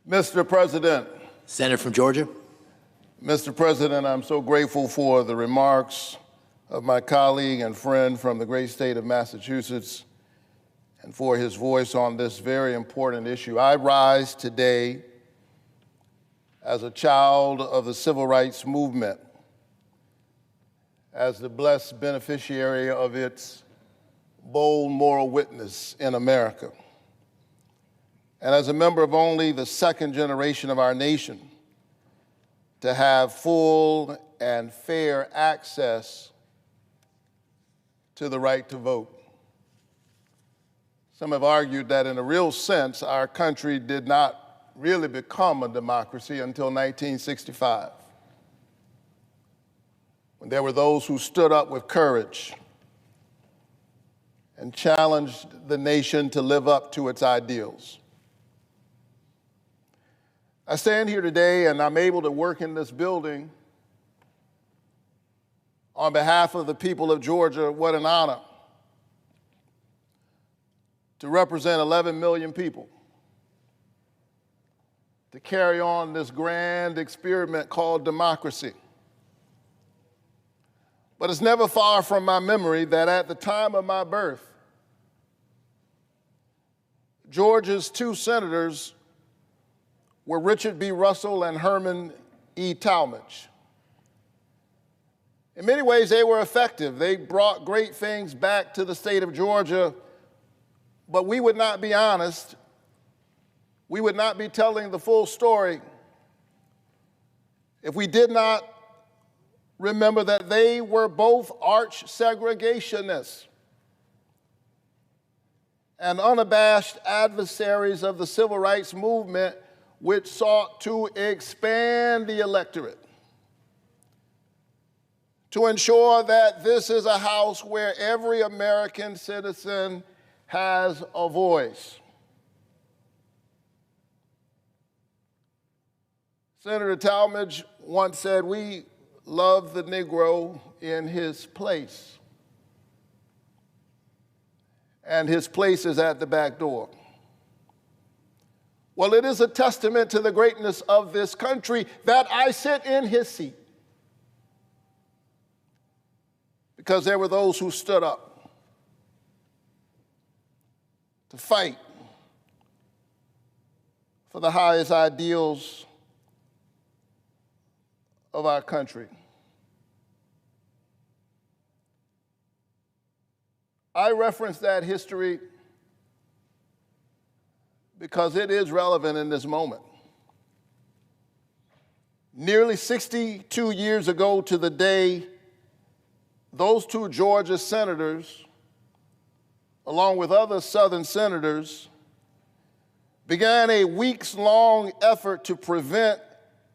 Mr. President. Senator from Georgia. Mr. President, I'm so grateful for the remarks of my colleague and friend from the great state of Massachusetts and for his voice on this very important issue. I rise today as a child of the civil rights movement, as the blessed beneficiary of its bold moral witness in America, and as a member of only the second generation of our nation to have full and fair access to the right to vote. Some have argued that in a real sense, our country did not really become a democracy until 1965, when there were those who stood up with courage and challenged the nation to live up to its ideals. I stand here today and I'm able to work in this building on behalf of the people of Georgia. What an honor to represent 11 million people, to carry on this grand experiment called democracy. But it's never far from my memory that at the time of my birth, Georgia's two senators were Richard B. Russell and Herman E. Talmadge. In many ways, they were effective. They brought great things back to the state of Georgia, but we would not be honest. We would not be telling the full story if we did not remember that they were both arch segregationists and unabashed adversaries of the civil rights movement, which sought to expand the electorate, to ensure that this is a house where every American citizen has a voice. Senator Talmadge once said, "We love the Negro in his place, and his place is at the back door." Well, it is a testament to the greatness of this country that I sit in his seat, because there were those who stood up to fight for the highest ideals of our country. I reference that history because it is relevant in this moment. Nearly 62 years ago to the day, those two Georgia senators, along with other Southern senators, began a weeks-long effort to prevent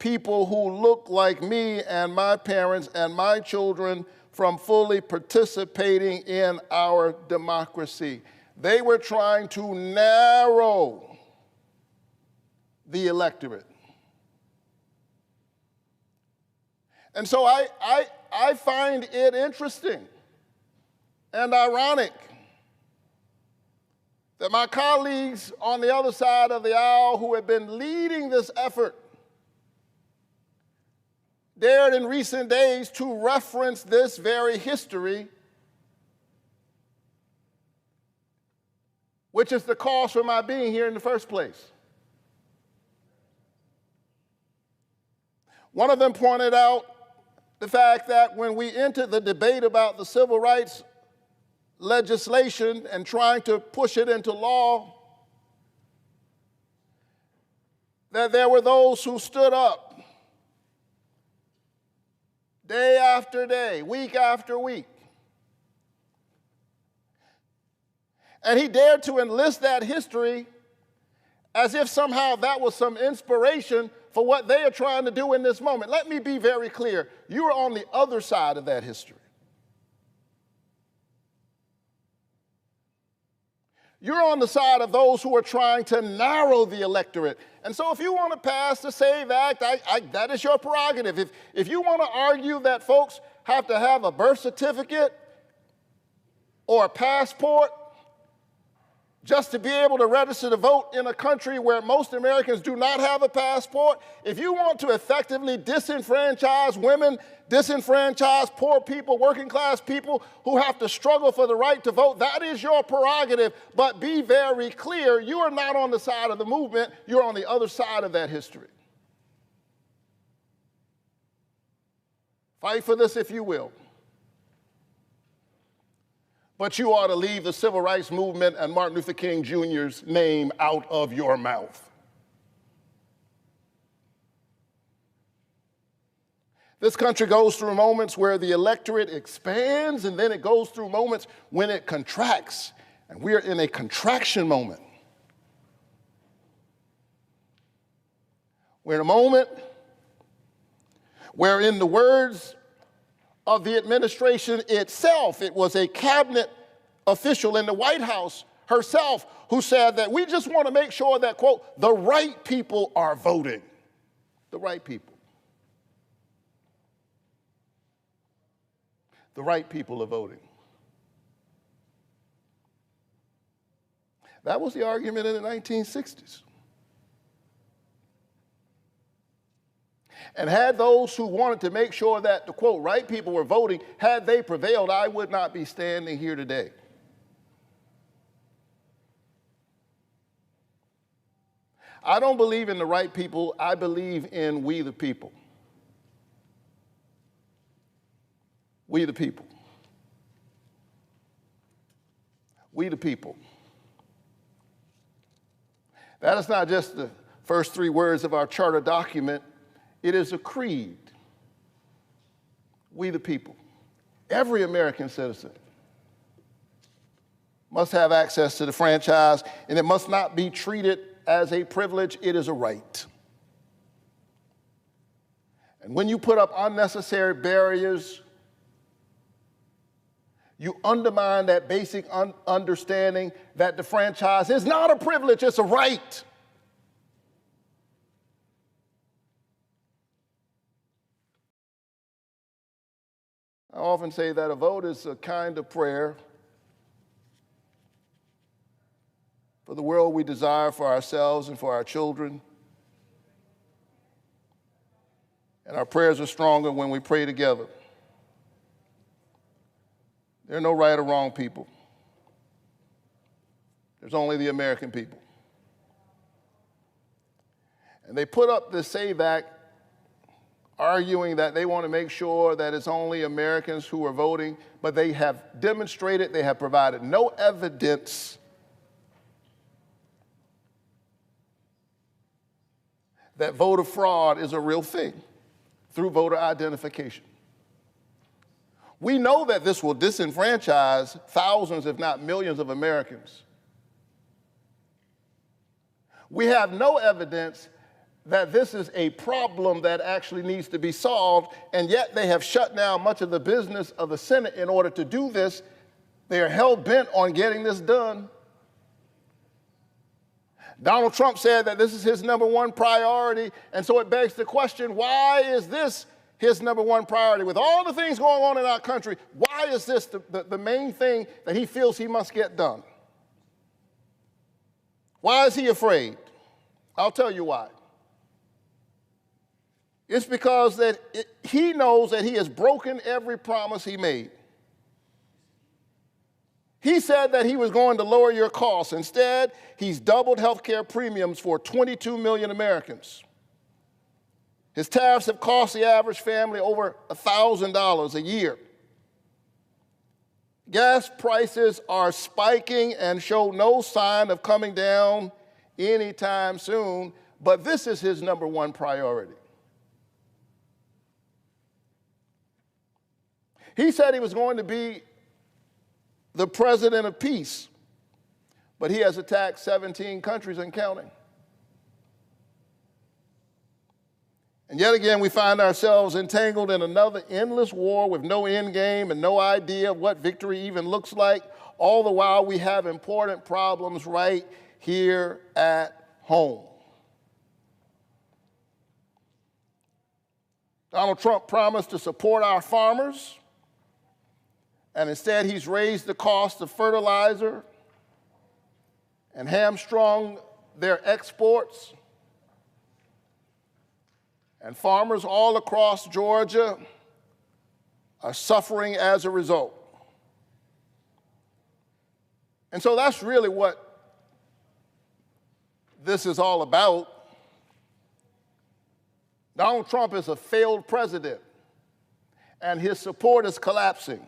people who look like me and my parents and my children from fully participating in our democracy. They were trying to narrow the electorate. And so I find it interesting and ironic that my colleagues on the other side of the aisle who have been leading this effort dared in recent days to reference this very history, which is the cause for my being here in the first place. One of them pointed out the fact that when we entered the debate about the civil rights legislation and trying to push it into law, that there were those who stood up day after day, week after week. And he dared to enlist that history as if somehow that was some inspiration for what they are trying to do in this moment. Let me be very clear. You are on the other side of that history. You're on the side of those who are trying to narrow the electorate. And so if you want to pass the SAVE Act, that is your prerogative. If you want to argue that folks have to have a birth certificate or a passport just to be able to register to vote in a country where most Americans do not have a passport. If you want to effectively disenfranchise women, disenfranchise poor people, working class people who have to struggle for the right to vote, that is your prerogative. But be very clear, you are not on the side of the movement, you're on the other side of that history. Fight for this if you will. But you ought to leave the civil rights movement and Martin Luther King Jr.'s name out of your mouth. This country goes through moments where the electorate expands, and then it goes through moments when it contracts, and we are in a contraction moment. We're in a moment where, in the words of the administration itself, it was a cabinet official in the White House herself who said that we just want to make sure that, quote, the right people are voting. The right people. The right people are voting. That was the argument in the 1960s. And had those who wanted to make sure that the, quote, right people were voting, had they prevailed, I would not be standing here today. I don't believe in the right people. I believe in we the people. We the people. We the people. That is not just the first three words of our charter document. It is a creed. We the people. Every American citizen must have access to the franchise, and it must not be treated as a privilege. It is a right. And when you put up unnecessary barriers, you undermine that basic understanding that the franchise is not a privilege, it's a right. I often say that a vote is a kind of prayer for the world we desire for ourselves and for our children. And our prayers are stronger when we pray together. There are no right or wrong people. There's only the American people. And they put up this SAVE Act arguing that they want to make sure that it's only Americans who are voting, but they have demonstrated, they have provided no evidence that voter fraud is a real thing through voter identification. We know that this will disenfranchise thousands, if not millions, of Americans. We have no evidence that this is a problem that actually needs to be solved, and yet they have shut down much of the business of the Senate in order to do this. They are hell-bent on getting this done. Donald Trump said that this is his number one priority, and so it begs the question, why is this his number one priority? With all the things going on in our country, why is this the main thing that he feels he must get done? Why is he afraid? I'll tell you why. It's because that he knows that he has broken every promise he made. He said that he was going to lower your costs. Instead, he's doubled health care premiums for 22 million Americans. His tariffs have cost the average family over $1,000 a year. Gas prices are spiking and show no sign of coming down anytime soon, but this is his number one priority. He said he was going to be the president of peace, but he has attacked 17 countries and counting. And yet again, we find ourselves entangled in another endless war with no end game and no idea of what victory even looks like. All the while, we have important problems right here at home. Donald Trump promised to support our farmers, and instead he's raised the cost of fertilizer and hamstrung their exports. And farmers all across Georgia are suffering as a result. And so that's really what this is all about. Donald Trump is a failed president, and his support is collapsing.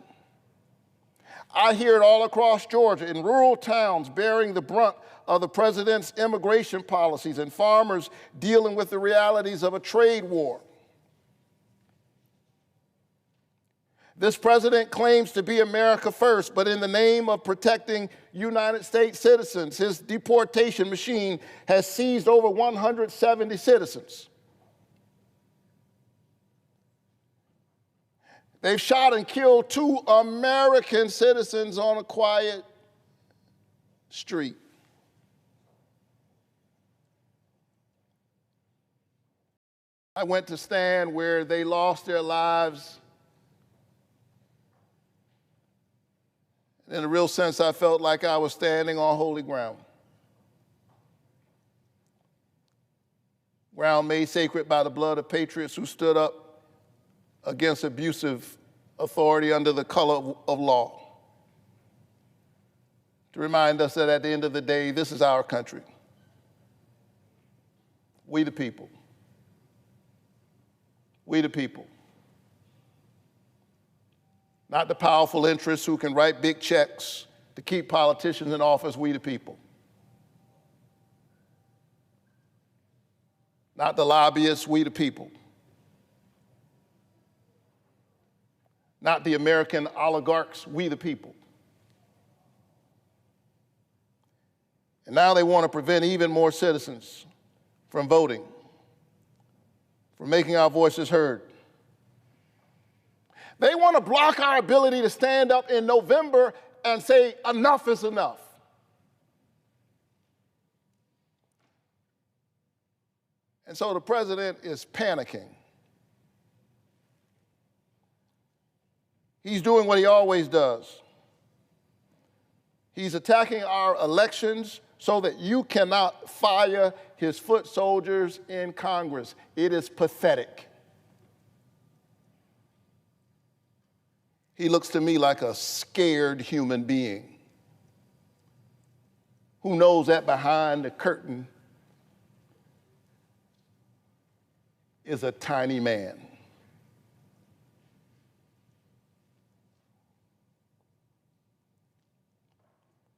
I hear it all across Georgia, in rural towns bearing the brunt of the president's immigration policies and farmers dealing with the realities of a trade war. This president claims to be America first, but in the name of protecting United States citizens, his deportation machine has seized over 170 citizens. They've shot and killed 2 American citizens on a quiet street. I went to stand where they lost their lives. In a real sense, I felt like I was standing on holy ground. Ground made sacred by the blood of patriots who stood up against abusive authority under the color of law. To remind us that at the end of the day, this is our country. We the people. We the people. Not the powerful interests who can write big checks to keep politicians in office, we the people. Not the lobbyists, we the people. Not the American oligarchs, we the people. And now they want to prevent even more citizens from voting, from making our voices heard. They want to block our ability to stand up in November and say, enough is enough. And so the president is panicking. He's doing what he always does. He's attacking our elections so that you cannot fire his foot soldiers in Congress. It is pathetic. He looks to me like a scared human being who knows that behind the curtain is a tiny man.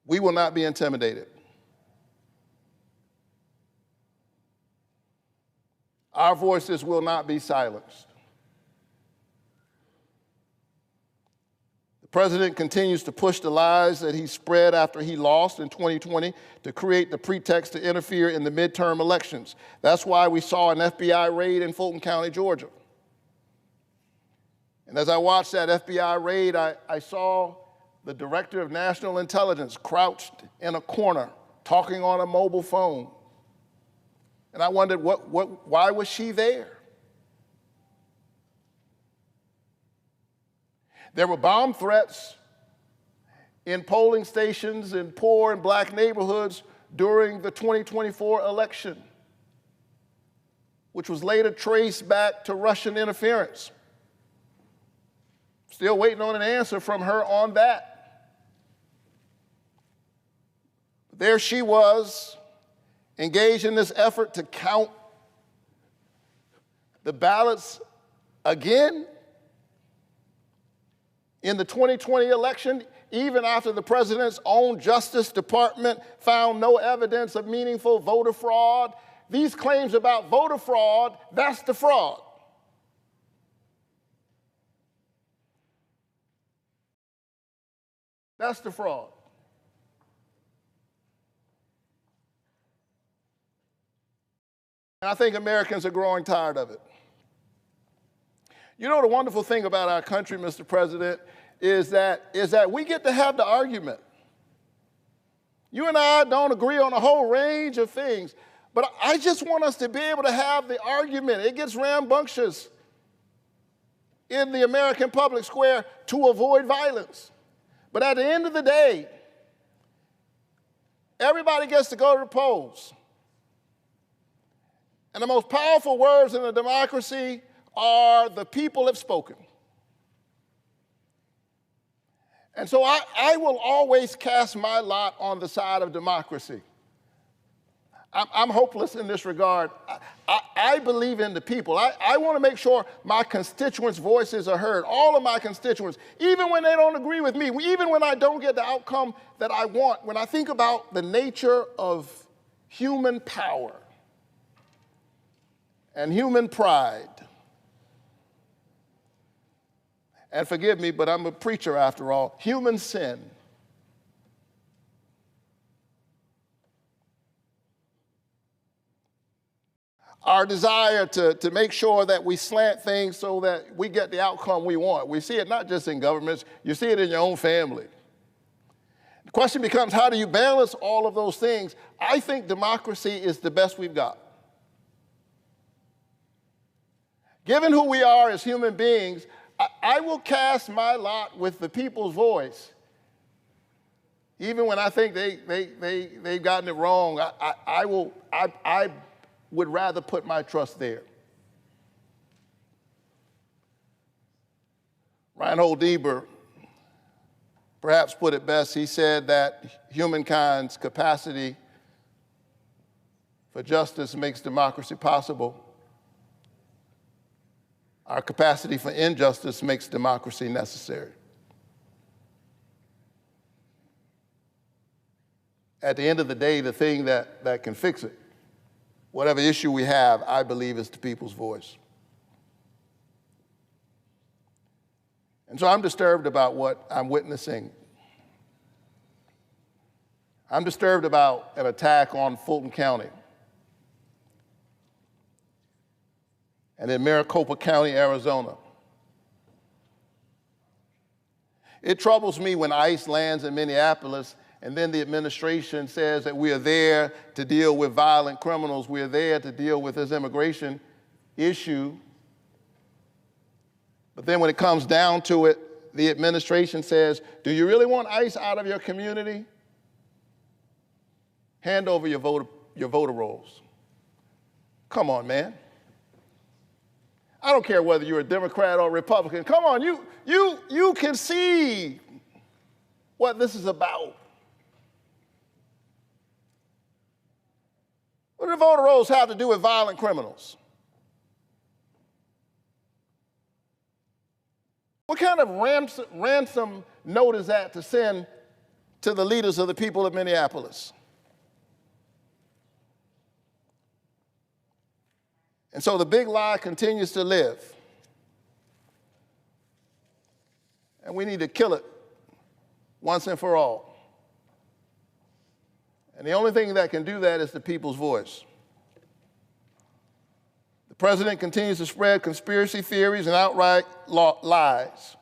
We will not be intimidated. Our voices will not be silenced. The president continues to push the lies that he spread after he lost in 2020 to create the pretext to interfere in the midterm elections. That's why we saw an FBI raid in Fulton County, Georgia. And as I watched that FBI raid, I saw the director of national intelligence crouched in a corner talking on a mobile phone. And I wondered, why was she there? There were bomb threats in polling stations in poor and black neighborhoods during the 2024 election, which was later traced back to Russian interference. Still waiting on an answer from her on that. There she was, engaged in this effort to count the ballots again in the 2020 election, even after the president's own Justice Department found no evidence of meaningful voter fraud. These claims about voter fraud, that's the fraud. That's the fraud. And I think Americans are growing tired of it. You know, the wonderful thing about our country, Mr. President, is that we get to have the argument. You and I don't agree on a whole range of things, but I just want us to be able to have the argument. It gets rambunctious in the American public square to avoid violence. But at the end of the day, Everybody gets to go to the polls. And the most powerful words in a democracy are the people have spoken. And so I will always cast my lot on the side of democracy. I'm hopeless in this regard. I believe in the people. I want to make sure my constituents' voices are heard, all of my constituents, even when they don't agree with me, even when I don't get the outcome that I want. When I think about the nature of human power and human pride, and forgive me, but I'm a preacher after all, human sin, our desire to make sure that we slant things so that we get the outcome we want. We see it not just in governments, you see it in your own family. The question becomes, how do you balance all of those things? I think democracy is the best we've got. Given who we are as human beings, I will cast my lot with the people's voice. Even when I think they've gotten it wrong, I would rather put my trust there. Reinhold Niebuhr perhaps put it best. He said that humankind's capacity for justice makes democracy possible. Our capacity for injustice makes democracy necessary. At the end of the day, the thing that can fix it, whatever issue we have, I believe is the people's voice. And so I'm disturbed about what I'm witnessing. I'm disturbed about an attack on Fulton County and in Maricopa County, Arizona. It troubles me when ICE lands in Minneapolis and then the administration says that we are there to deal with violent criminals, we are there to deal with this immigration issue. But then when it comes down to it, the administration says, do you really want ICE out of your community? Hand over your voter rolls. Come on, man. I don't care whether you're a Democrat or Republican. Come on, you can see what this is about. What do the voter rolls have to do with violent criminals? What kind of ransom note is that to send to the leaders of the people of Minneapolis? And so the big lie continues to live. And we need to kill it once and for all. And the only thing that can do that is the people's voice. The president continues to spread conspiracy theories and outright lies.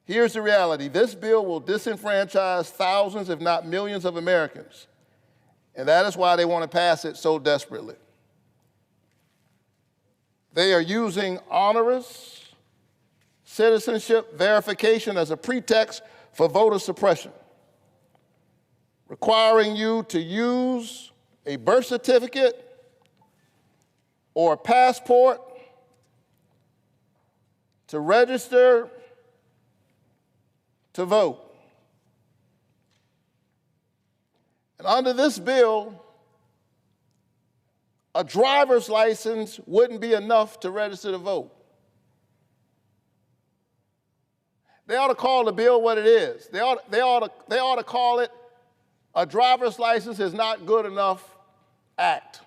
Here's the reality. This bill will disenfranchise thousands, if not millions, of Americans. And that is why they want to pass it so desperately. They are using onerous citizenship verification as a pretext for voter suppression, requiring you to use a birth certificate or a passport to register to vote. And under this bill, a driver's license wouldn't be enough to register to vote. They ought to call the bill what it is. They ought to call it a driver's license is not good enough act.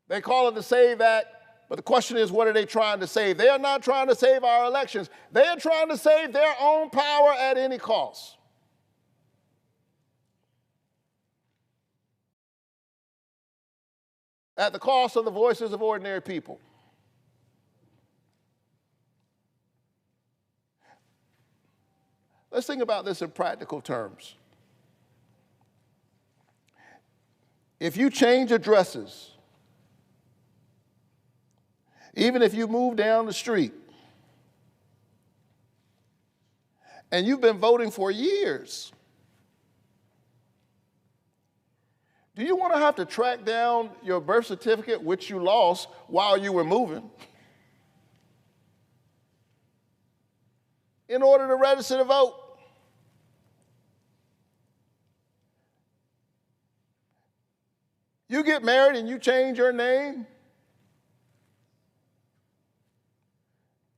They call it the SAVE Act, but the question is, what are they trying to save? They are not trying to save our elections. They are trying to save their own power at any cost. At the cost of the voices of ordinary people. Let's think about this in practical terms. If you change addresses, even if you move down the street, and you've been voting for years. Do you want to have to track down your birth certificate, which you lost while you were moving, in order to register to vote? You get married and you change your name.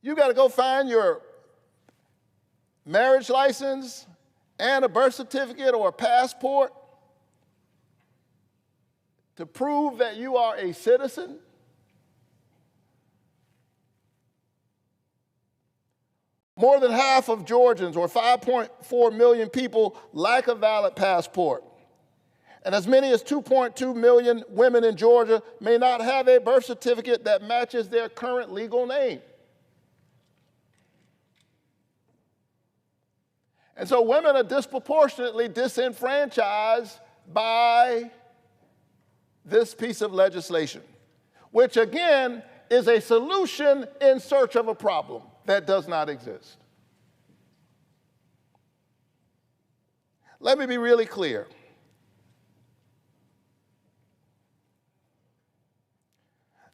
You got to go find your marriage license and a birth certificate or a passport to prove that you are a citizen. More than half of Georgians, or 5.4 million people, lack a valid passport. And as many as 2.2 million women in Georgia may not have a birth certificate that matches their current legal name. And so women are disproportionately disenfranchised by this piece of legislation, which again is a solution in search of a problem that does not exist. Let me be really clear.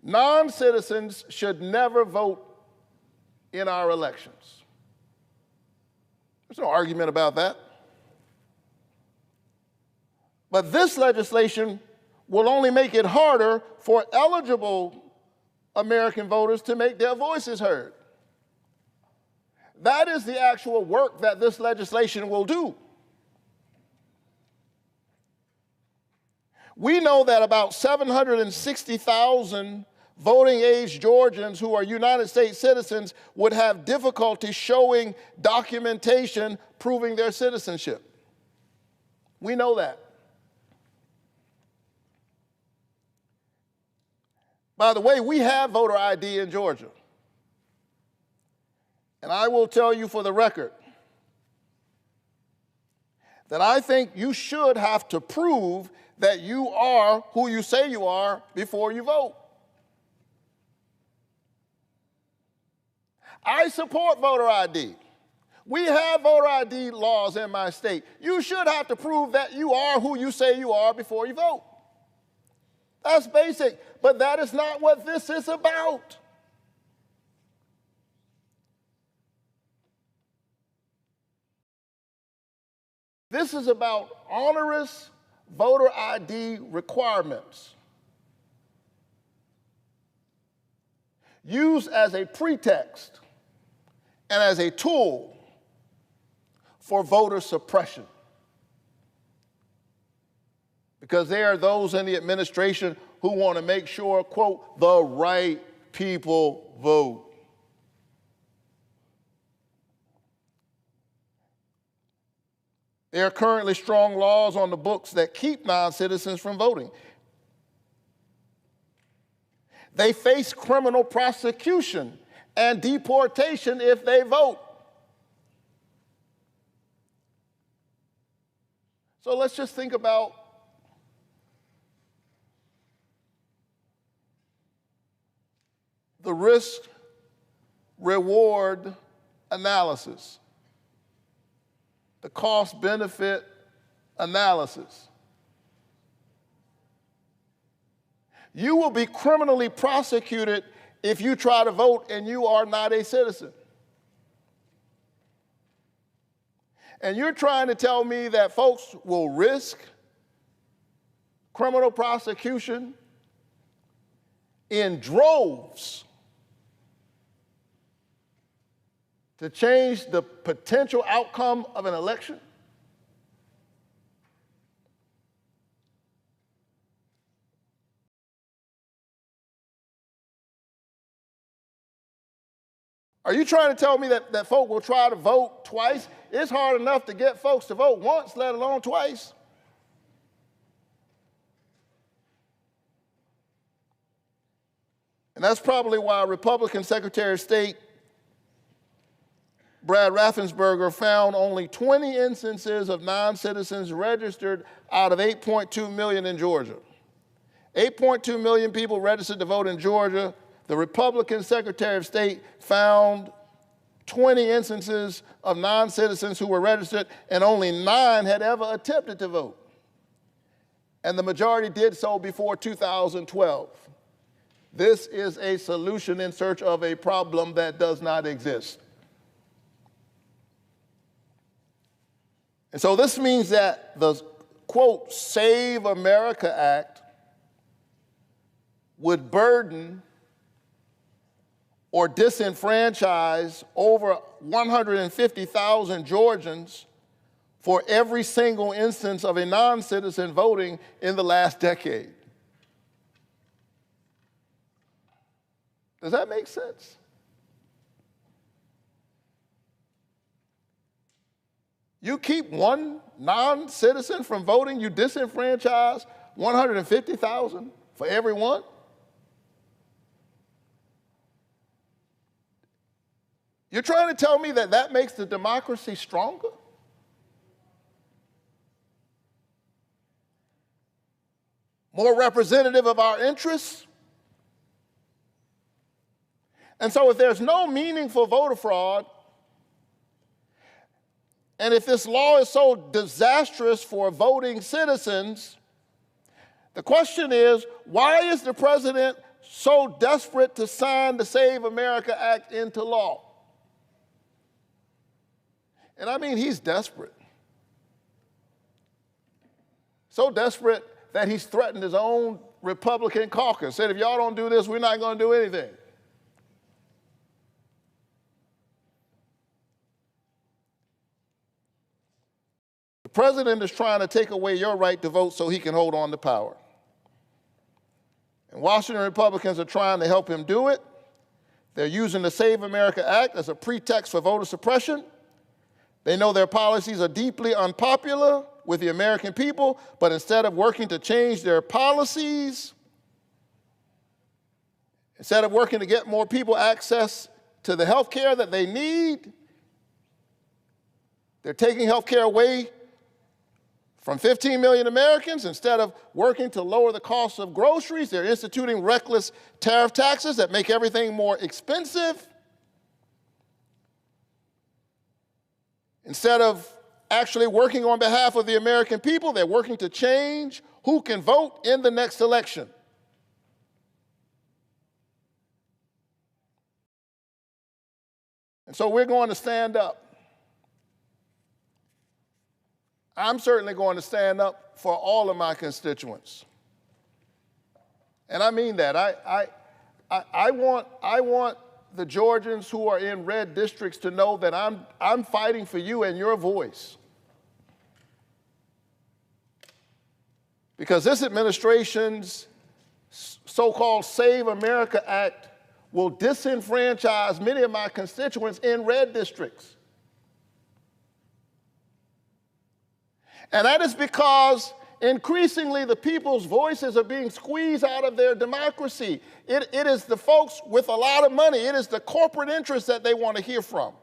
Non-citizens should never vote in our elections. There's no argument about that. But this legislation will only make it harder for eligible American voters to make their voices heard. That is the actual work that this legislation will do. We know that about 760,000 voting-age Georgians who are United States citizens would have difficulty showing documentation proving their citizenship. We know that. By the way, we have voter ID in Georgia. And I will tell you for the record that I think you should have to prove that you are who you say you are before you vote. I support voter ID. We have voter ID laws in my state. You should have to prove that you are who you say you are before you vote. That's basic, but that is not what this is about. This is about onerous voter ID requirements used as a pretext and as a tool for voter suppression. Because there are those in the administration who want to make sure, quote, the right people vote. There are currently strong laws on the books that keep non-citizens from voting. They face criminal prosecution and deportation if they vote. So let's just think about the risk-reward analysis, the cost-benefit analysis. You will be criminally prosecuted if you try to vote and you are not a citizen. And you're trying to tell me that folks will risk criminal prosecution in droves to change the potential outcome of an election? Are you trying to tell me that folk will try to vote twice? It's hard enough to get folks to vote once, let alone twice. And that's probably why Republican Secretary of State Brad Raffensperger found only 20 instances of non-citizens registered out of 8.2 million in Georgia. 8.2 million people registered to vote in Georgia. The Republican Secretary of State found 20 instances of non-citizens who were registered, and only 9 had ever attempted to vote. And the majority did so before 2012. This is a solution in search of a problem that does not exist. And so this means that the, quote, Save America Act would burden or disenfranchise over 150,000 Georgians for every single instance of a non-citizen voting in the last decade. Does that make sense? You keep one non-citizen from voting, you disenfranchise 150,000 for every one? You're trying to tell me that that makes the democracy stronger? More representative of our interests? And so if there's no meaningful voter fraud, and if this law is so disastrous for voting citizens, the question is, why is the president so desperate to sign the Save America Act into law? And I mean, he's desperate. So desperate that he's threatened his own Republican caucus, said, if y'all don't do this, we're not going to do anything. The president is trying to take away your right to vote so he can hold on to power. And Washington Republicans are trying to help him do it. They're using the Save America Act as a pretext for voter suppression. They know their policies are deeply unpopular with the American people, but instead of working to change their policies, instead of working to get more people access to the health care that they need, they're taking health care away from 15 million Americans. Instead of working to lower the cost of groceries, they're instituting reckless tariff taxes that make everything more expensive. Instead of actually working on behalf of the American people, they're working to change who can vote in the next election. And so we're going to stand up. I'm certainly going to stand up for all of my constituents. And I mean that. I want the Georgians who are in red districts to know that I'm fighting for you and your voice. Because this administration's so-called Save America Act will disenfranchise many of my constituents in red districts. And that is because increasingly the people's voices are being squeezed out of their democracy. It is the folks with a lot of money. It is the corporate interests that they want to hear from.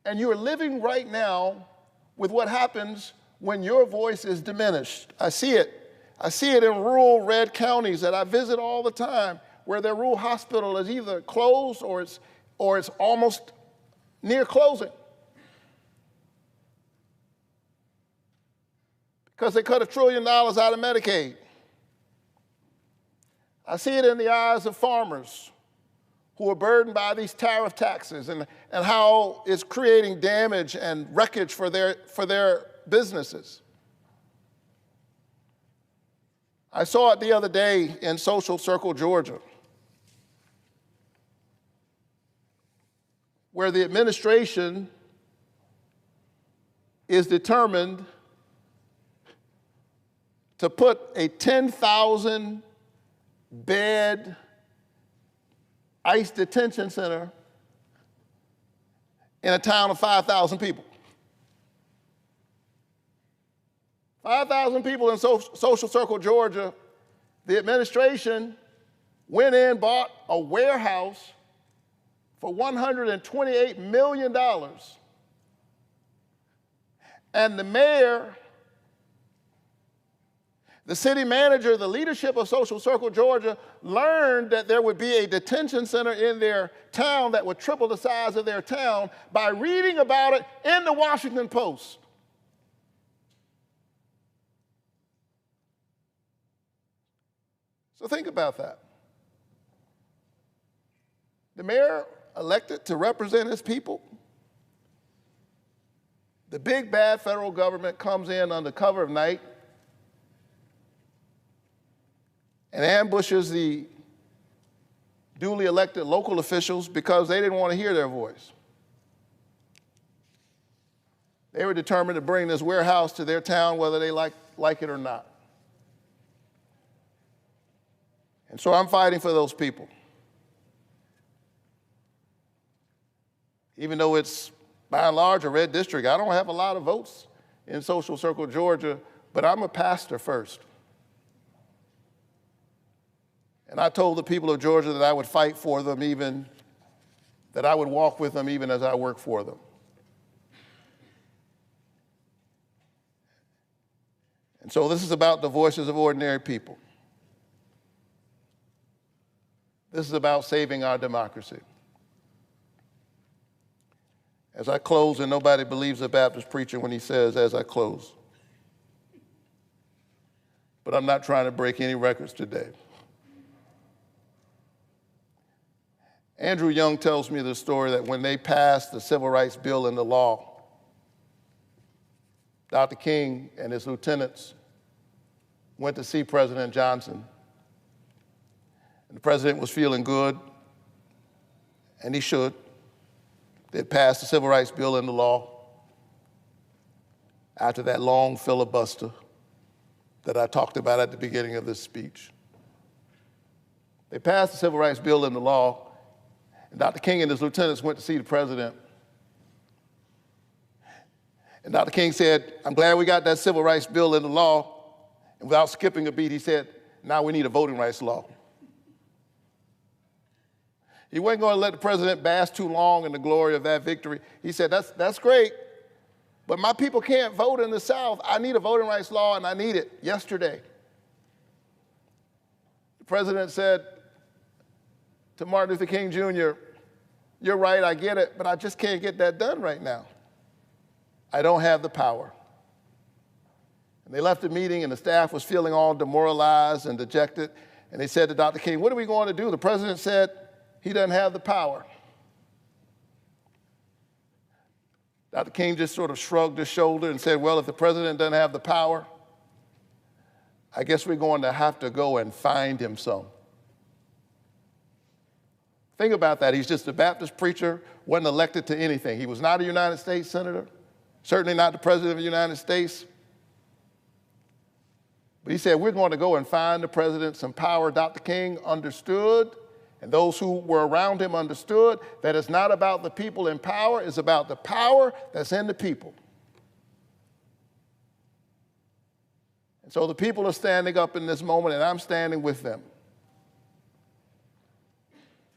And you're living right now with what happens when your voice is diminished. I see it. I see it in rural red counties that I visit all the time, where their rural hospital is either closed or it's almost near closing. Because they cut $1 trillion out of Medicaid. I see it in the eyes of farmers who are burdened by these tariff taxes and how it's creating damage and wreckage for their businesses. I saw it the other day in Social Circle, Georgia, where the administration is determined to put a 10,000 bed ICE detention center in a town of 5,000 people. 5,000 people in Social Circle, Georgia. The administration went in, bought a warehouse for $128 million. And the mayor The city manager, the leadership of Social Circle Georgia, learned that there would be a detention center in their town that would triple the size of their town by reading about it in the Washington Post. So think about that. The mayor elected to represent his people. The big bad federal government comes in under cover of night and ambushes the duly elected local officials because they didn't want to hear their voice. They were determined to bring this warehouse to their town whether they like it or not. And so I'm fighting for those people. Even though it's, by and large, a red district, I don't have a lot of votes in Social Circle Georgia, but I'm a pastor first. And I told the people of Georgia that I would fight for them, even that I would walk with them even as I work for them. And so this is about the voices of ordinary people. This is about saving our democracy. As I close, and nobody believes a Baptist preacher when he says, as I close. But I'm not trying to break any records today. Andrew Young tells me the story that when they passed the Civil Rights Bill into law, Dr. King and his lieutenants went to see President Johnson. And the president was feeling good, and he should. They passed the Civil Rights Bill into law after that long filibuster that I talked about at the beginning of this speech. They passed the Civil Rights Bill into law, and Dr. King and his lieutenants went to see the president. And Dr. King said, I'm glad we got that Civil Rights Bill into law. And without skipping a beat, he said, now we need a voting rights law. He wasn't going to let the president bask too long in the glory of that victory. He said, that's great, but my people can't vote in the South. I need a voting rights law, and I need it yesterday. The president said to Martin Luther King Jr., you're right, I get it, but I just can't get that done right now. I don't have the power. And they left the meeting, and the staff was feeling all demoralized and dejected, and they said to Dr. King, what are we going to do? The president said, he doesn't have the power. Dr. King just sort of shrugged his shoulder and said, well, if the president doesn't have the power, I guess we're going to have to go and find him some. Think about that. He's just a Baptist preacher, wasn't elected to anything. He was not a United States senator, certainly not the president of the United States. But he said, we're going to go and find the president some power. Dr. King understood, and those who were around him understood, that it's not about the people in power, it's about the power that's in the people. And so the people are standing up in this moment, and I'm standing with them.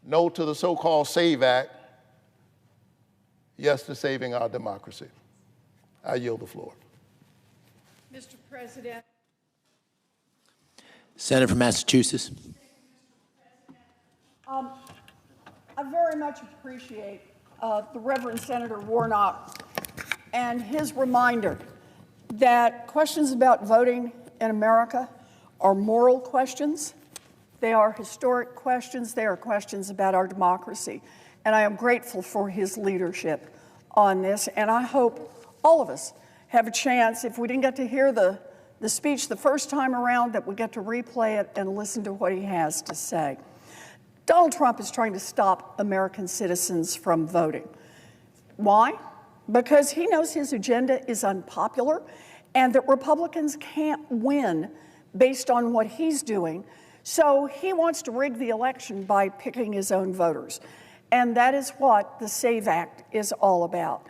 No to the so-called SAVE Act, yes to saving our democracy. I yield the floor. Mr. President. Senator from Massachusetts. I very much appreciate the Reverend Senator Warnock and his reminder that questions about voting in America are moral questions. They are historic questions. They are questions about our democracy. And I am grateful for his leadership on this. And I hope all of us have a chance, if we didn't get to hear the speech the first time around, that we get to replay it and listen to what he has to say. Donald Trump is trying to stop American citizens from voting. Why? Because he knows his agenda is unpopular and that Republicans can't win based on what he's doing. So he wants to rig the election by picking his own voters. And that is what the SAVE Act is all about.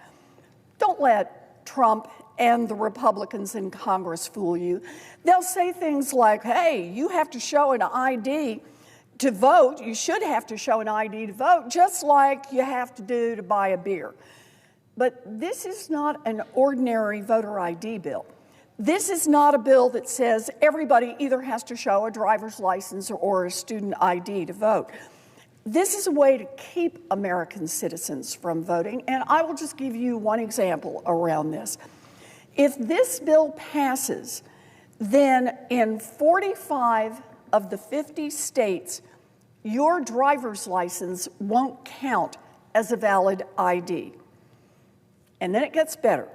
Don't let Trump and the Republicans in Congress fool you. They'll say things like, hey, you have to show an ID to vote. You should have to show an ID to vote, just like you have to do to buy a beer. But this is not an ordinary voter ID bill. This is not a bill that says everybody either has to show a driver's license or a student ID to vote. This is a way to keep American citizens from voting, and I will just give you one example around this. If this bill passes, then in 45 of the 50 states, your driver's license won't count as a valid ID. And then it gets better.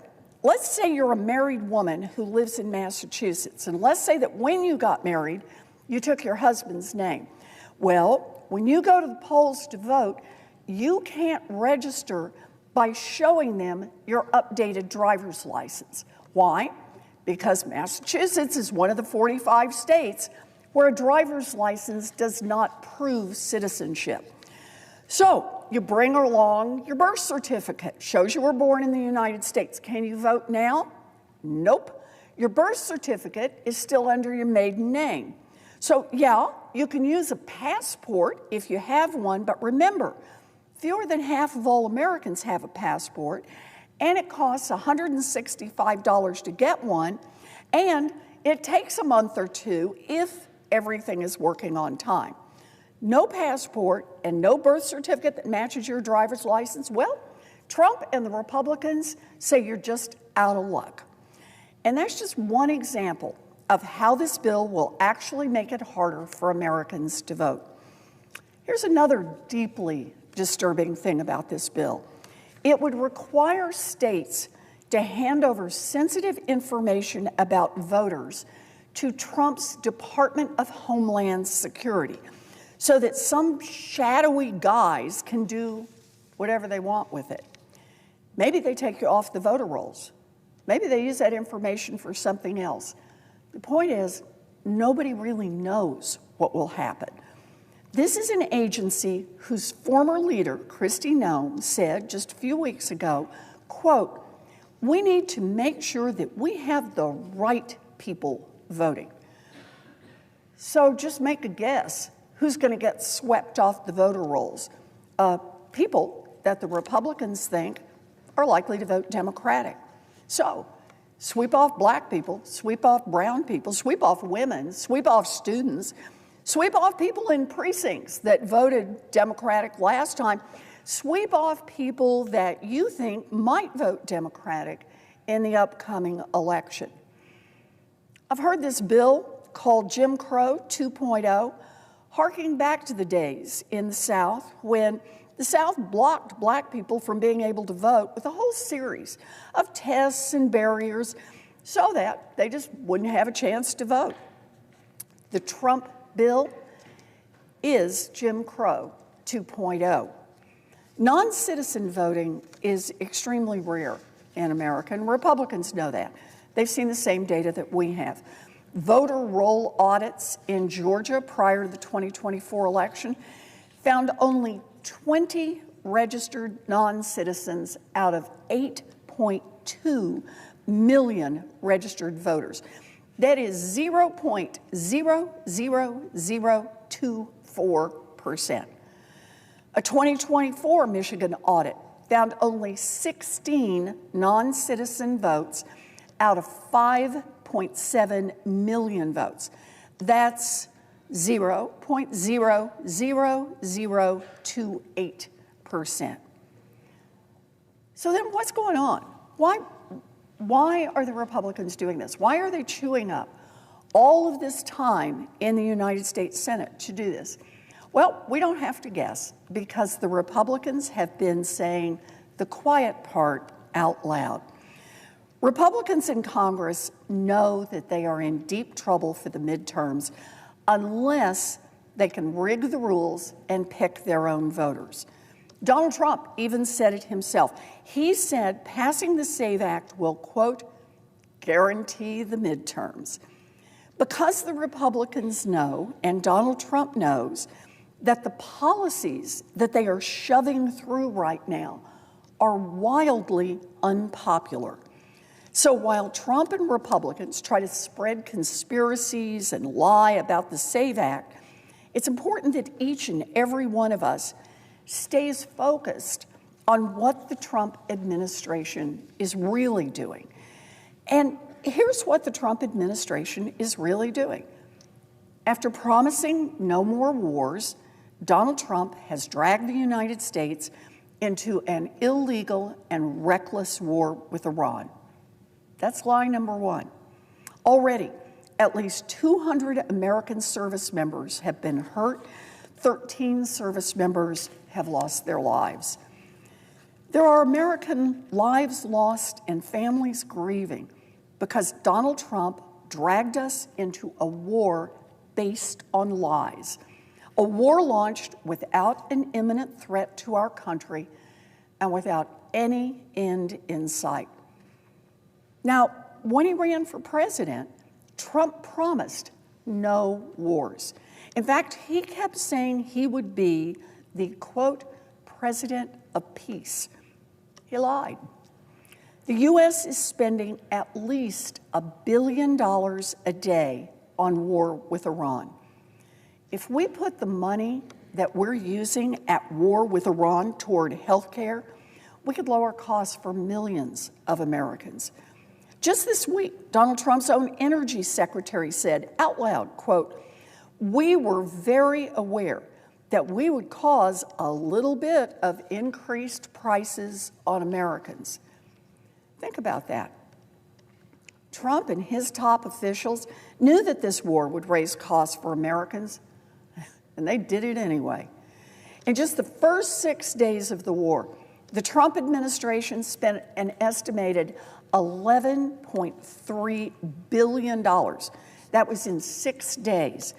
Let's say you're a married woman who lives in Massachusetts, and let's say that when you got married, you took your husband's name. Well, when you go to the polls to vote, you can't register by showing them your updated driver's license. Why? Because Massachusetts is one of the 45 states where a driver's license does not prove citizenship. So you bring along your birth certificate, shows you were born in the United States. Can you vote now? Nope. Your birth certificate is still under your maiden name. So yeah, you can use a passport if you have one, but remember, fewer than half of all Americans have a passport, and it costs $165 to get one, and it takes a month or two if everything is working on time. No passport and no birth certificate that matches your driver's license, well, Trump and the Republicans say you're just out of luck. And that's just one example of how this bill will actually make it harder for Americans to vote. Here's another deeply disturbing thing about this bill. It would require states to hand over sensitive information about voters to Trump's Department of Homeland Security so that some shadowy guys can do whatever they want with it. Maybe they take you off the voter rolls. Maybe they use that information for something else. The point is, nobody really knows what will happen. This is an agency whose former leader, Kristi Noem, said just a few weeks ago, quote, "We need to make sure that we have the right people voting." So just make a guess. Who's going to get swept off the voter rolls? People that the Republicans think are likely to vote Democratic. So sweep off black people, sweep off brown people, sweep off women, sweep off students, sweep off people in precincts that voted Democratic last time, sweep off people that you think might vote Democratic in the upcoming election. I've heard this bill called Jim Crow 2.0, harking back to the days in the South when the South blocked black people from being able to vote with a whole series of tests and barriers so that they just wouldn't have a chance to vote. The Trump bill is Jim Crow 2.0. Non-citizen voting is extremely rare in America, and Republicans know that. They've seen the same data that we have. Voter roll audits in Georgia prior to the 2024 election found only 20 registered non-citizens out of 8.2 million registered voters. That is 0.00024%. A 2024 Michigan audit found only 16 non-citizen votes out of 5.7 million votes. That's 0.00028%. So then what's going on? Why are the Republicans doing this? Why are they chewing up all of this time in the United States Senate to do this? Well, we don't have to guess because the Republicans have been saying the quiet part out loud. Republicans in Congress know that they are in deep trouble for the midterms unless they can rig the rules and pick their own voters. Donald Trump even said it himself. He said passing the SAVE Act will, quote, guarantee the midterms. Because the Republicans know, and Donald Trump knows, that the policies that they are shoving through right now are wildly unpopular. So while Trump and Republicans try to spread conspiracies and lie about the SAVE Act, it's important that each and every one of us stays focused on what the Trump administration is really doing. And here's what the Trump administration is really doing. After promising no more wars, Donald Trump has dragged the United States into an illegal and reckless war with Iran. That's lie number one. Already, at least 200 American service members have been hurt. 13 service members have lost their lives. There are American lives lost and families grieving because Donald Trump dragged us into a war based on lies. A war launched without an imminent threat to our country and without any end in sight. Now, when he ran for president, Trump promised no wars. In fact, he kept saying he would be the, quote, president of peace. He lied. The U.S. is spending at least $1 billion a day on war with Iran. If we put the money that we're using at war with Iran toward health care, we could lower costs for millions of Americans. Just this week, Donald Trump's own energy secretary said out loud, quote, "We were very aware that we would cause a little bit of increased prices on Americans." Think about that. Trump and his top officials knew that this war would raise costs for Americans, and they did it anyway. In just the first 6 days of the war, the Trump administration spent an estimated $11.3 billion. That was in 6 days.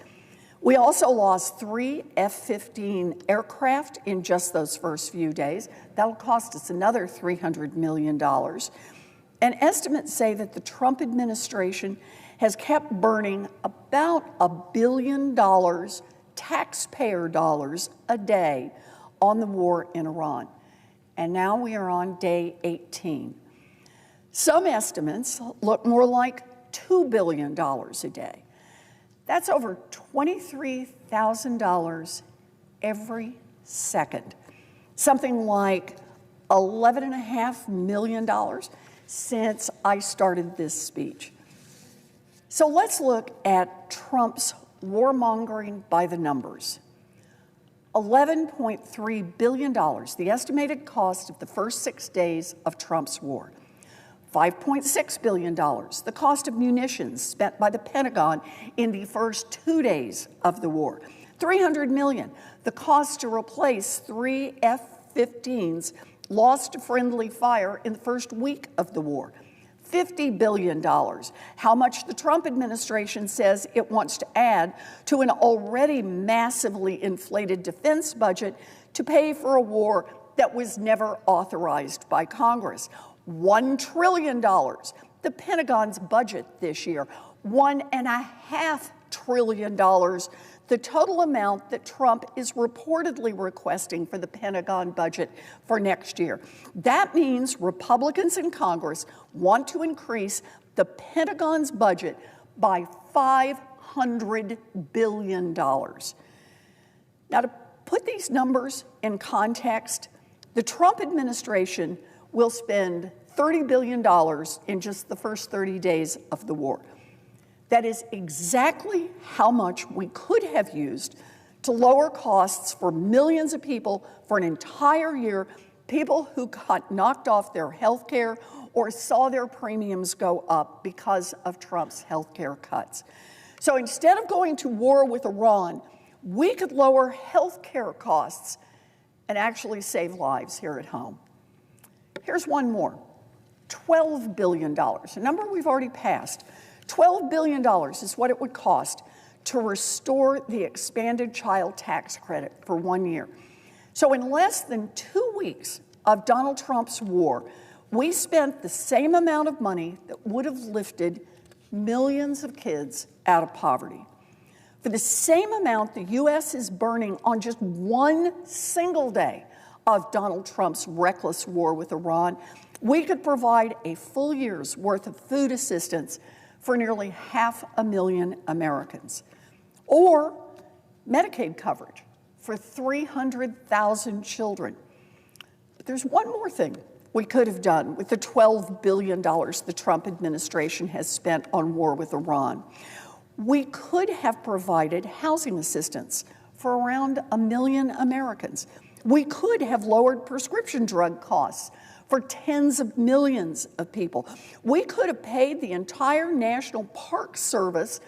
We also lost 3 F-15 aircraft in just those first few days. That'll cost us another $300 million. And estimates say that the Trump administration has kept burning about $1 billion, taxpayer dollars, a day on the war in Iran. And now we are on day 18. Some estimates look more like $2 billion a day. That's over $23,000 every second. Something like $11.5 million since I started this speech. So let's look at Trump's warmongering by the numbers. $11.3 billion, the estimated cost of the first 6 days of Trump's war. $5.6 billion, the cost of munitions spent by the Pentagon in the first 2 days of the war. $300 million, the cost to replace 3 F-15s lost to friendly fire in the first week of the war. $50 billion, how much the Trump administration says it wants to add to an already massively inflated defense budget to pay for a war that was never authorized by Congress. $1 trillion, the Pentagon's budget this year. $1.5 trillion, the total amount that Trump is reportedly requesting for the Pentagon budget for next year. That means Republicans in Congress want to increase the Pentagon's budget by $500 billion. Now, to put these numbers in context, the Trump administration will spend $30 billion in just the first 30 days of the war. That is exactly how much we could have used to lower costs for millions of people for an entire year, people who got knocked off their health care or saw their premiums go up because of Trump's health care cuts. So instead of going to war with Iran, we could lower health care costs and actually save lives here at home. Here's one more, $12 billion, a number we've already passed. $12 billion is what it would cost to restore the expanded child tax credit for 1 year. So in less than 2 weeks of Donald Trump's war, we spent the same amount of money that would have lifted millions of kids out of poverty. For the same amount the U.S. is burning on just one single day of Donald Trump's reckless war with Iran, we could provide a full year's worth of food assistance for nearly 500,000 Americans, or Medicaid coverage for 300,000 children. But there's one more thing we could have done with the $12 billion the Trump administration has spent on war with Iran. We could have provided housing assistance for around 1 million Americans. We could have lowered prescription drug costs for tens of millions of people. We could have paid the entire National Park Service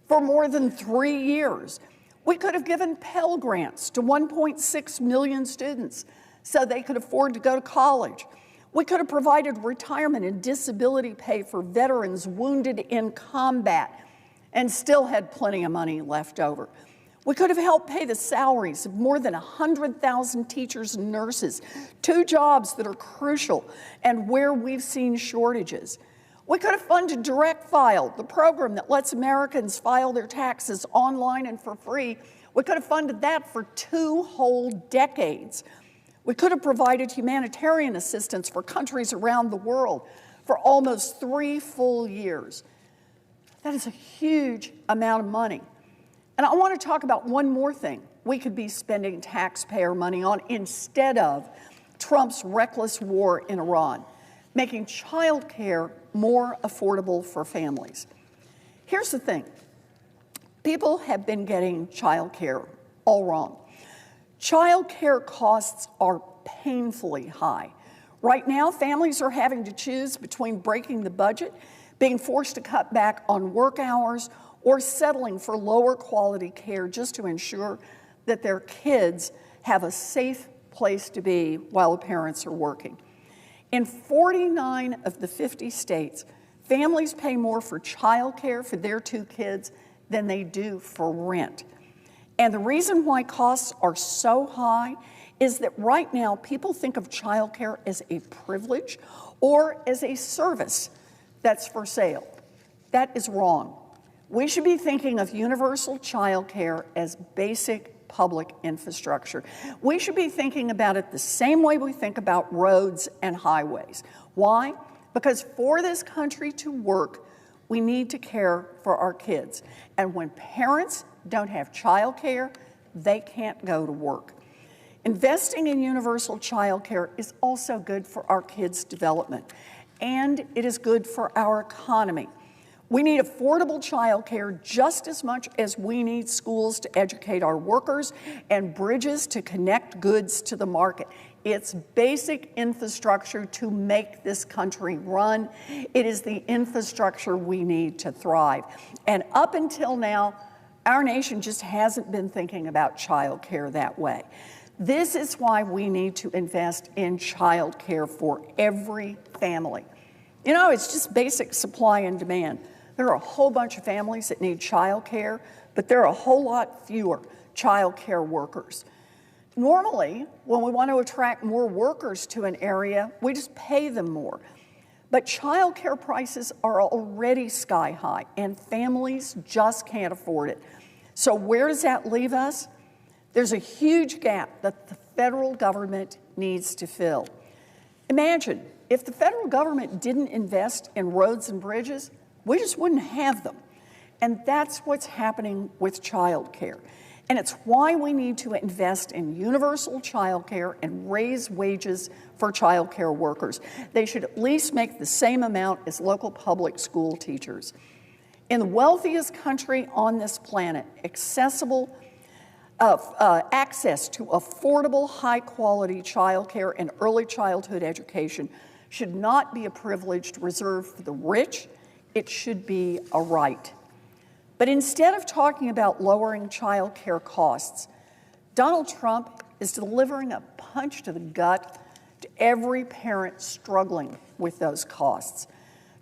for more than 3 years. We could have given Pell Grants to 1.6 million students so they could afford to go to college. We could have provided retirement and disability pay for veterans wounded in combat and still had plenty of money left over. We could have helped pay the salaries of more than 100,000 teachers and nurses, 2 jobs that are crucial and where we've seen shortages. We could have funded Direct File, the program that lets Americans file their taxes online and for free. We could have funded that for 2 whole decades. We could have provided humanitarian assistance for countries around the world for almost 3 full years. That is a huge amount of money. And I want to talk about one more thing we could be spending taxpayer money on instead of Trump's reckless war in Iran, making child care more affordable for families. Here's the thing. People have been getting child care all wrong. Child care costs are painfully high. Right now, families are having to choose between breaking the budget, being forced to cut back on work hours, or settling for lower quality care just to ensure that their kids have a safe place to be while the parents are working. In 49 of the 50 states, families pay more for child care for their 2 kids than they do for rent. And the reason why costs are so high is that right now people think of child care as a privilege or as a service that's for sale. That is wrong. We should be thinking of universal child care as basic public infrastructure. We should be thinking about it the same way we think about roads and highways. Why? Because for this country to work, we need to care for our kids. And when parents don't have child care, they can't go to work. Investing in universal child care is also good for our kids' development, and it is good for our economy. We need affordable child care just as much as we need schools to educate our workers and bridges to connect goods to the market. It's basic infrastructure to make this country run. It is the infrastructure we need to thrive. And up until now, our nation just hasn't been thinking about child care that way. This is why we need to invest in child care for every family. You know, it's just basic supply and demand. There are a whole bunch of families that need child care, but there are a whole lot fewer child care workers. Normally, when we want to attract more workers to an area, we just pay them more. But child care prices are already sky high, and families just can't afford it. So where does that leave us? There's a huge gap that the federal government needs to fill. Imagine if the federal government didn't invest in roads and bridges, we just wouldn't have them. And that's what's happening with child care. And it's why we need to invest in universal child care and raise wages for child care workers. They should at least make the same amount as local public school teachers. In the wealthiest country on this planet, access to affordable, high-quality child care and early childhood education should not be a privilege reserved for the rich. It should be a right. But instead of talking about lowering child care costs, Donald Trump is delivering a punch to the gut to every parent struggling with those costs.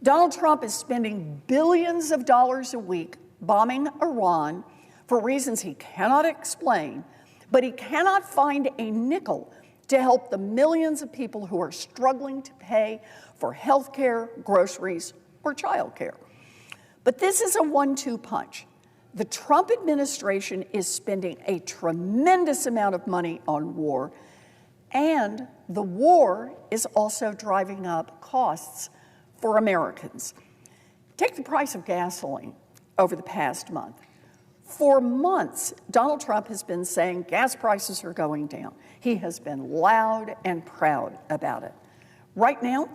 Donald Trump is spending billions of dollars a week bombing Iran for reasons he cannot explain, but he cannot find a nickel to help the millions of people who are struggling to pay for health care, groceries, or child care. But this is a 1-2 punch. The Trump administration is spending a tremendous amount of money on war, and the war is also driving up costs for Americans. Take the price of gasoline over the past month. For months, Donald Trump has been saying gas prices are going down. He has been loud and proud about it. Right now,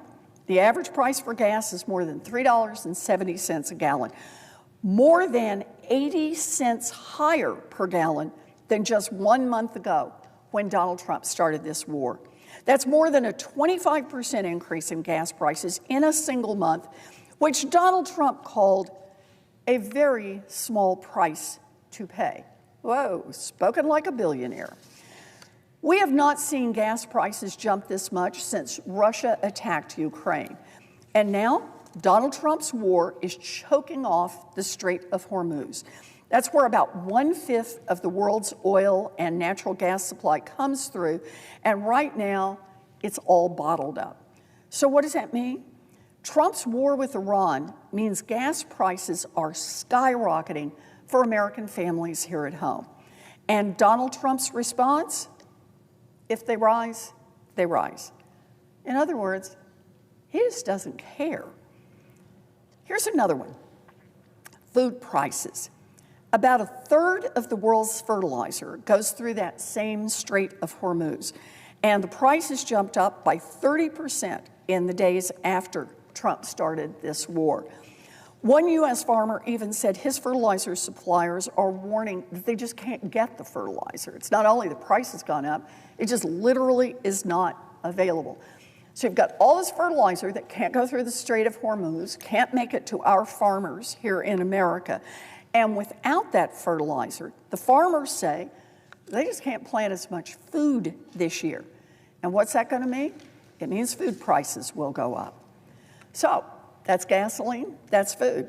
the average price for gas is more than $3.70 a gallon, more than 80 cents higher per gallon than just 1 month ago when Donald Trump started this war. That's more than a 25% increase in gas prices in a single month, which Donald Trump called a very small price to pay. Whoa, spoken like a billionaire. We have not seen gas prices jump this much since Russia attacked Ukraine. And now, Donald Trump's war is choking off the Strait of Hormuz. That's where about 1/5 of the world's oil and natural gas supply comes through, and right now, it's all bottled up. So what does that mean? Trump's war with Iran means gas prices are skyrocketing for American families here at home. And Donald Trump's response? If they rise, they rise. In other words, he just doesn't care. Here's another one. Food prices. About 1/3 of the world's fertilizer goes through that same Strait of Hormuz, and the prices jumped up by 30% in the days after Trump started this war. One U.S. farmer even said his fertilizer suppliers are warning that they just can't get the fertilizer. It's not only the price has gone up, it just literally is not available. So you've got all this fertilizer that can't go through the Strait of Hormuz, can't make it to our farmers here in America. And without that fertilizer, the farmers say they just can't plant as much food this year. And what's that going to mean? It means food prices will go up. So that's gasoline, that's food.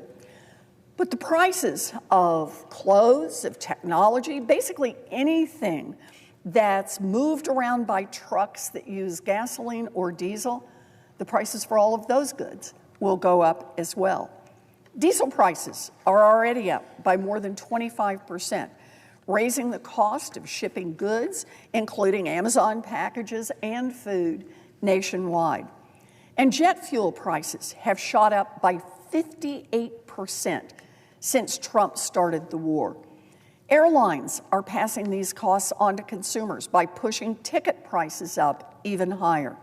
But the prices of clothes, of technology, basically anything that's moved around by trucks that use gasoline or diesel, the prices for all of those goods will go up as well. Diesel prices are already up by more than 25%, raising the cost of shipping goods, including Amazon packages and food, nationwide. And jet fuel prices have shot up by 58% since Trump started the war. Airlines are passing these costs on to consumers by pushing ticket prices up even higher.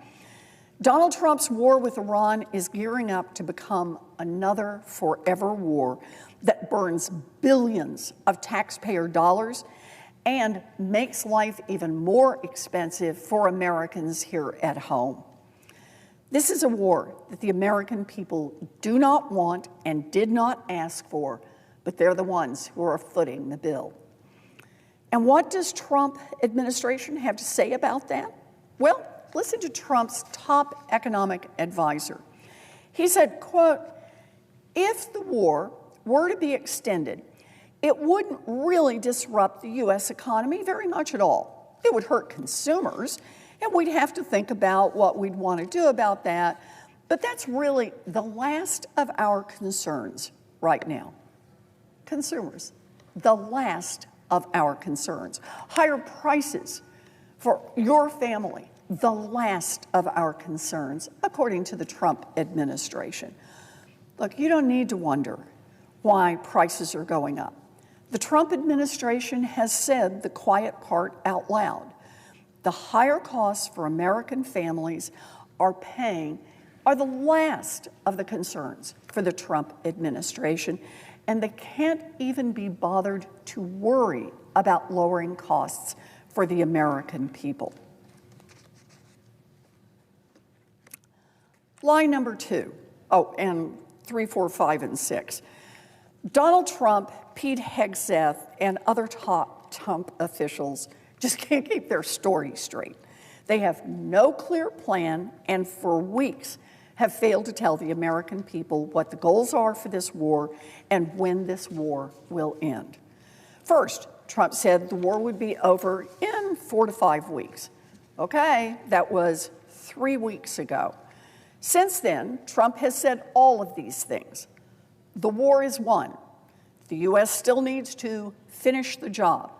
Donald Trump's war with Iran is gearing up to become another forever war that burns billions of taxpayer dollars and makes life even more expensive for Americans here at home. This is a war that the American people do not want and did not ask for, but they're the ones who are footing the bill. And what does Trump administration have to say about that? Well, listen to Trump's top economic advisor. He said, quote, if the war were to be extended, it wouldn't really disrupt the U.S. economy very much at all. It would hurt consumers, and we'd have to think about what we'd want to do about that. But that's really the last of our concerns right now. Consumers, the last of our concerns. Higher prices for your family, the last of our concerns, according to the Trump administration. Look, you don't need to wonder why prices are going up. The Trump administration has said the quiet part out loud. The higher costs for American families are the last of the concerns for the Trump administration, and they can't even be bothered to worry about lowering costs for the American people. Lie number 2, and 3, 4, 5, and 6. Donald Trump, Pete Hegseth, and other top Trump officials just can't keep their story straight. They have no clear plan, and for weeks have failed to tell the American people what the goals are for this war and when this war will end. First, Trump said the war would be over in 4 to 5 weeks. Okay, that was 3 weeks ago. Since then, Trump has said all of these things. The war is won. The U.S. still needs to finish the job.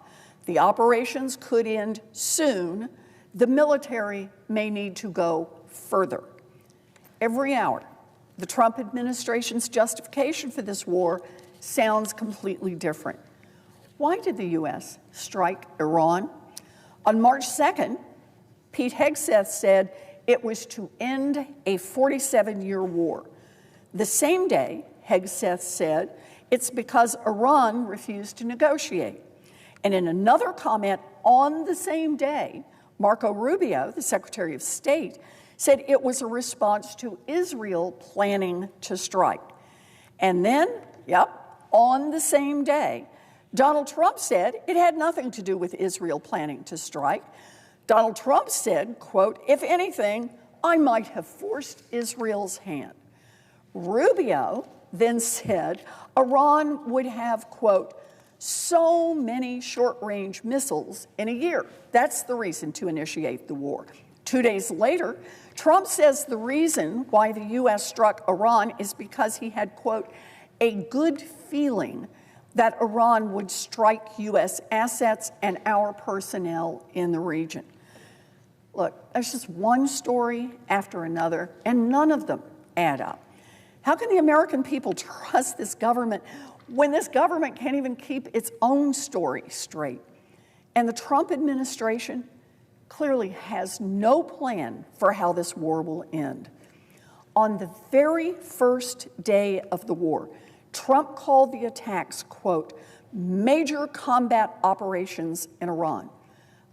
The operations could end soon. The military may need to go further. Every hour, the Trump administration's justification for this war sounds completely different. Why did the U.S. strike Iran? On March 2nd, Pete Hegseth said it was to end a 47-year war. The same day, Hegseth said, it's because Iran refused to negotiate. And in another comment on the same day, Marco Rubio, the Secretary of State, said it was a response to Israel planning to strike. And then, on the same day, Donald Trump said it had nothing to do with Israel planning to strike. Donald Trump said, quote, if anything, I might have forced Israel's hand. Rubio then said Iran would have, quote, so many short-range missiles in a year. That's the reason to initiate the war. 2 days later, Trump says the reason why the U.S. struck Iran is because he had, quote, a good feeling that Iran would strike U.S. assets and our personnel in the region. Look, there's just one story after another, and none of them add up. How can the American people trust this government when this government can't even keep its own story straight? And the Trump administration clearly has no plan for how this war will end. On the very first day of the war, Trump called the attacks, quote, major combat operations in Iran.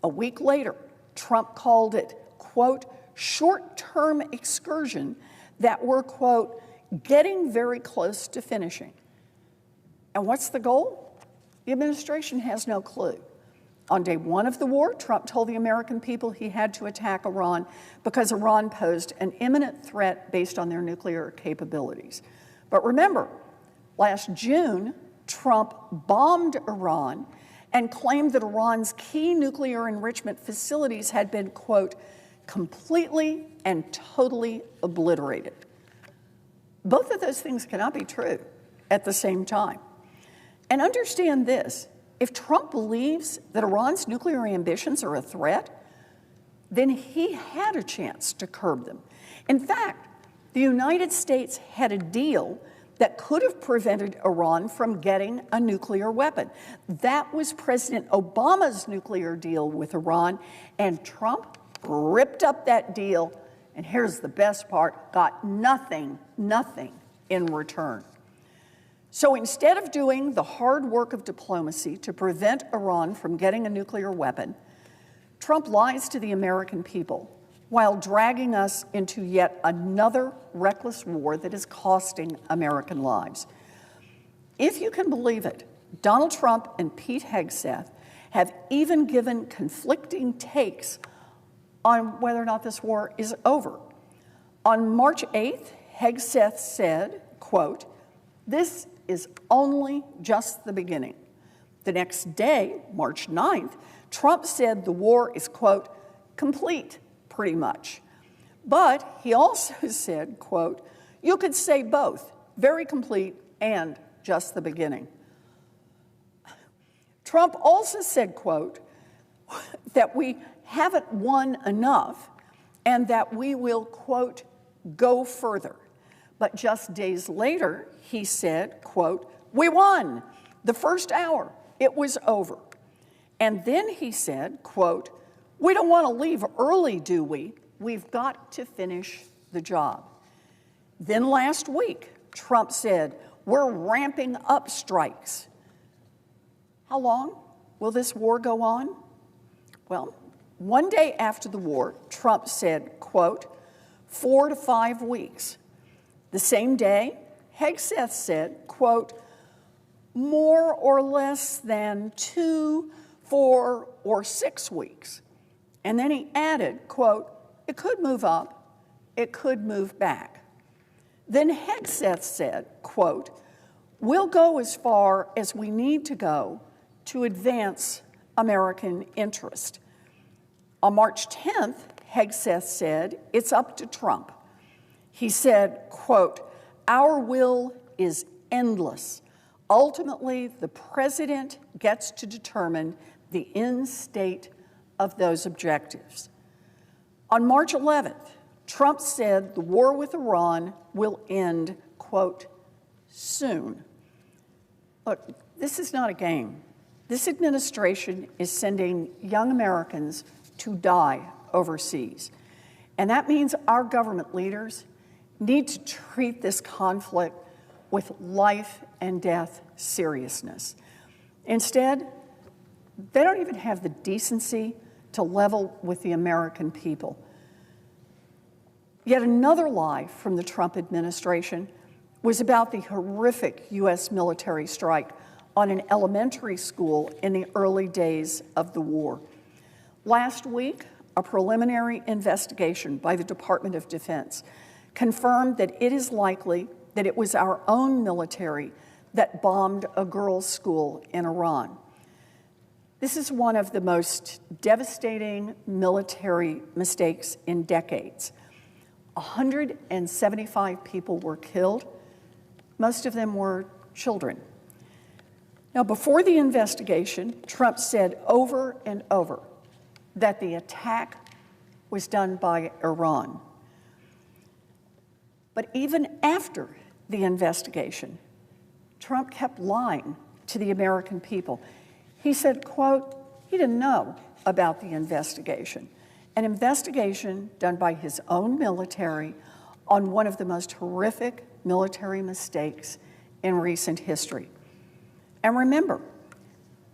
A week later, Trump called it, quote, short-term excursion that were, quote, getting very close to finishing. And what's the goal? The administration has no clue. On day one of the war, Trump told the American people he had to attack Iran because Iran posed an imminent threat based on their nuclear capabilities. But remember, last June, Trump bombed Iran and claimed that Iran's key nuclear enrichment facilities had been, quote, completely and totally obliterated. Both of those things cannot be true at the same time. And understand this, if Trump believes that Iran's nuclear ambitions are a threat, then he had a chance to curb them. In fact, the United States had a deal that could have prevented Iran from getting a nuclear weapon. That was President Obama's nuclear deal with Iran, and Trump ripped up that deal, and here's the best part, got nothing in return. So instead of doing the hard work of diplomacy to prevent Iran from getting a nuclear weapon, Trump lies to the American people while dragging us into yet another reckless war that is costing American lives. If you can believe it, Donald Trump and Pete Hegseth have even given conflicting takes on whether or not this war is over. On March 8th, Hegseth said, quote, this is only just the beginning. The next day, March 9th, Trump said the war is, quote, complete, pretty much. But he also said, quote, you could say both, very complete and just the beginning. Trump also said, quote, that we haven't won enough and that we will, quote, go further. But just days later, he said, quote, we won. The first hour, it was over. And then he said, quote, we don't want to leave early, do we? We've got to finish the job. Then last week, Trump said, we're ramping up strikes. How long will this war go on? Well, one day after the war, Trump said, quote, 4 to 5 weeks. The same day, Hegseth said, quote, more or less than 2, 4, or 6 weeks. And then he added, quote, it could move up, it could move back. Then Hegseth said, quote, we'll go as far as we need to go to advance American interest. On March 10th, Hegseth said, it's up to Trump. He said, quote, our will is endless. Ultimately, the president gets to determine the end state of those objectives. On March 11th, Trump said the war with Iran will end, quote, soon. Look, this is not a game. This administration is sending young Americans to die overseas. And that means our government leaders need to treat this conflict with life and death seriousness. Instead, they don't even have the decency to level with the American people. Yet another lie from the Trump administration was about the horrific U.S. military strike on an elementary school in the early days of the war. Last week, a preliminary investigation by the Department of Defense confirmed that it is likely that it was our own military that bombed a girls' school in Iran. This is one of the most devastating military mistakes in decades. 175 people were killed. Most of them were children. Now, before the investigation, Trump said over and over that the attack was done by Iran. But even after the investigation, Trump kept lying to the American people. He said, quote, he didn't know about the investigation, an investigation done by his own military on one of the most horrific military mistakes in recent history. And remember,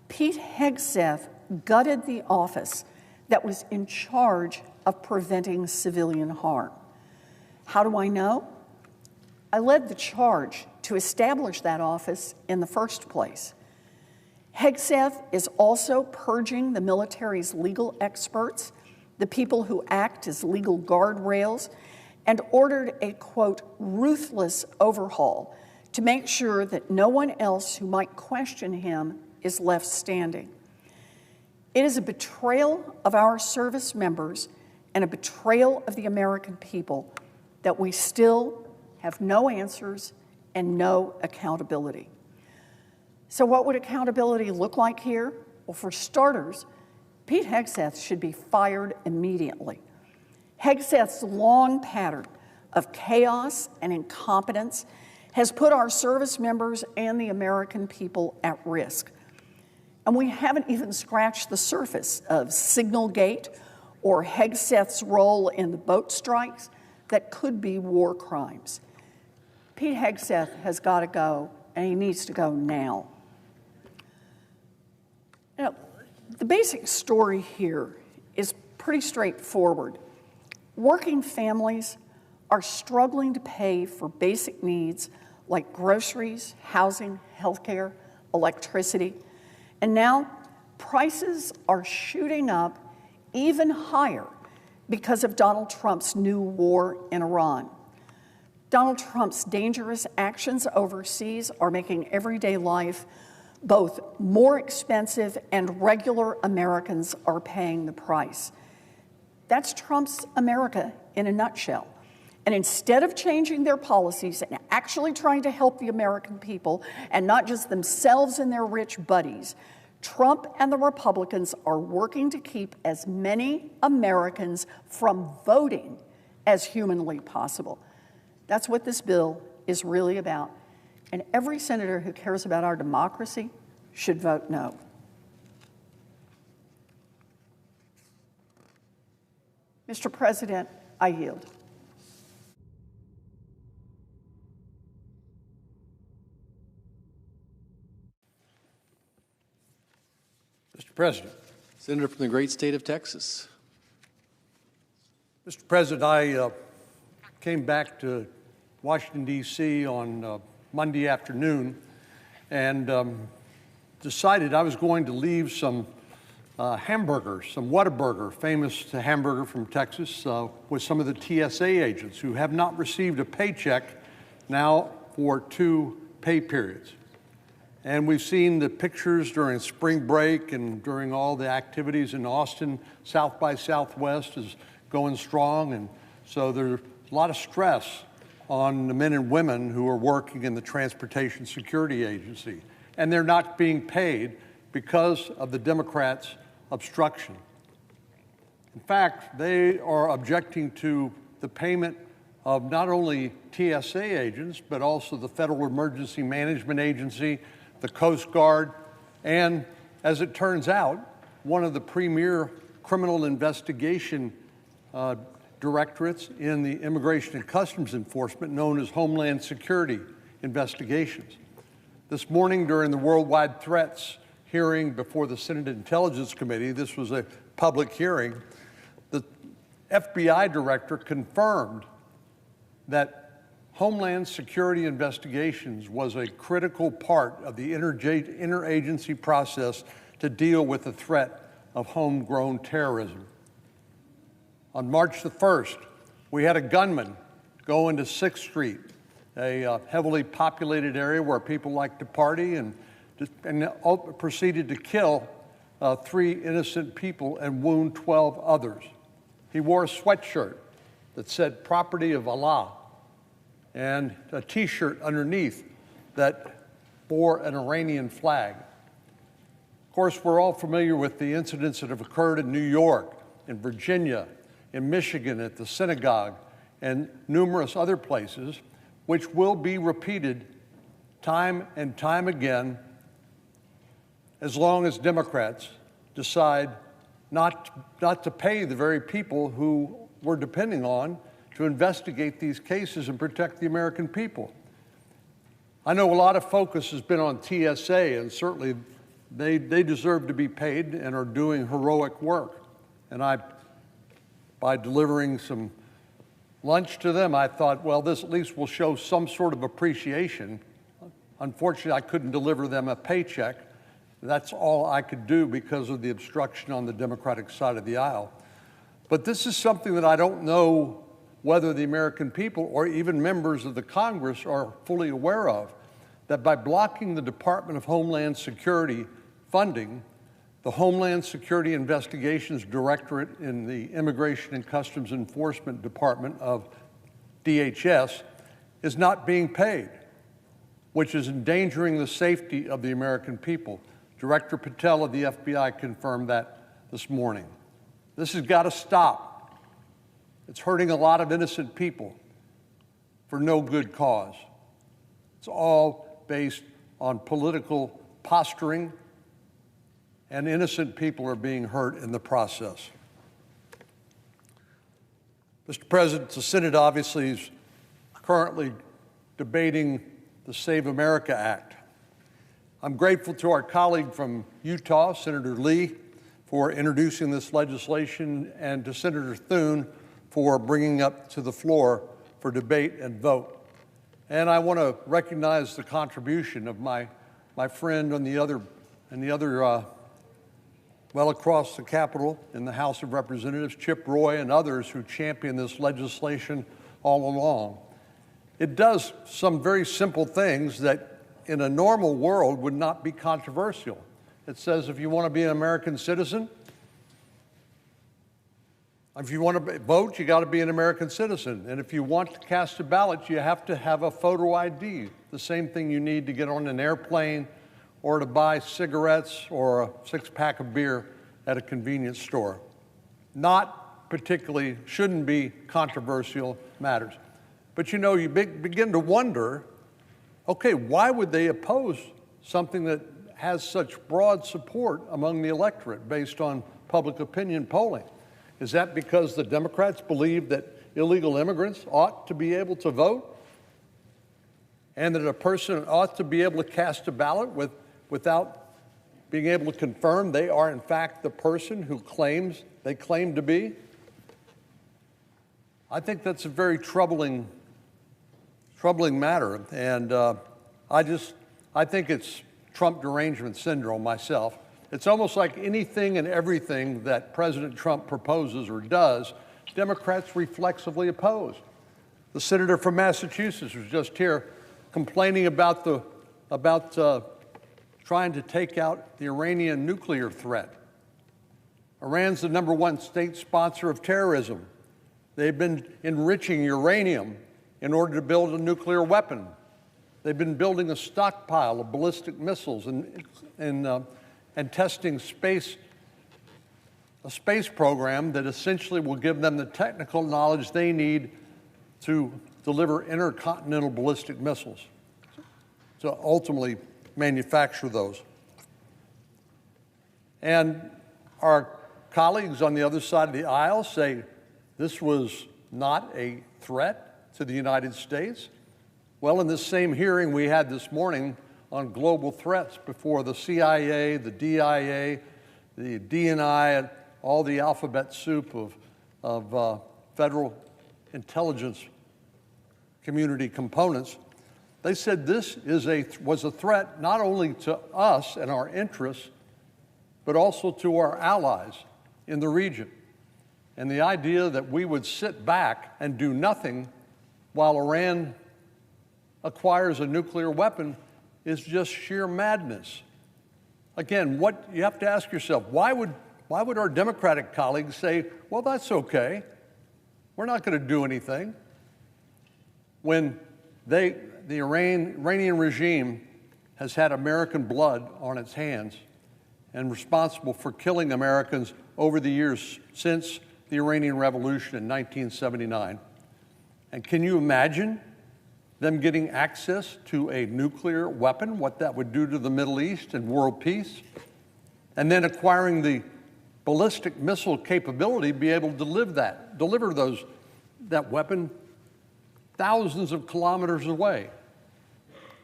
Pete Hegseth gutted the office that was in charge of preventing civilian harm. How do I know? I led the charge to establish that office in the first place. Hegseth is also purging the military's legal experts, the people who act as legal guardrails, and ordered a, quote, ruthless overhaul to make sure that no one else who might question him is left standing. It is a betrayal of our service members and a betrayal of the American people that we still have no answers and no accountability. So what would accountability look like here? Well, for starters, Pete Hegseth should be fired immediately. Hegseth's long pattern of chaos and incompetence has put our service members and the American people at risk. And we haven't even scratched the surface of Signalgate or Hegseth's role in the boat strikes that could be war crimes. Pete Hegseth has got to go, and he needs to go now. Now, the basic story here is pretty straightforward. Working families are struggling to pay for basic needs like groceries, housing, healthcare, electricity, and now prices are shooting up even higher because of Donald Trump's new war in Iran. Donald Trump's dangerous actions overseas are making everyday life both more expensive, and regular Americans are paying the price. That's Trump's America in a nutshell. And instead of changing their policies and actually trying to help the American people, and not just themselves and their rich buddies, Trump and the Republicans are working to keep as many Americans from voting as humanly possible. That's what this bill is really about. And every senator who cares about our democracy should vote no. Mr. President, I yield. Mr. President. Senator from the great state of Texas. Mr. President, I came back to Washington, D.C. on Monday afternoon and decided I was going to leave some hamburgers, some Whataburger, famous hamburger from Texas, with some of the TSA agents who have not received a paycheck now for 2 pay periods. And we've seen the pictures during spring break and during all the activities in Austin. South by Southwest is going strong, and so there's a lot of stress on the men and women who are working in the Transportation Security Agency. And they're not being paid because of the Democrats' obstruction. In fact, they are objecting to the payment of not only TSA agents, but also the Federal Emergency Management Agency, the Coast Guard, and as it turns out, one of the premier criminal investigation directorates in the Immigration and Customs Enforcement known as Homeland Security investigations. This morning during the Worldwide Threats hearing before the Senate Intelligence Committee, this was a public hearing, the FBI director confirmed that Homeland Security investigations was a critical part of the interagency process to deal with the threat of homegrown terrorism. On March the 1st, we had a gunman go into 6th Street, a heavily populated area where people like to party, and proceeded to kill 3 innocent people and wound 12 others. He wore a sweatshirt that said "Property of Allah" and a T-shirt underneath that bore an Iranian flag. Of course, we're all familiar with the incidents that have occurred in New York, in Virginia, in Michigan at the synagogue, and numerous other places, which will be repeated time and time again as long as Democrats decide not to pay the very people who we're depending on to investigate these cases and protect the American people. I know a lot of focus has been on TSA, and certainly they deserve to be paid and are doing heroic work. And by delivering some lunch to them, I thought, well, this at least will show some sort of appreciation. Unfortunately, I couldn't deliver them a paycheck. That's all I could do because of the obstruction on the Democratic side of the aisle. But this is something that I don't know whether the American people or even members of the Congress are fully aware of, that by blocking the Department of Homeland Security funding, the Homeland Security Investigations Directorate in the Immigration and Customs Enforcement Department of DHS is not being paid, which is endangering the safety of the American people. Director Patel of the FBI confirmed that this morning. This has got to stop. It's hurting a lot of innocent people for no good cause. It's all based on political posturing, and innocent people are being hurt in the process. Mr. President, the Senate obviously is currently debating the Save America Act. I'm grateful to our colleague from Utah, Senator Lee, for introducing this legislation, and to Senator Thune for bringing up to the floor for debate and vote. And I want to recognize the contribution of my friend on the other well across the Capitol in the House of Representatives, Chip Roy, and others who championed this legislation all along. It does some very simple things that in a normal world would not be controversial. It says if you want to be an American citizen, if you want to vote, you got to be an American citizen. And if you want to cast a ballot, you have to have a photo ID, the same thing you need to get on an airplane or to buy cigarettes or a 6-pack of beer at a convenience store. Not particularly, shouldn't be controversial matters. But you know, you begin to wonder, okay, why would they oppose something that has such broad support among the electorate based on public opinion polling? Is that because the Democrats believe that illegal immigrants ought to be able to vote? And that a person ought to be able to cast a ballot without being able to confirm they are in fact the person who they claim to be? I think that's a very troubling matter, and I think it's Trump derangement syndrome myself. It's almost like anything and everything that President Trump proposes or does, Democrats reflexively oppose. The senator from Massachusetts was just here complaining about trying to take out the Iranian nuclear threat. Iran's the #1 state sponsor of terrorism. They've been enriching uranium in order to build a nuclear weapon. They've been building a stockpile of ballistic missiles and testing a space program that essentially will give them the technical knowledge they need to deliver intercontinental ballistic missiles, to ultimately manufacture those. And our colleagues on the other side of the aisle say this was not a threat to the United States? Well, in this same hearing we had this morning on global threats before the CIA, the DIA, the DNI, and all the alphabet soup of federal intelligence community components, they said this was a threat not only to us and our interests, but also to our allies in the region. And the idea that we would sit back and do nothing while Iran acquires a nuclear weapon is just sheer madness. Again, what you have to ask yourself, why would our Democratic colleagues say, well, that's okay, we're not going to do anything, when the Iranian regime has had American blood on its hands and responsible for killing Americans over the years since the Iranian Revolution in 1979. And can you imagine them getting access to a nuclear weapon, what that would do to the Middle East and world peace? And then acquiring the ballistic missile capability, be able to deliver that weapon thousands of kilometers away.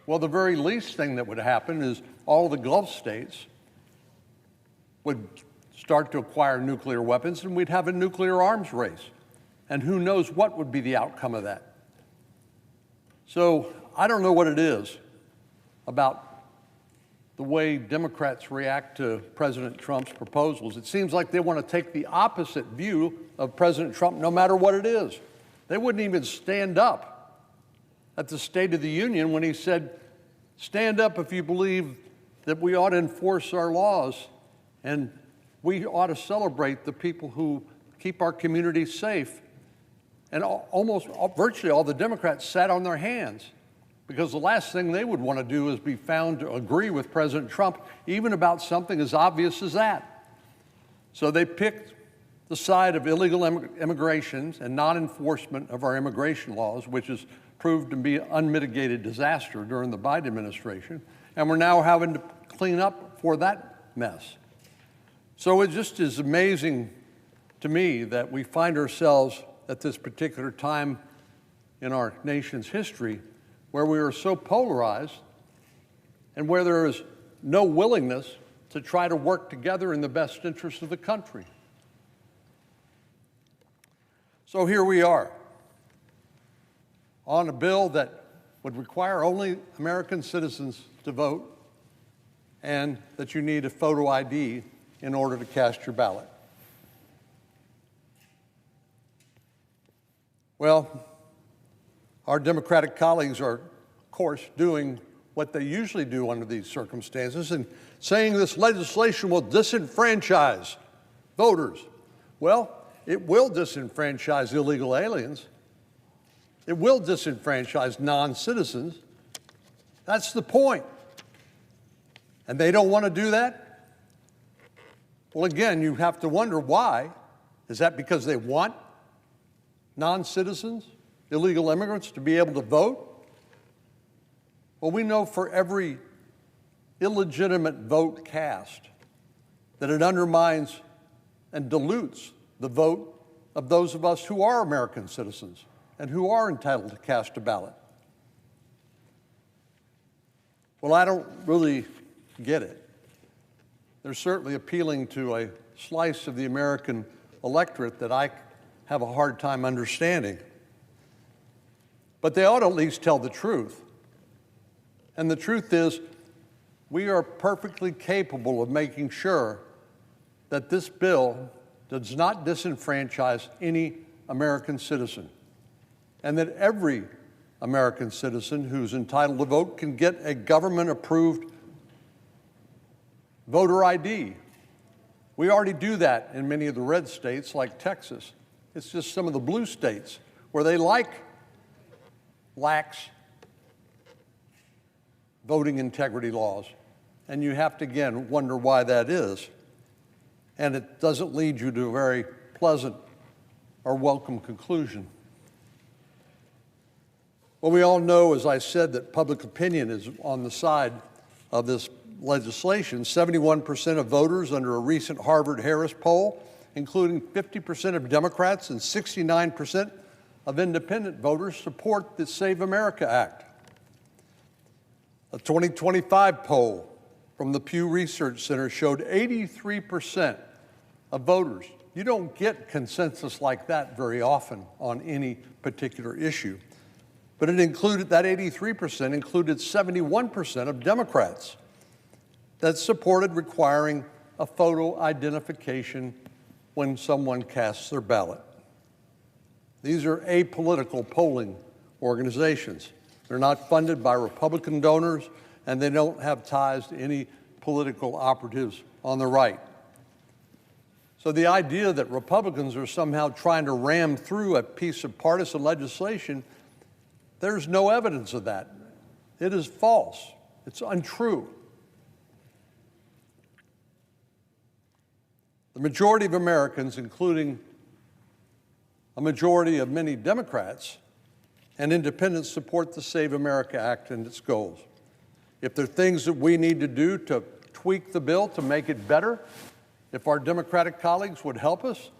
Well, the very least thing that would happen is all the Gulf states would start to acquire nuclear weapons, and we'd have a nuclear arms race. And who knows what would be the outcome of that. So I don't know what it is about the way Democrats react to President Trump's proposals. It seems like they want to take the opposite view of President Trump no matter what it is. They wouldn't even stand up at the State of the Union when he said, stand up if you believe that we ought to enforce our laws and we ought to celebrate the people who keep our communities safe. And virtually all the Democrats sat on their hands because the last thing they would want to do is be found to agree with President Trump, even about something as obvious as that. So they picked the side of illegal immigration and non-enforcement of our immigration laws, which has proved to be an unmitigated disaster during the Biden administration, and we're now having to clean up for that mess. So it just is amazing to me that we find ourselves at this particular time in our nation's history where we are so polarized and where there is no willingness to try to work together in the best interest of the country. So here we are on a bill that would require only American citizens to vote and that you need a photo ID in order to cast your ballot. Well, our Democratic colleagues are, of course, doing what they usually do under these circumstances and saying this legislation will disenfranchise voters. Well, it will disenfranchise illegal aliens. It will disenfranchise non-citizens. That's the point. And they don't want to do that? Well, again, you have to wonder why. Is that because they want non-citizens, illegal immigrants, to be able to vote? Well, we know for every illegitimate vote cast that it undermines and dilutes the vote of those of us who are American citizens and who are entitled to cast a ballot. Well, I don't really get it. They're certainly appealing to a slice of the American electorate that I have a hard time understanding. But they ought to at least tell the truth. And the truth is, we are perfectly capable of making sure that this bill does not disenfranchise any American citizen, and that every American citizen who's entitled to vote can get a government-approved voter ID. We already do that in many of the red states like Texas. It's just some of the blue states where they lax voting integrity laws. And you have to, again, wonder why that is. And it doesn't lead you to a very pleasant or welcome conclusion. Well, we all know, as I said, that public opinion is on the side of this legislation. 71% of voters under a recent Harvard-Harris poll, including 50% of Democrats and 69% of independent voters support the Save America Act. A 2025 poll from the Pew Research Center showed 83% of voters. You don't get consensus like that very often on any particular issue. But it included, that 83% included 71% of Democrats that supported requiring a photo identification when someone casts their ballot. These are apolitical polling organizations. They're not funded by Republican donors, and they don't have ties to any political operatives on the right. So the idea that Republicans are somehow trying to ram through a piece of partisan legislation, there's no evidence of that. It is false. It's untrue. The majority of Americans, including a majority of many Democrats and independents, support the Save America Act and its goals. If there are things that we need to do to tweak the bill to make it better, if our Democratic colleagues would help us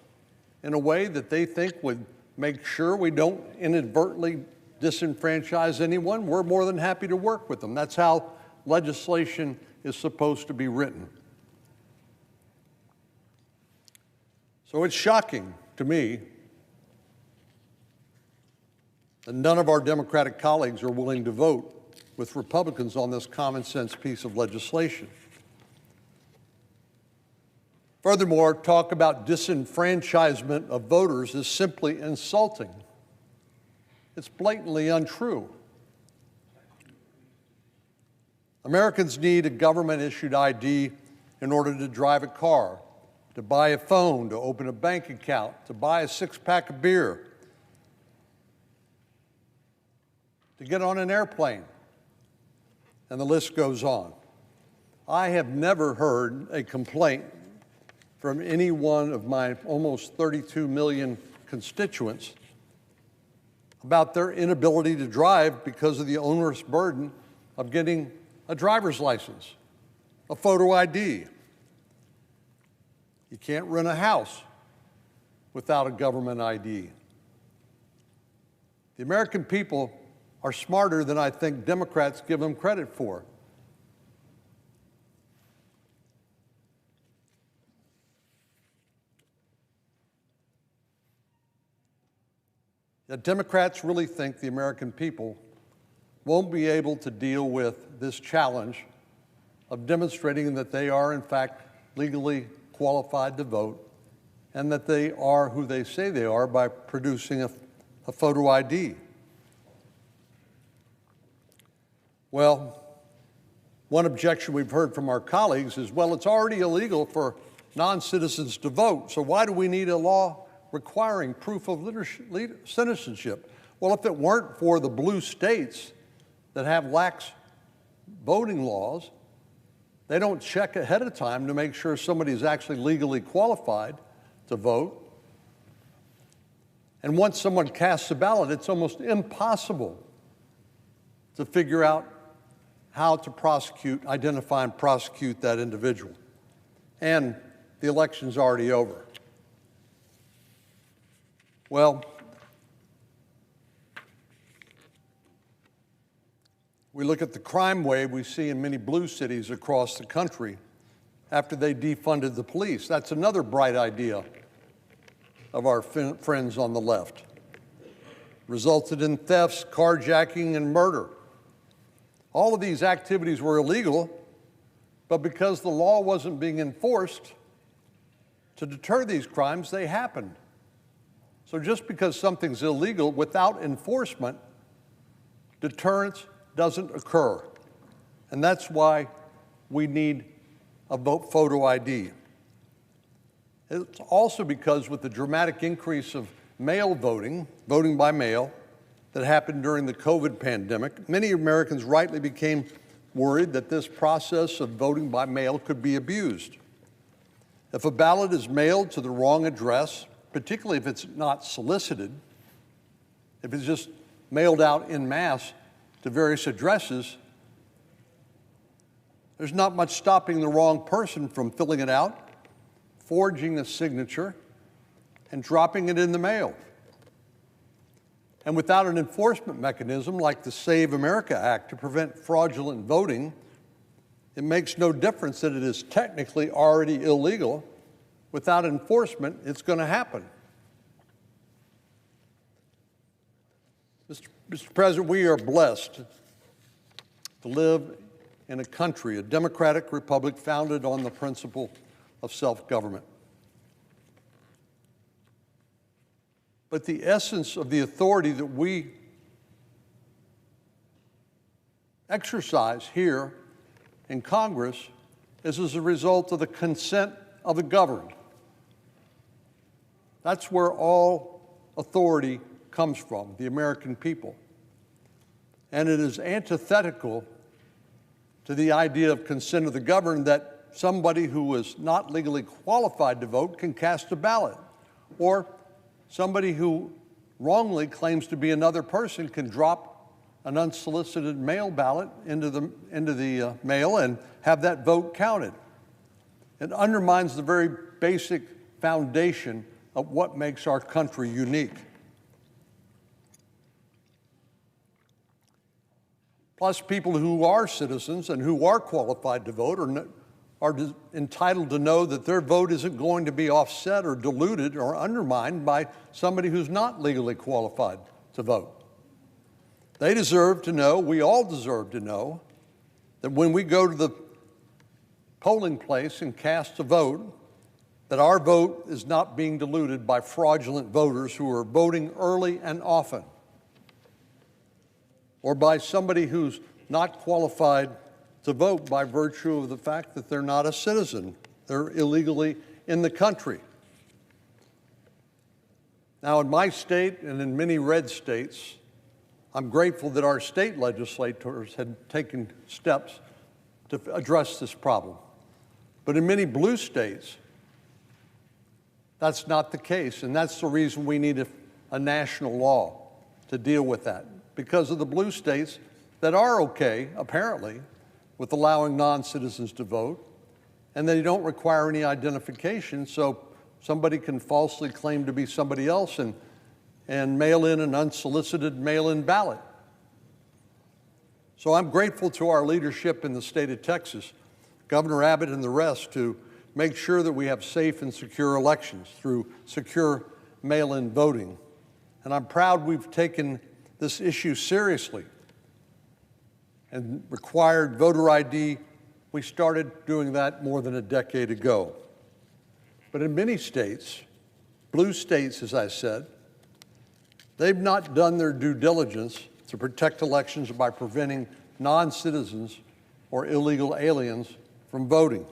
in a way that they think would make sure we don't inadvertently disenfranchise anyone, we're more than happy to work with them. That's how legislation is supposed to be written. So it's shocking to me that none of our Democratic colleagues are willing to vote with Republicans on this common sense piece of legislation. Furthermore, talk about disenfranchisement of voters is simply insulting. It's blatantly untrue. Americans need a government-issued ID in order to drive a car, to buy a phone, to open a bank account, to buy a six-pack of beer, to get on an airplane, and the list goes on. I have never heard a complaint from any one of my almost 32 million constituents about their inability to drive because of the onerous burden of getting a driver's license, a photo ID. You can't rent a house without a government ID. The American people are smarter than I think Democrats give them credit for. The Democrats really think the American people won't be able to deal with this challenge of demonstrating that they are, in fact, legally qualified to vote and that they are who they say they are by producing a photo ID. Well, one objection we've heard from our colleagues is, well, it's already illegal for non-citizens to vote, so why do we need a law requiring proof of citizenship? Well, if it weren't for the blue states that have lax voting laws, they don't check ahead of time to make sure somebody is actually legally qualified to vote. And once someone casts a ballot, it's almost impossible to figure out how to prosecute, identify and prosecute that individual. And the election's already over. Well, we look at the crime wave we see in many blue cities across the country after they defunded the police. That's another bright idea of our friends on the left. Resulted in thefts, carjacking, and murder. All of these activities were illegal, but because the law wasn't being enforced to deter these crimes, they happened. So just because something's illegal without enforcement, deterrence doesn't occur. And that's why we need a photo ID. It's also because with the dramatic increase of mail voting, voting by mail, that happened during the COVID pandemic, many Americans rightly became worried that this process of voting by mail could be abused. If a ballot is mailed to the wrong address, particularly if it's not solicited, if it's just mailed out en masse to various addresses, there's not much stopping the wrong person from filling it out, forging a signature, and dropping it in the mail. And without an enforcement mechanism like the Save America Act to prevent fraudulent voting, it makes no difference that it is technically already illegal. Without enforcement, it's going to happen. Mr. President, we are blessed to live in a country, a democratic republic founded on the principle of self-government. But the essence of the authority that we exercise here in Congress is as a result of the consent of the governed. That's where all authority comes from, the American people. And it is antithetical to the idea of consent of the governed that somebody who is not legally qualified to vote can cast a ballot, or somebody who wrongly claims to be another person can drop an unsolicited mail ballot into the mail and have that vote counted. It undermines the very basic foundation of what makes our country unique. Plus, people who are citizens and who are qualified to vote are entitled to know that their vote isn't going to be offset or diluted or undermined by somebody who's not legally qualified to vote. They deserve to know, we all deserve to know, that when we go to the polling place and cast a vote, that our vote is not being diluted by fraudulent voters who are voting early and often, or by somebody who's not qualified to vote by virtue of the fact that they're not a citizen. They're illegally in the country. Now, in my state and in many red states, I'm grateful that our state legislators had taken steps to address this problem. But in many blue states, that's not the case, and that's the reason we need a national law to deal with that, because of the blue states that are okay, apparently, with allowing non-citizens to vote, and they don't require any identification, so somebody can falsely claim to be somebody else and mail in an unsolicited mail-in ballot. So I'm grateful to our leadership in the state of Texas, Governor Abbott and the rest, to make sure that we have safe and secure elections through secure mail-in voting. And I'm proud we've taken this issue seriously and required voter ID. We started doing that more than a decade ago. But in many states, blue states, as I said, they've not done their due diligence to protect elections by preventing non-citizens or illegal aliens from voting.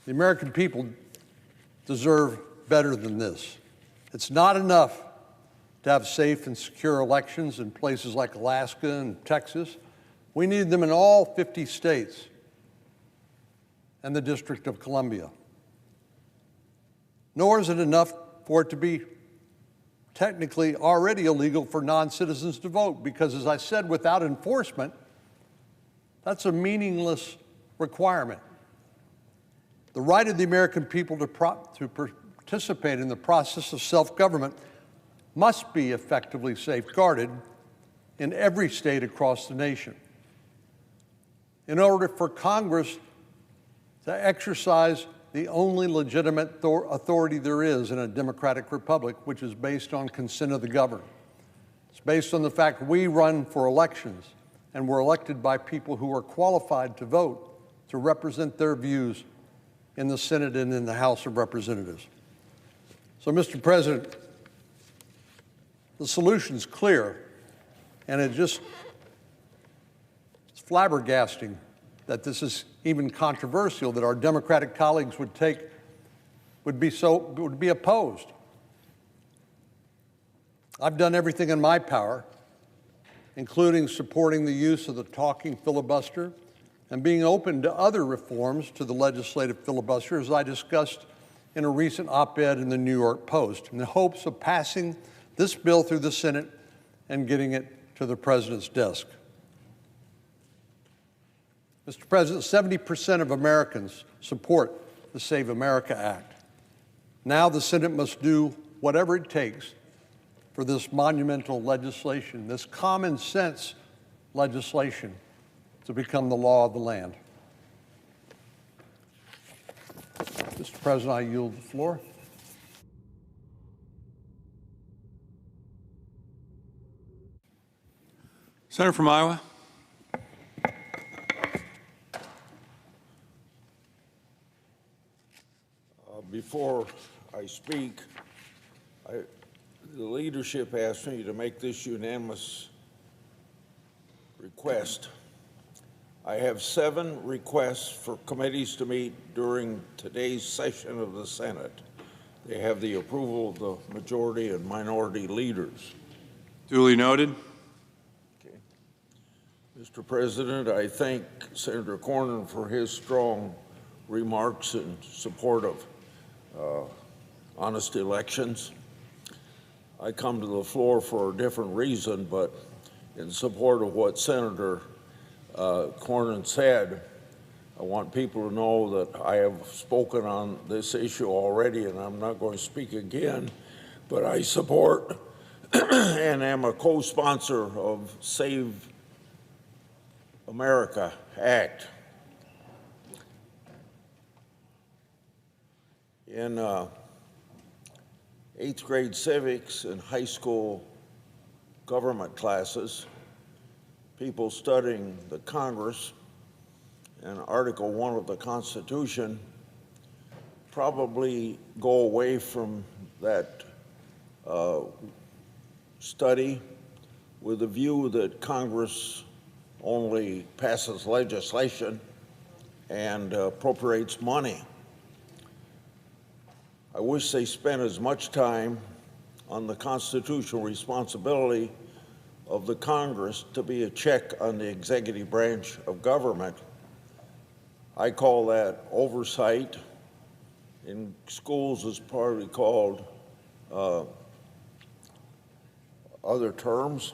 The American people deserve better than this. It's not enough to have safe and secure elections in places like Alaska and Texas. We need them in all 50 states and the District of Columbia. Nor is it enough for it to be technically already illegal for non-citizens to vote, because, as I said, without enforcement, that's a meaningless requirement. The right of the American people to participate in the process of self-government must be effectively safeguarded in every state across the nation. In order for Congress to exercise the only legitimate authority there is in a democratic republic, which is based on consent of the governed. It's based on the fact we run for elections and we're elected by people who are qualified to vote to represent their views in the Senate and in the House of Representatives. So, Mr. President, the solution's clear, and it's flabbergasting that this is even controversial, that our Democratic colleagues would be opposed. I've done everything in my power, including supporting the use of the talking filibuster and being open to other reforms to the legislative filibuster, as I discussed in a recent op-ed in the New York Post, in the hopes of passing this bill through the Senate and getting it to the President's desk. Mr. President, 70% of Americans support the Save America Act. Now the Senate must do whatever it takes for this monumental legislation, this common sense legislation, to become the law of the land. Mr. President, I yield the floor. Senator from Iowa. Before I speak, the leadership asked me to make this unanimous request. I have 7 requests for committees to meet during today's session of the Senate. They have the approval of the majority and minority leaders. Duly noted. Okay. Mr. President, I thank Senator Cornyn for his strong remarks in support of honest elections. I come to the floor for a different reason, but in support of what Senator Cornyn said, I want people to know that I have spoken on this issue already, and I'm not going to speak again, but I support and am a co-sponsor of Save America Act. In 8th grade civics and high school government classes, people studying the Congress and Article 1 of the Constitution probably go away from that study with the view that Congress only passes legislation and appropriates money. I wish they spent as much time on the constitutional responsibility of the Congress to be a check on the executive branch of government. I call that oversight. In schools, it's probably called other terms.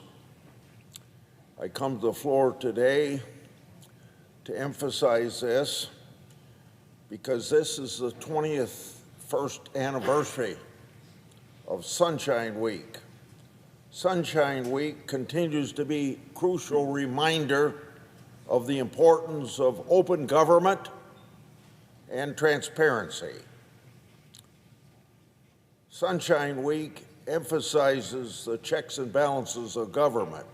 I come to the floor today to emphasize this because this is the 21st anniversary of Sunshine Week. Sunshine Week continues to be a crucial reminder of the importance of open government and transparency. Sunshine Week emphasizes the checks and balances of government.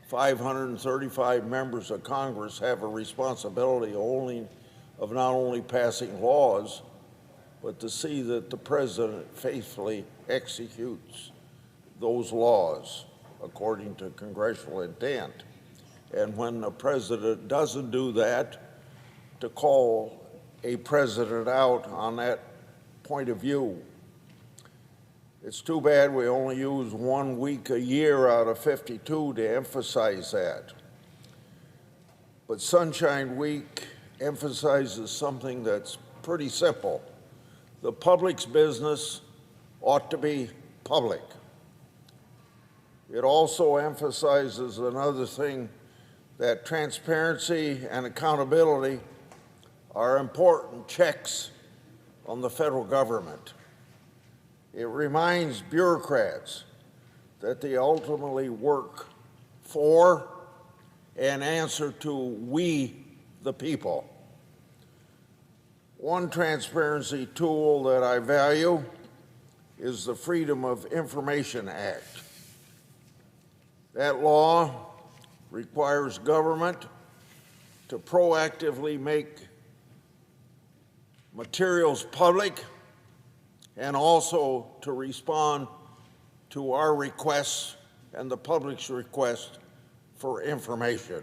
535 members of Congress have a responsibility of not only passing laws, but to see that the president faithfully executes those laws according to congressional intent. And when the president doesn't do that, to call a president out on that point of view. It's too bad we only use 1 week a year out of 52 to emphasize that. But Sunshine Week emphasizes something that's pretty simple. The public's business ought to be public. It also emphasizes another thing, that transparency and accountability are important checks on the federal government. It reminds bureaucrats that they ultimately work for and answer to we, the people. One transparency tool that I value is the Freedom of Information Act. That law requires government to proactively make materials public and also to respond to our requests and the public's request for information.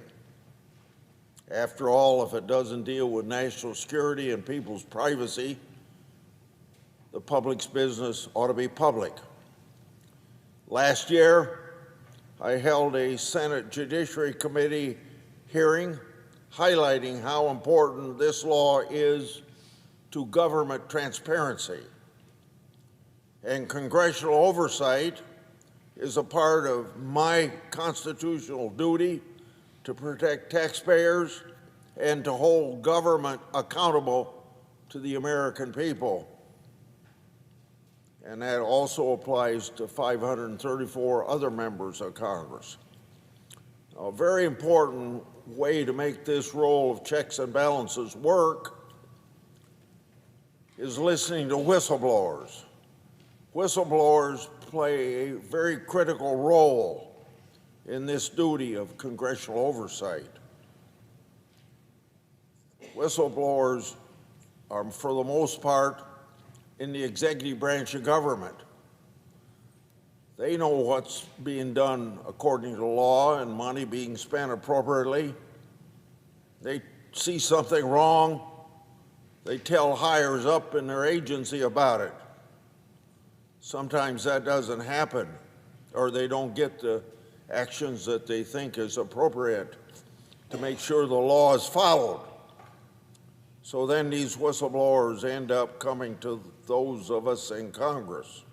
After all, if it doesn't deal with national security and people's privacy, the public's business ought to be public. Last year, I held a Senate Judiciary Committee hearing highlighting how important this law is to government transparency. And congressional oversight is a part of my constitutional duty to protect taxpayers and to hold government accountable to the American people. and that also applies to 534 other members of Congress. A very important way to make this role of checks and balances work is listening to whistleblowers. Whistleblowers play a very critical role in this duty of congressional oversight. Whistleblowers are, for the most part, in the executive branch of government. They know what's being done according to law and money being spent appropriately. They see something wrong, they tell higher up in their agency about it. Sometimes that doesn't happen, or they don't get the actions that they think is appropriate to make sure the law is followed. So then these whistleblowers end up coming to those of us in Congress.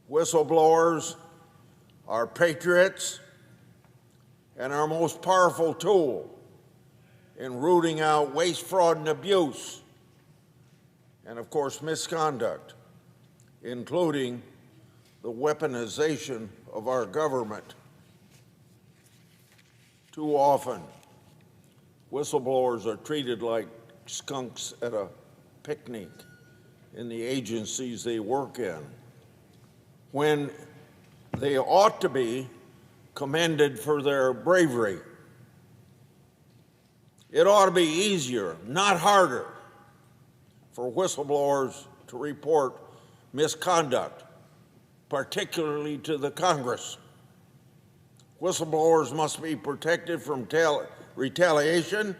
Whistleblowers are patriots and our most powerful tool in rooting out waste, fraud, and abuse, and of course misconduct, including the weaponization of our government. Too often, whistleblowers are treated like skunks at a picnic in the agencies they work in, when they ought to be commended for their bravery. It ought to be easier, not harder, for whistleblowers to report misconduct, particularly to the Congress. Whistleblowers must be protected from retaliation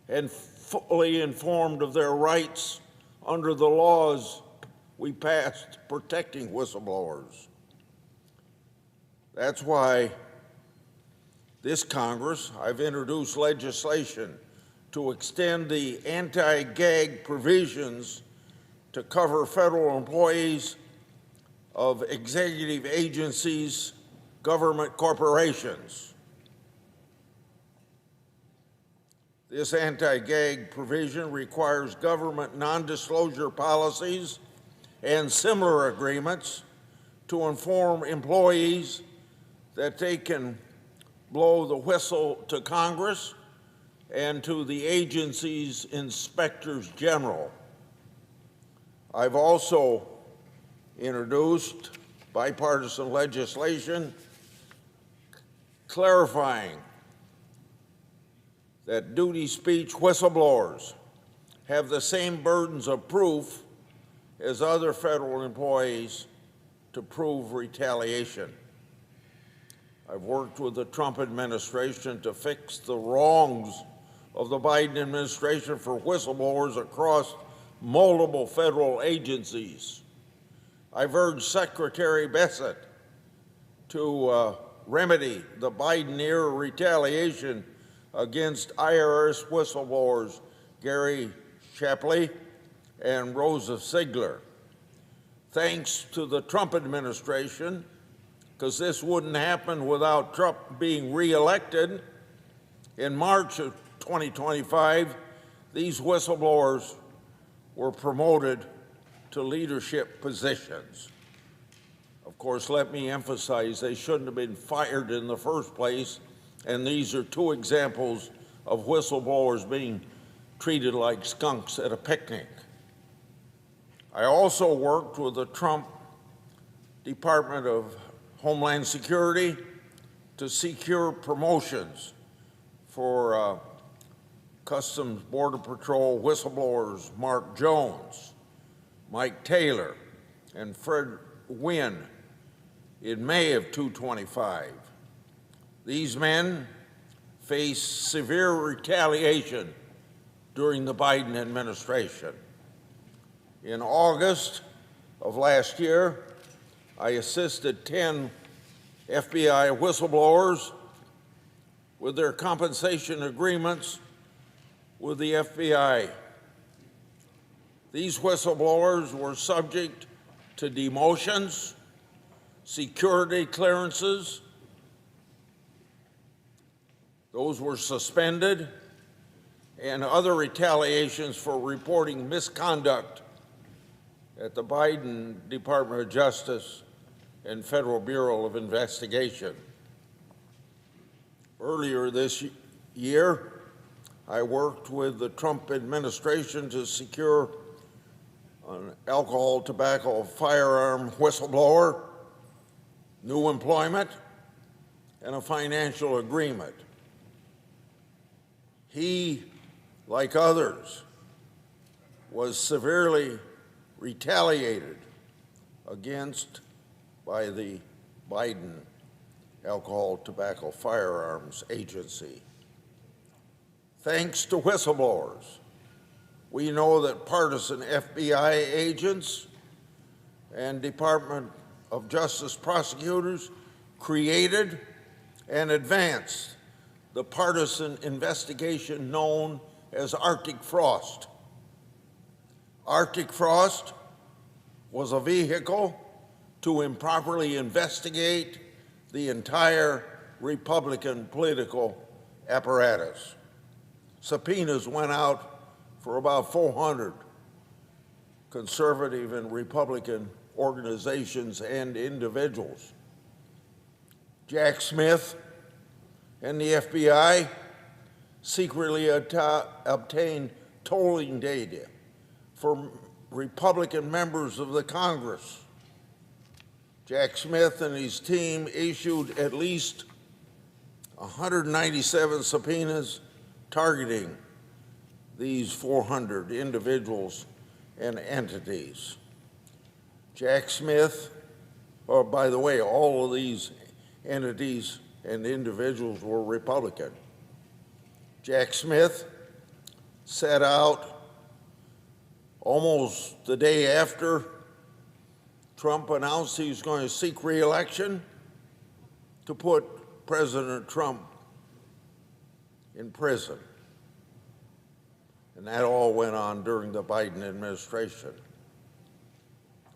and fully informed of their rights under the laws we passed protecting whistleblowers. That's why this Congress, I've introduced legislation to extend the anti-gag provisions to cover federal employees of executive agencies, government corporations. This anti-gag provision requires government non-disclosure policies and similar agreements to inform employees that they can blow the whistle to Congress and to the agency's inspectors general. I've also introduced bipartisan legislation clarifying that duty speech whistleblowers have the same burdens of proof as other federal employees to prove retaliation. I've worked with the Trump administration to fix the wrongs of the Biden administration for whistleblowers across multiple federal agencies. I've urged Secretary Bassett to remedy the Biden-era retaliation against IRS whistleblowers Gary Shapley and Rosa Sigler. Thanks to the Trump administration, because this wouldn't happen without Trump being reelected, in March of 2025, these whistleblowers were promoted to leadership positions. Of course, let me emphasize, they shouldn't have been fired in the first place, and these are two examples of whistleblowers being treated like skunks at a picnic. I also worked with the Trump Department of Homeland Security to secure promotions for Customs Border Patrol whistleblowers Mark Jones, Mike Taylor, and Fred Wynn in May of 2025. These men face severe retaliation during the Biden administration. In August of last year, I assisted 10 FBI whistleblowers with their compensation agreements with the FBI. These whistleblowers were subject to demotions, security clearances. Those were suspended, and other retaliations for reporting misconduct at the Biden Department of Justice and Federal Bureau of Investigation. Earlier this year, I worked with the Trump administration to secure an alcohol, tobacco, firearm whistleblower, new employment, and a financial agreement. He, like others, was severely retaliated against by the Biden Alcohol, Tobacco, Firearms Agency. Thanks to whistleblowers, we know that partisan FBI agents and Department of Justice prosecutors created and advanced the partisan investigation known as Arctic Frost. Arctic Frost was a vehicle to improperly investigate the entire Republican political apparatus. Subpoenas went out for about 400 conservative and Republican organizations and individuals. Jack Smith and the FBI secretly obtained tolling data from Republican members of the Congress. Jack Smith and his team issued at least 197 subpoenas targeting these 400 individuals and entities. Jack Smith, by the way, all of these entities and individuals were Republican. Jack Smith set out almost the day after Trump announced he was going to seek re-election to put President Trump in prison. And that all went on during the Biden administration.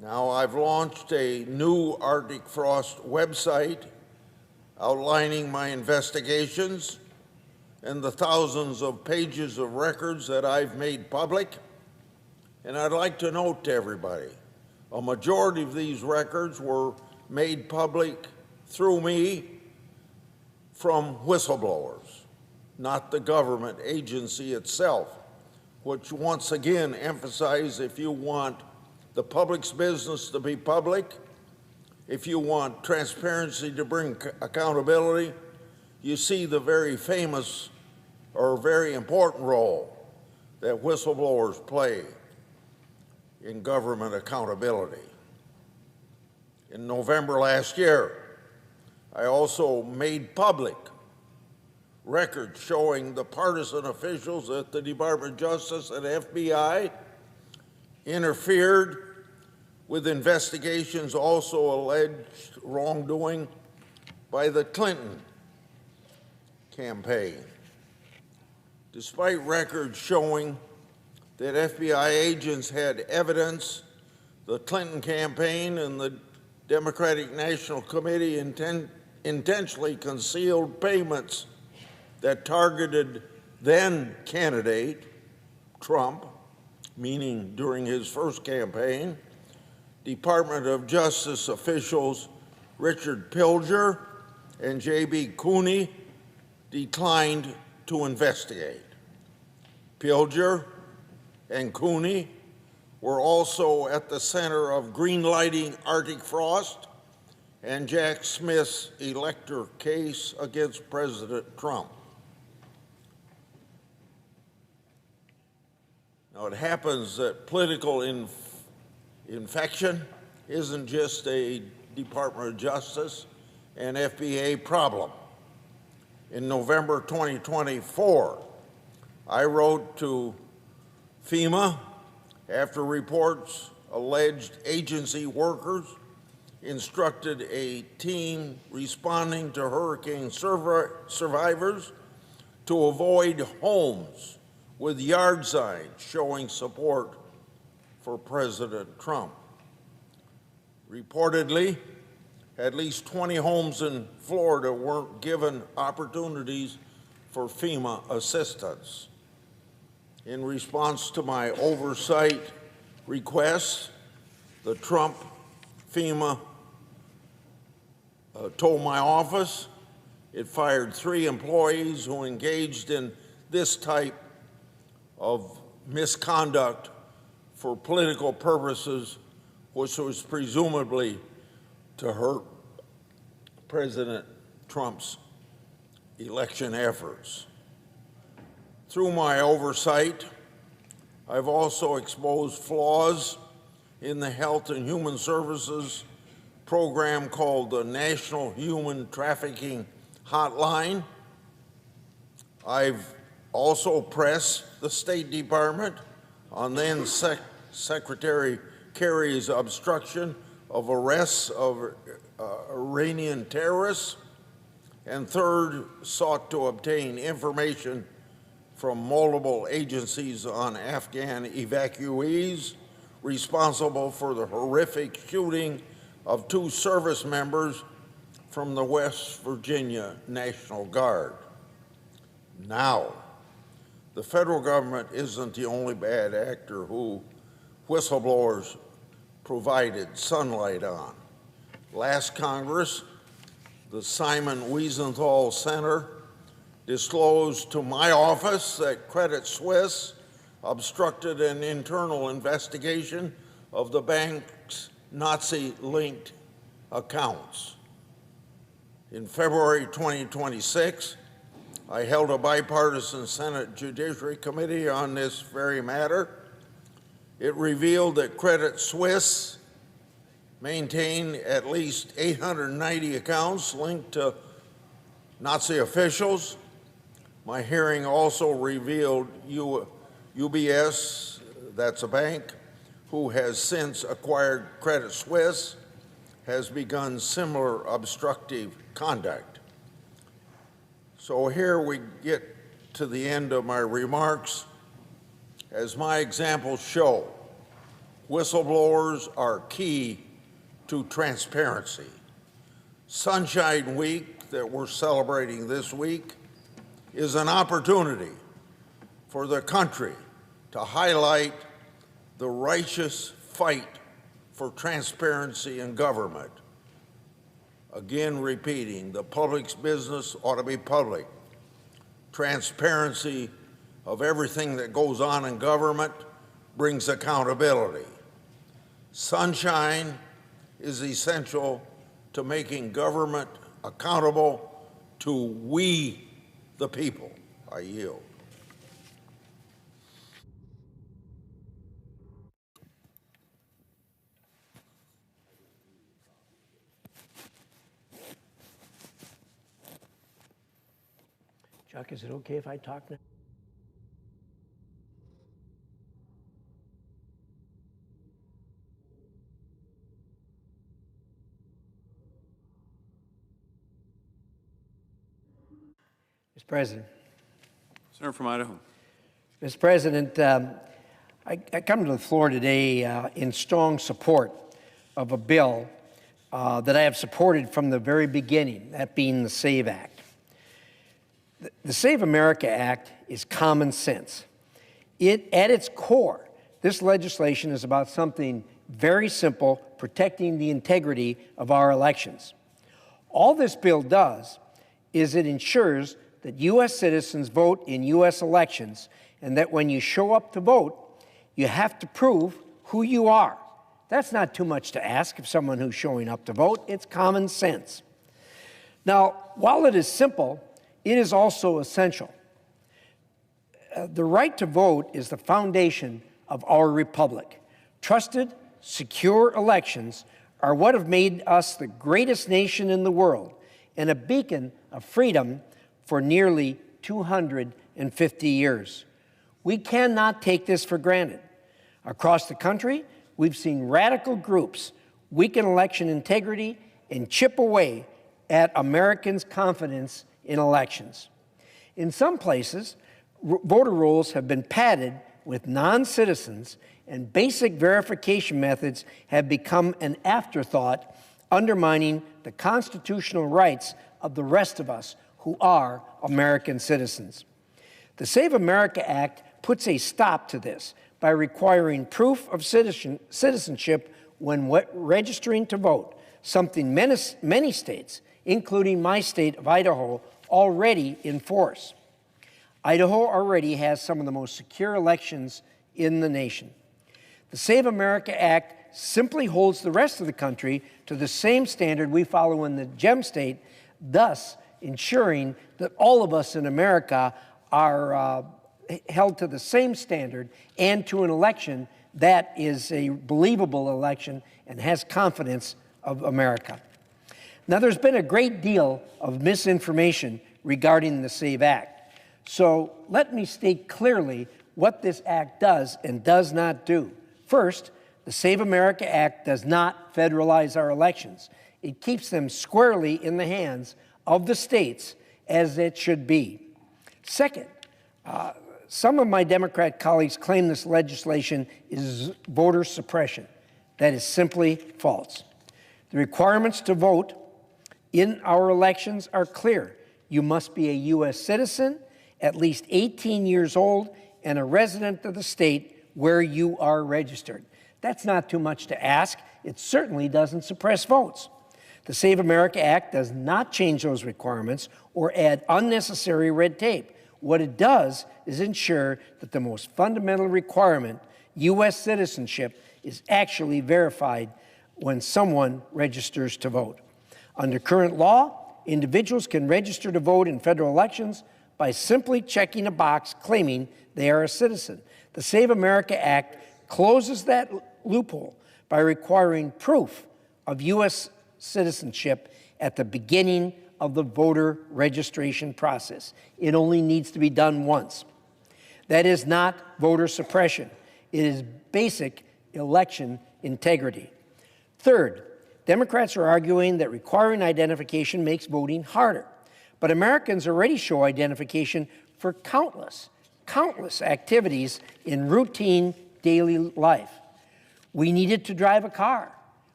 Now I've launched a new Arctic Frost website outlining my investigations and the thousands of pages of records that I've made public. And I'd like to note to everybody, a majority of these records were made public through me from whistleblowers, not the government agency itself, which once again emphasize if you want the public's business to be public, if you want transparency to bring accountability, you see the very famous or very important role that whistleblowers play in government accountability. In November last year, I also made public records showing the partisan officials at the Department of Justice and FBI interfered with investigations, also alleged wrongdoing by the Clinton campaign. Despite records showing that FBI agents had evidence the Clinton campaign and the Democratic National Committee intentionally concealed payments that targeted then candidate Trump, meaning during his first campaign, Department of Justice officials Richard Pilger and J.B. Cooney declined to investigate. Pilger and Cooney were also at the center of greenlighting Arctic Frost and Jack Smith's elector case against President Trump. Now, it happens that political infection isn't just a Department of Justice and FBI problem. In November 2024, I wrote to FEMA after reports alleged agency workers instructed a team responding to hurricane survivors to avoid homes with yard signs showing support for President Trump. Reportedly, at least 20 homes in Florida weren't given opportunities for FEMA assistance. In response to my oversight requests, the Trump FEMA told my office it fired 3 employees who engaged in this type of misconduct for political purposes, which was presumably to hurt President Trump's election efforts. Through my oversight, I've also exposed flaws in the Health and Human Services program called the National Human Trafficking Hotline. I've also pressed the State Department on then Secretary Kerry's obstruction of arrests of Iranian terrorists, and third, sought to obtain information from multiple agencies on Afghan evacuees responsible for the horrific shooting of 2 service members from the West Virginia National Guard. Now, the federal government isn't the only bad actor who whistleblowers provided sunlight on. Last Congress, the Simon Wiesenthal Center disclosed to my office that Credit Suisse obstructed an internal investigation of the bank's Nazi-linked accounts. In February 2026, I held a bipartisan Senate Judiciary Committee on this very matter. It revealed that Credit Suisse maintained at least 890 accounts linked to Nazi officials. My hearing also revealed UBS, that's a bank, who has since acquired Credit Suisse, has begun similar obstructive conduct. So here we get to the end of my remarks. As my examples show, whistleblowers are key to transparency. Sunshine Week that we're celebrating this week is an opportunity for the country to highlight the righteous fight for transparency in government. Again, repeating, the public's business ought to be public. Transparency of everything that goes on in government brings accountability. Sunshine is essential to making government accountable to we, the people. I yield. Chuck, is it okay if I talk now? Mr. President. Senator from Idaho. Mr. President, I come to the floor today in strong support of a bill that I have supported from the very beginning, that being the SAVE Act. The Save America Act is common sense. At its core, this legislation is about something very simple, protecting the integrity of our elections. All this bill does is it ensures that U.S. citizens vote in U.S. elections, and that when you show up to vote, you have to prove who you are. That's not too much to ask of someone who's showing up to vote. It's common sense. Now, while it is simple, it is also essential. The right to vote is the foundation of our republic. Trusted, secure elections are what have made us the greatest nation in the world and a beacon of freedom for nearly 250 years. We cannot take this for granted. Across the country, we've seen radical groups weaken election integrity and chip away at Americans' confidence in elections. In some places, voter rolls have been padded with non-citizens, and basic verification methods have become an afterthought, undermining the constitutional rights of the rest of us who are American citizens. The Save America Act puts a stop to this by requiring proof of citizenship when registering to vote, something many states, including my state of Idaho, already enforce. Idaho already has some of the most secure elections in the nation. The Save America Act simply holds the rest of the country to the same standard we follow in the GEM state, thus ensuring that all of us in America are held to the same standard and to an election that is a believable election and has confidence of America. Now, there's been a great deal of misinformation regarding the SAVE Act. So let me state clearly what this act does and does not do. First, the Save America Act does not federalize our elections. It keeps them squarely in the hands of the states, as it should be. Second, some of my Democrat colleagues claim this legislation is voter suppression. That is simply false. The requirements to vote in our elections are clear. You must be a U.S. citizen, at least 18 years old, and a resident of the state where you are registered. That's not too much to ask. It certainly doesn't suppress votes. The Save America Act does not change those requirements or add unnecessary red tape. What it does is ensure that the most fundamental requirement, U.S. citizenship, is actually verified when someone registers to vote. Under current law, individuals can register to vote in federal elections by simply checking a box claiming they are a citizen. The Save America Act closes that loophole by requiring proof of U.S. citizenship at the beginning of the voter registration process. It only needs to be done once. That is not voter suppression. It is basic election integrity. Third, Democrats are arguing that requiring identification makes voting harder. But Americans already show identification for countless activities in routine daily life. We needed to drive a car.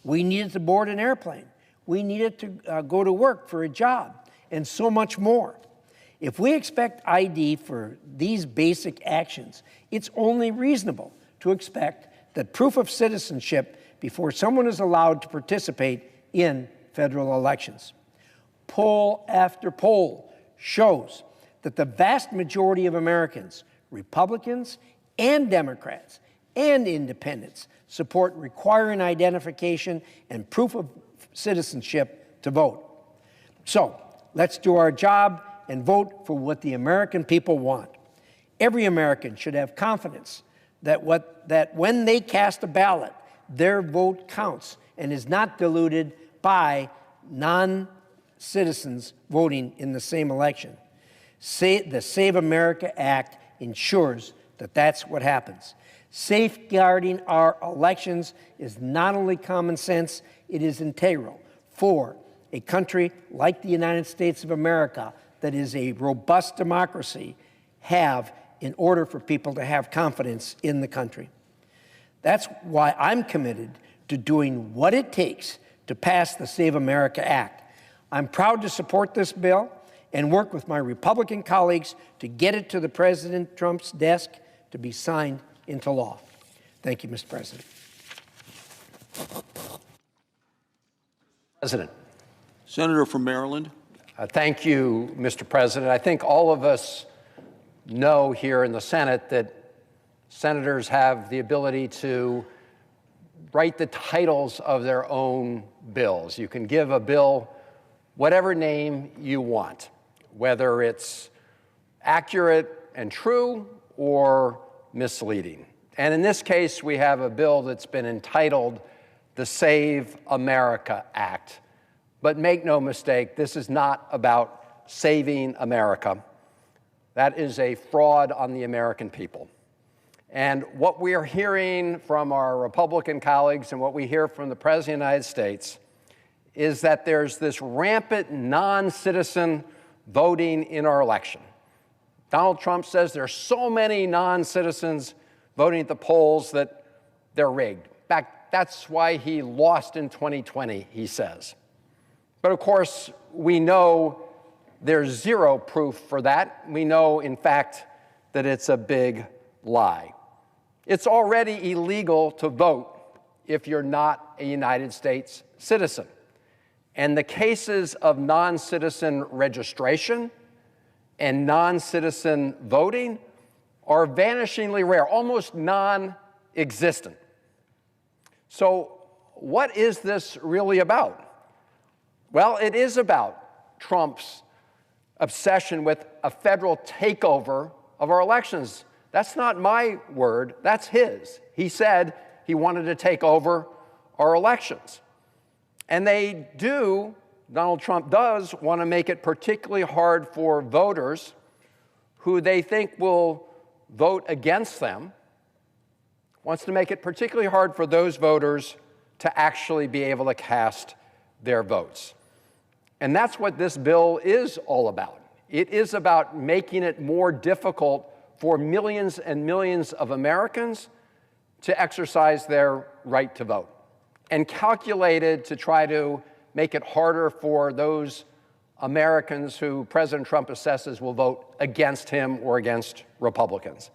We needed to board an airplane. We needed to go to work for a job, and so much more. If we expect ID for these basic actions, it's only reasonable to expect that proof of citizenship before someone is allowed to participate in federal elections. Poll after poll shows that the vast majority of Americans, Republicans and Democrats and independents, support requiring identification and proof of citizenship to vote. So let's do our job and vote for what the American people want. Every American should have confidence that when they cast a ballot, their vote counts and is not diluted by non-citizens voting in the same election. The Save America Act ensures that that's what happens. Safeguarding our elections is not only common sense, it is integral for a country like the United States of America that is a robust democracy have in order for people to have confidence in the country. That's why I'm committed to doing what it takes to pass the Save America Act. I'm proud to support this bill and work with my Republican colleagues to get it to the President Trump's desk to be signed into law. Thank you, Mr. President. President. Senator from Maryland. Thank you, Mr. President. I think all of us know here in the Senate that senators have the ability to write the titles of their own bills. You can give a bill whatever name you want, whether it's accurate and true or misleading. And in this case, we have a bill that's been entitled the Save America Act. But make no mistake, this is not about saving America. That is a fraud on the American people. And what we are hearing from our Republican colleagues and what we hear from the President of the United States is that there's this rampant non-citizen voting in our election. Donald Trump says there's so many non-citizens voting at the polls that they're rigged. In fact, that's why he lost in 2020, he says. But of course, we know there's zero proof for that. We know, in fact, that it's a big lie. It's already illegal to vote if you're not a United States citizen. And the cases of non-citizen registration and non-citizen voting are vanishingly rare, almost non-existent. So what is this really about? Well, it is about Trump's obsession with a federal takeover of our elections. That's not my word, that's his. He said he wanted to take over our elections. And they do, Donald Trump does, want to make it particularly hard for voters who they think will vote against them, wants to make it particularly hard for those voters to actually be able to cast their votes. And that's what this bill is all about. It is about making it more difficult for millions and millions of Americans to exercise their right to vote, and calculated to try to make it harder for those Americans who President Trump assesses will vote against him or against Republicans.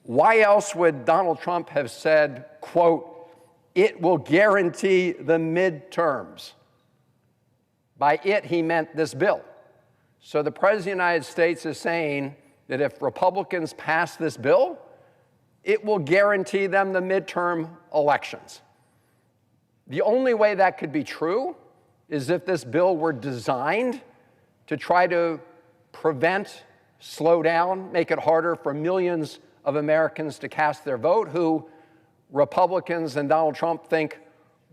Why else would Donald Trump have said, quote, "It will guarantee the midterms"? By it, he meant this bill. So the President of the United States is saying that if Republicans pass this bill, it will guarantee them the midterm elections. The only way that could be true is if this bill were designed to try to prevent, slow down, make it harder for millions of Americans to cast their vote who Republicans and Donald Trump think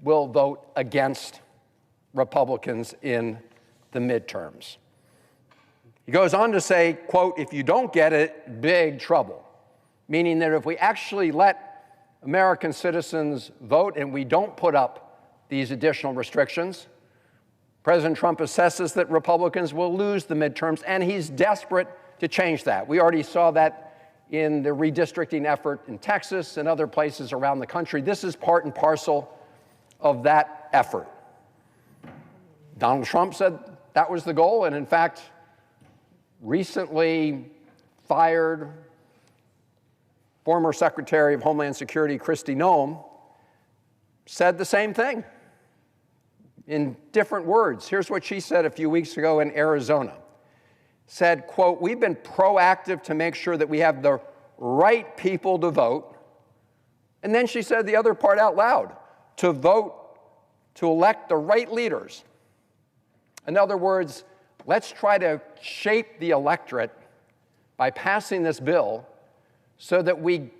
will vote against Republicans in the midterms. He goes on to say, quote, "If you don't get it, big trouble," meaning that if we actually let American citizens vote and we don't put up these additional restrictions, President Trump assesses that Republicans will lose the midterms, and he's desperate to change that. We already saw that in the redistricting effort in Texas and other places around the country. This is part and parcel of that effort. Donald Trump said that was the goal, and in fact, recently fired former Secretary of Homeland Security Kristi Noem said the same thing in different words. Here's what she said a few weeks ago in Arizona. Said, quote, "We've been proactive to make sure that we have the right people to vote." And then she said the other part out loud, to vote to elect the right leaders. In other words, let's try to shape the electorate by passing this bill so that we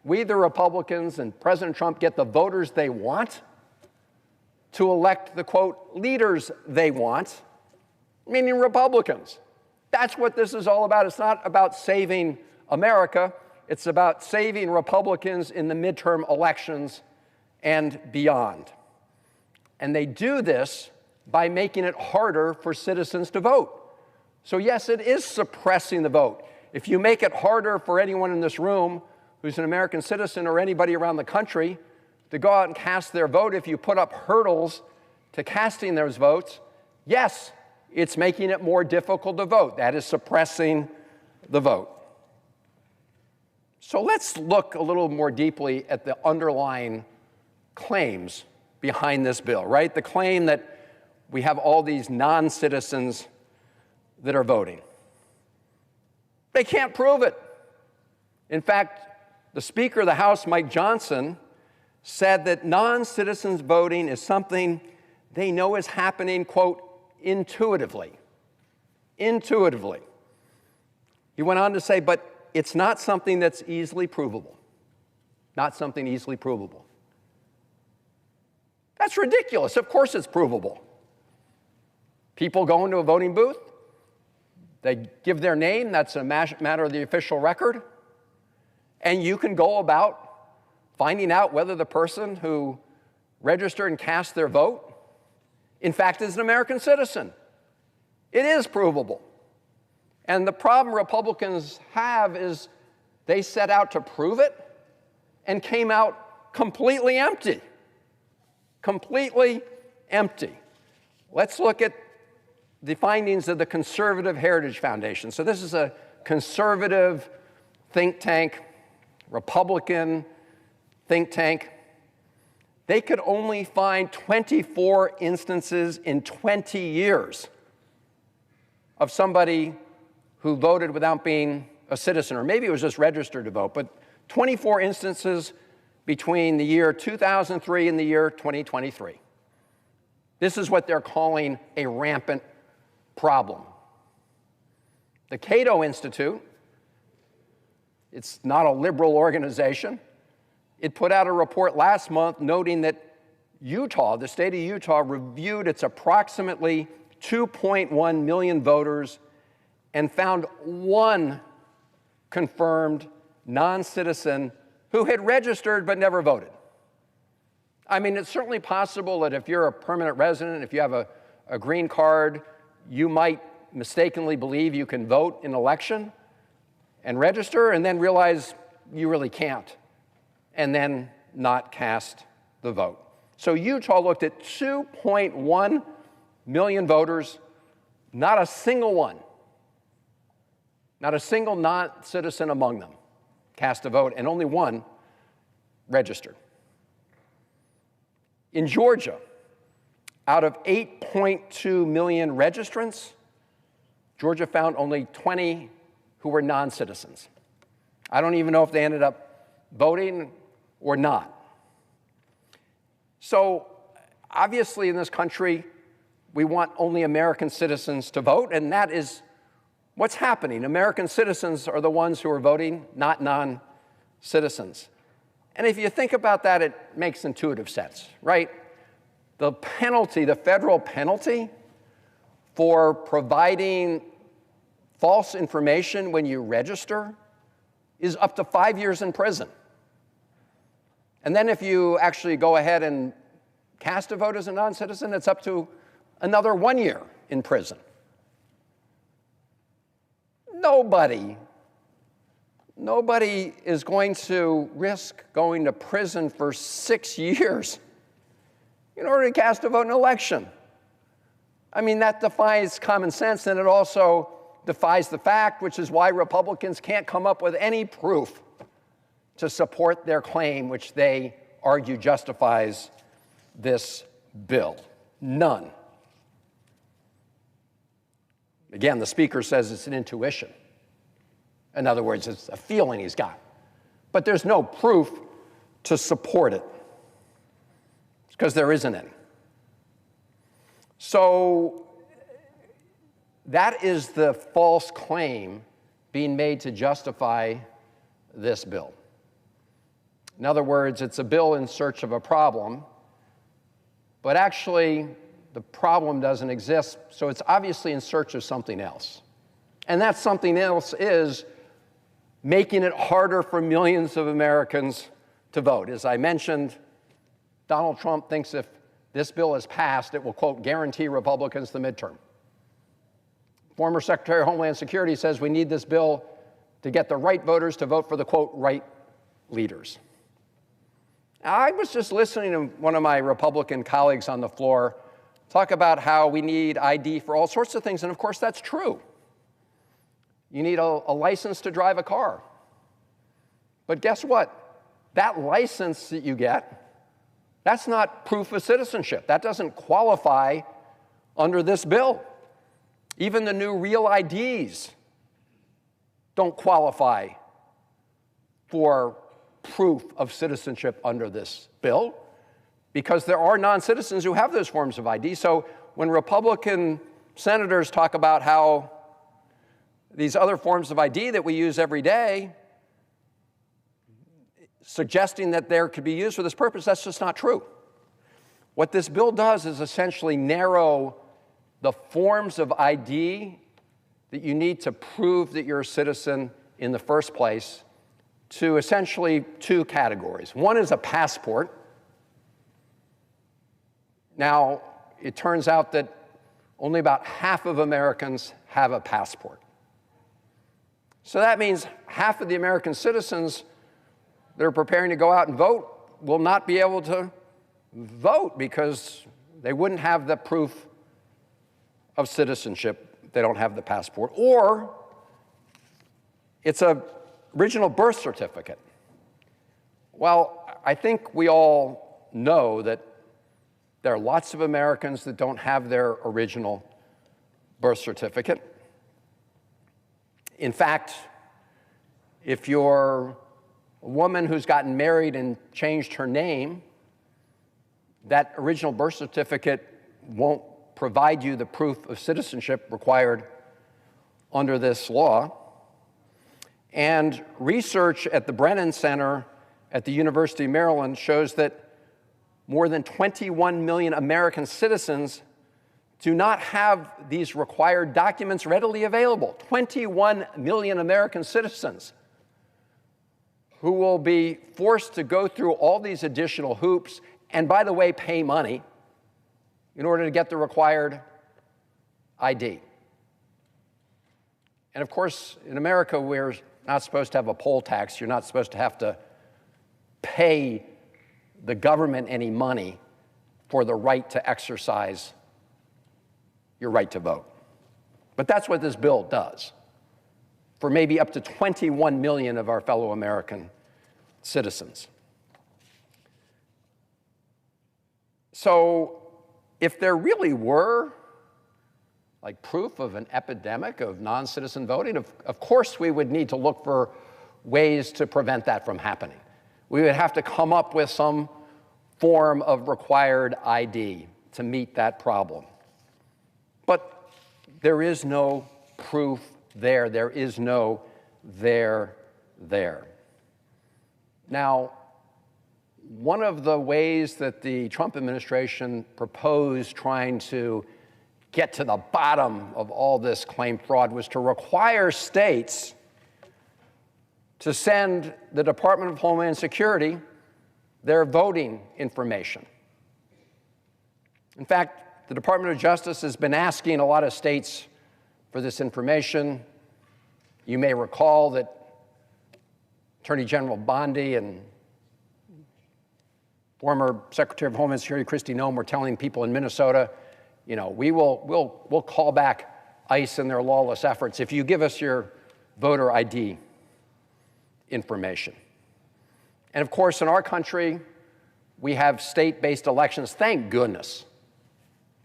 the Republicans and President Trump get the voters they want to elect the, quote, leaders they want, meaning Republicans. That's what this is all about. It's not about saving America. It's about saving Republicans in the midterm elections and beyond. And they do this by making it harder for citizens to vote. So yes, it is suppressing the vote. If you make it harder for anyone in this room who's an American citizen or anybody around the country to go out and cast their vote, if you put up hurdles to casting those votes, yes, it's making it more difficult to vote. That is suppressing the vote. So let's look a little more deeply at the underlying claims behind this bill, right? The claim that we have all these non-citizens that are voting. They can't prove it. In fact, the Speaker of the House, Mike Johnson, said that non-citizens voting is something they know is happening, quote, intuitively. Intuitively. He went on to say, but it's not something that's easily provable. Not something easily provable. That's ridiculous. Of course it's provable. People go into a voting booth, they give their name, that's a matter of the official record, and you can go about finding out whether the person who registered and cast their vote, in fact, is an American citizen. It is provable. And the problem Republicans have is they set out to prove it and came out completely empty. Completely empty. Let's look at the findings of the Conservative Heritage Foundation. So this is a conservative think tank, Republican think tank. they could only find 24 instances in 20 years of somebody who voted without being a citizen, or maybe it was just registered to vote, but 24 instances between the year 2003 and the year 2023. This is what they're calling a rampant problem. The Cato Institute, it's not a liberal organization, it put out a report last month noting that Utah, the state of Utah, reviewed its approximately 2.1 million voters and found one confirmed non-citizen who had registered but never voted. I mean, it's certainly possible that if you're a permanent resident, if you have a green card, you might mistakenly believe you can vote in an election and register and then realize you really can't, and then not cast the vote. So Utah looked at 2.1 million voters, not a single one, not a single non-citizen among them cast a vote, and only one registered. In Georgia, out of 8.2 million registrants, Georgia found only 20 who were non-citizens. I don't even know if they ended up voting or not. So obviously in this country, we want only American citizens to vote, and that is what's happening. American citizens are the ones who are voting, not non-citizens. And if you think about that, it makes intuitive sense, right? The penalty, the federal penalty for providing false information when you register is up to 5 years in prison. And then if you actually go ahead and cast a vote as a non-citizen, it's up to another 1 year in prison. Nobody is going to risk going to prison for 6 years in order to cast a vote in an election. I mean, that defies common sense, and it also defies the fact, which is why Republicans can't come up with any proof to support their claim, which they argue justifies this bill. None. Again, the speaker says it's an intuition. In other words, it's a feeling he's got. But there's no proof to support it, because there isn't any. So that is the false claim being made to justify this bill. In other words, it's a bill in search of a problem, but actually the problem doesn't exist, so it's obviously in search of something else. And that something else is making it harder for millions of Americans to vote. As I mentioned, Donald Trump thinks if this bill is passed, it will, quote, guarantee Republicans the midterm. Former Secretary of Homeland Security says we need this bill to get the right voters to vote for the, quote, right leaders. I was just listening to one of my Republican colleagues on the floor talk about how we need ID for all sorts of things, and of course that's true. You need a license to drive a car. But guess what? That license that you get, that's not proof of citizenship. That doesn't qualify under this bill. Even the new real IDs don't qualify for proof of citizenship under this bill, because there are non-citizens who have those forms of ID. So when Republican senators talk about how these other forms of ID that we use every day, suggesting that they could be used for this purpose, that's just not true. What this bill does is essentially narrow the forms of ID that you need to prove that you're a citizen in the first place to essentially two categories. One is a passport. Now, it turns out that only about half of Americans have a passport. So that means half of the American citizens that are preparing to go out and vote will not be able to vote because they wouldn't have the proof of citizenship. They don't have the passport. Or it's an original birth certificate. Well, I think we all know that there are lots of Americans that don't have their original birth certificate. In fact, if you're a woman who's gotten married and changed her name, that original birth certificate won't provide you the proof of citizenship required under this law. And research at the Brennan Center at the University of Maryland shows that more than 21 million American citizens do not have these required documents readily available. 21 million American citizens who will be forced to go through all these additional hoops and, by the way, pay money in order to get the required ID. And of course, in America, we're not supposed to have a poll tax. You're not supposed to have to pay the government any money for the right to exercise your right to vote. But that's what this bill does for maybe up to 21 million of our fellow American citizens. So if there really were like proof of an epidemic of non-citizen voting, of course we would need to look for ways to prevent that from happening. We would have to come up with some form of required ID to meet that problem. But there is no proof there. There is no there. Now, one of the ways that the Trump administration proposed trying to get to the bottom of all this claim fraud was to require states to send the Department of Homeland Security their voting information. In fact, the Department of Justice has been asking a lot of states for this information. You may recall that Attorney General Bondi and former Secretary of Homeland Security Kristi Noem were telling people in Minnesota, you know, we'll call back ICE and their lawless efforts if you give us your voter ID information. And of course, in our country, we have state-based elections. Thank goodness.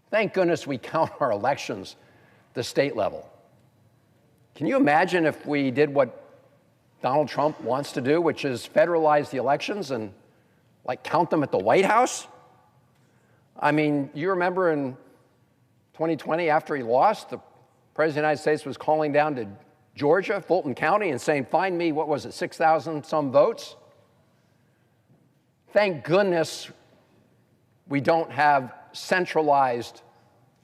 Thank goodness we count our elections at the state level. Can you imagine if we did what Donald Trump wants to do, which is federalize the elections and like count them at the White House? I mean, you remember in 2020, after he lost, the President of the United States was calling down to Georgia, Fulton County, and saying, find me, what was it, 6,000 some votes? Thank goodness we don't have centralized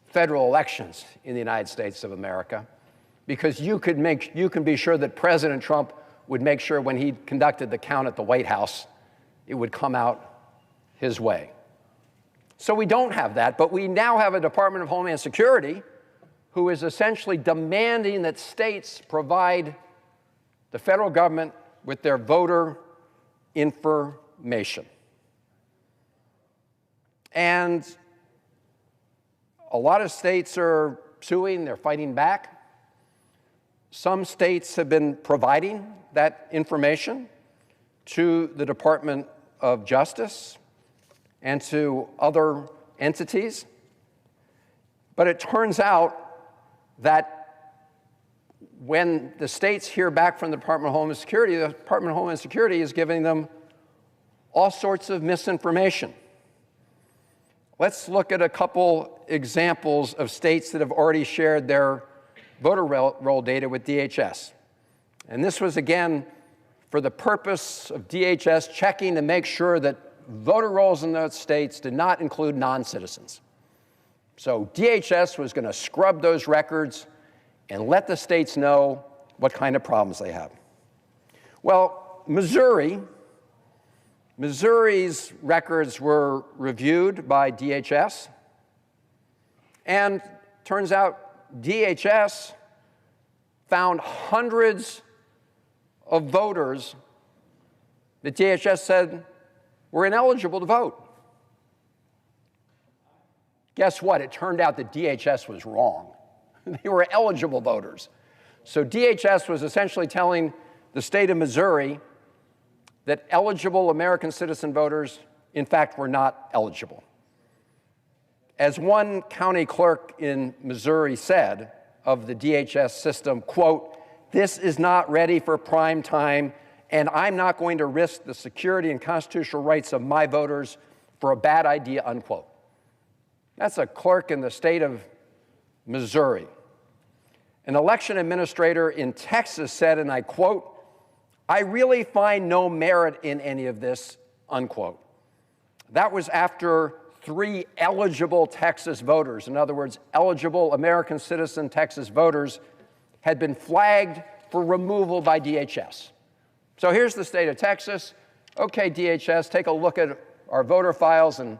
federal elections in the United States of America, because you can be sure that President Trump would make sure when he conducted the count at the White House, it would come out his way. So we don't have that, but we now have a Department of Homeland Security who is essentially demanding that states provide the federal government with their voter information. And a lot of states are suing, they're fighting back. Some states have been providing that information to the Department of Justice and to other entities. But it turns out that when the states hear back from the Department of Homeland Security, the Department of Homeland Security is giving them all sorts of misinformation. Let's look at a couple examples of states that have already shared their voter roll data with DHS. And this was, again, for the purpose of DHS checking to make sure that voter rolls in those states did not include non-citizens. So DHS was going to scrub those records and let the states know what kind of problems they have. Well, Missouri's records were reviewed by DHS, and turns out DHS found hundreds of voters that DHS said were ineligible to vote. Guess what? It turned out that DHS was wrong. They were eligible voters. So DHS was essentially telling the state of Missouri that eligible American citizen voters in fact, were not eligible. As one county clerk in Missouri said of the DHS system, quote, "This is not ready for prime time, and I'm not going to risk the security and constitutional rights of my voters for a bad idea," unquote. That's a clerk in the state of Missouri. An election administrator in Texas said, and I quote, "I really find no merit in any of this," unquote. That was after 3 eligible Texas voters, in other words, eligible American citizen Texas voters, had been flagged for removal by DHS. So here's the state of Texas. Okay, DHS, take a look at our voter files, and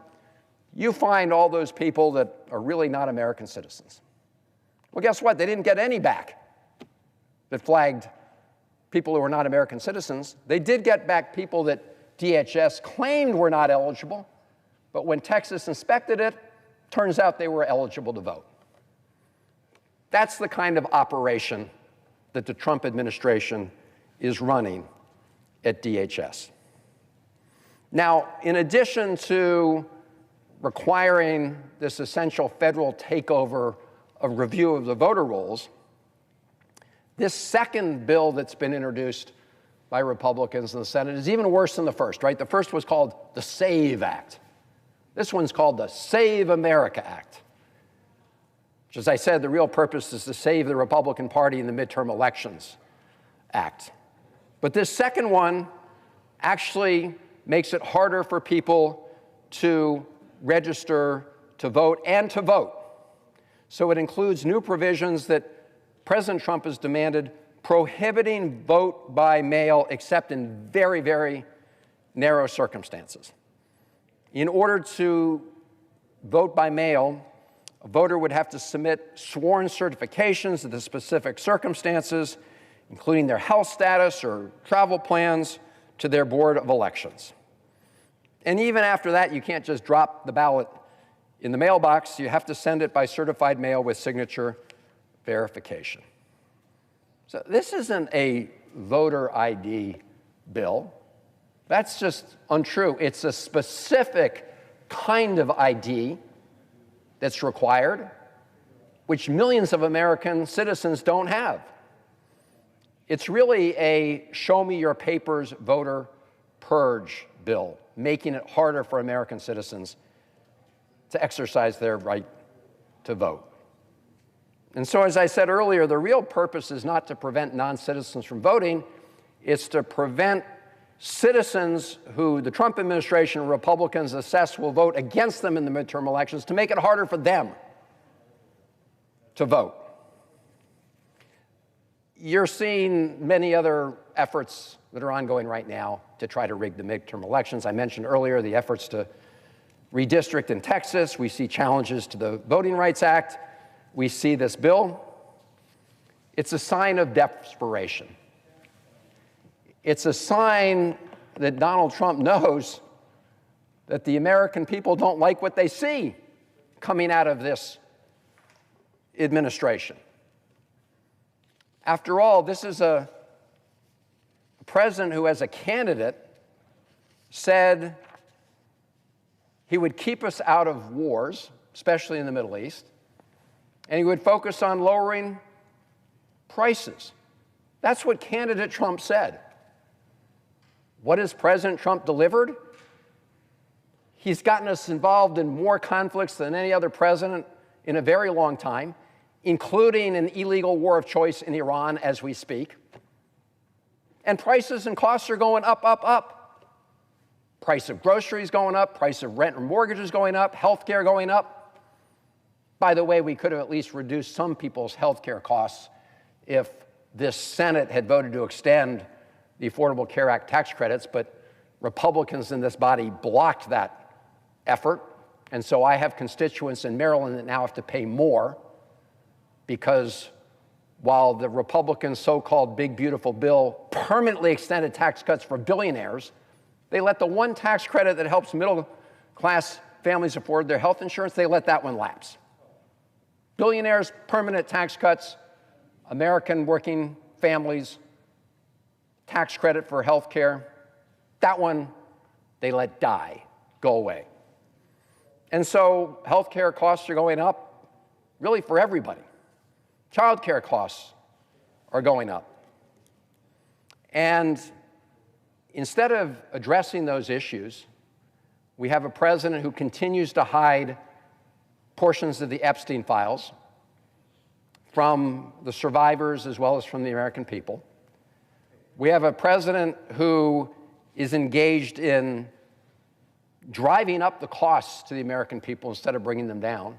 you find all those people that are really not American citizens. Well, guess what? They didn't get any back that flagged people who were not American citizens. They did get back people that DHS claimed were not eligible, but when Texas inspected it, turns out they were eligible to vote. That's the kind of operation that the Trump administration is running at DHS. Now, in addition to requiring this essential federal takeover of review of the voter rolls, this second bill that's been introduced by Republicans in the Senate is even worse than the first, right? The first was called the SAVE Act. This one's called the Save America Act, which, as I said, the real purpose is to save the Republican Party in the midterm elections act. But this second one actually makes it harder for people to register to vote and to vote. So it includes new provisions that President Trump has demanded, prohibiting vote by mail except in very, very narrow circumstances. In order to vote by mail, a voter would have to submit sworn certifications of the specific circumstances, including their health status or travel plans, to their Board of Elections. And even after that, you can't just drop the ballot in the mailbox. You have to send it by certified mail with signature verification. So this isn't a voter ID bill. That's just untrue. It's a specific kind of ID that's required, which millions of American citizens don't have. It's really a show me your papers voter purge bill, making it harder for American citizens to exercise their right to vote. And so, as I said earlier, the real purpose is not to prevent non-citizens from voting, it's to prevent citizens who the Trump administration and Republicans assess will vote against them in the midterm elections, to make it harder for them to vote. You're seeing many other efforts that are ongoing right now to try to rig the midterm elections. I mentioned earlier the efforts to redistrict in Texas. We see challenges to the Voting Rights Act. We see this bill. It's a sign of desperation. It's a sign that Donald Trump knows that the American people don't like what they see coming out of this administration. After all, this is a president who, as a candidate, said he would keep us out of wars, especially in the Middle East, and he would focus on lowering prices. That's what candidate Trump said. What has President Trump delivered? He's gotten us involved in more conflicts than any other president in a very long time, including an illegal war of choice in Iran as we speak. And prices and costs are going up, up, up. Price of groceries going up, price of rent and mortgages going up, health care going up. By the way, we could have at least reduced some people's health care costs if this Senate had voted to extend the Affordable Care Act tax credits, but Republicans in this body blocked that effort. And so I have constituents in Maryland that now have to pay more because while the Republican so-called big beautiful bill permanently extended tax cuts for billionaires, they let the one tax credit that helps middle-class families afford their health insurance, they let that one lapse. Billionaires, permanent tax cuts, American working families, tax credit for health care, that one they let die go away. And so healthcare costs are going up really for everybody. Childcare costs are going up. And instead of addressing those issues, we have a president who continues to hide portions of the Epstein files from the survivors as well as from the American people. We have a president who is engaged in driving up the costs to the American people instead of bringing them down.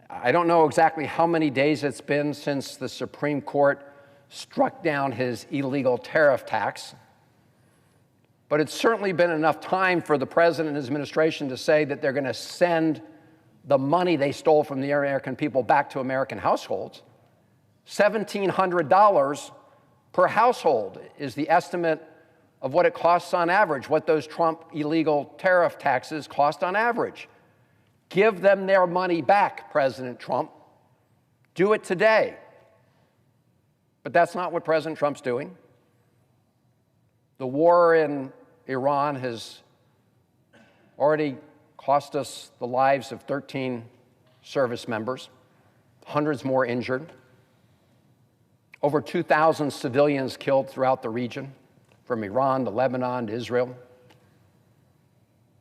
I don't know exactly how many days it's been since the Supreme Court struck down his illegal tariff tax, but it's certainly been enough time for the president and his administration to say that they're going to send the money they stole from the American people back to American households. $1,700 per household is the estimate of what it costs on average, what those Trump illegal tariff taxes cost on average. Give them their money back, President Trump. Do it today. But that's not what President Trump's doing. The war in Iran has already cost us the lives of 13 service members, hundreds more injured, over 2,000 civilians killed throughout the region, from Iran to Lebanon to Israel,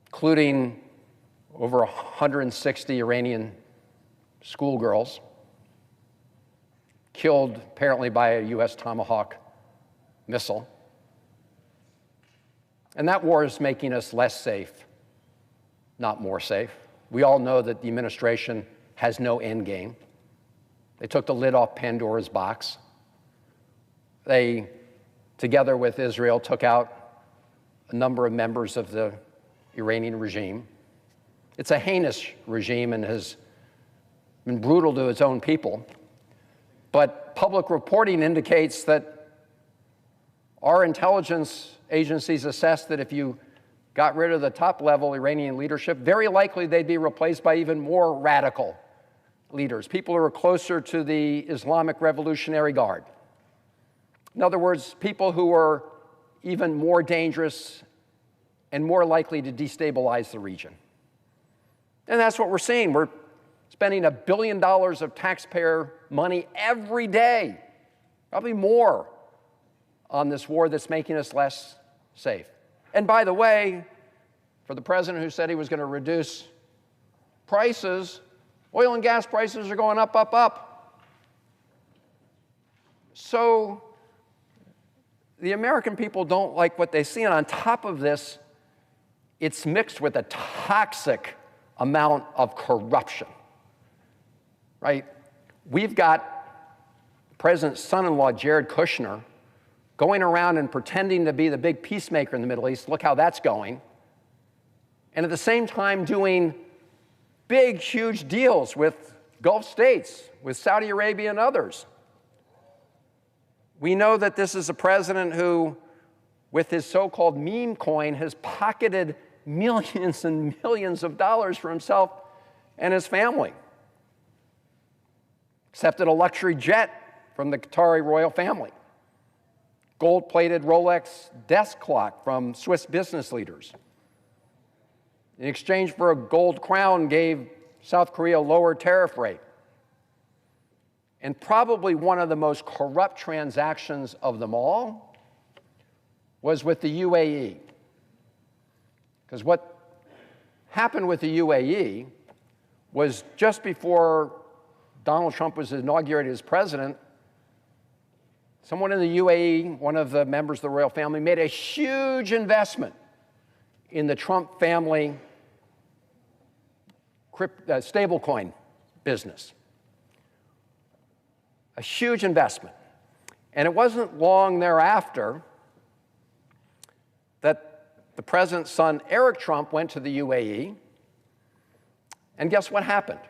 including over 160 Iranian schoolgirls killed apparently by a U.S. Tomahawk missile. And that war is making us less safe, not more safe. We all know that the administration has no end game. They took the lid off Pandora's box. They, together with Israel, took out a number of members of the Iranian regime. It's a heinous regime and has been brutal to its own people. But public reporting indicates that our intelligence agencies assess that if you got rid of the top-level Iranian leadership, very likely they'd be replaced by even more radical leaders, people who are closer to the Islamic Revolutionary Guard. In other words, people who are even more dangerous and more likely to destabilize the region. And that's what we're seeing. We're spending $1 billion of taxpayer money every day, probably more, on this war that's making us less safe. And by the way, for the president who said he was going to reduce prices, oil and gas prices are going up, up, up. So the American people don't like what they see. And on top of this, it's mixed with a toxic amount of corruption, right? We've got President's son-in-law, Jared Kushner, going around and pretending to be the big peacemaker in the Middle East. Look how that's going. And at the same time doing big, huge deals with Gulf states, with Saudi Arabia and others. We know that this is a president who, with his so-called meme coin, has pocketed millions and millions of dollars for himself and his family. Accepted a luxury jet from the Qatari royal family. Gold-plated Rolex desk clock from Swiss business leaders. In exchange for a gold crown, gave South Korea a lower tariff rate. And probably one of the most corrupt transactions of them all was with the UAE. Because what happened with the UAE was just before Donald Trump was inaugurated as president, someone in the UAE, one of the members of the royal family, made a huge investment in the Trump family stablecoin business. A huge investment. And it wasn't long thereafter that the president's son, Eric Trump, went to the UAE. And guess what happened?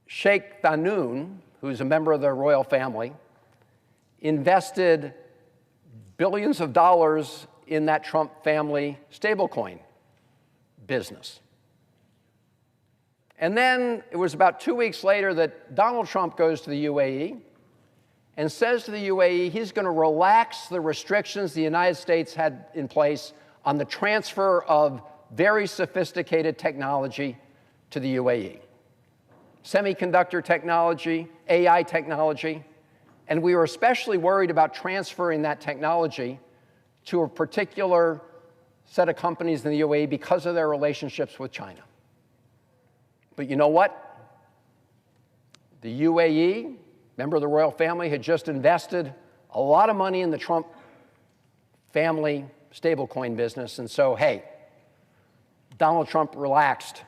Sheikh Thanoun, who's a member of the royal family, invested billions of dollars in that Trump family stablecoin business. And then it was about 2 weeks later that Donald Trump goes to the UAE and says to the UAE he's going to relax the restrictions the United States had in place on the transfer of very sophisticated technology to the UAE. Semiconductor technology, AI technology, and we were especially worried about transferring that technology to a particular set of companies in the UAE because of their relationships with China. But you know what? The UAE, member of the royal family, had just invested a lot of money in the Trump family stablecoin business, and so, hey, Donald Trump relaxed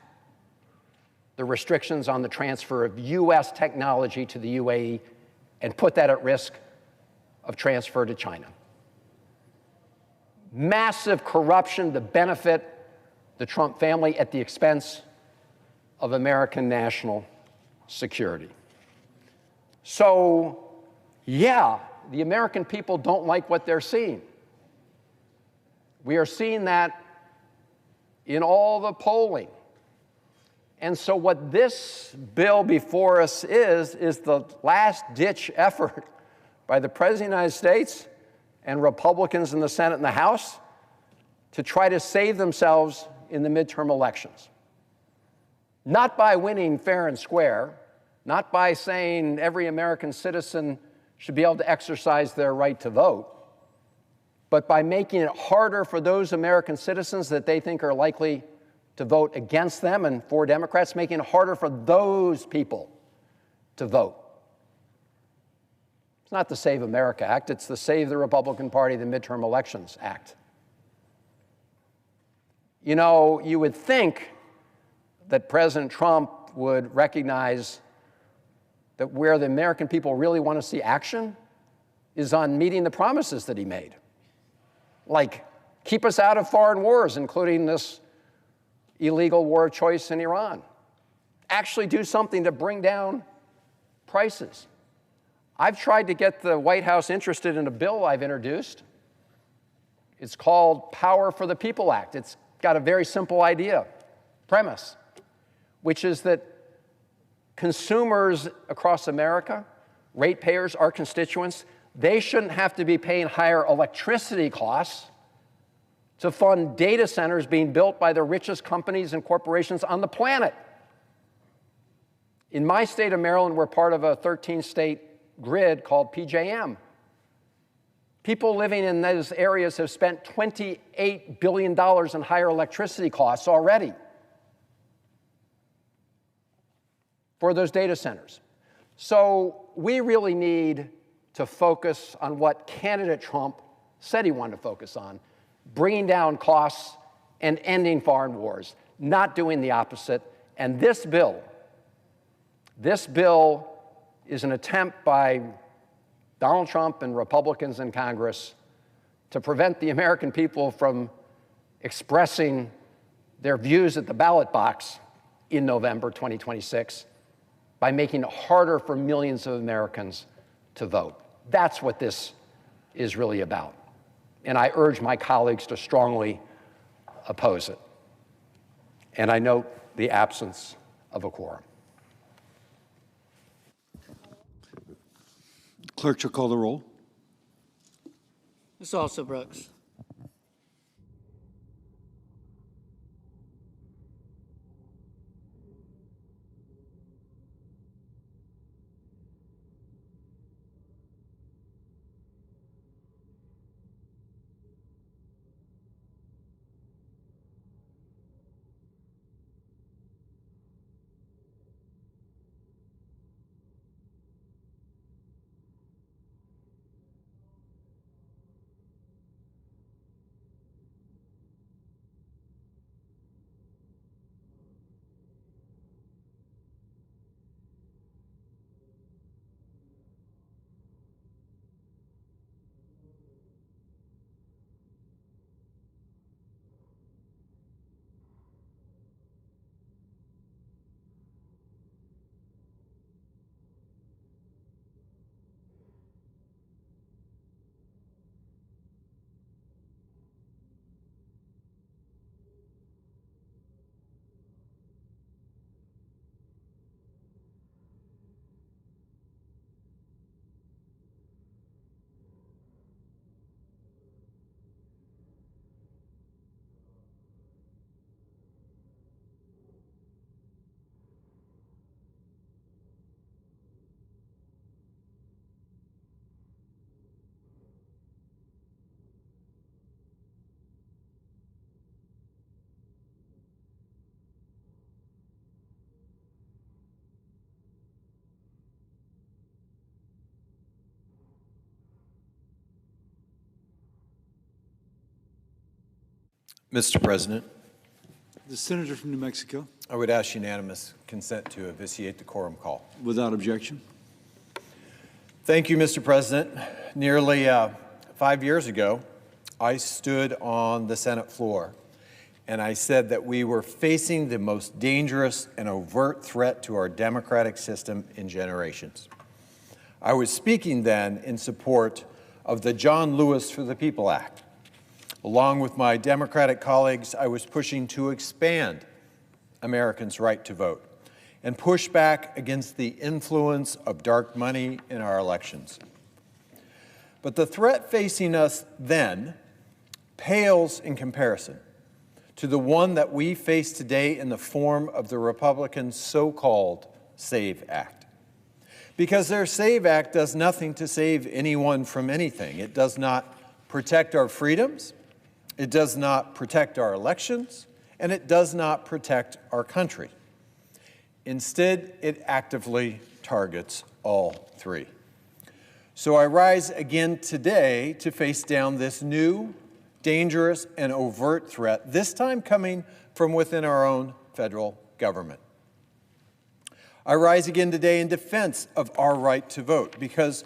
the restrictions on the transfer of U.S. technology to the UAE and put that at risk of transfer to China. Massive corruption to benefit the Trump family at the expense of American national security. So, yeah, the American people don't like what they're seeing. We are seeing that in all the polling. And so what this bill before us is the last-ditch effort by the President of the United States and Republicans in the Senate and the House to try to save themselves in the midterm elections. Not by winning fair and square, not by saying every American citizen should be able to exercise their right to vote, but by making it harder for those American citizens that they think are likely to vote against them and for Democrats, making it harder for those people to vote. It's not the Save America Act, it's the Save the Republican Party, the Midterm Elections Act. You know, you would think that President Trump would recognize that where the American people really want to see action is on meeting the promises that he made. Like, keep us out of foreign wars, including this illegal war of choice in Iran. Actually do something to bring down prices. I've tried to get the White House interested in a bill I've introduced. It's called Power for the People Act. It's got a very simple premise, which is that consumers across America, ratepayers, our constituents, they shouldn't have to be paying higher electricity costs to fund data centers being built by the richest companies and corporations on the planet. In my state of Maryland, we're part of a 13-state grid called PJM. People living in those areas have spent $28 billion in higher electricity costs already for those data centers. So we really need to focus on what candidate Trump said he wanted to focus on, bringing down costs and ending foreign wars, not doing the opposite. And this bill is an attempt by Donald Trump and Republicans in Congress to prevent the American people from expressing their views at the ballot box in November 2026 by making it harder for millions of Americans to vote. That's what this is really about. And I urge my colleagues to strongly oppose it. And I note the absence of a quorum. Clerk shall call the roll. Ms. Alsobrooks. Mr. President, The senator from New Mexico, I would ask unanimous consent to vitiate the quorum call. without objection. Thank you, Mr. President. Nearly 5 years ago, I stood on the Senate floor and I said that we were facing the most dangerous and overt threat to our democratic system in generations. I was speaking then in support of the John Lewis for the People Act. Along with my Democratic colleagues, I was pushing to expand Americans' right to vote and push back against the influence of dark money in our elections. But the threat facing us then pales in comparison to the one that we face today in the form of the Republicans' so-called SAVE Act. Because their SAVE Act does nothing to save anyone from anything. It does not protect our freedoms, it does not protect our elections, and it does not protect our country. Instead, it actively targets all three. So I rise again today to face down this new, dangerous, and overt threat, this time coming from within our own federal government. I rise again today in defense of our right to vote, because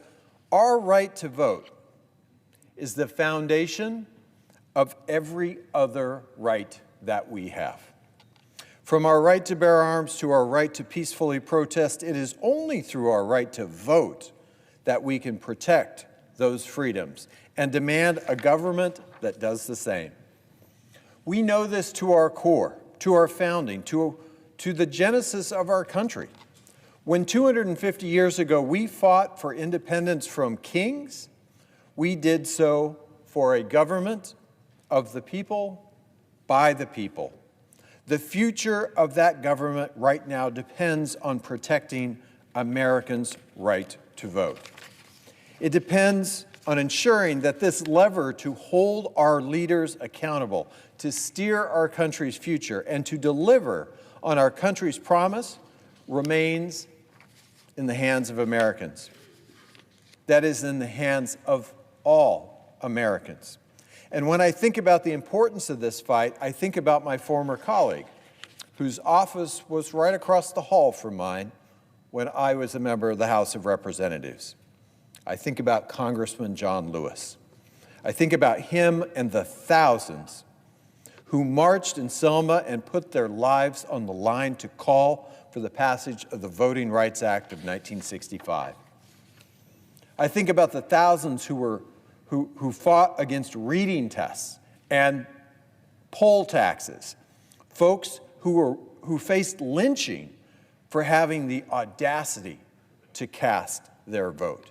our right to vote is the foundation of every other right that we have. From our right to bear arms to our right to peacefully protest, it is only through our right to vote that we can protect those freedoms and demand a government that does the same. We know this to our core, to our founding, to the genesis of our country. When 250 years ago we fought for independence from kings, we did so for a government of the people, by the people. The future of that government right now depends on protecting Americans' right to vote. It depends on ensuring that this lever to hold our leaders accountable, to steer our country's future, and to deliver on our country's promise remains in the hands of Americans. That is in the hands of all Americans. And when I think about the importance of this fight, I think about my former colleague, whose office was right across the hall from mine when I was a member of the House of Representatives. I think about Congressman John Lewis. I think about him and the thousands who marched in Selma and put their lives on the line to call for the passage of the Voting Rights Act of 1965. I think about the thousands who fought against reading tests and poll taxes, folks who faced lynching for having the audacity to cast their vote,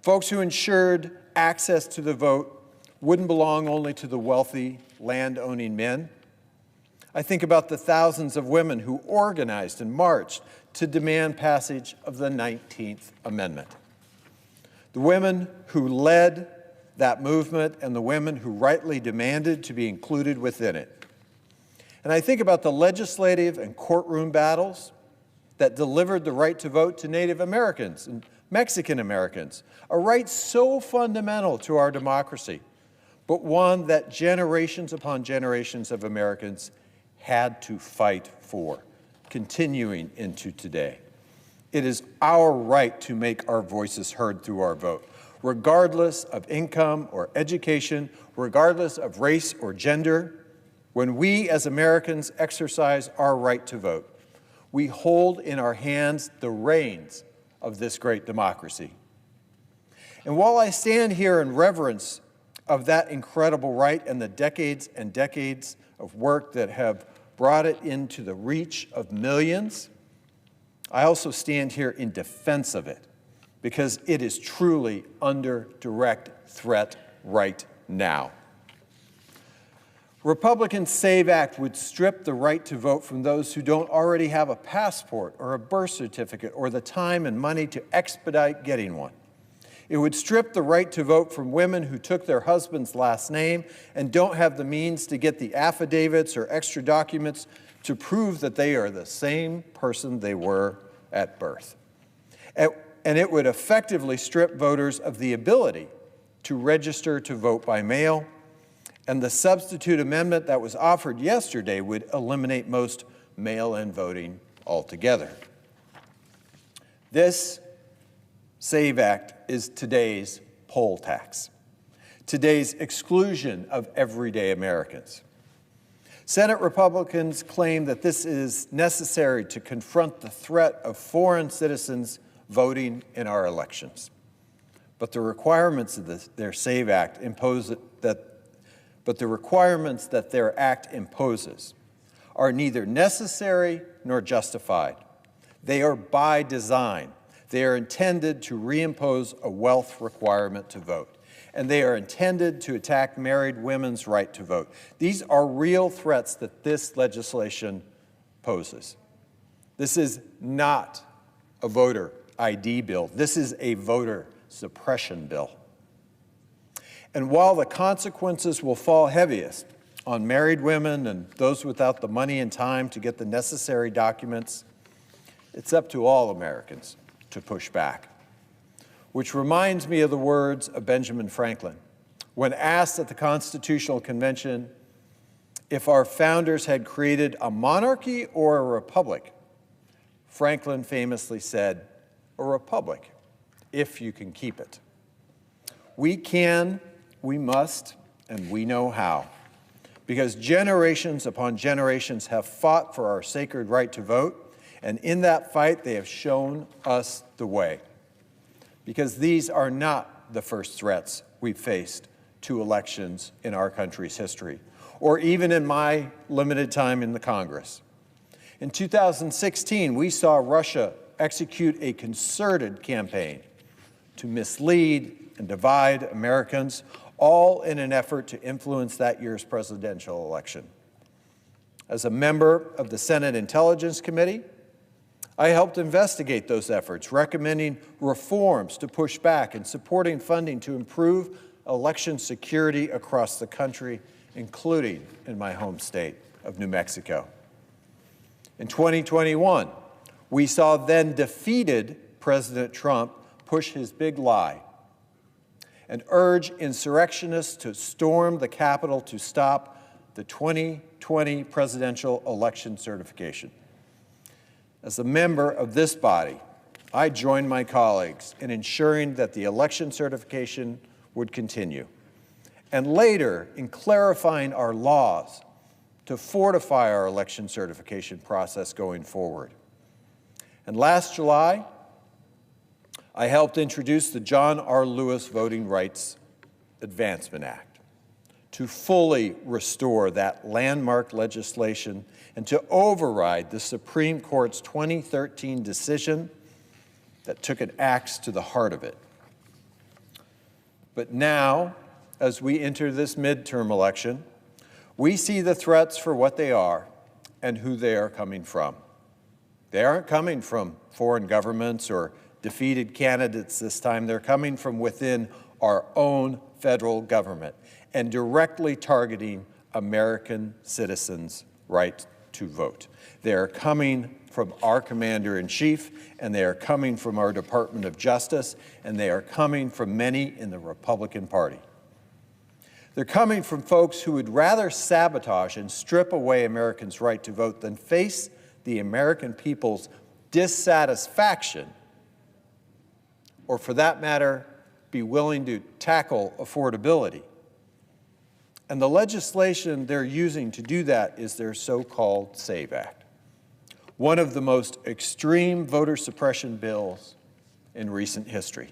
folks who ensured access to the vote wouldn't belong only to the wealthy, land-owning men. I think about the thousands of women who organized and marched to demand passage of the 19th Amendment. The women who led that movement and the women who rightly demanded to be included within it. And I think about the legislative and courtroom battles that delivered the right to vote to Native Americans and Mexican Americans, a right so fundamental to our democracy, but one that generations upon generations of Americans had to fight for, continuing into today. It is our right to make our voices heard through our vote, regardless of income or education, regardless of race or gender. When we as Americans exercise our right to vote, we hold in our hands the reins of this great democracy. And while I stand here in reverence of that incredible right and the decades and decades of work that have brought it into the reach of millions, I also stand here in defense of it because it is truly under direct threat right now. Republicans' SAVE Act would strip the right to vote from those who don't already have a passport or a birth certificate or the time and money to expedite getting one. It would strip the right to vote from women who took their husband's last name and don't have the means to get the affidavits or extra documents to prove that they are the same person they were at birth. And it would effectively strip voters of the ability to register to vote by mail And the substitute amendment that was offered yesterday would eliminate most mail-in voting altogether. This SAVE Act is today's poll tax, today's exclusion of everyday Americans. Senate Republicans claim that this is necessary to confront the threat of foreign citizens voting in our elections. But the requirements of their SAVE Act the requirements that their act imposes are neither necessary nor justified. They are by design. They are intended to reimpose a wealth requirement to vote, and they are intended to attack married women's right to vote. These are real threats that this legislation poses. This is not a voter ID bill. This is a voter suppression bill. And while the consequences will fall heaviest on married women and those without the money and time to get the necessary documents, it's up to all Americans to push back. Which reminds me of the words of Benjamin Franklin. When asked at the Constitutional Convention if our founders had created a monarchy or a republic, Franklin famously said, "A republic, if you can keep it." We can, we must, and we know how. Because generations upon generations have fought for our sacred right to vote, and in that fight they have shown us the way. Because these are not the first threats we've faced to elections in our country's history, or even in my limited time in the Congress. In 2016, we saw Russia execute a concerted campaign to mislead and divide Americans, all in an effort to influence that year's presidential election. As a member of the Senate Intelligence Committee, I helped investigate those efforts, recommending reforms to push back and supporting funding to improve election security across the country, including in my home state of New Mexico. In 2021, we saw then defeated President Trump push his big lie and urge insurrectionists to storm the Capitol to stop the 2020 presidential election certification. As a member of this body, I joined my colleagues in ensuring that the election certification would continue, and later in clarifying our laws to fortify our election certification process going forward. And last July, I helped introduce the John R. Lewis Voting Rights Advancement Act to fully restore that landmark legislation and to override the Supreme Court's 2013 decision that took an axe to the heart of it. But now, as we enter this midterm election, we see the threats for what they are and who they are coming from. They aren't coming from foreign governments or defeated candidates this time. They're coming from within our own federal government and directly targeting American citizens' right to vote. They are coming from our commander-in-chief, and they are coming from our Department of Justice, and they are coming from many in the Republican Party. They're coming from folks who would rather sabotage and strip away Americans' right to vote than face the American people's dissatisfaction, or for that matter, be willing to tackle affordability. And the legislation they're using to do that is their so-called SAVE Act, one of the most extreme voter suppression bills in recent history.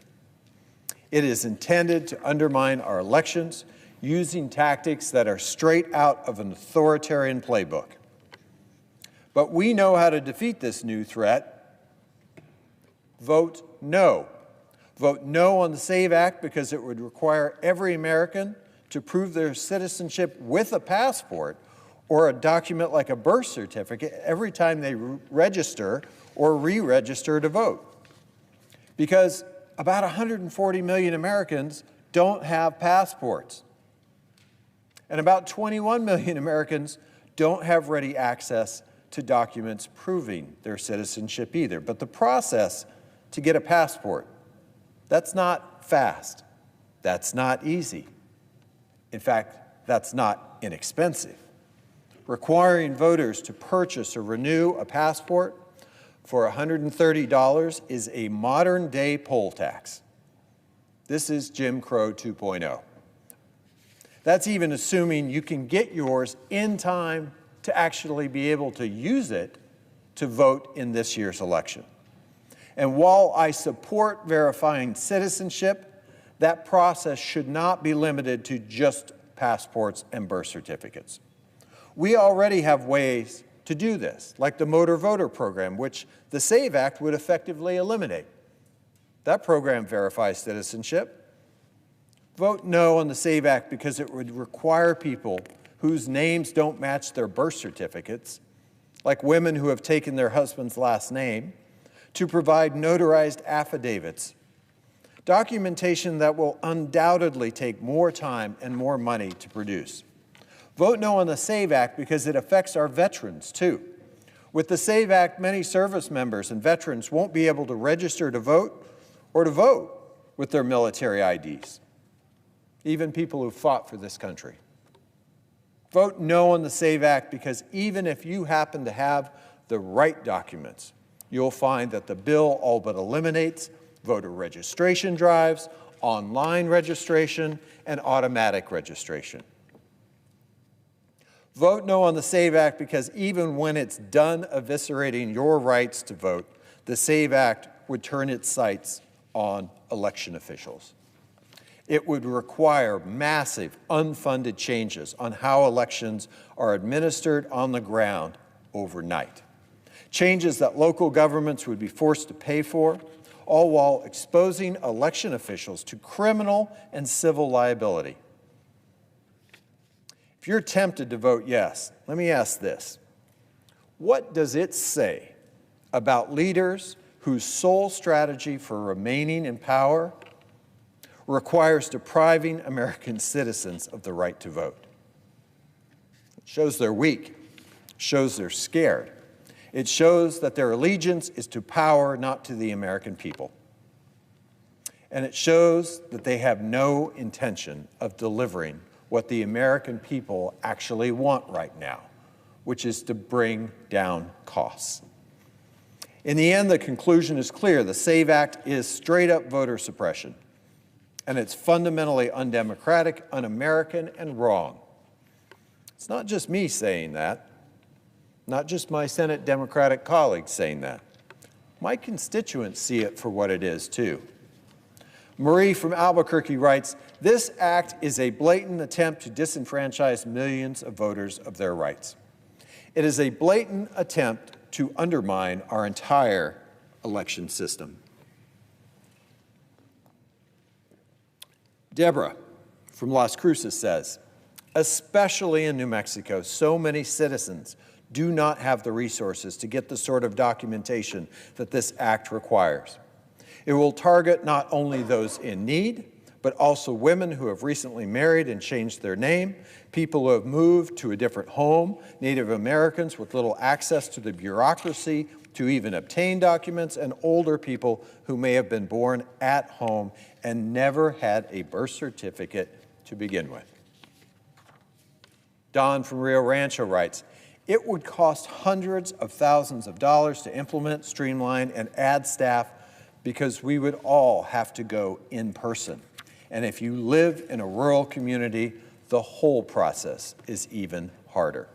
It is intended to undermine our elections using tactics that are straight out of an authoritarian playbook. But we know how to defeat this new threat. Vote no. Vote no on the SAVE Act because it would require every American to prove their citizenship with a passport or a document like a birth certificate every time they register or re-register to vote. Because about 140 million Americans don't have passports. And about 21 million Americans don't have ready access to documents proving their citizenship either. But the process to get a passport, that's not fast. That's not easy. In fact, that's not inexpensive. Requiring voters to purchase or renew a passport for $130 is a modern-day poll tax. This is Jim Crow 2.0. That's even assuming you can get yours in time to actually be able to use it to vote in this year's election. And while I support verifying citizenship, that process should not be limited to just passports and birth certificates. We already have ways to do this, like the Motor Voter Program, which the SAVE Act would effectively eliminate. That program verifies citizenship. Vote no on the SAVE Act because it would require people whose names don't match their birth certificates, like women who have taken their husband's last name, to provide notarized affidavits, documentation that will undoubtedly take more time and more money to produce. Vote no on the SAVE Act because it affects our veterans, too. With the SAVE Act, many service members and veterans won't be able to register to vote or to vote with their military IDs, even people who fought for this country. Vote no on the SAVE Act because even if you happen to have the right documents, you'll find that the bill all but eliminates voter registration drives, online registration, and automatic registration. Vote no on the SAVE Act because even when it's done eviscerating your rights to vote, the SAVE Act would turn its sights on election officials. It would require massive unfunded changes on how elections are administered on the ground overnight. Changes that local governments would be forced to pay for, all while exposing election officials to criminal and civil liability. If you're tempted to vote yes, let me ask this. What does it say about leaders whose sole strategy for remaining in power requires depriving American citizens of the right to vote? It shows they're weak. It shows they're scared. It shows that their allegiance is to power, not to the American people. And it shows that they have no intention of delivering what the American people actually want right now, which is to bring down costs. In the end, the conclusion is clear. The SAVE Act is straight-up voter suppression, and it's fundamentally undemocratic, un-American, and wrong. It's not just me saying that, not just my Senate Democratic colleagues saying that. My constituents see it for what it is, too. Marie from Albuquerque writes, "This act is a blatant attempt to disenfranchise millions of voters of their rights. It is a blatant attempt to undermine our entire election system." Deborah from Las Cruces says, "Especially in New Mexico, so many citizens do not have the resources to get the sort of documentation that this act requires. It will target not only those in need, but also women who have recently married and changed their name, people who have moved to a different home, Native Americans with little access to the bureaucracy to even obtain documents, and older people who may have been born at home and never had a birth certificate to begin with." Don from Rio Rancho writes, "It would cost hundreds of thousands of dollars to implement, streamline, and add staff because we would all have to go in person. And if you live in a rural community, the whole process is even harder."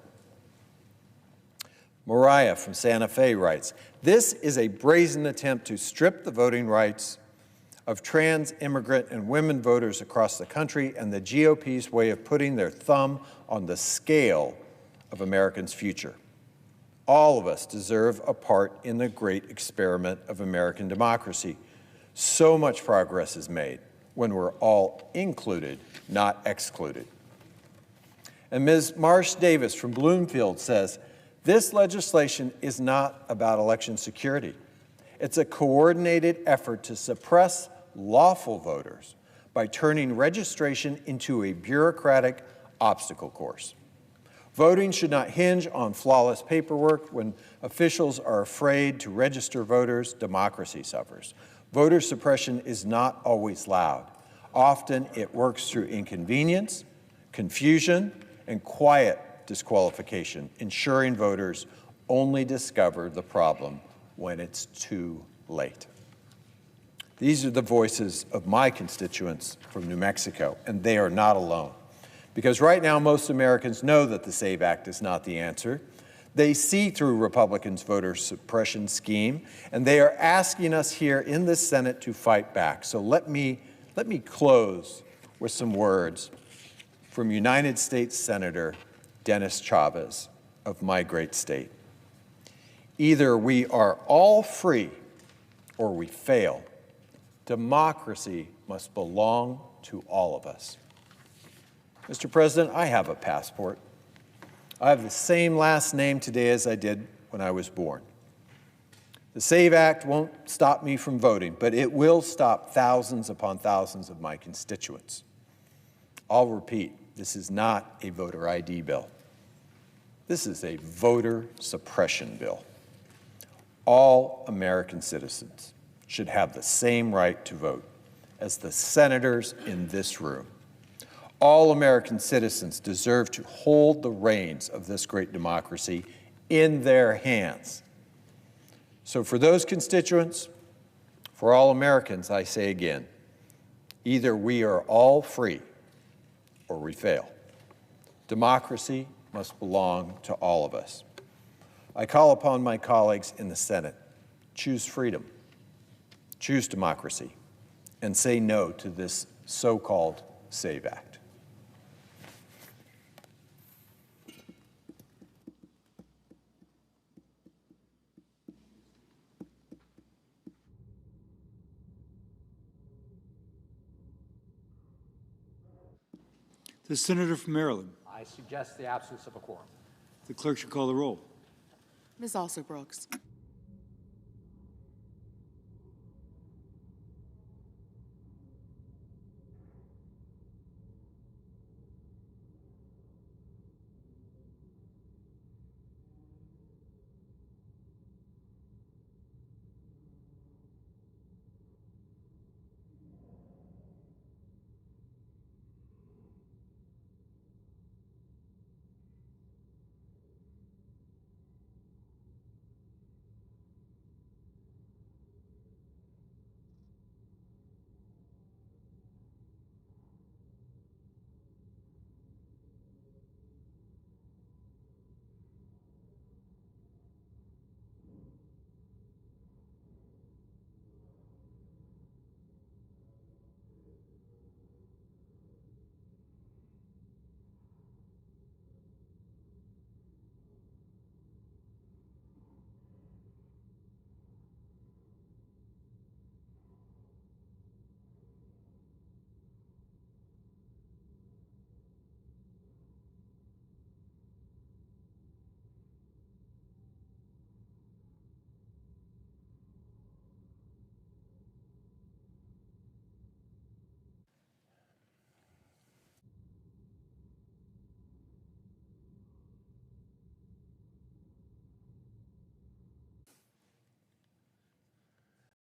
Mariah from Santa Fe writes, "This is a brazen attempt to strip the voting rights of trans, immigrant, and women voters across the country and the GOP's way of putting their thumb on the scale of Americans' future. All of us deserve a part in the great experiment of American democracy. So much progress is made when we're all included, not excluded." And Ms. Marsh Davis from Bloomfield says, "This legislation is not about election security. It's a coordinated effort to suppress lawful voters by turning registration into a bureaucratic obstacle course. Voting should not hinge on flawless paperwork. When officials are afraid to register voters, democracy suffers. Voter suppression is not always loud. Often it works through inconvenience, confusion, and quiet disqualification, ensuring voters only discover the problem when it's too late. These are the voices of my constituents from New Mexico, and they are not alone. Because right now, most Americans know that the SAVE Act is not the answer. They see through Republicans' voter suppression scheme, and they are asking us here in the Senate to fight back. So let me close with some words from United States Senator Dennis Chavez of my great state. Either we are all free or we fail. Democracy must belong to all of us. Mr. President, I have a passport. I have the same last name today as I did when I was born. The SAVE Act won't stop me from voting, but it will stop thousands upon thousands of my constituents. I'll repeat, this is not a voter ID bill. This is a voter suppression bill. All American citizens should have the same right to vote as the senators in this room. All American citizens deserve to hold the reins of this great democracy in their hands. So for those constituents, for all Americans, I say again, either we are all free or we fail. Democracy must belong to all of us. I call upon my colleagues in the Senate, choose freedom, choose democracy, and say no to this so-called SAVE Act. The senator from Maryland. I suggest the absence of a quorum. The clerk should call the roll. Ms. Alsop-Brooks.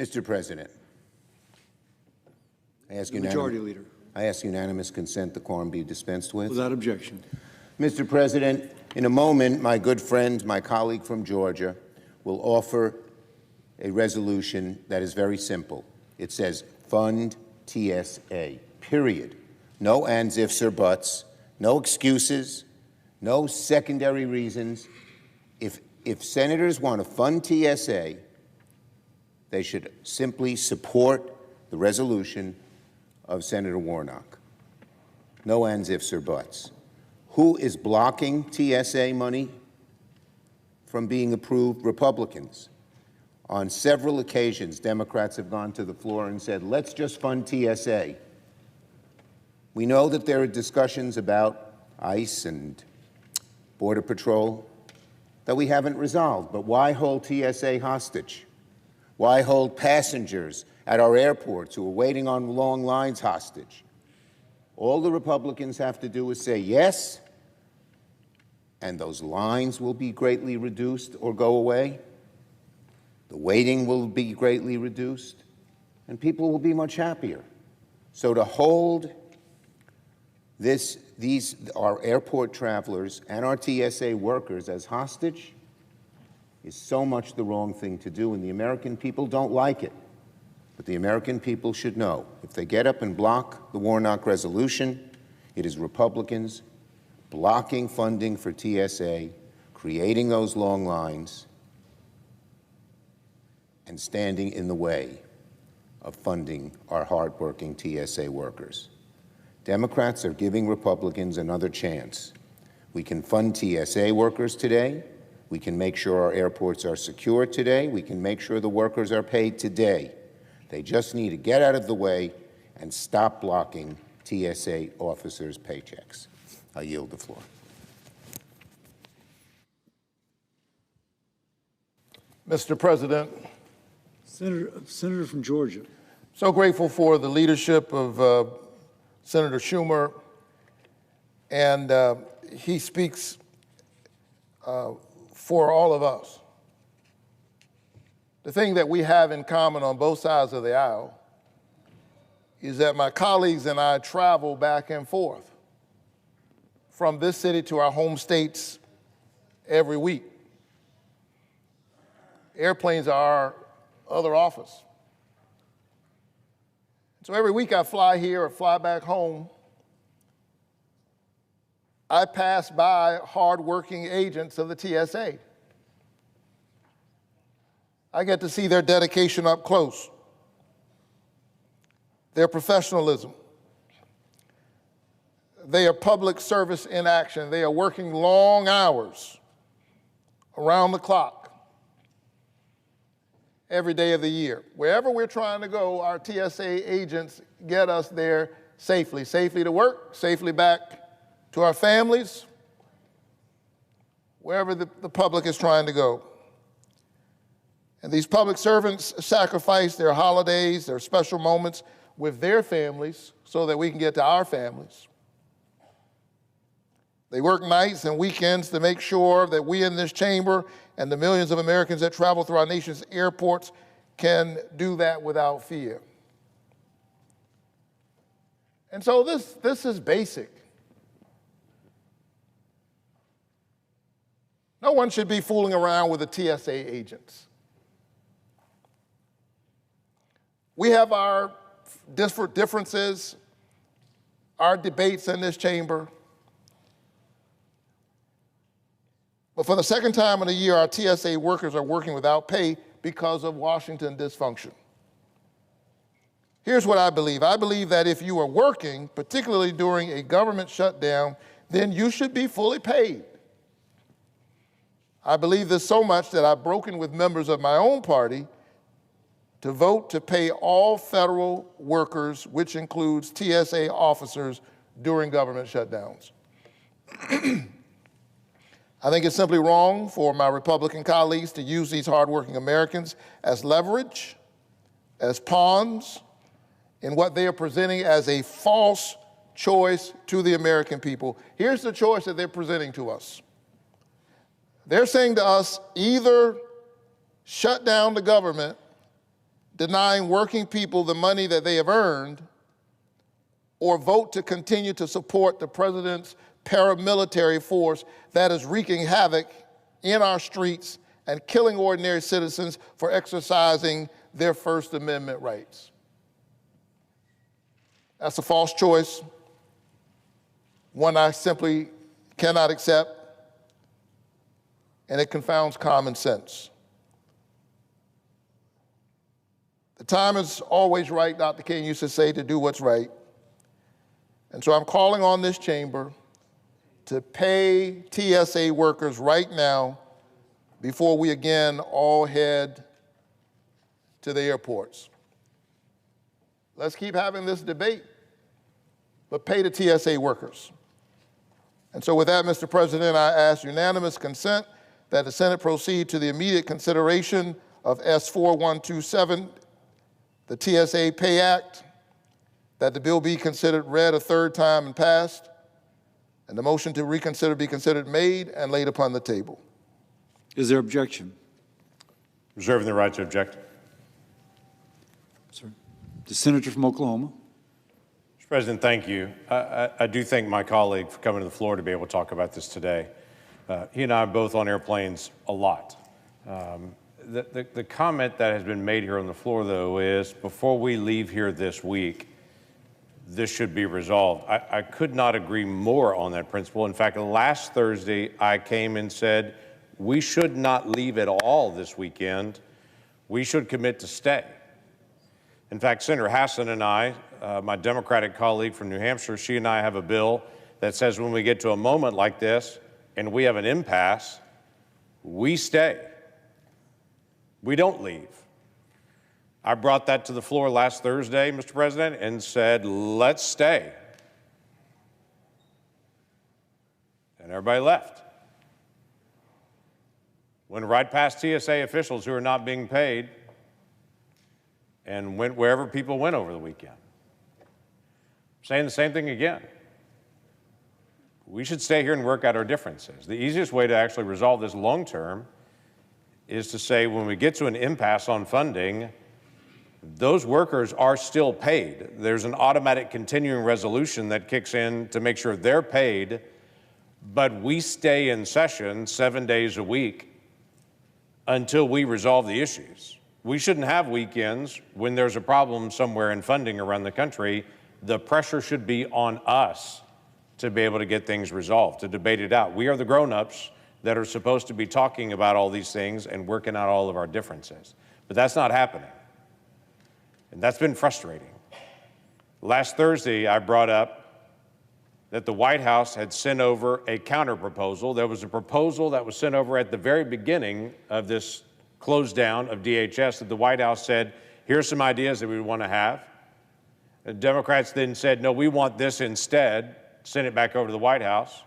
Mr. President, I ask Majority Leader. unanimous consent the quorum be dispensed with. Without objection. Mr. President, in a moment, my good friend, my colleague from Georgia, will offer a resolution that is very simple. It says, fund TSA, period. No ands, ifs, or buts, no excuses, no secondary reasons. If senators want to fund TSA, they should simply support the resolution of Senator Warnock. No ands, ifs, or buts. Who is blocking TSA money from being approved? Republicans. On several occasions, Democrats have gone to the floor and said, let's just fund TSA. We know that there are discussions about ICE and Border Patrol that we haven't resolved, but why hold TSA hostage? Why hold passengers at our airports who are waiting on long lines hostage? All the Republicans have to do is say yes, and those lines will be greatly reduced or go away. The waiting will be greatly reduced, and people will be much happier. So to hold These our airport travelers and our TSA workers as hostage is so much the wrong thing to do, and the American people don't like it. But the American people should know, if they get up and block the Warnock resolution, it is Republicans blocking funding for TSA, creating those long lines, and standing in the way of funding our hardworking TSA workers. Democrats are giving Republicans another chance. We can fund TSA workers today. We can make sure our airports are secure today. We can make sure the workers are paid today. They just need to get out of the way and stop blocking TSA officers' paychecks. I yield the floor. Mr. President, Senator from Georgia. so grateful for the leadership of Senator Schumer, and he speaks for all of us. The thing that we have in common on both sides of the aisle is that my colleagues and I travel back and forth from this city to our home states every week. Airplanes are our other office. So every week I fly here or fly back home, I pass by hardworking agents of the TSA. I get to see their dedication up close, their professionalism. They are public service in action. They are working long hours around the clock every day of the year. Wherever we're trying to go, our TSA agents get us there safely to work, safely back to our families, wherever the public is trying to go. And these public servants sacrifice their holidays, their special moments with their families so that we can get to our families. They work nights and weekends to make sure that we in this chamber and the millions of Americans that travel through our nation's airports can do that without fear. And so this is basic. No one should be fooling around with the TSA agents. We have our differences, our debates in this chamber. But for the second time in a year, our TSA workers are working without pay because of Washington dysfunction. Here's what I believe. I believe that if you are working, particularly during a government shutdown, then you should be fully paid. I believe this so much that I've broken with members of my own party to vote to pay all federal workers, which includes TSA officers, during government shutdowns. I think it's simply wrong for my Republican colleagues to use these hardworking Americans as leverage, as pawns, in what they are presenting as a false choice to the American people. Here's the choice that they're presenting to us. They're saying to us, either shut down the government, denying working people the money that they have earned, or vote to continue to support the president's paramilitary force that is wreaking havoc in our streets and killing ordinary citizens for exercising their First Amendment rights. That's a false choice, one I simply cannot accept, and it confounds common sense. The time is always right, Dr. King used to say, to do what's right. And so I'm calling on this chamber to pay TSA workers right now before we again all head to the airports. Let's keep having this debate, but pay the TSA workers. And so with that, Mr. President, I ask unanimous consent that the Senate proceed to the immediate consideration of S4127, the TSA Pay Act, that the bill be considered read a third time and passed, and the motion to reconsider be considered made and laid upon the table. Is there objection? Reserving the right to object. Sir. The senator from Oklahoma. Mr. President, thank you. I do thank my colleague for coming to the floor to be able to talk about this today. He and I are both on airplanes a lot. The comment that has been made here on the floor, though, is before we leave here this week, this should be resolved. I could not agree more on that principle. In fact, last Thursday, I came and said, we should not leave at all this weekend. We should commit to stay. In fact, Senator Hassan and I, my Democratic colleague from New Hampshire, she and I have a bill that says when we get to a moment like this and we have an impasse, we stay. We don't leave. I brought that to the floor last Thursday, Mr. President, and said, let's stay. And everybody left. Went right past TSA officials who are not being paid and went wherever people went over the weekend. I'm saying the same thing again. We should stay here and work out our differences. The easiest way to actually resolve this long term is to say when we get to an impasse on funding, those workers are still paid. There's an automatic continuing resolution that kicks in to make sure they're paid, but we stay in session 7 days a week until we resolve the issues. We shouldn't have weekends when there's a problem somewhere in funding around the country. The pressure should be on us to be able to get things resolved, to debate it out. We are the grown-ups that are supposed to be talking about all these things and working out all of our differences. But that's not happening. And that's been frustrating. Last Thursday, I brought up that the White House had sent over a counterproposal. There was a proposal that was sent over at the very beginning of this close down of DHS that the White House said, here's some ideas that we want to have. The Democrats then said, no, we want this instead, sent it back over to the White House.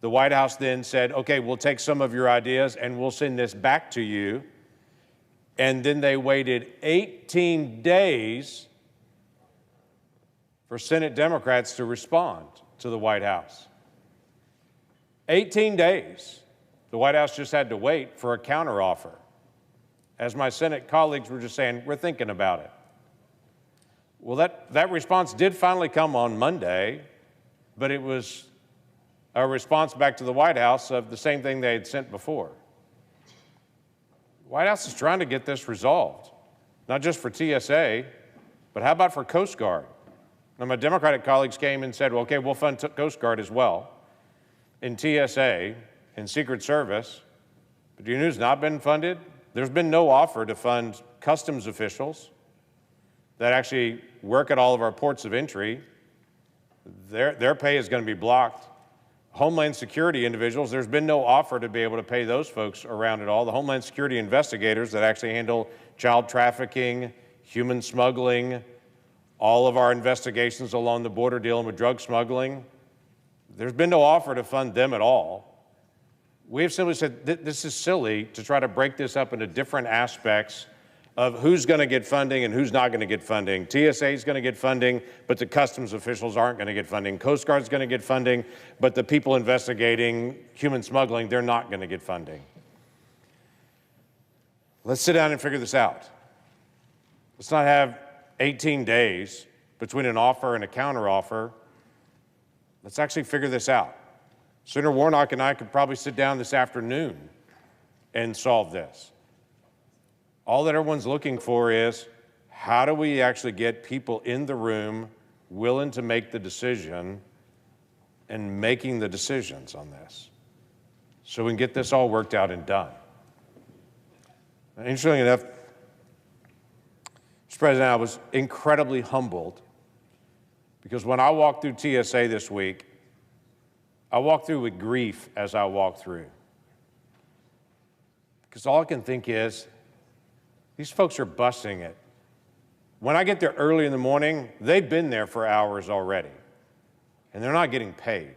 The White House then said, okay, we'll take some of your ideas and we'll send this back to you. And then they waited 18 days for Senate Democrats to respond to the White House. 18 days. The White House just had to wait for a counteroffer. As my Senate colleagues were just saying, we're thinking about it. Well, that response did finally come on Monday, but it was a response back to the White House of the same thing they had sent before. The White House is trying to get this resolved, not just for TSA, but how about for Coast Guard? Now, my Democratic colleagues came and said, well, okay, we'll fund Coast Guard as well, in TSA, in Secret Service. But do you know who's not been funded? There's been no offer to fund customs officials that actually work at all of our ports of entry. Their pay is going to be blocked. Homeland Security individuals, there's been no offer to be able to pay those folks around at all. The Homeland Security investigators that actually handle child trafficking, human smuggling, all of our investigations along the border dealing with drug smuggling, there's been no offer to fund them at all. We have simply said this is silly to try to break this up into different aspects of who's going to get funding and who's not going to get funding. TSA is going to get funding, but the customs officials aren't going to get funding. Coast Guard is going to get funding, but the people investigating human smuggling, they're not going to get funding. Let's sit down and figure this out. Let's not have 18 days between an offer and a counteroffer. Let's actually figure this out. Senator Warnock and I could probably sit down this afternoon and solve this. All that everyone's looking for is how do we actually get people in the room willing to make the decision and making the decisions on this so we can get this all worked out and done. And interestingly enough, Mr. President, I was incredibly humbled because when I walked through TSA this week, I walked through with grief as I walked through. Because all I can think is, these folks are busting it. When I get there early in the morning, they've been there for hours already, and they're not getting paid.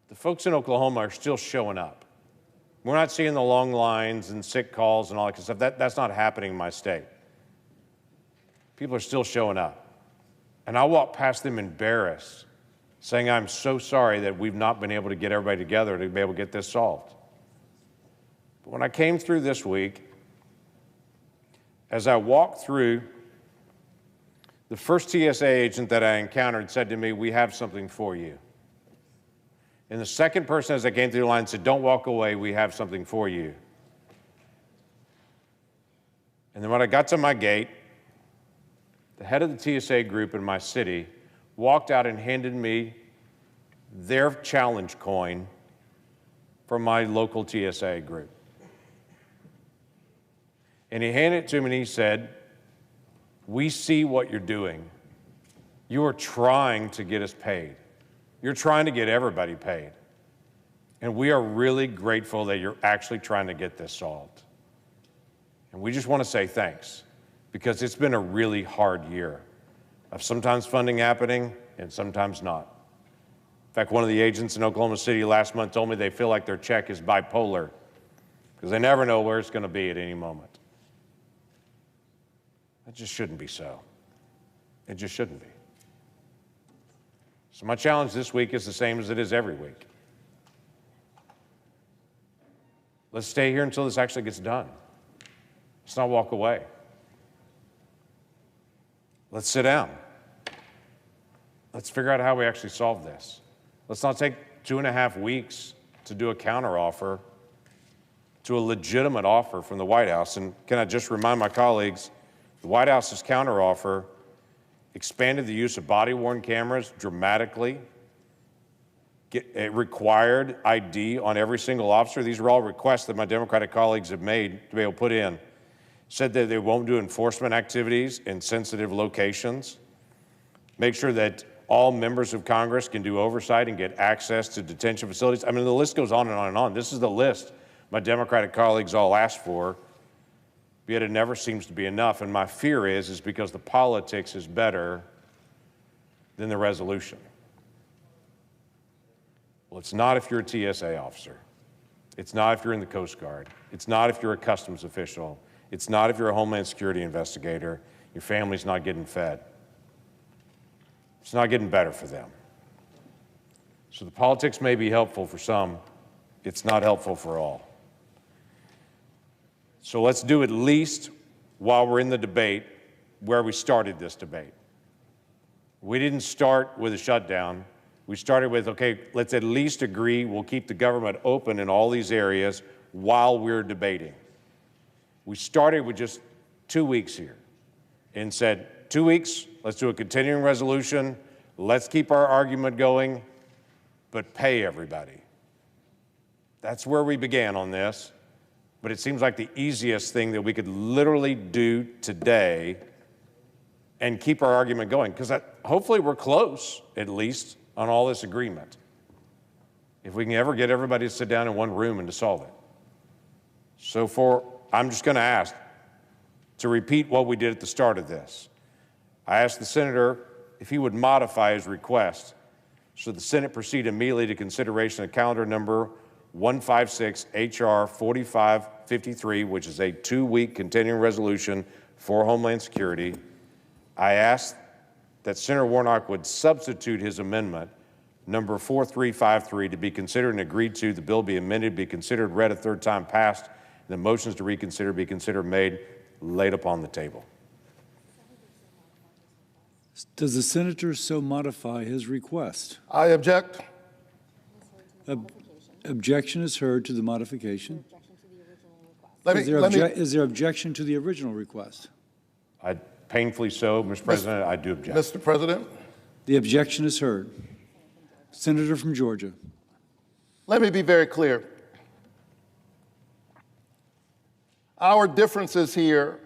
The folks in Oklahoma are still showing up. We're not seeing the long lines and sick calls and all that kind of stuff. That's not happening in my state. People are still showing up. And I walk past them embarrassed, saying, I'm so sorry that we've not been able to get everybody together to be able to get this solved. But when I came through this week, as I walked through The first TSA agent that I encountered said to me, "We have something for you." And the second person as I came through the line said, "Don't walk away, we have something for you." And then when I got to my gate, the head of the TSA group in my city walked out and handed me their challenge coin from my local TSA group. And he handed it to me and he said, "We see what you're doing. You are trying to get us paid. You're trying to get everybody paid. And we are really grateful that you're actually trying to get this solved. And we just want to say thanks, because it's been a really hard year of sometimes funding happening and sometimes not." In fact, one of the agents in Oklahoma City last month told me they feel like their check is bipolar because they never know where it's going to be at any moment. That just shouldn't be so. It just shouldn't be. So my challenge this week is the same as it is every week. Let's stay here until this actually gets done. Let's not walk away. Let's sit down. Let's figure out how we actually solve this. Let's not take 2.5 weeks to do a counteroffer to a legitimate offer from the White House. And can I just remind my colleagues, the White House's counteroffer expanded the use of body-worn cameras dramatically. It required ID on every single officer. These are all requests that my Democratic colleagues have made to be able to put in. Said that they won't do enforcement activities in sensitive locations. Make sure that all members of Congress can do oversight and get access to detention facilities. I mean, the list goes on and on and on. This is the list my Democratic colleagues all asked for, yet it never seems to be enough. And my fear is because the politics is better than the resolution. Well, it's not if you're a TSA officer. It's not if you're in the Coast Guard. It's not if you're a customs official. It's not if you're a Homeland Security investigator. Your family's not getting fed. It's not getting better for them. So the politics may be helpful for some. It's not helpful for all. So let's do at least, while we're in the debate, where we started this debate. We didn't start with a shutdown. We started with, okay, let's at least agree we'll keep the government open in all these areas while we're debating. We started with just 2 weeks here and said, 2 weeks, let's do a continuing resolution, let's keep our argument going, but pay everybody. That's where we began on this, but it seems like the easiest thing that we could literally do today and keep our argument going, because hopefully we're close, at least, on all this agreement, if we can ever get everybody to sit down in one room and to solve it. So I'm just going to ask to repeat what we did at the start of this. I asked the senator if he would modify his request so the Senate proceed immediately to consideration of calendar number 156 H.R. 4553, which is a 2-week continuing resolution for Homeland Security. I asked that Senator Warnock would substitute his amendment, number 4353, to be considered and agreed to. The bill be amended, be considered, read a third time, passed, and the motions to reconsider be considered, made, laid upon the table. Does the senator so modify his request? I object. Objection is heard to the modification. Is Is there objection to the original request? Painfully so, Mr. President, I do object. Mr. President, The objection is heard. Senator from Georgia. let me be very clear. Our differences here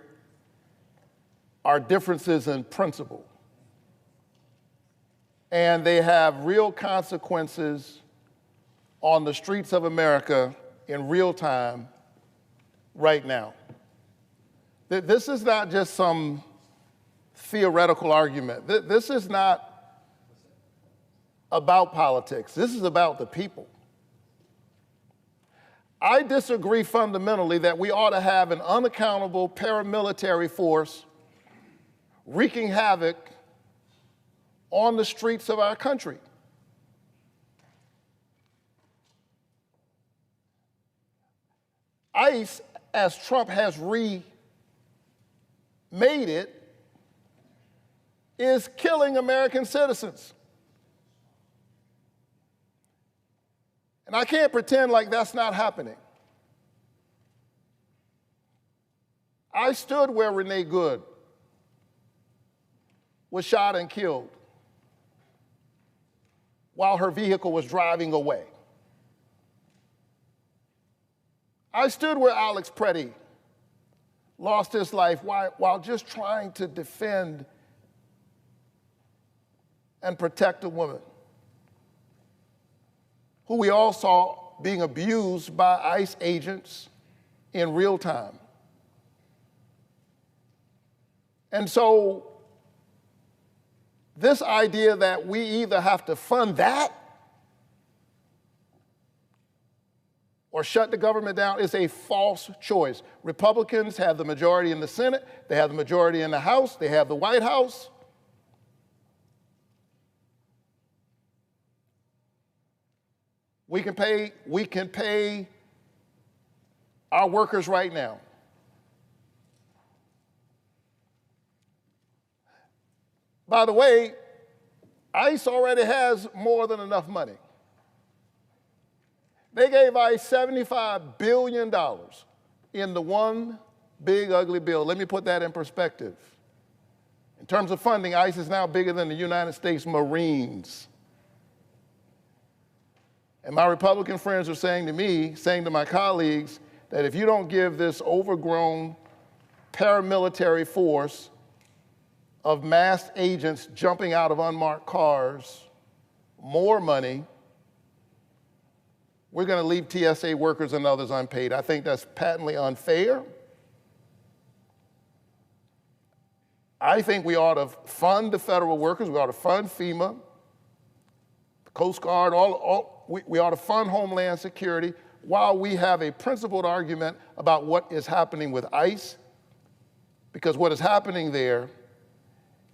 are differences in principle, and they have real consequences on the streets of America in real time right now. This is not just some theoretical argument. This is not about politics. This is about the people. I disagree fundamentally that we ought to have an unaccountable paramilitary force wreaking havoc on the streets of our country. ICE, as Trump has remade it, is killing American citizens. And I can't pretend like that's not happening. I stood where Renee Good was shot and killed while her vehicle was driving away. I stood where Alex Preddy lost his life while just trying to defend and protect a woman who we all saw being abused by ICE agents in real time. And so this idea that we either have to fund that or shut the government down is a false choice. Republicans have the majority in the Senate, they have the majority in the House, they have the White House. We can pay our workers right now. By the way, ICE already has more than enough money. They gave ICE $75 billion in the one big ugly bill. Let me put that in perspective. In terms of funding, ICE is now bigger than the United States Marines. And my Republican friends are saying to me, saying to my colleagues, that if you don't give this overgrown paramilitary force of masked agents jumping out of unmarked cars more money, we're going to leave TSA workers and others unpaid. I think that's patently unfair. I think we ought to fund the federal workers. We ought to fund FEMA, the Coast Guard, we ought to fund Homeland Security while we have a principled argument about what is happening with ICE, because what is happening there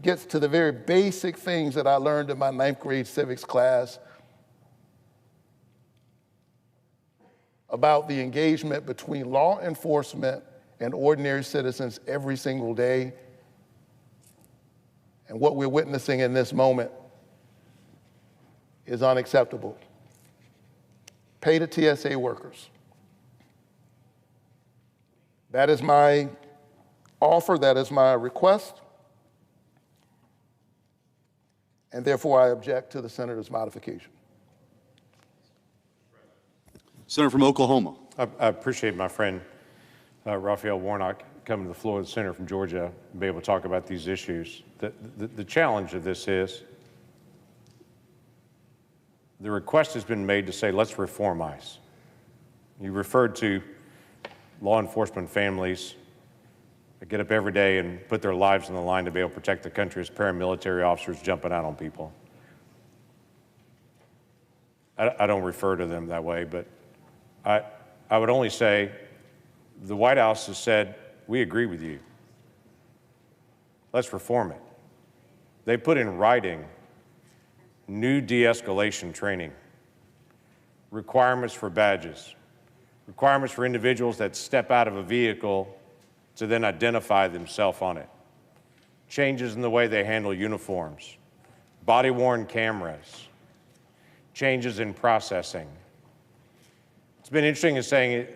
gets to the very basic things that I learned in my 9th grade civics class about the engagement between law enforcement and ordinary citizens every single day. And what we're witnessing in this moment is unacceptable. Pay the TSA workers. That is my offer, that is my request. And therefore, I object to the senator's modification. Senator from Oklahoma. I appreciate my friend Raphael Warnock coming to the floor of the senator from Georgia and be able to talk about these issues. The challenge of this is the request has been made to say, let's reform ICE. You referred to law enforcement families that get up every day and put their lives on the line to be able to protect the country as paramilitary officers jumping out on people. I don't refer to them that way, but I would only say the White House has said, we agree with you. Let's reform it. They put in writing new de-escalation training, requirements for badges, requirements for individuals that step out of a vehicle to then identify themselves on it, changes in the way they handle uniforms, body-worn cameras, changes in processing. It's been interesting in saying,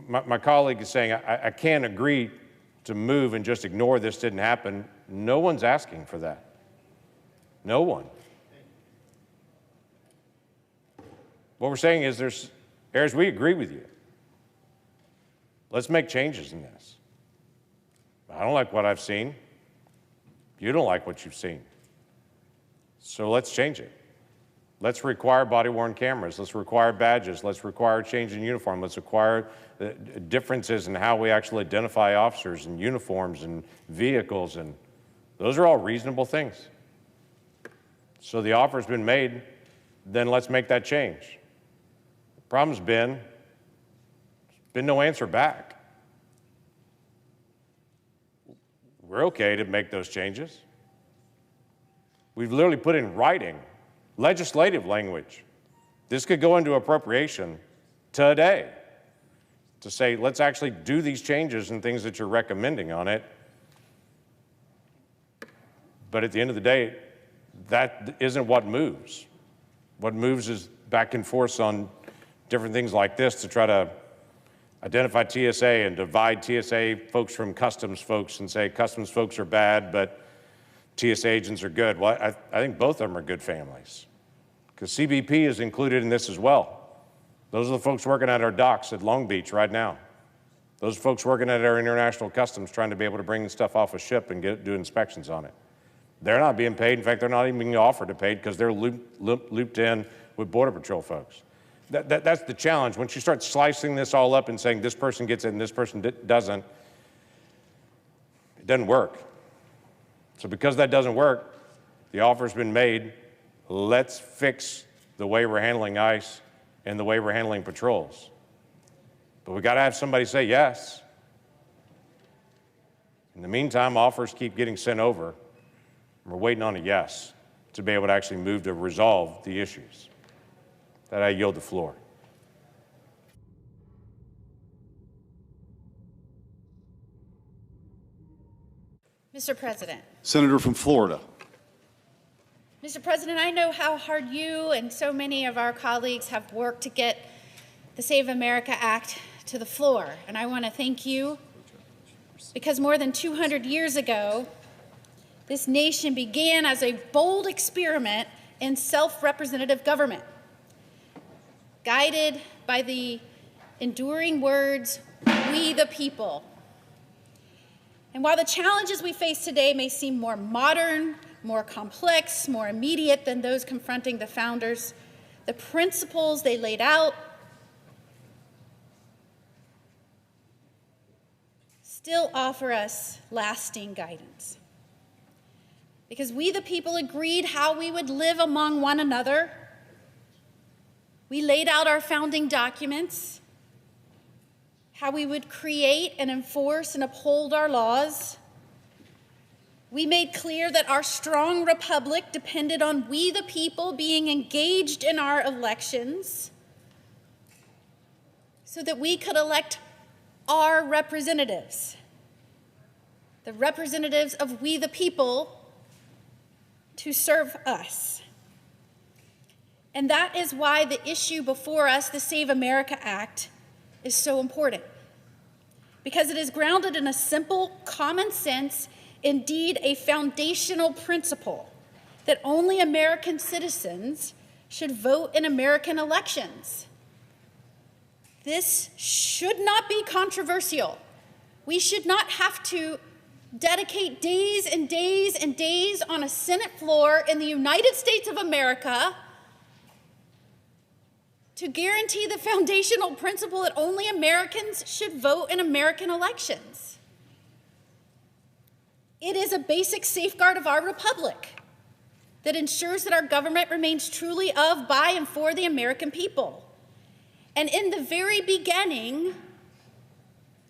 my colleague is saying, I can't agree to move and just ignore this didn't happen. No one's asking for that. No one. What we're saying is there's areas we agree with you. Let's make changes in this. I don't like what I've seen. You don't like what you've seen. So let's change it. Let's require body-worn cameras. Let's require badges. Let's require change in uniform. Let's require differences in how we actually identify officers and uniforms and vehicles. And those are all reasonable things. So the offer's been made, then let's make that change. The problem's been, there's been no answer back. We're okay to make those changes. We've literally put in writing, legislative language. This could go into appropriation today to say, let's actually do these changes and things that you're recommending on it. But at the end of the day, that isn't what moves. What moves is back and forth on different things like this to try to identify TSA and divide TSA folks from customs folks and say customs folks are bad, but TSA agents are good. Well, I think both of them are good families, because CBP is included in this as well. Those are the folks working at our docks at Long Beach right now. Those folks working at our international customs trying to be able to bring the stuff off a ship and do inspections on it. They're not being paid. In fact, they're not even being offered to pay because they're looped in with Border Patrol folks. That's the challenge. Once you start slicing this all up and saying this person gets it and this person doesn't, it doesn't work. So because that doesn't work, the offer's been made, let's fix the way we're handling ICE and the way we're handling patrols. But we got to have somebody say yes. In the meantime, offers keep getting sent over. We're waiting on a yes to be able to actually move to resolve the issues. That I yield the floor. Mr. President. Senator from Florida. Mr. President, I know how hard you and so many of our colleagues have worked to get the Save America Act to the floor, and I want to thank you because more than 200 years ago, this nation began as a bold experiment in self-representative government, guided by the enduring words, "We the people." And while the challenges we face today may seem more modern, more complex, more immediate than those confronting the founders, the principles they laid out still offer us lasting guidance. Because we the people agreed how we would live among one another. We laid out our founding documents, how we would create and enforce and uphold our laws. We made clear that our strong republic depended on we the people being engaged in our elections so that we could elect our representatives, the representatives of we the people, to serve us. And that is why the issue before us, the Save America Act, is so important. Because it is grounded in a simple, common sense, indeed a foundational principle that only American citizens should vote in American elections. This should not be controversial. We should not have to dedicate days and days and days on a Senate floor in the United States of America to guarantee the foundational principle that only Americans should vote in American elections. It is a basic safeguard of our republic that ensures that our government remains truly of, by, and for the American people. And in the very beginning,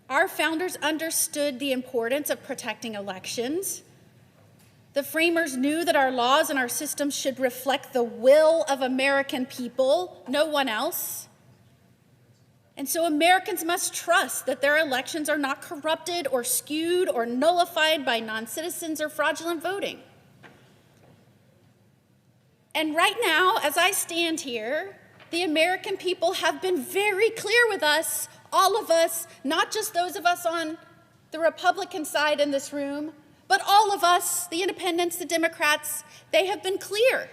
our founders understood the importance of protecting elections. The framers knew that our laws and our systems should reflect the will of American people, no one else. And so Americans must trust that their elections are not corrupted or skewed or nullified by non-citizens or fraudulent voting. And right now, as I stand here, the American people have been very clear with us, all of us, not just those of us on the Republican side in this room, but all of us, the independents, the Democrats, they have been clear.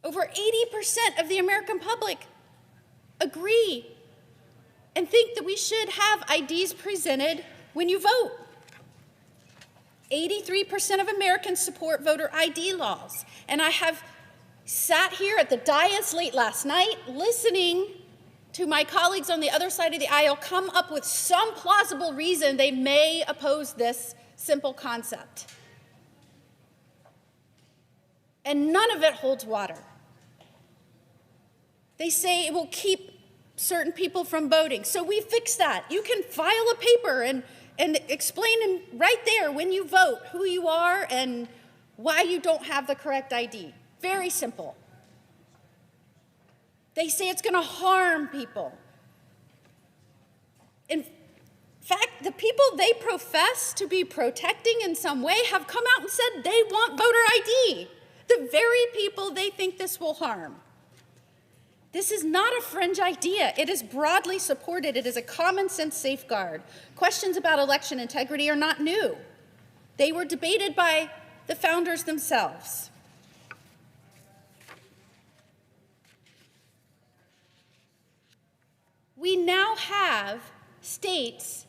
Over 80% of the American public agree and think that we should have IDs presented when you vote. 83% of Americans support voter ID laws. And I have sat here at the dais late last night listening to my colleagues on the other side of the aisle come up with some plausible reason they may oppose this simple concept. And none of it holds water. They say it will keep certain people from voting. So we fix that. You can file a paper and explain right there when you vote who you are and why you don't have the correct ID. Very simple. They say it's going to harm people. And fact, the people they profess to be protecting in some way have come out and said they want voter ID. The very people they think this will harm. This is not a fringe idea. It is broadly supported. It is a common sense safeguard. Questions about election integrity are not new. They were debated by the founders themselves. We now have states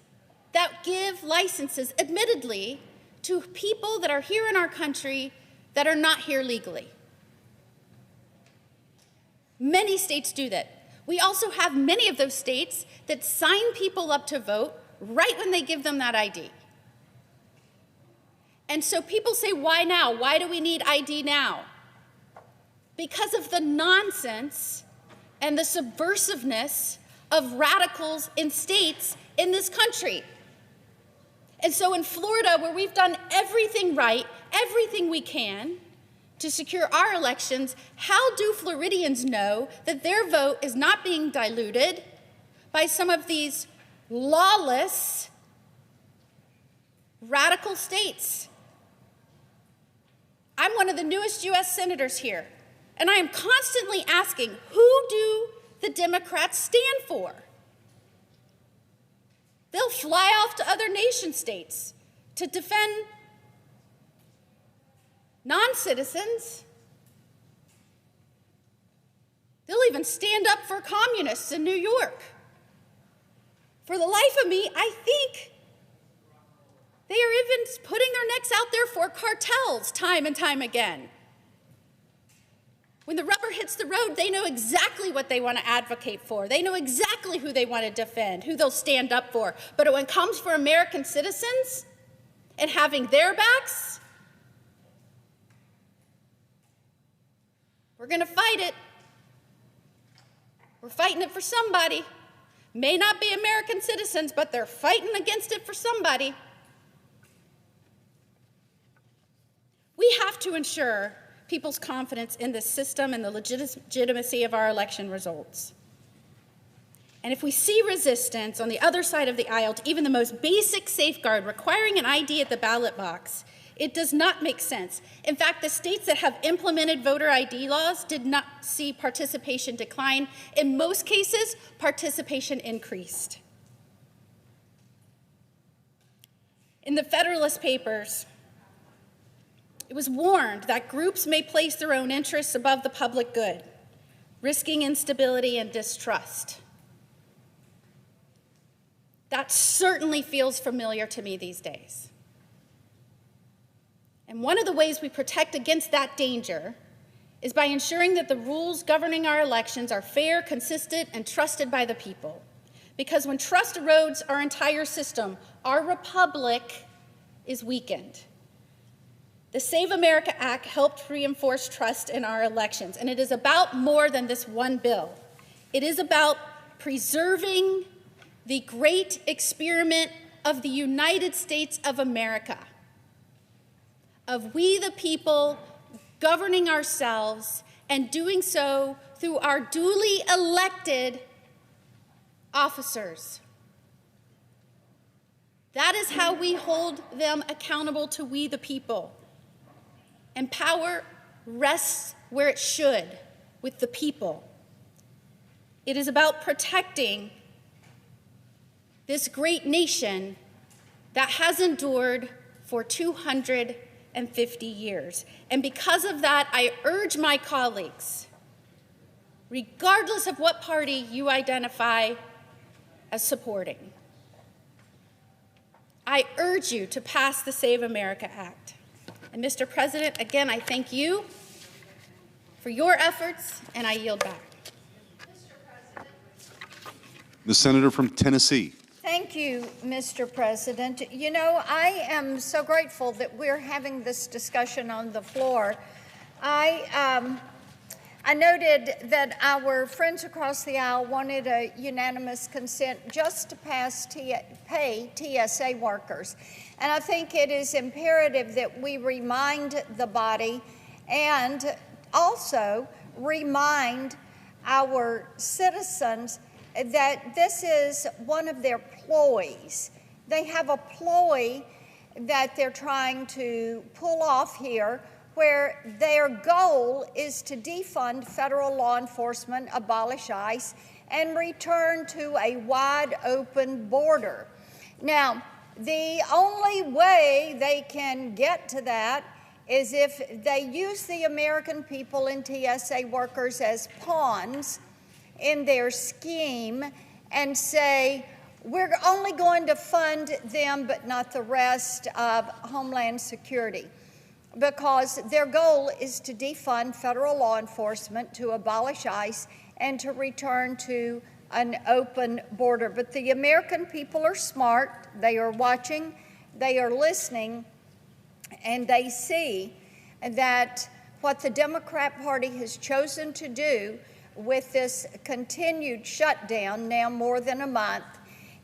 that give licenses, admittedly, to people that are here in our country that are not here legally. Many states do that. We also have many of those states that sign people up to vote right when they give them that ID. And so people say, why now? Why do we need ID now? Because of the nonsense and the subversiveness of radicals in states in this country. And so in Florida, where we've done everything right, everything we can to secure our elections, how do Floridians know that their vote is not being diluted by some of these lawless, radical states? I'm one of the newest U.S. senators here, and I am constantly asking, who do the Democrats stand for? They'll fly off to other nation states to defend non-citizens. They'll even stand up for communists in New York. For the life of me, I think they are even putting their necks out there for cartels time and time again. When the rubber hits the road, they know exactly what they want to advocate for. They know exactly who they want to defend, who they'll stand up for. But when it comes for American citizens and having their backs, we're going to fight it. We're fighting it for somebody. May not be American citizens, but they're fighting against it for somebody. We have to ensure people's confidence in the system and the legitimacy of our election results. And if we see resistance on the other side of the aisle to even the most basic safeguard requiring an ID at the ballot box, it does not make sense. In fact, the states that have implemented voter ID laws did not see participation decline. In most cases, participation increased. In the Federalist Papers, it was warned that groups may place their own interests above the public good, risking instability and distrust. That certainly feels familiar to me these days. And one of the ways we protect against that danger is by ensuring that the rules governing our elections are fair, consistent, and trusted by the people. Because when trust erodes our entire system, our republic is weakened. The Save America Act helped reinforce trust in our elections, and it is about more than this one bill. It is about preserving the great experiment of the United States of America, of we the people governing ourselves and doing so through our duly elected officers. That is how we hold them accountable to we the people. And power rests where it should, with the people. It is about protecting this great nation that has endured for 250 years. And because of that, I urge my colleagues, regardless of what party you identify as supporting, I urge you to pass the Save America Act. And Mr. President, again, I thank you for your efforts, and I yield back. The senator from Tennessee. Thank you, Mr. President. You know, I am so grateful that we're having this discussion on the floor. I noted that our friends across the aisle wanted a unanimous consent just to pay TSA workers. And I think it is imperative that we remind the body and also remind our citizens that this is one of their ploys They have a ploy that they're trying to pull off here, where their goal is to defund federal law enforcement, abolish ICE, and return to a wide open border. Now, the only way they can get to that is if they use the American people and TSA workers as pawns in their scheme and say, we're only going to fund them but not the rest of Homeland Security, because their goal is to defund federal law enforcement, to abolish ICE, and to return to an open border. But the American people are smart. They are watching, they are listening, and they see that what the Democrat Party has chosen to do with this continued shutdown, now more than a month,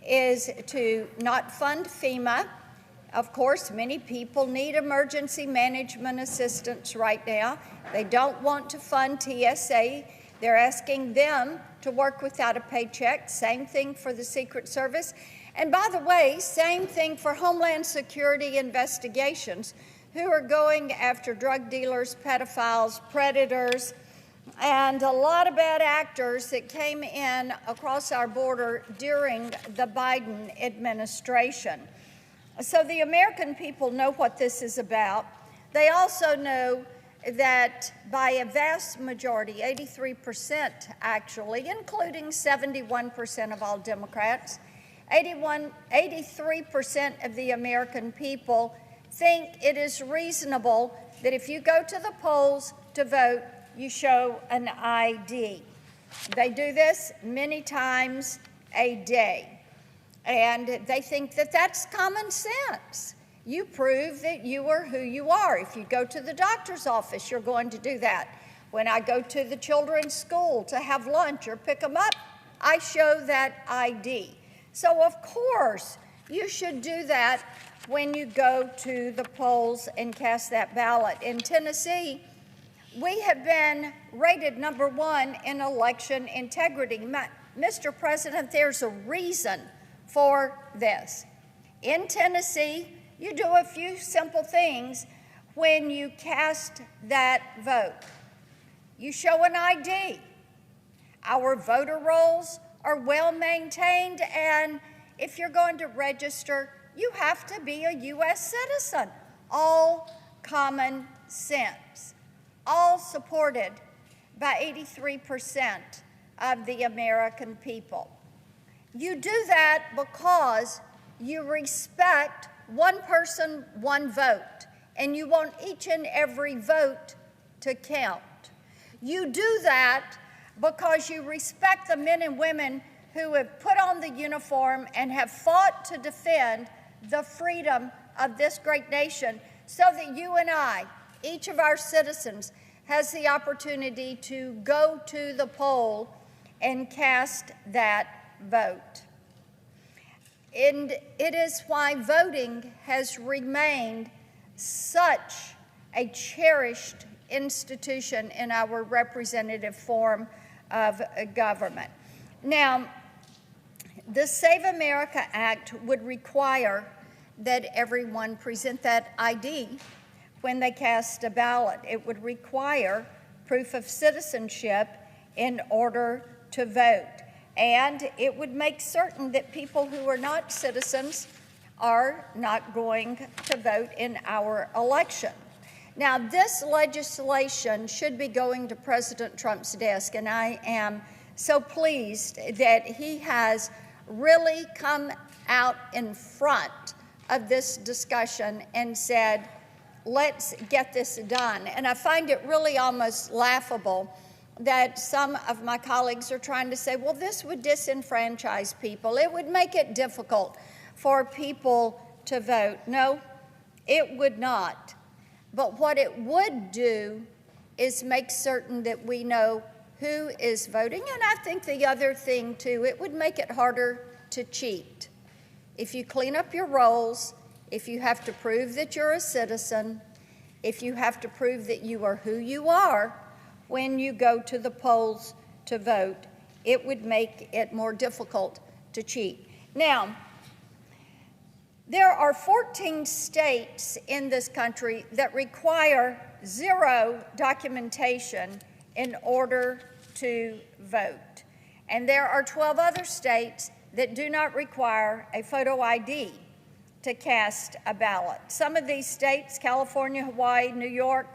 is to not fund FEMA. Of course, many people need emergency management assistance right now. They don't want to fund TSA. They're asking them to work without a paycheck. Same thing for the Secret Service. And by the way, same thing for Homeland Security investigations, who are going after drug dealers, pedophiles, predators, and a lot of bad actors that came in across our border during the Biden administration. So the American people know what this is about. They also know that by a vast majority, 83% actually, including 71% of all Democrats, 83% of the American people think it is reasonable that if you go to the polls to vote, you show an ID. They do this many times a day, and they think that that's common sense. You prove that you are who you are. If you go to the doctor's office, you're going to do that. When I go to the children's school to have lunch or pick them up, I show that ID. So of course, you should do that when you go to the polls and cast that ballot. In Tennessee, we have been rated #1 in election integrity. Mr. President, there's a reason for this. In Tennessee, you do a few simple things when you cast that vote. You show an ID. Our voter rolls are well maintained, and if you're going to register, you have to be a U.S. citizen. All common sense. All supported by 83% of the American people. You do that because you respect one person, one vote, and you want each and every vote to count. You do that because you respect the men and women who have put on the uniform and have fought to defend the freedom of this great nation, so that you and I, each of our citizens, has the opportunity to go to the poll and cast that vote. And it is why voting has remained such a cherished institution in our representative form of government. Now, the Save America Act would require that everyone present that ID when they cast a ballot. It would require proof of citizenship in order to vote. And it would make certain that people who are not citizens are not going to vote in our election. Now, this legislation should be going to President Trump's desk, and I am so pleased that he has really come out in front of this discussion and said, let's get this done. And I find it really almost laughable that some of my colleagues are trying to say, well, this would disenfranchise people. It would make it difficult for people to vote. No, it would not. But what it would do is make certain that we know who is voting. And I think the other thing, too, it would make it harder to cheat. If you clean up your rolls, if you have to prove that you're a citizen, if you have to prove that you are who you are when you go to the polls to vote, it would make it more difficult to cheat. Now, There are 14 states in this country that require zero documentation in order to vote. And there are 12 other states that do not require a photo ID to cast a ballot. Some of these states, California, Hawaii, New York,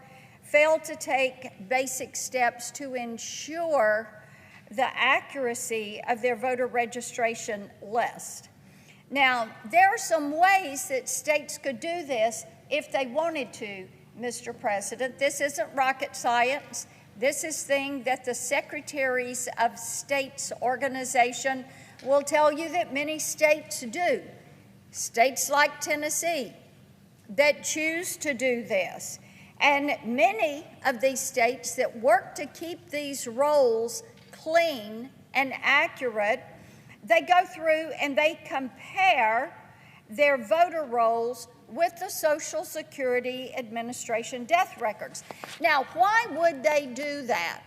fail to take basic steps to ensure the accuracy of their voter registration list. Now, there are some ways that states could do this if they wanted to, Mr. President. This isn't rocket science. This is thing that the Secretaries of State's organization will tell you that many states do. States like Tennessee that choose to do this. And many of these states that work to keep these rolls clean and accurate, they go through and they compare their voter rolls with the Social Security Administration death records. Now, why would they do that?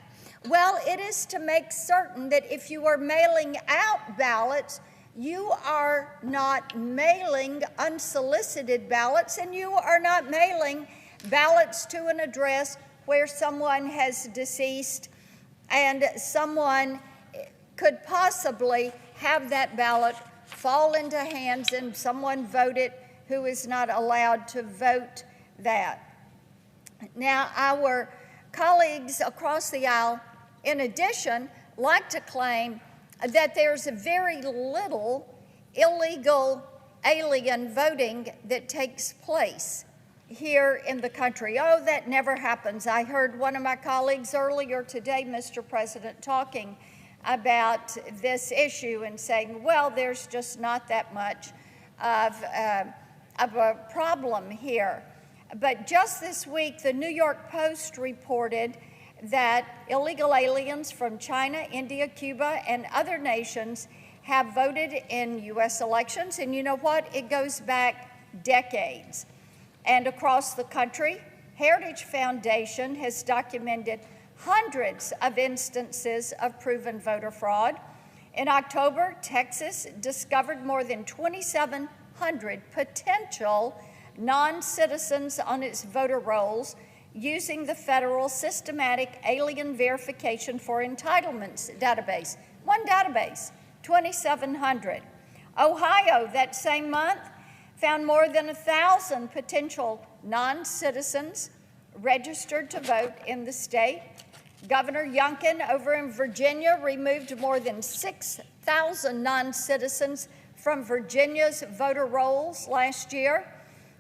Well, it is to make certain that if you are mailing out ballots, you are not mailing unsolicited ballots, and you are not mailing ballots to an address where someone has deceased and someone could possibly have that ballot fall into hands and someone vote it who is not allowed to vote that. Now, our colleagues across the aisle, in addition, like to claim that there's very little illegal alien voting that takes place here in the country. Oh, that never happens. I heard one of my colleagues earlier today, Mr. President, talking about this issue and saying, well, there's just not that much of a problem here. But just this week, the New York Post reported that illegal aliens from China, India, Cuba, and other nations have voted in U.S. elections. And you know what? It goes back decades. And across the country, Heritage Foundation has documented hundreds of instances of proven voter fraud. In October, Texas discovered more than 2,700 potential non-citizens on its voter rolls using the federal Systematic Alien Verification for Entitlements database. One database, 2,700. Ohio, that same month, found more than 1,000 potential non-citizens registered to vote in the state. Governor Youngkin over in Virginia removed more than 6,000 non-citizens from Virginia's voter rolls last year.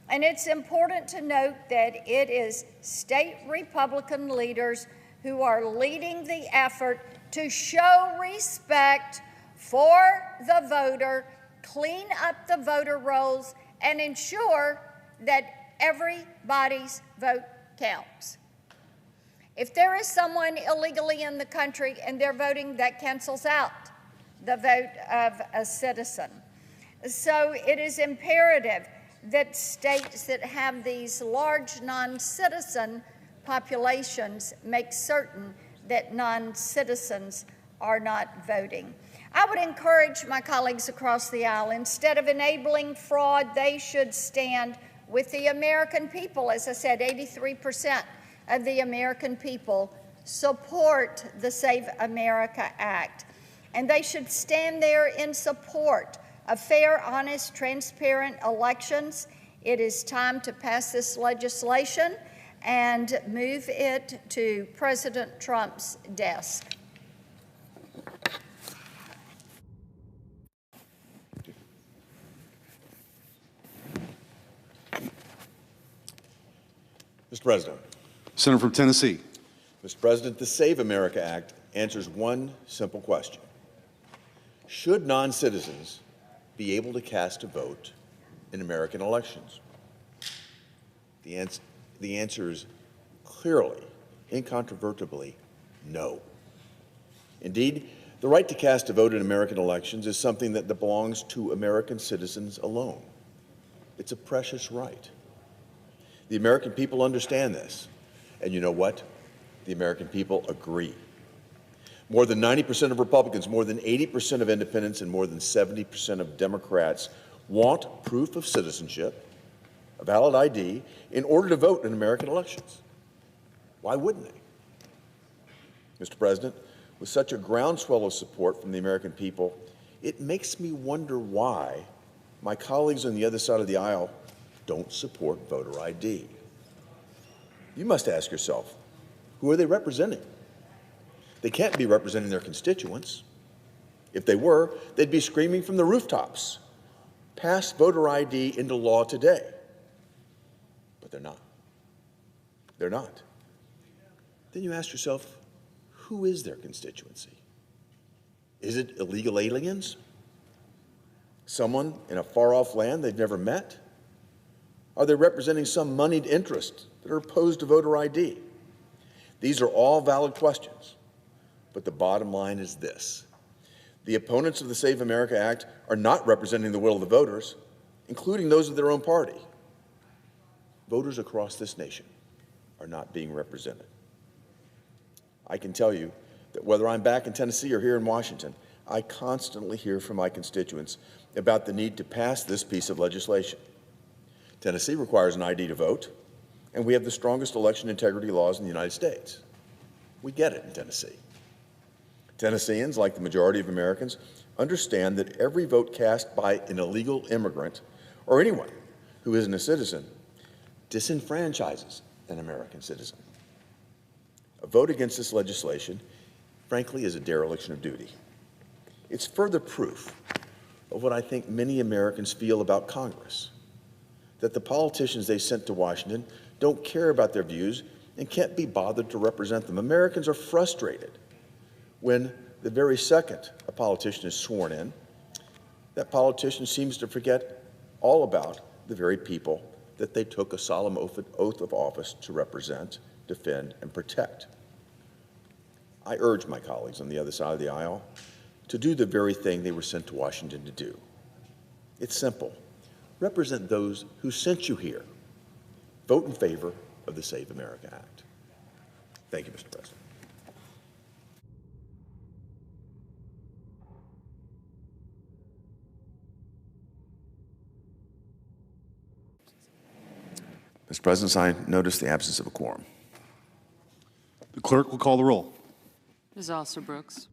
And it's important to note that it is state Republican leaders who are leading the effort to show respect for the voter, clean up the voter rolls, and ensure that everybody's vote counts. If there is someone illegally in the country and they're voting, that cancels out the vote of a citizen. So it is imperative that states that have these large non-citizen populations make certain that non-citizens are not voting. I would encourage my colleagues across the aisle, instead of enabling fraud, they should stand with the American people. As I said, 83% of the American people support the Save America Act. And they should stand there in support of fair, honest, transparent elections. It is time to pass this legislation and move it to President Trump's desk. Mr. President. Senator from Tennessee. Mr. President, the Save America Act answers one simple question. Should non-citizens be able to cast a vote in American elections? The answer is clearly, incontrovertibly, no. Indeed, the right to cast a vote in American elections is something that belongs to American citizens alone. It's a precious right. The American people understand this. And you know what? The American people agree. More than 90% of Republicans, more than 80% of independents, and more than 70% of Democrats want proof of citizenship, a valid ID, in order to vote in American elections. Why wouldn't they? Mr. President, with such a groundswell of support from the American people, it makes me wonder why my colleagues on the other side of the aisle don't support voter ID. You must ask yourself, who are they representing? They can't be representing their constituents. If they were, they'd be screaming from the rooftops, pass voter ID into law today. But they're not. They're not. Then you ask yourself, who is their constituency? Is it illegal aliens? Someone in a far-off land they've never met? Are they representing some moneyed interest that are opposed to voter ID? These are all valid questions, but the bottom line is this. The opponents of the Save America Act are not representing the will of the voters, including those of their own party. Voters across this nation are not being represented. I can tell you that whether I'm back in Tennessee or here in Washington, I constantly hear from my constituents about the need to pass this piece of legislation. Tennessee requires an ID to vote, and we have the strongest election integrity laws in the United States. We get it in Tennessee. Tennesseans, like the majority of Americans, understand that every vote cast by an illegal immigrant or anyone who isn't a citizen disenfranchises an American citizen. A vote against this legislation, frankly, is a dereliction of duty. It's further proof of what I think many Americans feel about Congress, that the politicians they sent to Washington don't care about their views and can't be bothered to represent them. Americans are frustrated when the very second a politician is sworn in, that politician seems to forget all about the very people that they took a solemn oath of office to represent, defend, and protect. I urge my colleagues on the other side of the aisle to do the very thing they were sent to Washington to do. It's simple. Represent those who sent you here. Vote in favor of the Save America Act. Thank you, Mr. President. Mr. President, I notice the absence of a quorum. The clerk will call the roll. Ms. Alsobrooks.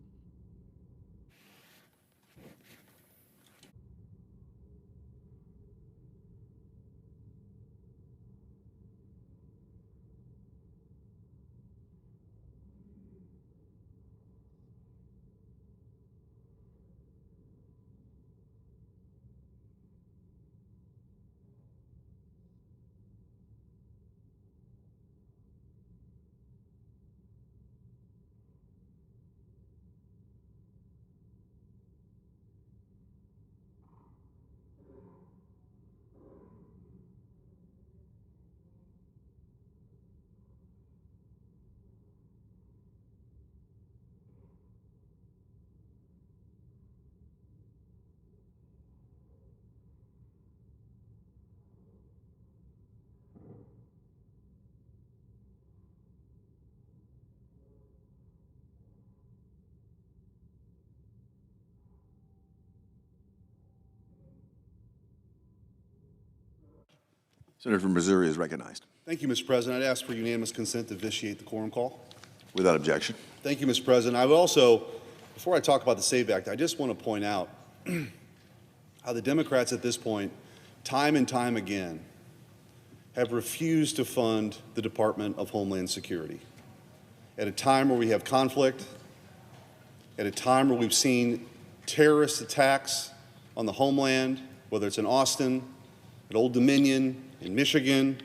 Senator from Missouri is recognized. Thank you, Mr. President. I'd ask for unanimous consent to vitiate the quorum call. Without objection. Thank you, Mr. President. I would also, before I talk about the SAVE Act, I just want to point out how the Democrats at this point, time and time again, have refused to fund the Department of Homeland Security. At a time where we have conflict, at a time where we've seen terrorist attacks on the homeland, whether it's in Austin, at Old Dominion, in Michigan,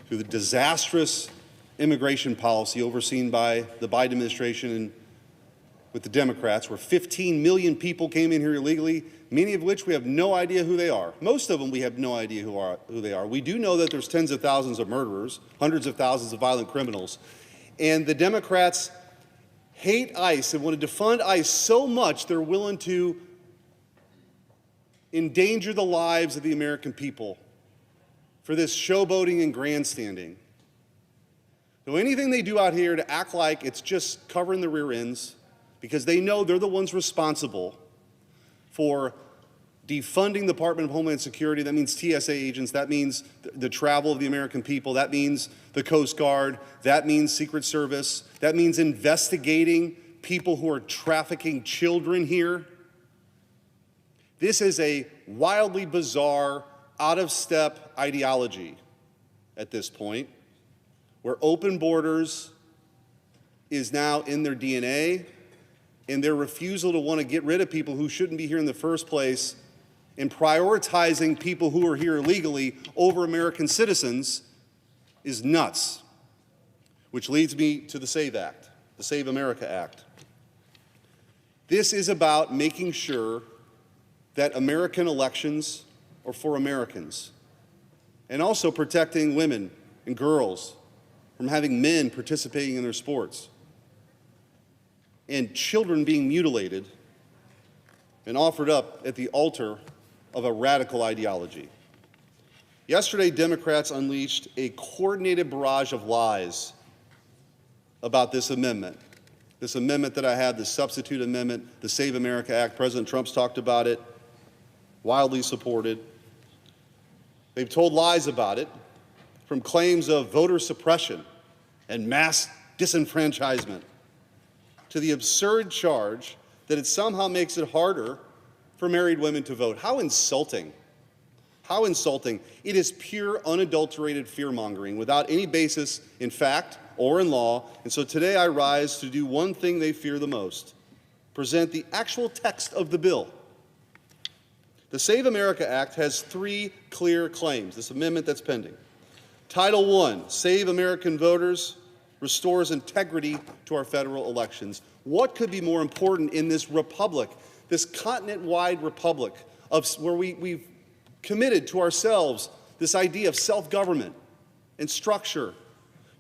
through the disastrous immigration policy overseen by the Biden administration and with the Democrats, where 15 million people came in here illegally, many of which we have no idea who they are. Most of them we have no idea who they are. We do know that there's tens of thousands of murderers, hundreds of thousands of violent criminals. And the Democrats hate ICE and want to defund ICE so much they're willing to endanger the lives of the American people for this showboating and grandstanding. So anything they do out here to act like it's just covering the rear ends, because they know they're the ones responsible for defunding the Department of Homeland Security. That means TSA agents. That means the travel of the American people. That means the Coast Guard. That means Secret Service. That means investigating people who are trafficking children here. This is a wildly bizarre, out-of-step ideology at this point, where open borders is now in their DNA, and their refusal to want to get rid of people who shouldn't be here in the first place, and prioritizing people who are here illegally over American citizens is nuts. Which leads me to the SAVE Act, the Save America Act. This is about making sure that American elections are for Americans, and also protecting women and girls from having men participating in their sports, and children being mutilated and offered up at the altar of a radical ideology. Yesterday, Democrats unleashed a coordinated barrage of lies about this amendment that I have, the substitute amendment, the Save America Act. President Trump's talked about it, widely supported. They've told lies about it, from claims of voter suppression and mass disenfranchisement to the absurd charge that it somehow makes it harder for married women to vote. How insulting. How insulting. It is pure, unadulterated fear-mongering without any basis in fact or in law. And so today I rise to do one thing they fear the most: present the actual text of the bill. The Save America Act has 3 clear claims, this amendment that's pending. Title I, Save American Voters, restores integrity to our federal elections. What could be more important in this republic, this continent-wide republic where we've committed to ourselves this idea of self-government and structure,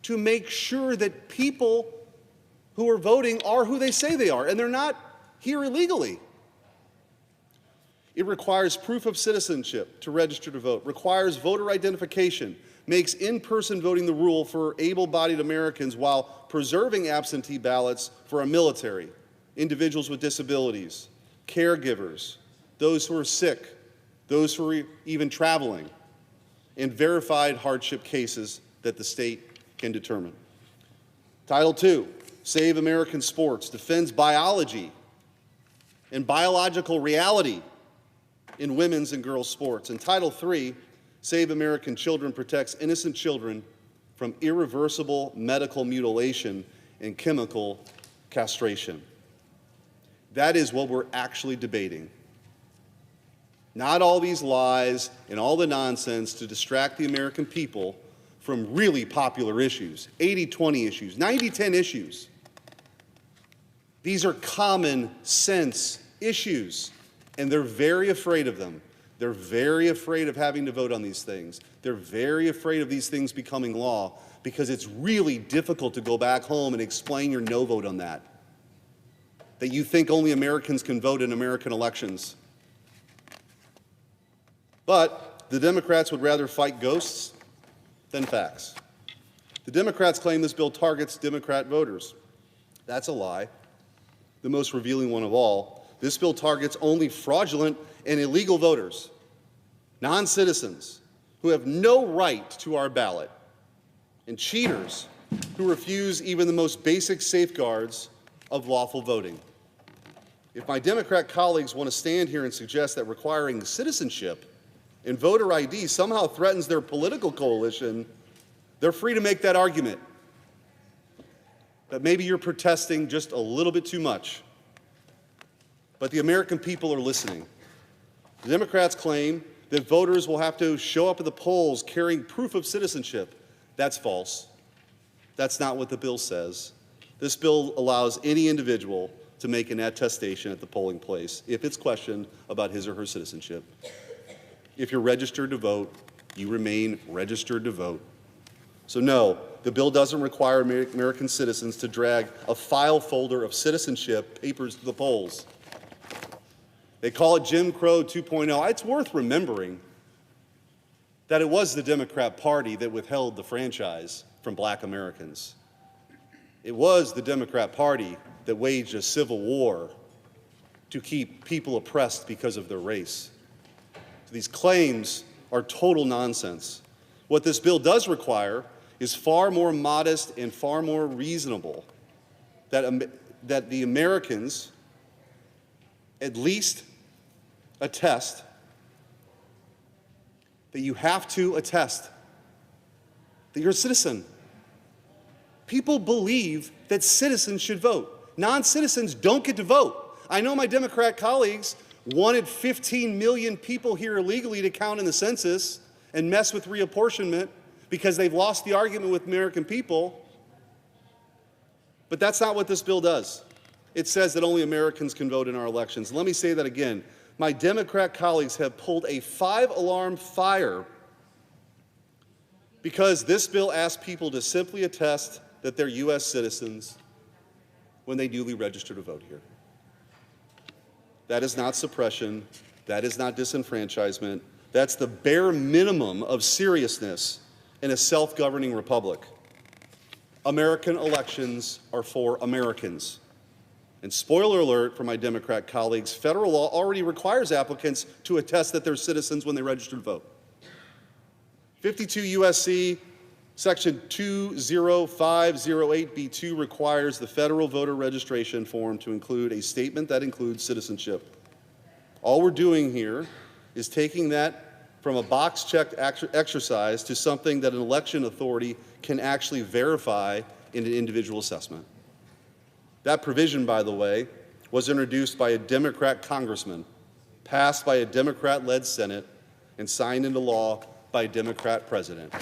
to make sure that people who are voting are who they say they are, and they're not here illegally. It requires proof of citizenship to register to vote, requires voter identification, makes in-person voting the rule for able-bodied Americans while preserving absentee ballots for our military, individuals with disabilities, caregivers, those who are sick, those who are even traveling, and verified hardship cases that the state can determine. Title II, Save American Sports, defends biology and biological reality in women's and girls' sports. And Title III, Save American Children, protects innocent children from irreversible medical mutilation and chemical castration. That is what we're actually debating. Not all these lies and all the nonsense to distract the American people from really popular issues, 80-20 issues, 90-10 issues. These are common sense issues, and they're very afraid of them. They're very afraid of having to vote on these things. They're very afraid of these things becoming law because it's really difficult to go back home and explain your no vote on that you think only Americans can vote in American elections. But the Democrats would rather fight ghosts than facts. The Democrats claim this bill targets Democrat voters. That's a lie, the most revealing one of all. This bill targets only fraudulent and illegal voters, non-citizens who have no right to our ballot, and cheaters who refuse even the most basic safeguards of lawful voting. If my Democrat colleagues want to stand here and suggest that requiring citizenship and voter ID somehow threatens their political coalition, they're free to make that argument. But maybe you're protesting just a little bit too much. But the American people are listening. The Democrats claim that voters will have to show up at the polls carrying proof of citizenship. That's false. That's not what the bill says. This bill allows any individual to make an attestation at the polling place if it's questioned about his or her citizenship. If you're registered to vote, you remain registered to vote. So no, the bill doesn't require American citizens to drag a file folder of citizenship papers to the polls. They call it Jim Crow 2.0. It's worth remembering that it was the Democrat Party that withheld the franchise from Black Americans. It was the Democrat Party that waged a civil war to keep people oppressed because of their race. these claims are total nonsense. What this bill does require is far more modest and far more reasonable that the Americans at least attest, that you have to attest that you're a citizen. People believe that citizens should vote. Non-citizens don't get to vote. I know my Democrat colleagues wanted 15 million people here illegally to count in the census and mess with reapportionment because they've lost the argument with American people. But that's not what this bill does. It says that only Americans can vote in our elections. Let me say that again. My Democrat colleagues have pulled a 5-alarm fire because this bill asks people to simply attest that they're U.S. citizens when they newly register to vote here. That is not suppression. That is not disenfranchisement. That's the bare minimum of seriousness in a self-governing republic. American elections are for Americans. And spoiler alert for my Democrat colleagues, federal law already requires applicants to attest that they're citizens when they register to vote. 52 U.S.C. Section 20508B2 requires the federal voter registration form to include a statement that includes citizenship. All we're doing here is taking that from a box-checked exercise to something that an election authority can actually verify in an individual assessment. That provision, by the way, was introduced by a Democrat congressman, passed by a Democrat-led Senate, and signed into law by a Democrat president.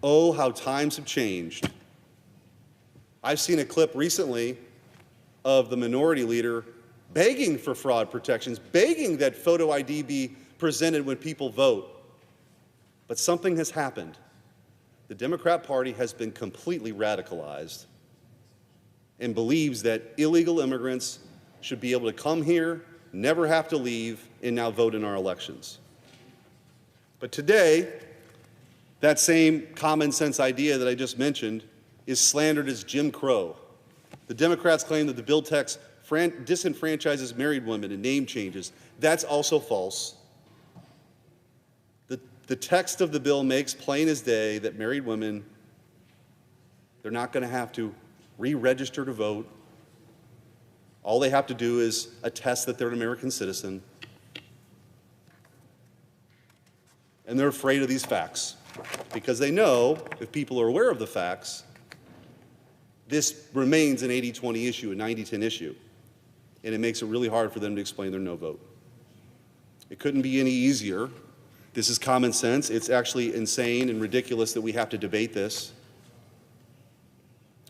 Oh, how times have changed. I've seen a clip recently of the minority leader begging for fraud protections, begging that photo ID be presented when people vote. But something has happened. The Democrat Party has been completely radicalized and believes that illegal immigrants should be able to come here, never have to leave, and now vote in our elections. But today, that same common sense idea that I just mentioned is slandered as Jim Crow. The Democrats claim that the bill text disenfranchises married women and name changes. That's also false. The text of the bill makes plain as day that married women, they're not going to have to re-register to vote. All they have to do is attest that they're an American citizen. And they're afraid of these facts because they know if people are aware of the facts, this remains an 80-20 issue, a 90-10 issue, and it makes it really hard for them to explain their no vote. It couldn't be any easier. This is common sense. It's actually insane and ridiculous that we have to debate this.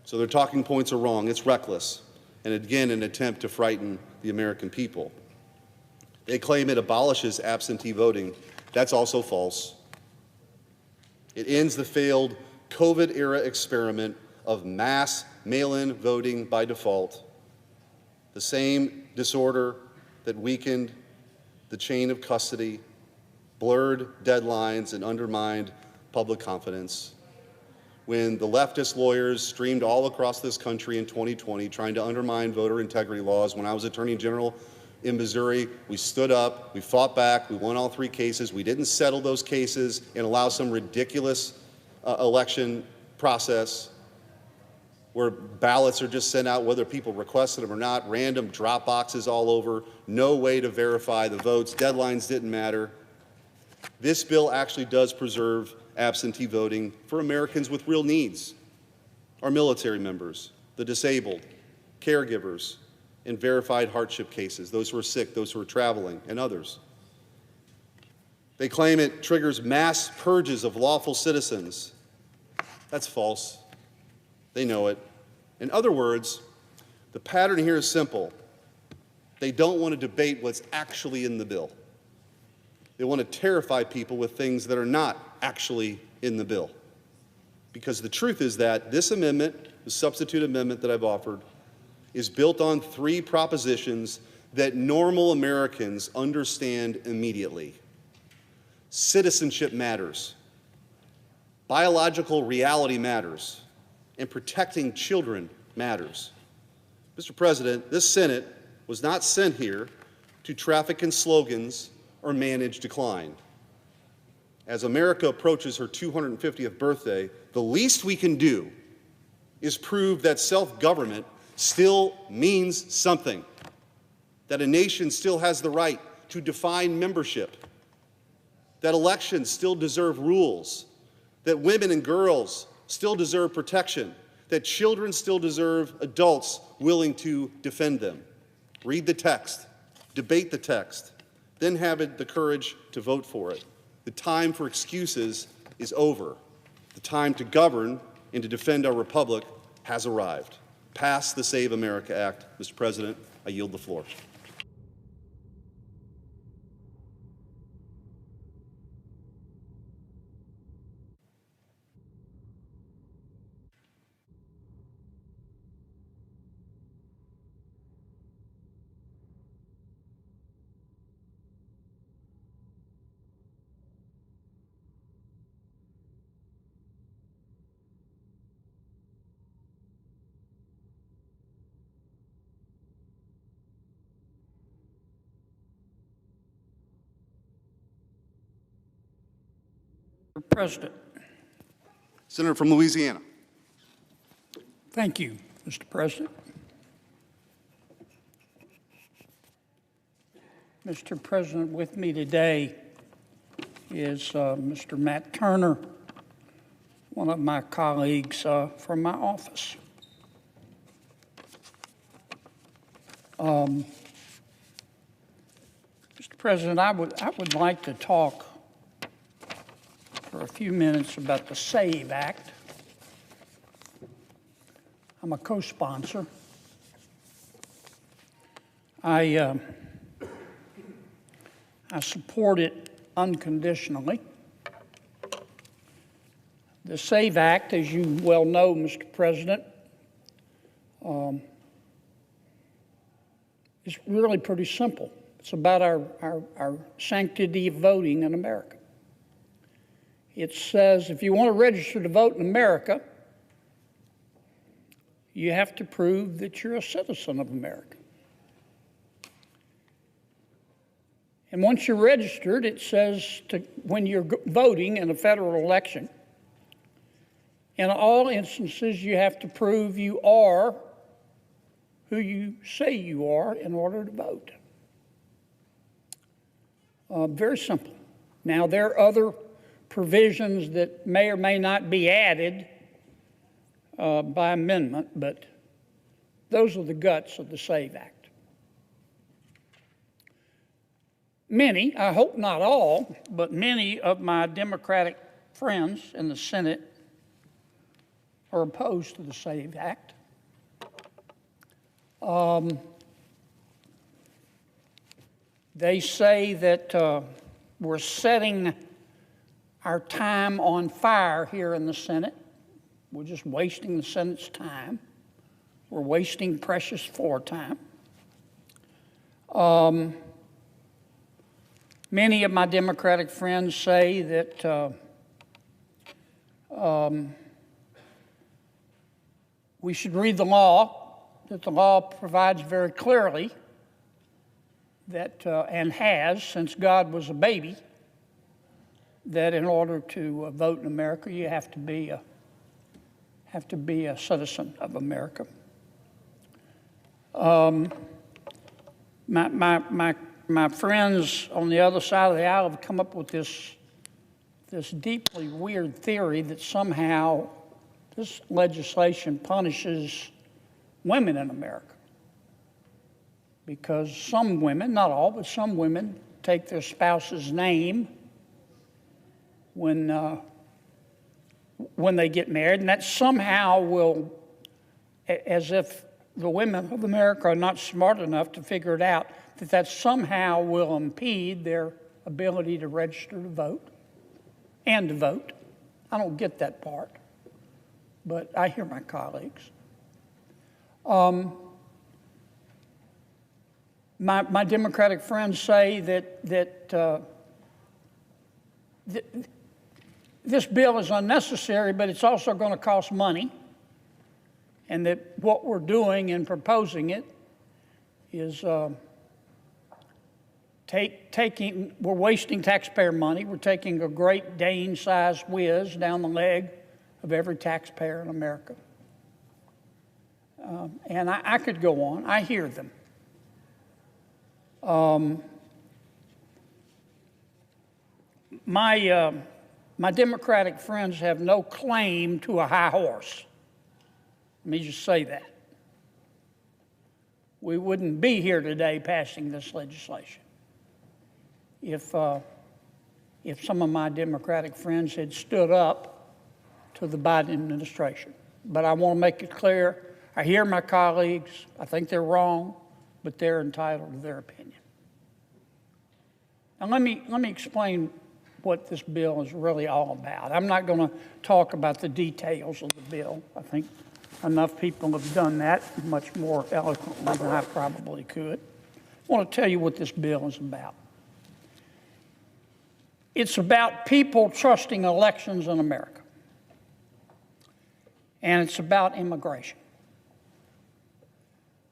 So their talking points are wrong. It's reckless, and again, an attempt to frighten the American people. They claim it abolishes absentee voting. That's also false. It ends the failed COVID-era experiment of mass mail-in voting by default, the same disorder that weakened the chain of custody, blurred deadlines, and undermined public confidence. When the leftist lawyers streamed all across this country in 2020 trying to undermine voter integrity laws, when I was Attorney General in Missouri, we stood up, we fought back, we won all 3 cases. We didn't settle those cases and allow some ridiculous election process where ballots are just sent out whether people requested them or not, random drop boxes all over, no way to verify the votes, deadlines didn't matter. This bill actually does preserve absentee voting for Americans with real needs, our military members, the disabled, caregivers, in verified hardship cases, those who are sick, those who are traveling, and others. They claim it triggers mass purges of lawful citizens. That's false. They know it. In other words, the pattern here is simple. They don't want to debate what's actually in the bill. They want to terrify people with things that are not actually in the bill. Because the truth is that this amendment, the substitute amendment that I've offered, is built on 3 propositions that normal Americans understand immediately. Citizenship matters. Biological reality matters. And protecting children matters. Mr. President, this Senate was not sent here to traffic in slogans or manage decline. as America approaches her 250th birthday, the least we can do is prove that self-government still means something, that a nation still has the right to define membership, that elections still deserve rules, that women and girls still deserve protection, that children still deserve adults willing to defend them. Read the text, debate the text, then have the courage to vote for it. The time for excuses is over. The time to govern and to defend our republic has arrived. Pass the Save America Act. Mr. President, I yield the floor. Mr. President. Senator from Louisiana. Thank you, Mr. President. Mr. President, with me today is Mr. Matt Turner, one of my colleagues from my office. Mr. President, I would like to talk for a few minutes about the SAVE Act. I'm a co-sponsor. I support it unconditionally. The SAVE Act, as you well know, Mr. President, is really pretty simple. It's about our sanctity of voting in America. It says if you want to register to vote in America, you have to prove that you're a citizen of America. And once you're registered, it says when you're voting in a federal election, in all instances, you have to prove you are who you say you are in order to vote. Very simple. Now, there are other provisions that may or may not be added by amendment, but those are the guts of the SAVE Act. Many, I hope not all, but many of my Democratic friends in the Senate are opposed to the SAVE Act. They say that we're setting our time on fire here in the Senate. We're just wasting the Senate's time. We're wasting precious floor time. Many of my Democratic friends say that we should read the law, that the law provides very clearly that, and has since God was a baby, that in order to vote in America, you have to be a citizen of America. My friends on the other side of the aisle have come up with this deeply weird theory that somehow this legislation punishes women in America. Because some women, not all, but some women take their spouse's name when they get married, and that somehow will, as if the women of America are not smart enough to figure it out, that somehow will impede their ability to register to vote and to vote. I don't get that part, but I hear my colleagues. My Democratic friends say that this bill is unnecessary, but it's also going to cost money, and that what we're doing in proposing it is we're wasting taxpayer money. We're taking a Great Dane-sized whiz down the leg of every taxpayer in America. And I could go on. I hear them. My Democratic friends have no claim to a high horse. Let me just say that. We wouldn't be here today passing this legislation if some of my Democratic friends had stood up to the Biden administration. But I want to make it clear, I hear my colleagues, I think they're wrong, but they're entitled to their opinion. Now let me explain what this bill is really all about. I'm not going to talk about the details of the bill. I think enough people have done that much more eloquently than I probably could. I want to tell you what this bill is about. It's about people trusting elections in America. And it's about immigration.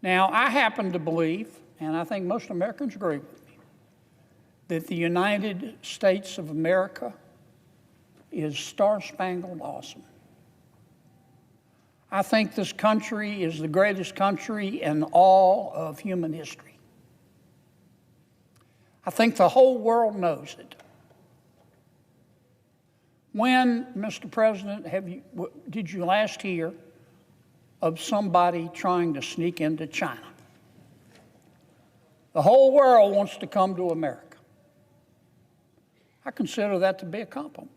Now, I happen to believe, and I think most Americans agree with me, that the United States of America is star-spangled awesome. I think this country is the greatest country in all of human history. I think the whole world knows it. When, Mr. President, did you last hear of somebody trying to sneak into China? The whole world wants to come to America. I consider that to be a compliment.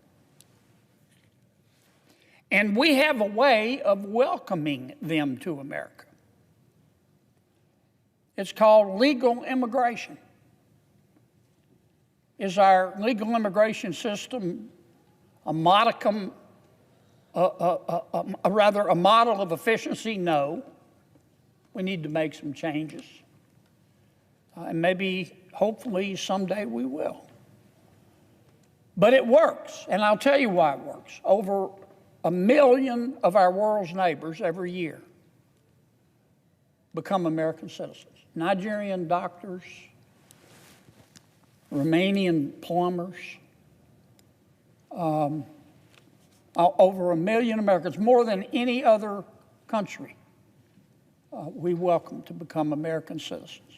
And we have a way of welcoming them to America. It's called legal immigration. Is our legal immigration system a modicum, rather a model of efficiency? No. We need to make some changes. And maybe, hopefully, someday we will. But it works, and I'll tell you why it works. Over 1 million of our world's neighbors every year become American citizens. Nigerian doctors, Romanian plumbers, over 1 million Americans, more than any other country, we welcome to become American citizens.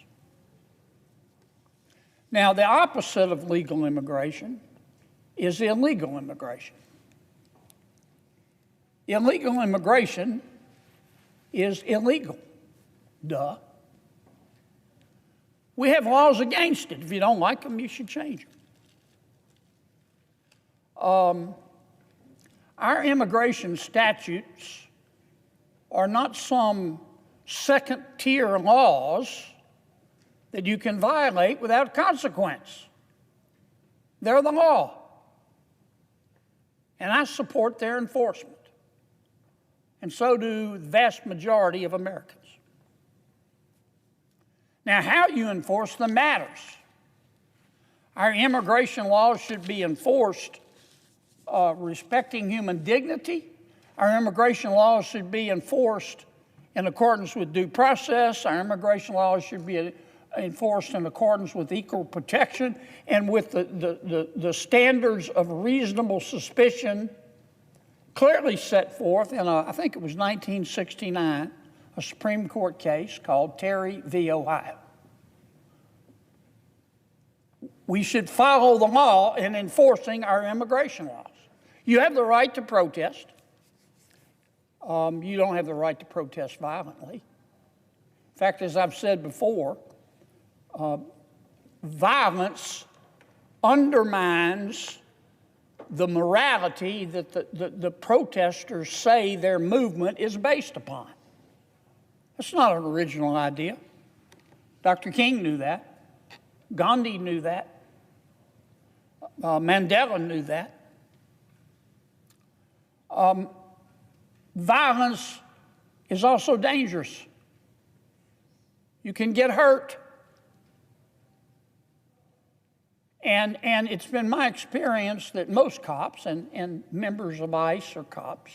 Now, the opposite of legal immigration is illegal immigration. Illegal immigration is illegal. Duh. We have laws against it. If you don't like them, you should change them. Our immigration statutes are not some second-tier laws that you can violate without consequence. They're the law. And I support their enforcement. And so do the vast majority of Americans. Now, how you enforce them matters. Our immigration laws should be enforced respecting human dignity. Our immigration laws should be enforced in accordance with due process. Our immigration laws should be enforced in accordance with equal protection and with the standards of reasonable suspicion clearly set forth in I think it was 1969, a Supreme Court case called Terry v. Ohio. We should follow the law in enforcing our immigration laws. You have the right to protest. You don't have the right to protest violently. In fact, as I've said before, violence undermines the morality that the protesters say their movement is based upon. That's not an original idea. Dr. King knew that. Gandhi knew that. Mandela knew that. Violence is also dangerous. You can get hurt. And it's been my experience that most cops and members of ICE are cops.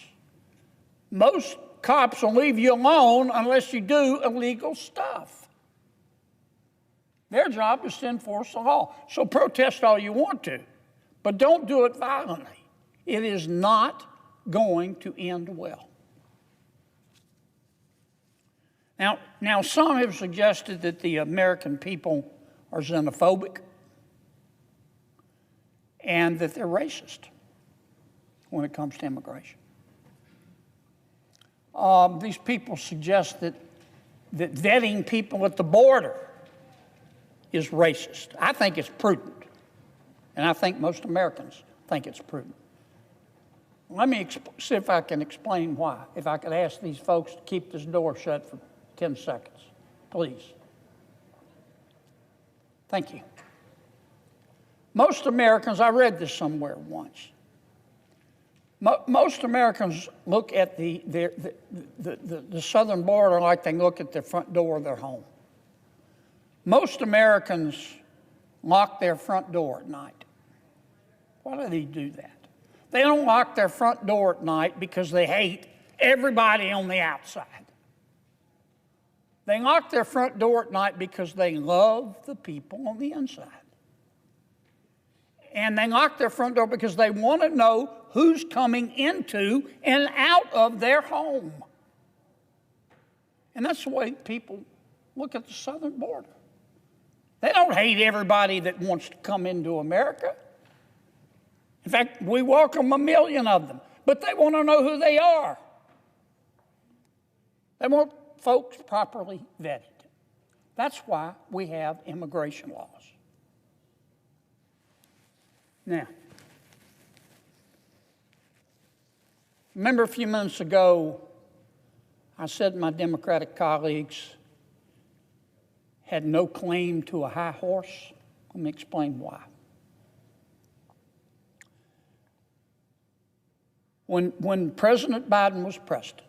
Most cops will leave you alone unless you do illegal stuff. Their job is to enforce the law. So protest all you want to, but don't do it violently. It is not going to end well. Now some have suggested that the American people are xenophobic and that they're racist when it comes to immigration. These people suggest that vetting people at the border is racist. I think it's prudent, and I think most Americans think it's prudent. Let me see if I can explain why. If I could ask these folks to keep this door shut for 10 seconds, please. Thank you. Most Americans, I read this somewhere once, most Americans look at the southern border like they look at the front door of their home. Most Americans lock their front door at night. Why do they do that? They don't lock their front door at night because they hate everybody on the outside. They lock their front door at night because they love the people on the inside. And they lock their front door because they want to know who's coming into and out of their home. And that's the way people look at the southern border. They don't hate everybody that wants to come into America. In fact, we welcome 1 million of them, but they want to know who they are. They want folks properly vetted. That's why we have immigration laws. Now, remember a few minutes ago, I said my Democratic colleagues had no claim to a high horse? Let me explain why. When President Biden was president,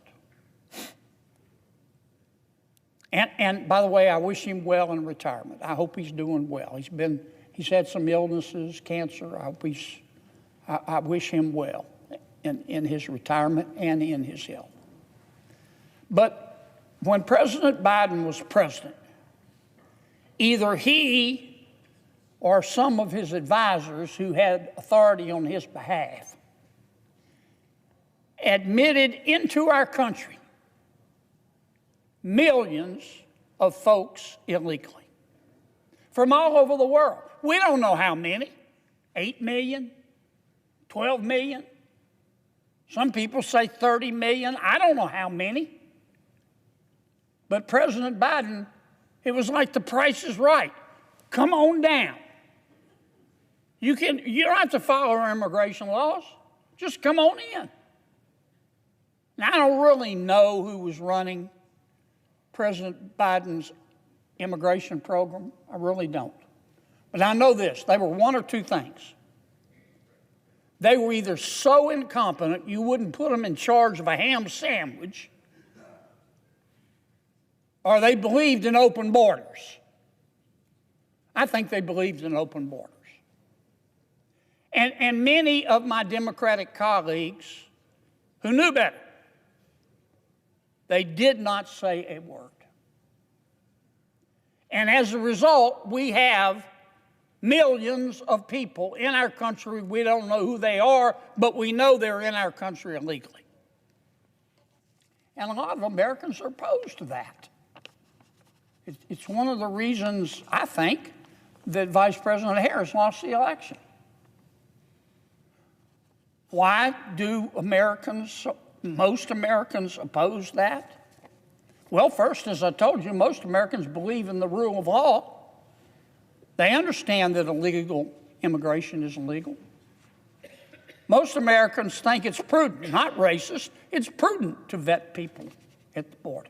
and by the way, I wish him well in retirement. I hope he's doing well. He's had some illnesses, cancer. I wish him well in his retirement and in his health. But when President Biden was president, either he or some of his advisors who had authority on his behalf admitted into our country millions of folks illegally from all over the world. We don't know how many, 8 million, 12 million. Some people say 30 million. I don't know how many. But President Biden, it was like The Price is Right. Come on down. You don't have to follow our immigration laws. Just come on in. Now, I don't really know who was running President Biden's immigration program. I really don't. But I know this. They were one or two things. They were either so incompetent you wouldn't put them in charge of a ham sandwich, or they believed in open borders. I think they believed in open borders. And many of my Democratic colleagues who knew better, they did not say a word. And as a result, we have millions of people in our country. We don't know who they are, but we know they're in our country illegally. And a lot of Americans are opposed to that. It's one of the reasons, I think, that Vice President Harris lost the election. Why do most Americans oppose that? Well, first, as I told you, most Americans believe in the rule of law. They understand that illegal immigration is illegal. Most Americans think it's prudent, not racist. It's prudent to vet people at the border.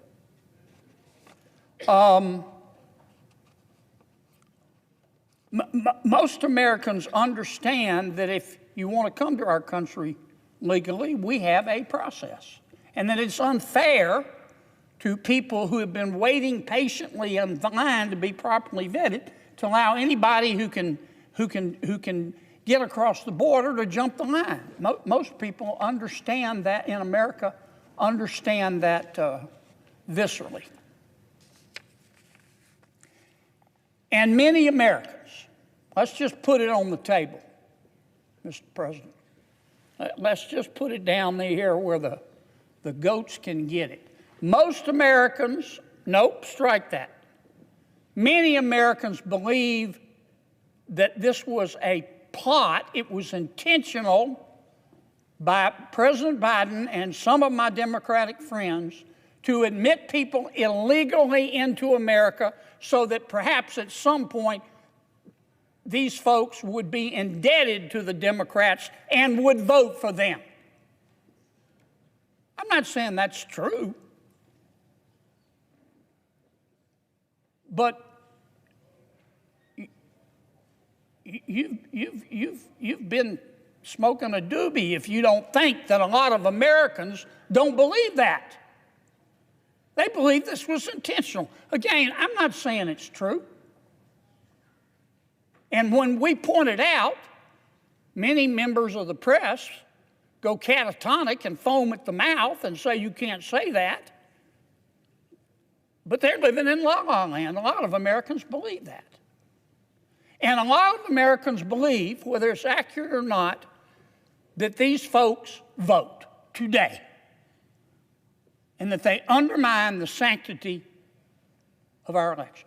Most Americans understand that if you want to come to our country legally, we have a process, and that it's unfair to people who have been waiting patiently in line to be properly vetted to allow anybody who can get across the border to jump the line. Most people understand that in America, understand that viscerally. And many Americans, let's just put it on the table, Mr. President. Let's just put it down there where the goats can get it. Most Americans, nope, strike that. Many Americans believe that this was a plot, it was intentional by President Biden and some of my Democratic friends to admit people illegally into America so that perhaps at some point these folks would be indebted to the Democrats and would vote for them. I'm not saying that's true, but you've been smoking a doobie if you don't think that a lot of Americans don't believe that. They believe this was intentional. Again, I'm not saying it's true. And when we point it out, many members of the press go catatonic and foam at the mouth and say you can't say that. But they're living in la la land. A lot of Americans believe that. And a lot of Americans believe, whether it's accurate or not, that these folks vote today and that they undermine the sanctity of our elections.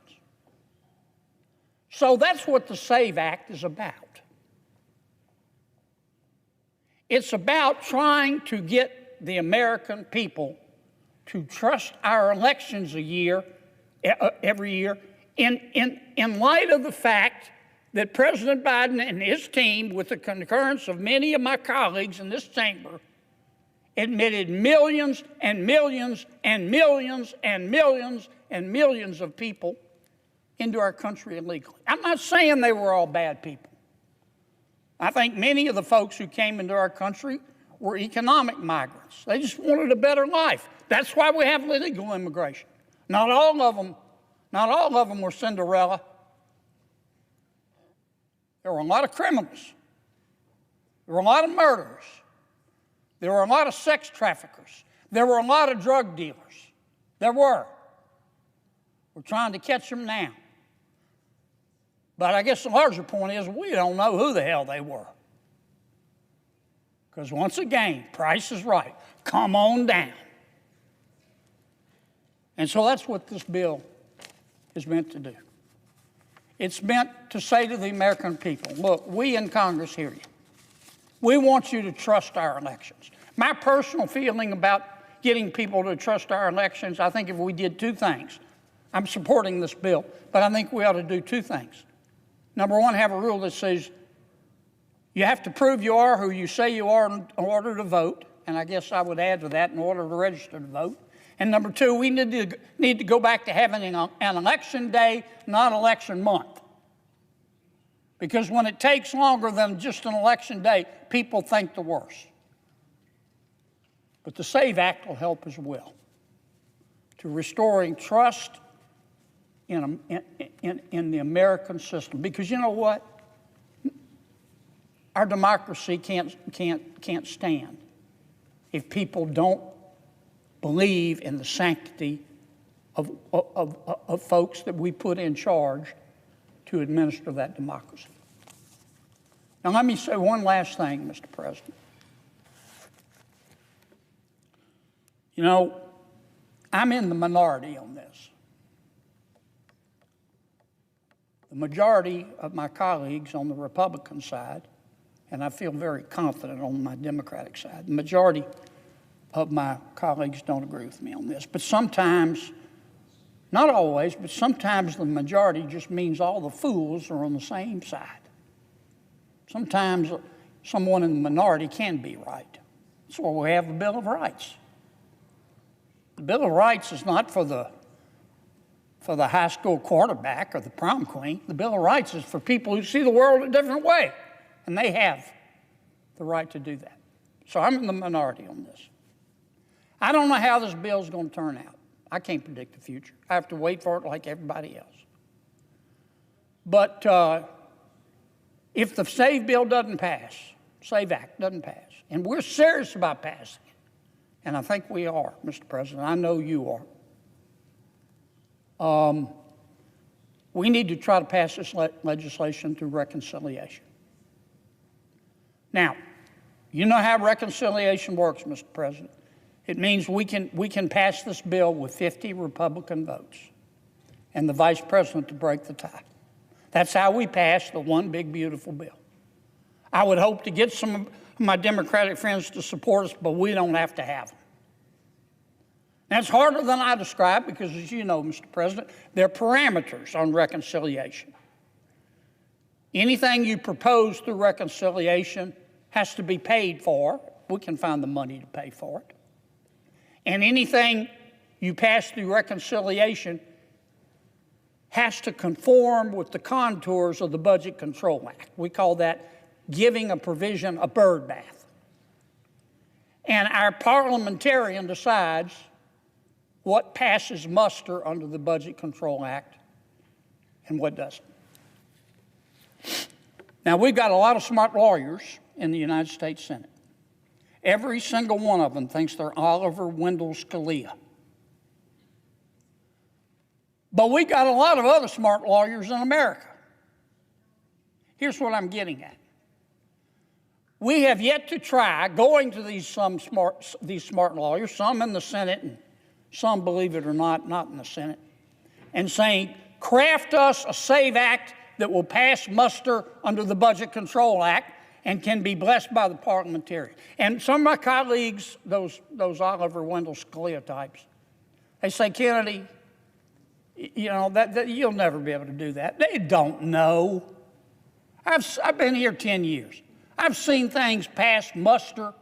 So that's what the SAVE Act is about. It's about trying to get the American people to trust our elections every year in light of the fact that President Biden and his team, with the concurrence of many of my colleagues in this chamber, admitted millions and millions and millions and millions and millions of people into our country illegally. I'm not saying they were all bad people. I think many of the folks who came into our country were economic migrants. They just wanted a better life. That's why we have illegal immigration. Not all of them were Cinderella. There were a lot of criminals. There were a lot of murderers. There were a lot of sex traffickers. There were a lot of drug dealers. There were. We're trying to catch them now. But I guess the larger point is we don't know who the hell they were. Because once again, Price is right. Come on down. And so that's what this bill is meant to do. It's meant to say to the American people, look, we in Congress hear you. We want you to trust our elections. My personal feeling about getting people to trust our elections, I think if we did two things, I'm supporting this bill, but I think we ought to do two things. Number one, have a rule that says you have to prove you are who you say you are in order to vote, and I guess I would add to that in order to register to vote. And number two, we need to go back to having an election day, not election month. Because when it takes longer than just an election day, people think the worst. But the SAVE Act will help as well to restoring trust in the American system. Because you know what? Our democracy can't stand if people don't believe in the sanctity of folks that we put in charge to administer that democracy. Now, let me say one last thing, Mr. President. You know, I'm in the minority on this. The majority of my colleagues on the Republican side, and I feel very confident on my Democratic side, the majority of my colleagues don't agree with me on this. But sometimes, not always, but sometimes the majority just means all the fools are on the same side. Sometimes someone in the minority can be right. That's why we have the Bill of Rights. The Bill of Rights is not for the high school quarterback or the prom queen. The Bill of Rights is for people who see the world a different way, and they have the right to do that. So I'm in the minority on this. I don't know how this bill is going to turn out. I can't predict the future. I have to wait for it like everybody else. But if the SAVE bill doesn't pass, SAVE Act doesn't pass, and we're serious about passing it, and I think we are, Mr. President, I know you are, we need to try to pass this legislation through reconciliation. Now, you know how reconciliation works, Mr. President. It means we can pass this bill with 50 Republican votes and the vice president to break the tie. That's how we pass the one big, beautiful bill. I would hope to get some of my Democratic friends to support us, but we don't have to have them. That's harder than I described because, as you know, Mr. President, there are parameters on reconciliation. Anything you propose through reconciliation has to be paid for. We can find the money to pay for it. And anything you pass through reconciliation has to conform with the contours of the Budget Control Act. We call that giving a provision a bird bath. And our parliamentarian decides what passes muster under the Budget Control Act and what doesn't. Now, we've got a lot of smart lawyers in the United States Senate. Every single one of them thinks they're Oliver Wendell Scalia. But we've got a lot of other smart lawyers in America. Here's what I'm getting at. We have yet to try going to these smart lawyers, some in the Senate and some, believe it or not in the Senate, and saying, craft us a SAVE Act that will pass muster under the Budget Control Act and can be blessed by the parliamentarian. And some of my colleagues, those Oliver Wendell Scalia types, they say, Kennedy, you know, that you'll never be able to do that. They don't know. I've been here 10 years. I've seen things pass muster,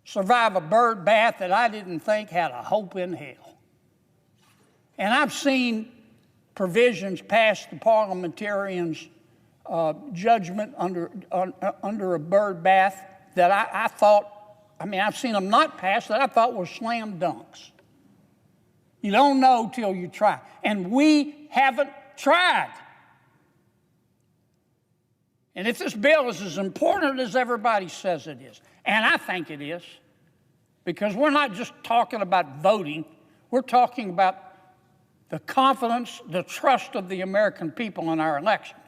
survive a bird bath that I didn't think had a hope in hell. And I've seen provisions pass the parliamentarians' judgment under a bird bath that I thought, I've seen them not pass that I thought were slam dunks. You don't know till you try. And we haven't tried. And if this bill is as important as everybody says it is, and I think it is, because we're not just talking about voting, we're talking about the confidence, the trust of the American people in our elections.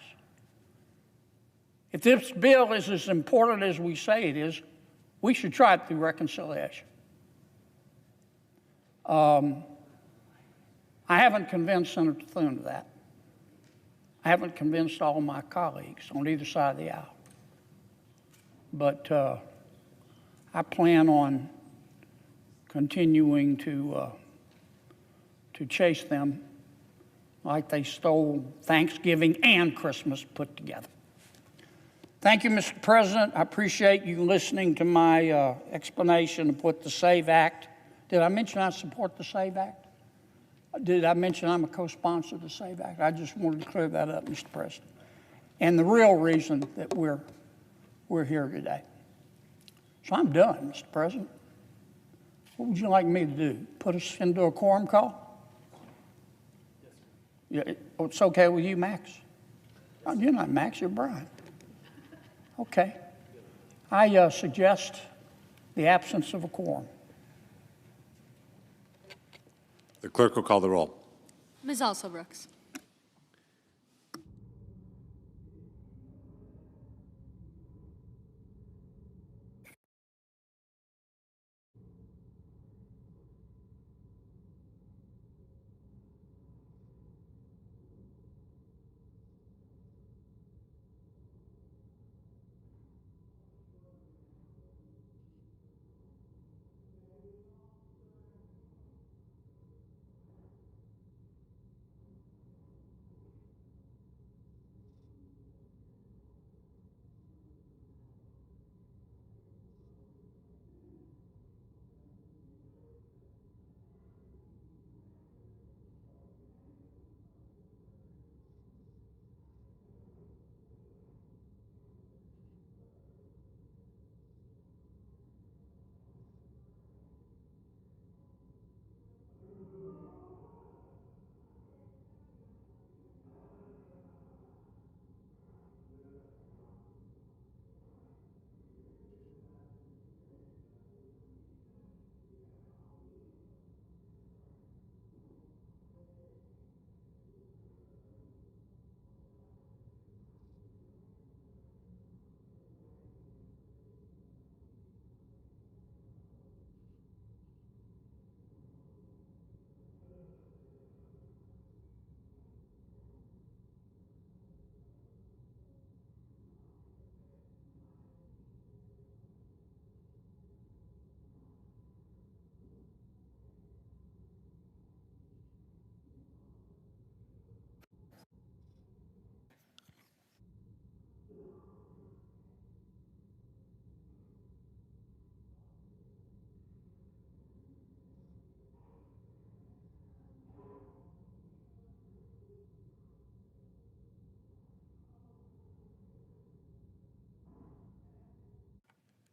If this bill is as important as we say it is, we should try it through reconciliation. I haven't convinced Senator Thune of that. I haven't convinced all my colleagues on either side of the aisle. But I plan on continuing to chase them like they stole Thanksgiving and Christmas put together. Thank you, Mr. President. I appreciate you listening to my explanation of what the SAVE Act. Did I mention I support the SAVE Act? Did I mention I'm a co-sponsor of the SAVE Act? I just wanted to clear that up, Mr. President. And the real reason that we're here today. So I'm done, Mr. President. What would you like me to do? Put us into a quorum call? Yeah, it's okay with you, Max? Oh, you're not Max, you're Brian. Okay. I suggest the absence of a quorum. The clerk will call the roll. Ms. Alsobrooks.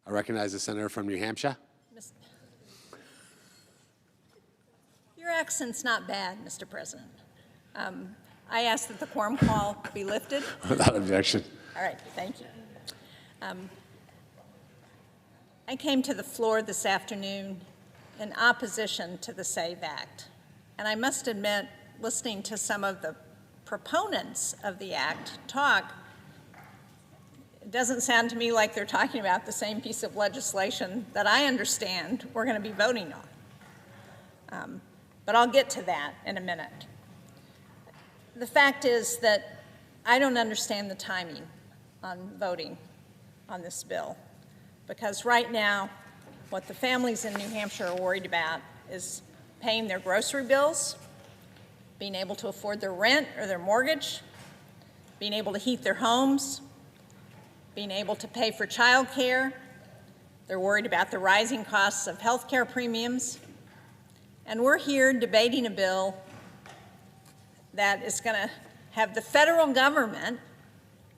I recognize the senator from New Hampshire. Your accent's not bad, Mr. President. I ask that the quorum call be lifted. Without objection. All right, thank you. I came to the floor this afternoon in opposition to the SAVE Act. And I must admit, listening to some of the proponents of the act talk, it doesn't sound to me like they're talking about the same piece of legislation that I understand we're going to be voting on. But I'll get to that in a minute. The fact is that I don't understand the timing on voting on this bill, because right now, what the families in New Hampshire are worried about is paying their grocery bills, being able to afford their rent or their mortgage, being able to heat their homes, being able to pay for child care. They're worried about the rising costs of health care premiums. And we're here debating a bill that is going to have the federal government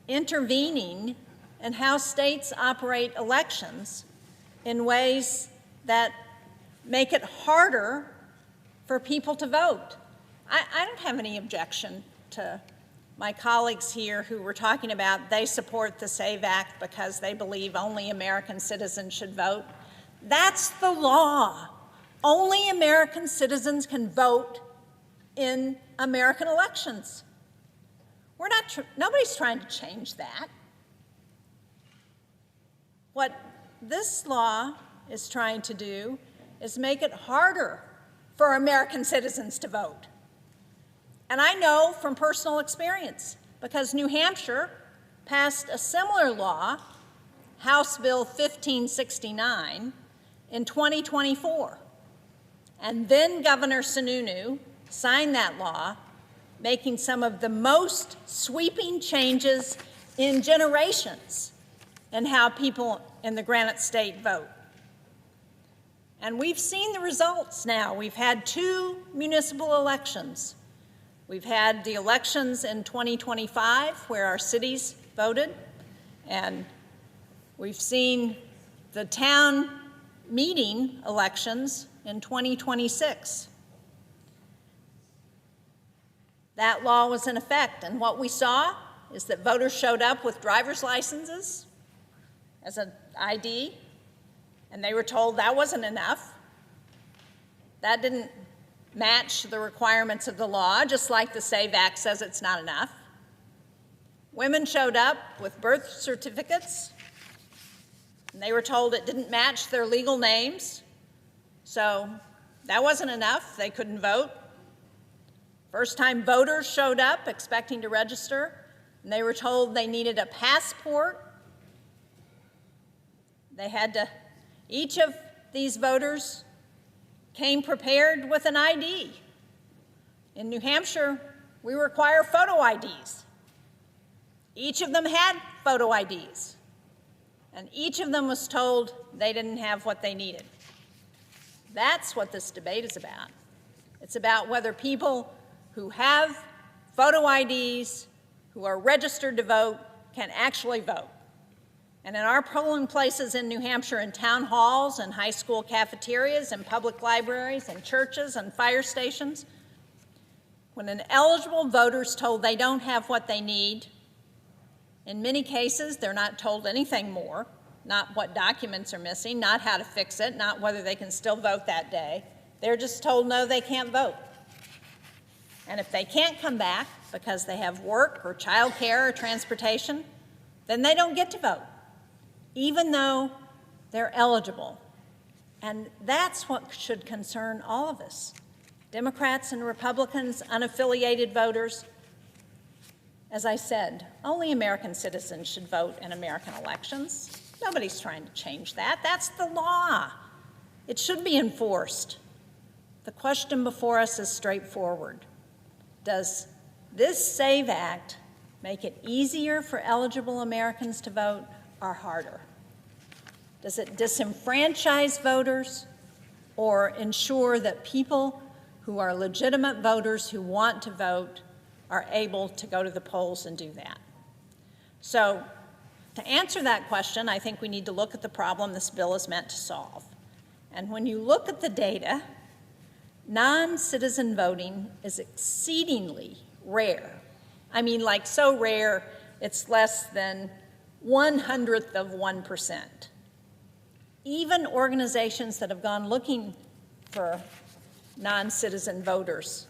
intervening in how states operate elections in ways that make it harder for people to vote. I don't have any objection to my colleagues here who were talking about they support the SAVE Act because they believe only American citizens should vote. That's the law. Only American citizens can vote in American elections. Nobody's trying to change that. What this law is trying to do is make it harder for American citizens to vote. And I know from personal experience, because New Hampshire passed a similar law, House Bill 1569, in 2024. And then Governor Sununu signed that law, making some of the most sweeping changes in generations in how people in the Granite State vote. And we've seen the results now. We've had 2 municipal elections. We've had the elections in 2025 where our cities voted, and we've seen the town meeting elections in 2026. That law was in effect, and what we saw is that voters showed up with driver's licenses as an ID, and they were told that wasn't enough. That didn't match the requirements of the law, just like the SAVE Act says it's not enough. Women showed up with birth certificates, and they were told it didn't match their legal names, so that wasn't enough. They couldn't vote. First-time voters showed up expecting to register, and they were told they needed a passport. Each of these voters came prepared with an ID. In New Hampshire, we require photo IDs. Each of them had photo IDs, and each of them was told they didn't have what they needed. That's what this debate is about. It's about whether people who have photo IDs, who are registered to vote, can actually vote. And in our polling places in New Hampshire, in town halls and high school cafeterias and public libraries and churches and fire stations, when an eligible voter is told they don't have what they need, in many cases they're not told anything more, not what documents are missing, not how to fix it, not whether they can still vote that day. They're just told no, they can't vote. And if they can't come back because they have work or child care or transportation, then they don't get to vote, even though they're eligible. And that's what should concern all of us, Democrats and Republicans, unaffiliated voters. As I said, only American citizens should vote in American elections. Nobody's trying to change that. That's the law. It should be enforced. The question before us is straightforward. Does this SAVE Act make it easier for eligible Americans to vote or harder? Does it disenfranchise voters or ensure that people who are legitimate voters who want to vote are able to go to the polls and do that? So to answer that question, I think we need to look at the problem this bill is meant to solve. And when you look at the data, non-citizen voting is exceedingly rare. I mean, like so rare, it's less than 1/100th of 1%. Even organizations that have gone looking for non-citizen voters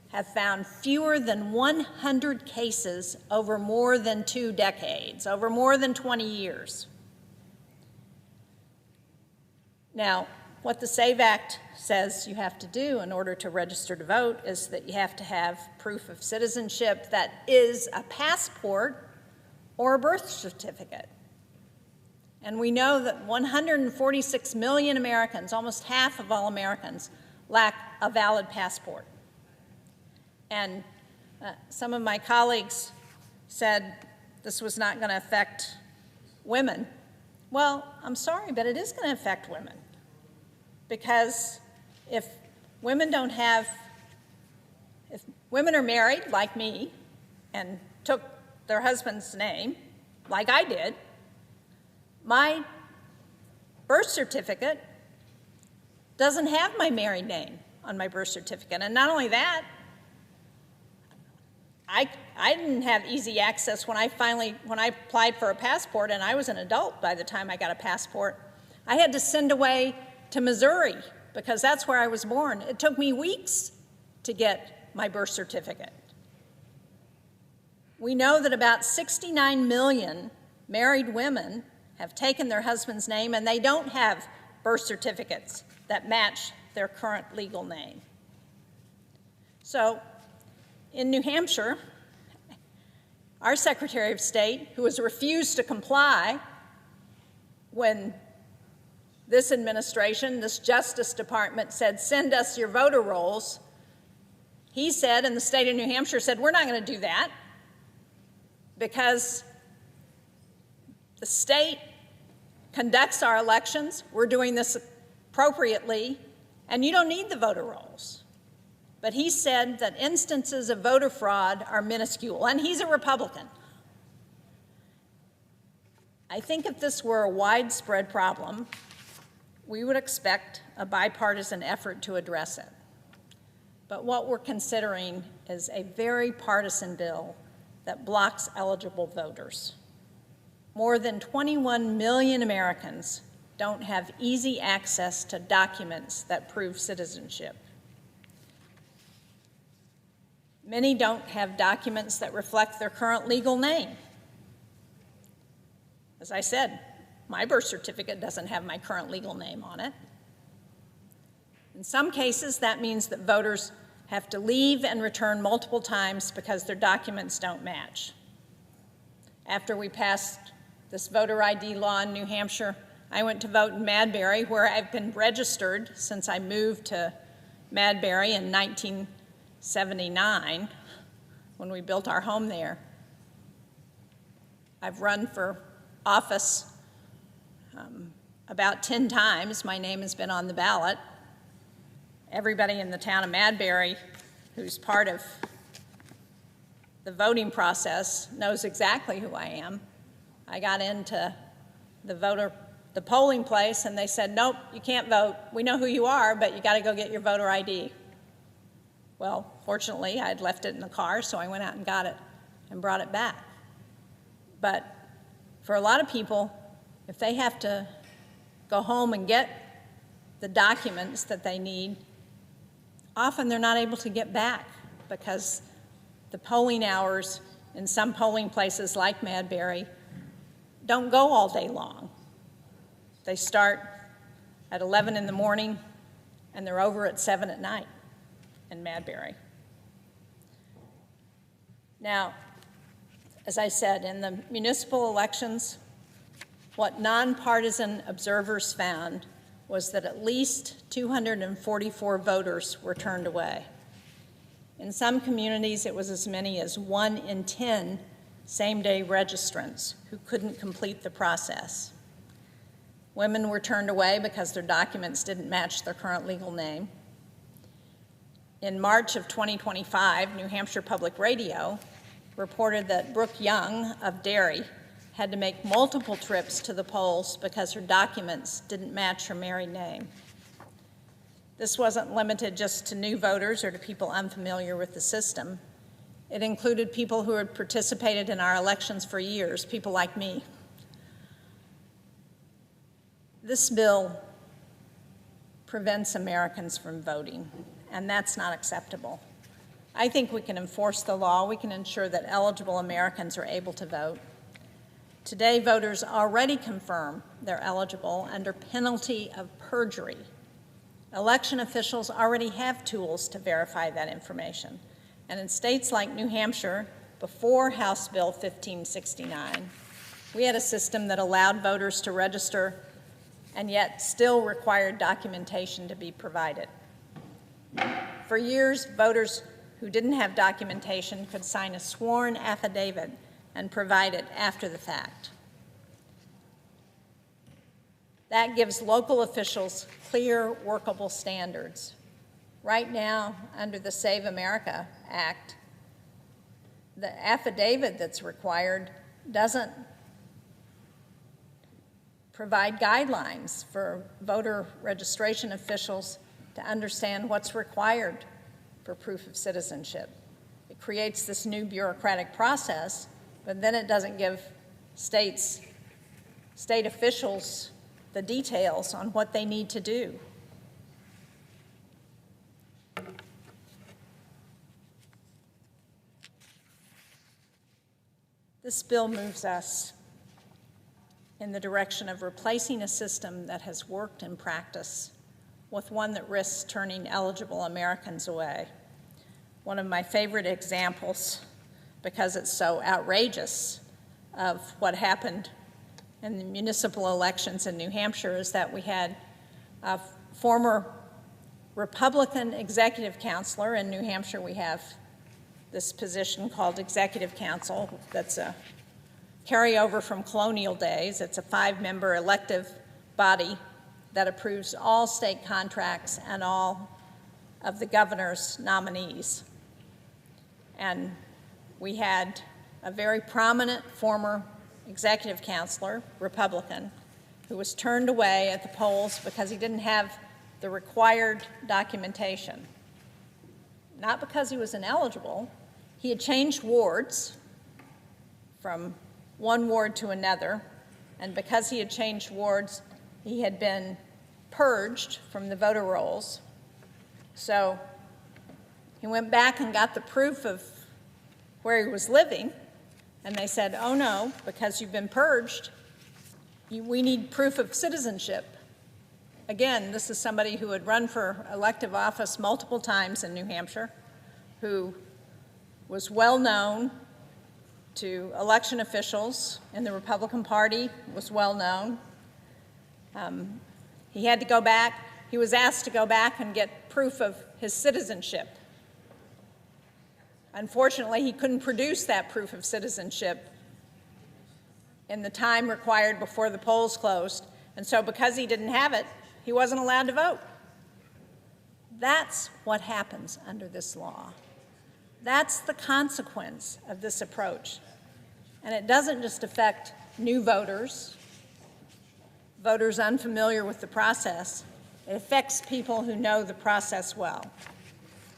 have found fewer than 100 cases over more than 2 decades, over more than 20 years. Now, what the SAVE Act says you have to do in order to register to vote is that you have to have proof of citizenship that is a passport or a birth certificate. And we know that 146 million Americans, almost half of all Americans, lack a valid passport. And some of my colleagues said this was not going to affect women. Well, I'm sorry, but it is going to affect women. Because if women are married, like me, and took their husband's name, like I did, my birth certificate doesn't have my married name on my birth certificate. And not only that, I didn't have easy access when I applied for a passport, and I was an adult by the time I got a passport. I had to send away to Missouri because that's where I was born. It took me weeks to get my birth certificate. We know that about 69 million married women have taken their husband's name and they don't have birth certificates that match their current legal name. So, in New Hampshire, our Secretary of State, who has refused to comply when this administration, this Justice Department said, send us your voter rolls, he said, and the state of New Hampshire said, we're not going to do that because the state conducts our elections, we're doing this appropriately, and you don't need the voter rolls. But he said that instances of voter fraud are minuscule, and he's a Republican. I think if this were a widespread problem, we would expect a bipartisan effort to address it. But what we're considering is a very partisan bill that blocks eligible voters. More than 21 million Americans don't have easy access to documents that prove citizenship. Many don't have documents that reflect their current legal name. As I said, my birth certificate doesn't have my current legal name on it. In some cases, that means that voters have to leave and return multiple times because their documents don't match. After we passed this voter ID law in New Hampshire, I went to vote in Madbury, where I've been registered since I moved to Madbury in 1979, when we built our home there. I've run for office about 10 times. My name has been on the ballot. Everybody in the town of Madbury who's part of the voting process knows exactly who I am. I got into the polling place and they said, nope, you can't vote. We know who you are, but you got to go get your voter ID. Well, fortunately, I'd left it in the car, so I went out and got it and brought it back. But for a lot of people, if they have to go home and get the documents that they need, often they're not able to get back because the polling hours in some polling places like Madbury don't go all day long. They start at 11 in the morning and they're over at 7 at night in Madbury. Now, as I said, in the municipal elections, what nonpartisan observers found was that at least 244 voters were turned away. In some communities, it was as many as 1 in 10 same-day registrants who couldn't complete the process. Women were turned away because their documents didn't match their current legal name. In March of 2025, New Hampshire Public Radio reported that Brooke Young of Derry had to make multiple trips to the polls because her documents didn't match her married name. This wasn't limited just to new voters or to people unfamiliar with the system. It included people who had participated in our elections for years, people like me. This bill prevents Americans from voting, and that's not acceptable. I think we can enforce the law. We can ensure that eligible Americans are able to vote. Today, voters already confirm they're eligible under penalty of perjury. Election officials already have tools to verify that information. And in states like New Hampshire, before House Bill 1569, we had a system that allowed voters to register and yet still required documentation to be provided. For years, voters who didn't have documentation could sign a sworn affidavit and provide it after the fact. That gives local officials clear, workable standards. Right now, under the Save America Act, the affidavit that's required doesn't provide guidelines for voter registration officials to understand what's required for proof of citizenship. It creates this new bureaucratic process, but then it doesn't give state officials the details on what they need to do. This bill moves us in the direction of replacing a system that has worked in practice with one that risks turning eligible Americans away. One of my favorite examples, because it's so outrageous, of what happened in the municipal elections in New Hampshire is that we had a former Republican executive counselor. In New Hampshire, we have this position called executive council that's a carryover from colonial days. It's a 5-member elective body that approves all state contracts and all of the governor's nominees. And we had a very prominent former executive counselor, Republican, who was turned away at the polls because he didn't have the required documentation. Not because he was ineligible. He had changed wards from one ward to another, and because he had changed wards, he had been purged from the voter rolls. So he went back and got the proof of where he was living, and they said, oh no, because you've been purged, we need proof of citizenship. Again, this is somebody who had run for elective office multiple times in New Hampshire, who was well known to election officials in the Republican Party, was well known. He had to go back. He was asked to go back and get proof of his citizenship. Unfortunately, he couldn't produce that proof of citizenship in the time required before the polls closed, and so because he didn't have it, he wasn't allowed to vote. That's what happens under this law. That's the consequence of this approach. And it doesn't just affect new voters, voters unfamiliar with the process. It affects people who know the process well.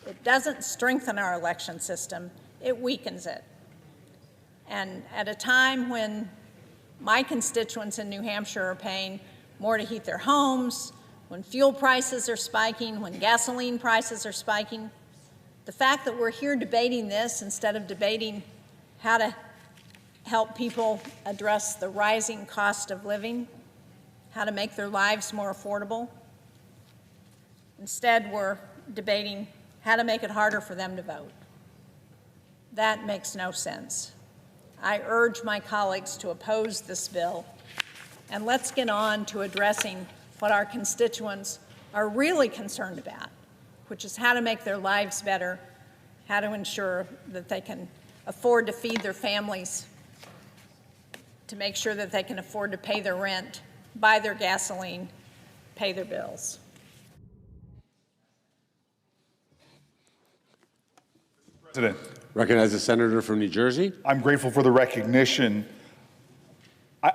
It doesn't strengthen our election system, it weakens it. And at a time when my constituents in New Hampshire are paying more to heat their homes, when fuel prices are spiking, when gasoline prices are spiking, the fact that we're here debating this instead of debating how to help people address the rising cost of living, how to make their lives more affordable, instead we're debating how to make it harder for them to vote. That makes no sense. I urge my colleagues to oppose this bill, and let's get on to addressing what our constituents are really concerned about, which is how to make their lives better, how to ensure that they can afford to feed their families, to make sure that they can afford to pay their rent, buy their gasoline, pay their bills. President. Recognize the senator from New Jersey. I'm grateful for the recognition.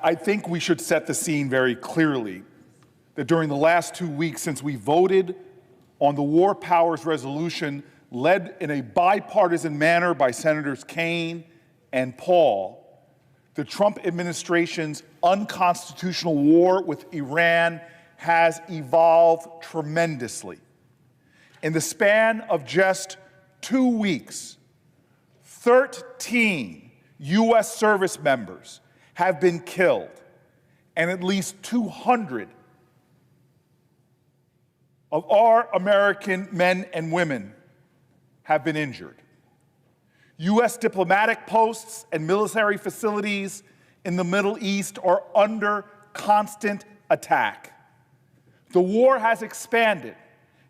I think we should set the scene very clearly that during the last 2 weeks since we voted on the War Powers Resolution led in a bipartisan manner by Senators Kaine and Paul, the Trump administration's unconstitutional war with Iran has evolved tremendously. In the span of just 2 weeks, 13 U.S. service members have been killed, and at least 200 of our American men and women have been injured. U.S. diplomatic posts and military facilities in the Middle East are under constant attack. The war has expanded,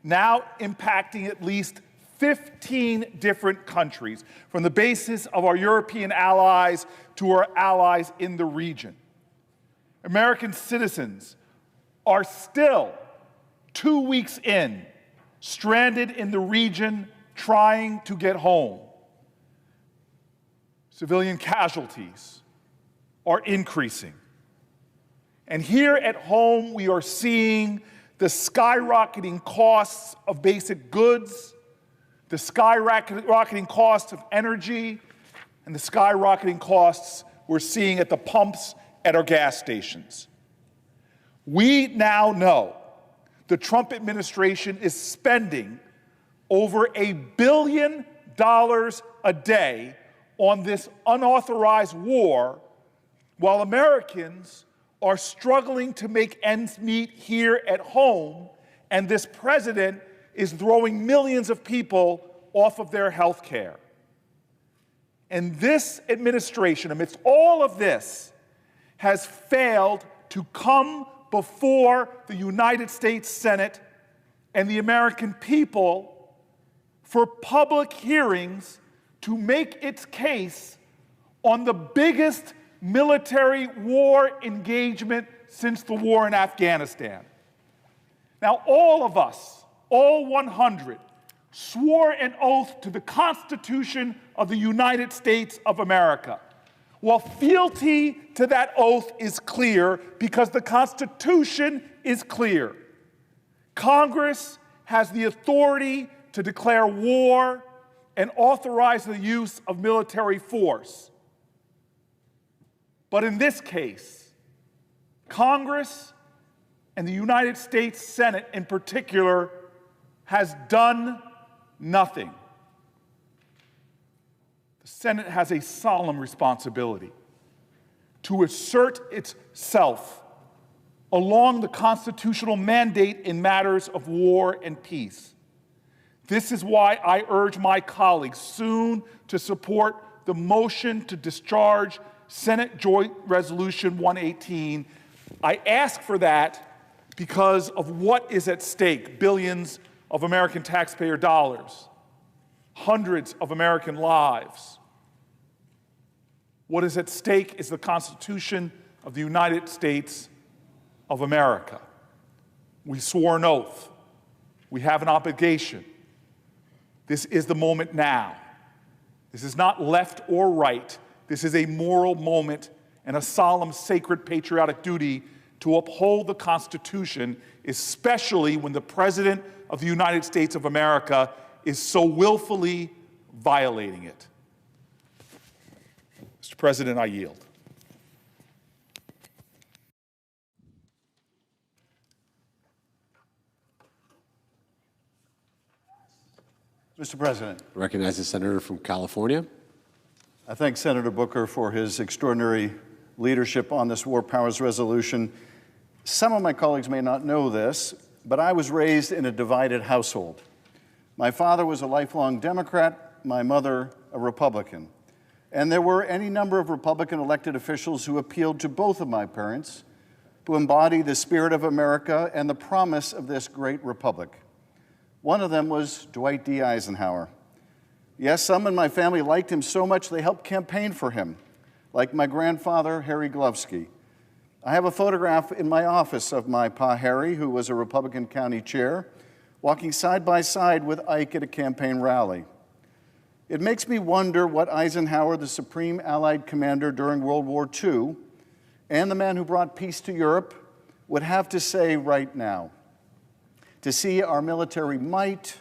now impacting at least 15 different countries, from the basis of our European allies to our allies in the region. American citizens are still 2 weeks in, stranded in the region, trying to get home. Civilian casualties are increasing. And here at home, we are seeing the skyrocketing costs of basic goods, the skyrocketing costs of energy, and the skyrocketing costs we're seeing at the pumps at our gas stations. We now know the Trump administration is spending over $1 billion a day on this unauthorized war, while Americans are struggling to make ends meet here at home, and this president is throwing millions of people off of their health care. And this administration, amidst all of this, has failed to come before the United States Senate and the American people for public hearings to make its case on the biggest military war engagement since the war in Afghanistan. Now, all of us, all 100, swore an oath to the Constitution of the United States of America. Well, fealty to that oath is clear because the Constitution is clear. Congress has the authority to declare war and authorize the use of military force. But in this case, Congress and the United States Senate in particular has done nothing. The Senate has a solemn responsibility to assert itself along the constitutional mandate in matters of war and peace. This is why I urge my colleagues soon to support the motion to discharge Senate Joint Resolution 118. I ask for that because of what is at stake: billions of American taxpayer dollars, hundreds of American lives. What is at stake is the Constitution of the United States of America. We swore an oath. We have an obligation. This is the moment now. This is not left or right. This is a moral moment and a solemn, sacred, patriotic duty to uphold the Constitution, especially when the President of the United States of America is so willfully violating it. Mr. President, I yield. Mr. President. I recognize the senator from California. I thank Senator Booker for his extraordinary leadership on this War Powers Resolution. Some of my colleagues may not know this, but I was raised in a divided household. My father was a lifelong Democrat, my mother a Republican. And there were any number of Republican elected officials who appealed to both of my parents, who embody the spirit of America and the promise of this great republic. One of them was Dwight D. Eisenhower. Yes, some in my family liked him so much they helped campaign for him, like my grandfather, Harry Glovsky. I have a photograph in my office of my Pa Harry, who was a Republican county chair, walking side by side with Ike at a campaign rally. It makes me wonder what Eisenhower, the supreme Allied commander during World War II, and the man who brought peace to Europe would have to say right now. To see our military might,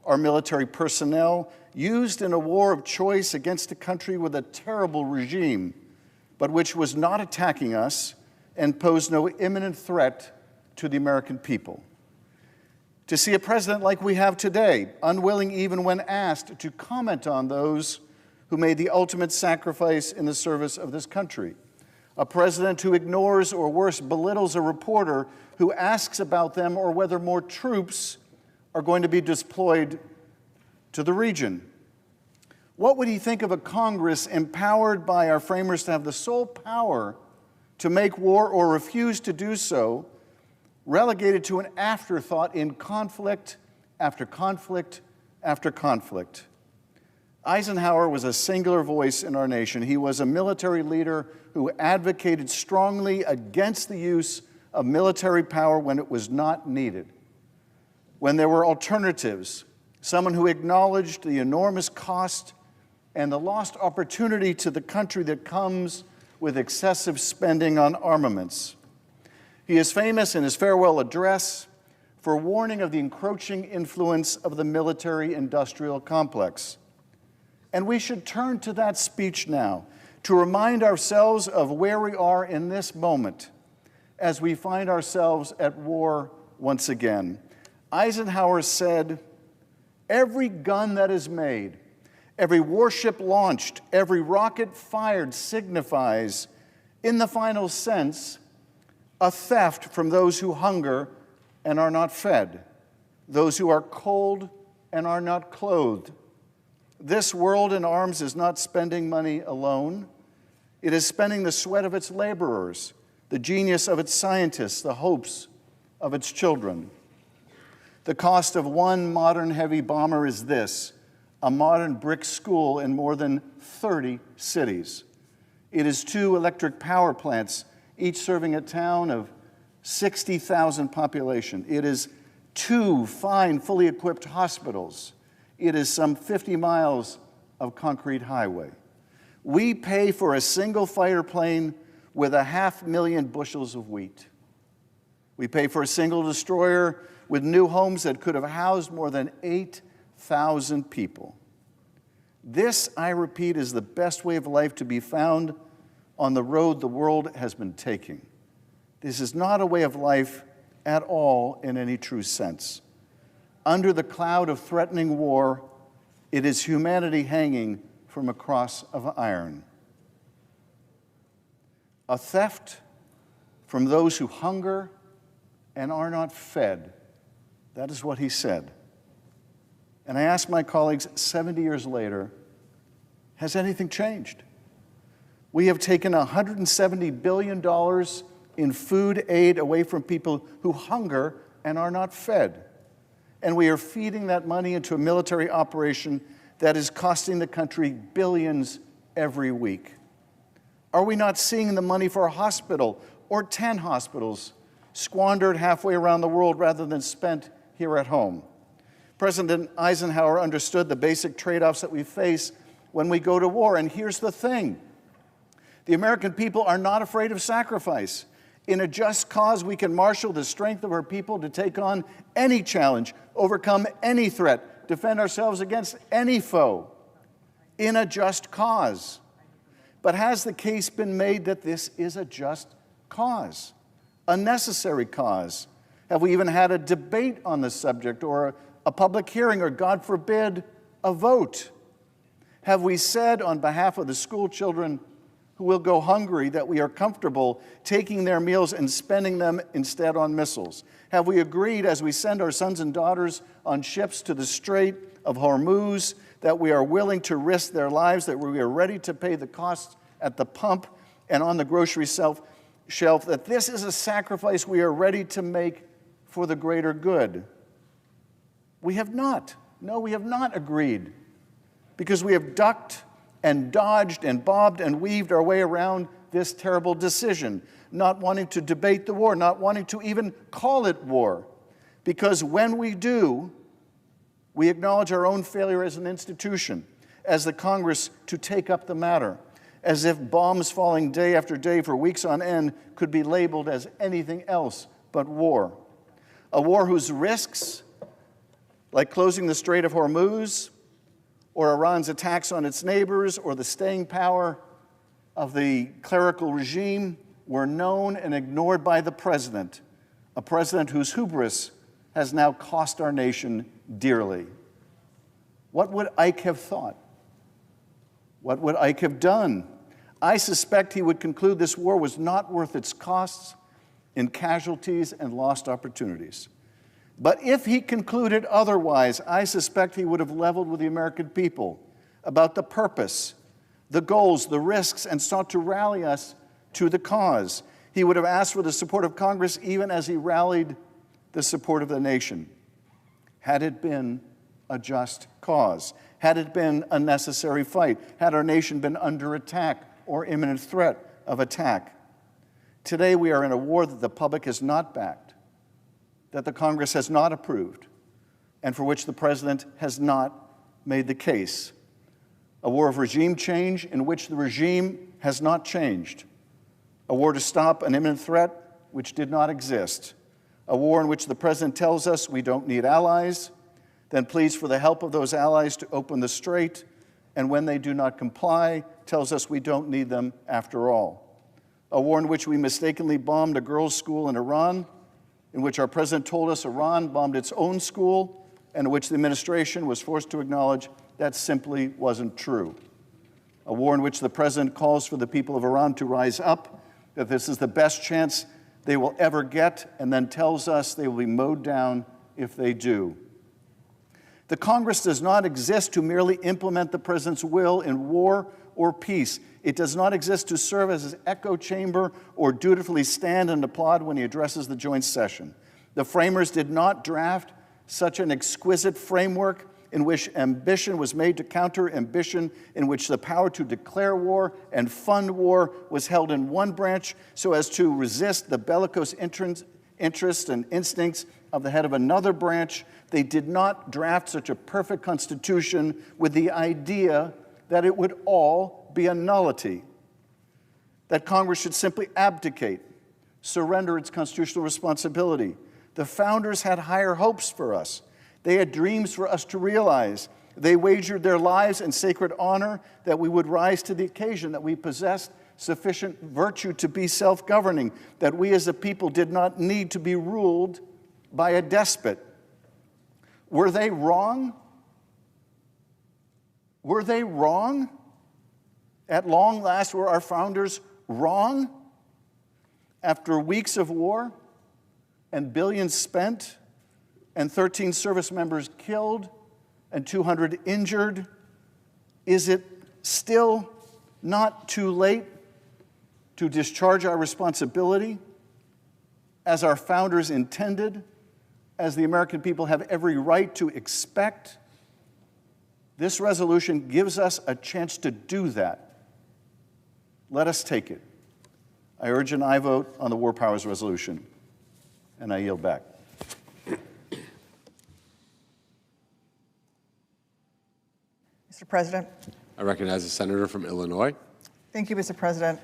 our military personnel used in a war of choice against a country with a terrible regime, but which was not attacking us and posed no imminent threat to the American people. To see a president like we have today, unwilling even when asked to comment on those who made the ultimate sacrifice in the service of this country. A president who ignores or worse, belittles a reporter who asks about them or whether more troops are going to be deployed to the region. What would he think of a Congress empowered by our framers to have the sole power to make war or refuse to do so, relegated to an afterthought in conflict after conflict after conflict? Eisenhower was a singular voice in our nation. He was a military leader who advocated strongly against the use of military power when it was not needed, when there were alternatives, someone who acknowledged the enormous cost and the lost opportunity to the country that comes with excessive spending on armaments. He is famous in his farewell address for warning of the encroaching influence of the military-industrial complex. And we should turn to that speech now to remind ourselves of where we are in this moment as we find ourselves at war once again. Eisenhower said, "Every gun that is made, every warship launched, every rocket fired signifies, in the final sense, a theft from those who hunger and are not fed, those who are cold and are not clothed. This world in arms is not spending money alone. It is spending the sweat of its laborers, the genius of its scientists, the hopes of its children. The cost of one modern heavy bomber is this: a modern brick school in more than 30 cities. It is 2 electric power plants, each serving a town of 60,000 population. It is 2 fine, fully equipped hospitals. It is some 50 miles of concrete highway. We pay for a single fighter plane with 500,000 bushels of wheat. We pay for a single destroyer with new homes that could have housed more than 8,000 people. This, I repeat, is the best way of life to be found on the road the world has been taking. This is not a way of life at all in any true sense. Under the cloud of threatening war, it is humanity hanging from a cross of iron. A theft from those who hunger and are not fed. That is what he said. And I ask my colleagues, 70 years later, has anything changed? We have taken $170 billion in food aid away from people who hunger and are not fed. And we are feeding that money into a military operation that is costing the country billions every week. Are we not seeing the money for a hospital or 10 hospitals squandered halfway around the world rather than spent here at home? President Eisenhower understood the basic trade-offs that we face when we go to war. And here's the thing: the American people are not afraid of sacrifice. In a just cause, we can marshal the strength of our people to take on any challenge, overcome any threat, defend ourselves against any foe. In a just cause. But has the case been made that this is a just cause, a necessary cause? Have we even had a debate on the subject, or a public hearing, or God forbid, a vote? Have we said on behalf of the school children who will go hungry that we are comfortable taking their meals and spending them instead on missiles? Have we agreed, as we send our sons and daughters on ships to the Strait of Hormuz, that we are willing to risk their lives, that we are ready to pay the costs at the pump and on the grocery shelf, that this is a sacrifice we are ready to make for the greater good? We have not. No, we have not agreed, because we have ducked and dodged and bobbed and weaved our way around this terrible decision, not wanting to debate the war, not wanting to even call it war. Because when we do, we acknowledge our own failure as an institution, as the Congress, to take up the matter. as if bombs falling day after day for weeks on end could be labeled as anything else but war. A war whose risks, like closing the Strait of Hormuz, or Iran's attacks on its neighbors, or the staying power of the clerical regime, were known and ignored by the president, a president whose hubris has now cost our nation dearly. What would Ike have thought? What would Ike have done? I suspect he would conclude this war was not worth its costs in casualties and lost opportunities. But if he concluded otherwise, I suspect he would have leveled with the American people about the purpose, the goals, the risks, and sought to rally us to the cause. He would have asked for the support of Congress even as he rallied the support of the nation. Had it been a just cause, had it been a necessary fight, had our nation been under attack or imminent threat of attack. Today we are in a war that the public has not backed, that the Congress has not approved, and for which the president has not made the case. A war of regime change in which the regime has not changed. A war to stop an imminent threat which did not exist. A war in which the president tells us we don't need allies, then pleads for the help of those allies to open the strait, and when they do not comply, tells us we don't need them after all. A war in which we mistakenly bombed a girls' school in Iran, in which our president told us Iran bombed its own school, and in which the administration was forced to acknowledge that simply wasn't true. A war in which the president calls for the people of Iran to rise up, that this is the best chance they will ever get, and then tells us they will be mowed down if they do. The Congress does not exist to merely implement the president's will in war or peace. It does not exist to serve as his echo chamber or dutifully stand and applaud when he addresses the joint session. The framers did not draft such an exquisite framework in which ambition was made to counter ambition, in which the power to declare war and fund war was held in one branch so as to resist the bellicose interests and instincts of the head of another branch. They did not draft such a perfect constitution with the idea that it would all be a nullity, that Congress should simply abdicate, surrender its constitutional responsibility. The founders had higher hopes for us. They had dreams for us to realize. They wagered their lives in sacred honor that we would rise to the occasion, that we possessed sufficient virtue to be self-governing, that we as a people did not need to be ruled by a despot. Were they wrong? Were they wrong? At long last, were our founders wrong? After weeks of war and billions spent and 13 service members killed and 200 injured, is it still not too late to discharge our responsibility as our founders intended, as the American people have every right to expect? This resolution gives us a chance to do that. Let us take it. I urge an aye vote on the War Powers Resolution, and I yield back. Mr. President. I recognize the senator from Illinois. Thank you, Mr. President.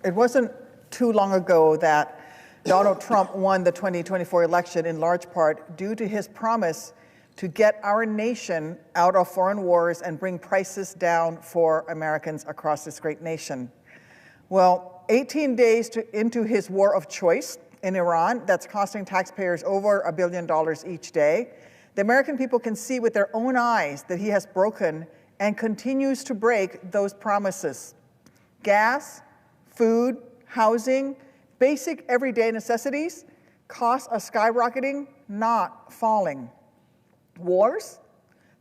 It wasn't too long ago that Donald Trump won the 2024 election in large part due to his promise to get our nation out of foreign wars and bring prices down for Americans across this great nation. Well, 18 days into his war of choice in Iran, that's costing taxpayers over $1 billion each day, the American people can see with their own eyes that he has broken and continues to break those promises. Gas, food, housing, basic everyday necessities, costs are skyrocketing, not falling. Wars,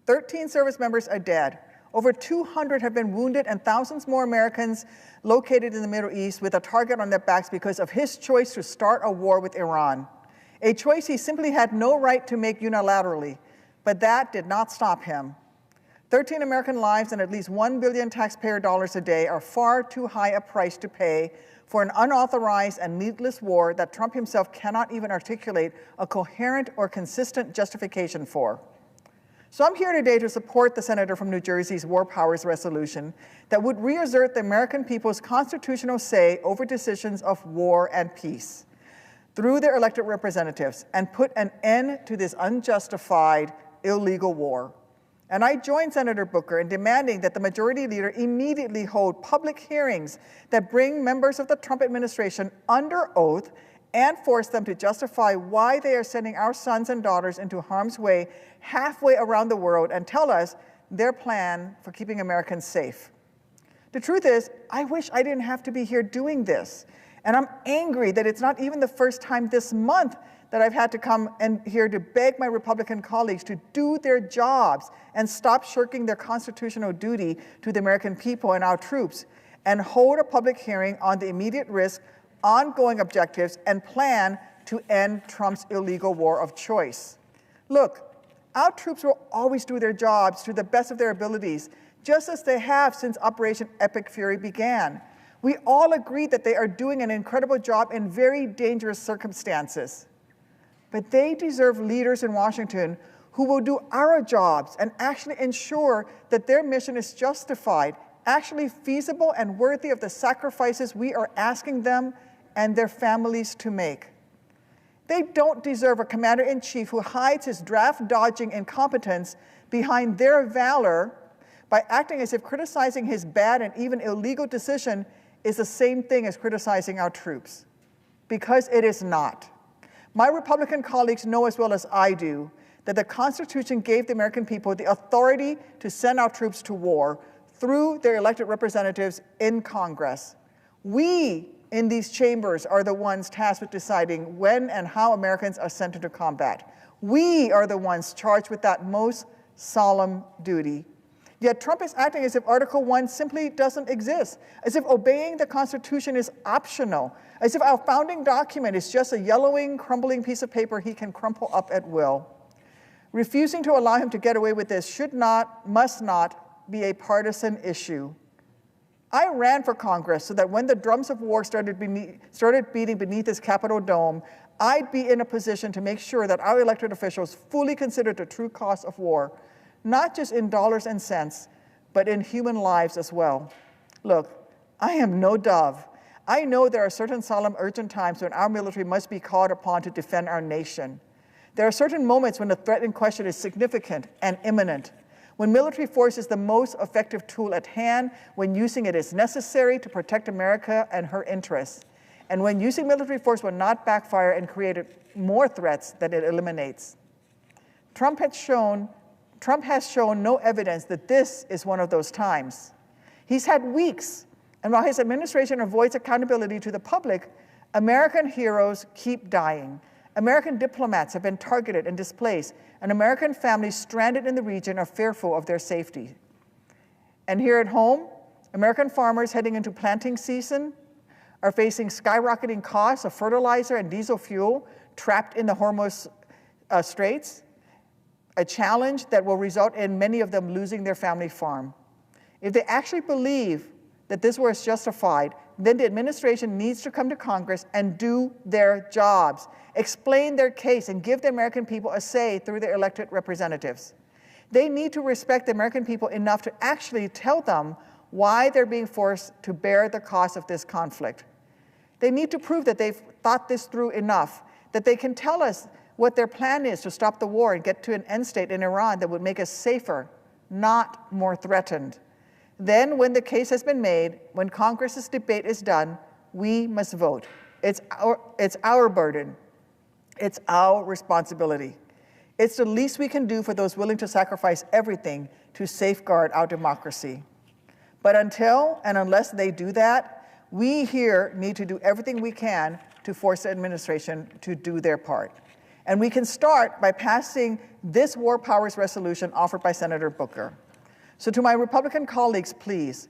13 service members are dead. Over 200 have been wounded and thousands more Americans located in the Middle East with a target on their backs because of his choice to start a war with Iran. A choice he simply had no right to make unilaterally, but that did not stop him. 13 American lives and at least $1 billion taxpayer dollars a day are far too high a price to pay for an unauthorized and needless war that Trump himself cannot even articulate a coherent or consistent justification for. So I'm here today to support the senator from New Jersey's War Powers Resolution that would reassert the American people's constitutional say over decisions of war and peace through their elected representatives and put an end to this unjustified, illegal war. And I join Senator Booker in demanding that the majority leader immediately hold public hearings that bring members of the Trump administration under oath and force them to justify why they are sending our sons and daughters into harm's way halfway around the world and tell us their plan for keeping Americans safe. The truth is, I wish I didn't have to be here doing this. And I'm angry that it's not even the first time this month that I've had to come and here to beg my Republican colleagues to do their jobs and stop shirking their constitutional duty to the American people and our troops and hold a public hearing on the immediate risk, ongoing objectives, and plan to end Trump's illegal war of choice. Look, our troops will always do their jobs to the best of their abilities, just as they have since Operation Epic Fury began. We all agree that they are doing an incredible job in very dangerous circumstances. But they deserve leaders in Washington who will do our jobs and actually ensure that their mission is justified, actually feasible and worthy of the sacrifices we are asking them and their families to make. They don't deserve a commander-in-chief who hides his draft-dodging incompetence behind their valor by acting as if criticizing his bad and even illegal decision is the same thing as criticizing our troops, because it is not. My Republican colleagues know as well as I do that the Constitution gave the American people the authority to send our troops to war through their elected representatives in Congress. We in these chambers are the ones tasked with deciding when and how Americans are sent into combat. We are the ones charged with that most solemn duty. Yet Trump is acting as if Article 1 simply doesn't exist, as if obeying the Constitution is optional, as if our founding document is just a yellowing, crumbling piece of paper he can crumple up at will. Refusing to allow him to get away with this should not, must not be a partisan issue. I ran for Congress so that when the drums of war started beating beneath this Capitol dome, I'd be in a position to make sure that our elected officials fully considered the true cost of war, not just in dollars and cents, but in human lives as well. Look, I am no dove. I know there are certain solemn, urgent times when our military must be called upon to defend our nation. There are certain moments when the threat in question is significant and imminent, when military force is the most effective tool at hand, when using it is necessary to protect America and her interests, and when using military force will not backfire and create more threats than it eliminates. Trump has shown no evidence that this is one of those times. He's had weeks, and while his administration avoids accountability to the public, American heroes keep dying. American diplomats have been targeted and displaced, and American families stranded in the region are fearful of their safety. And here at home, American farmers heading into planting season are facing skyrocketing costs of fertilizer and diesel fuel trapped in the Hormuz Straits, a challenge that will result in many of them losing their family farm. If they actually believe that this war is justified, then the administration needs to come to Congress and do their jobs, explain their case, and give the American people a say through their elected representatives. They need to respect the American people enough to actually tell them why they're being forced to bear the cost of this conflict. They need to prove that they've thought this through enough, that they can tell us what their plan is to stop the war and get to an end state in Iran that would make us safer, not more threatened. Then, when the case has been made, when Congress's debate is done, we must vote. It's our burden. It's our responsibility. It's the least we can do for those willing to sacrifice everything to safeguard our democracy. But until and unless they do that, we here need to do everything we can to force the administration to do their part. And we can start by passing this War Powers Resolution offered by Senator Booker. So to my Republican colleagues, please,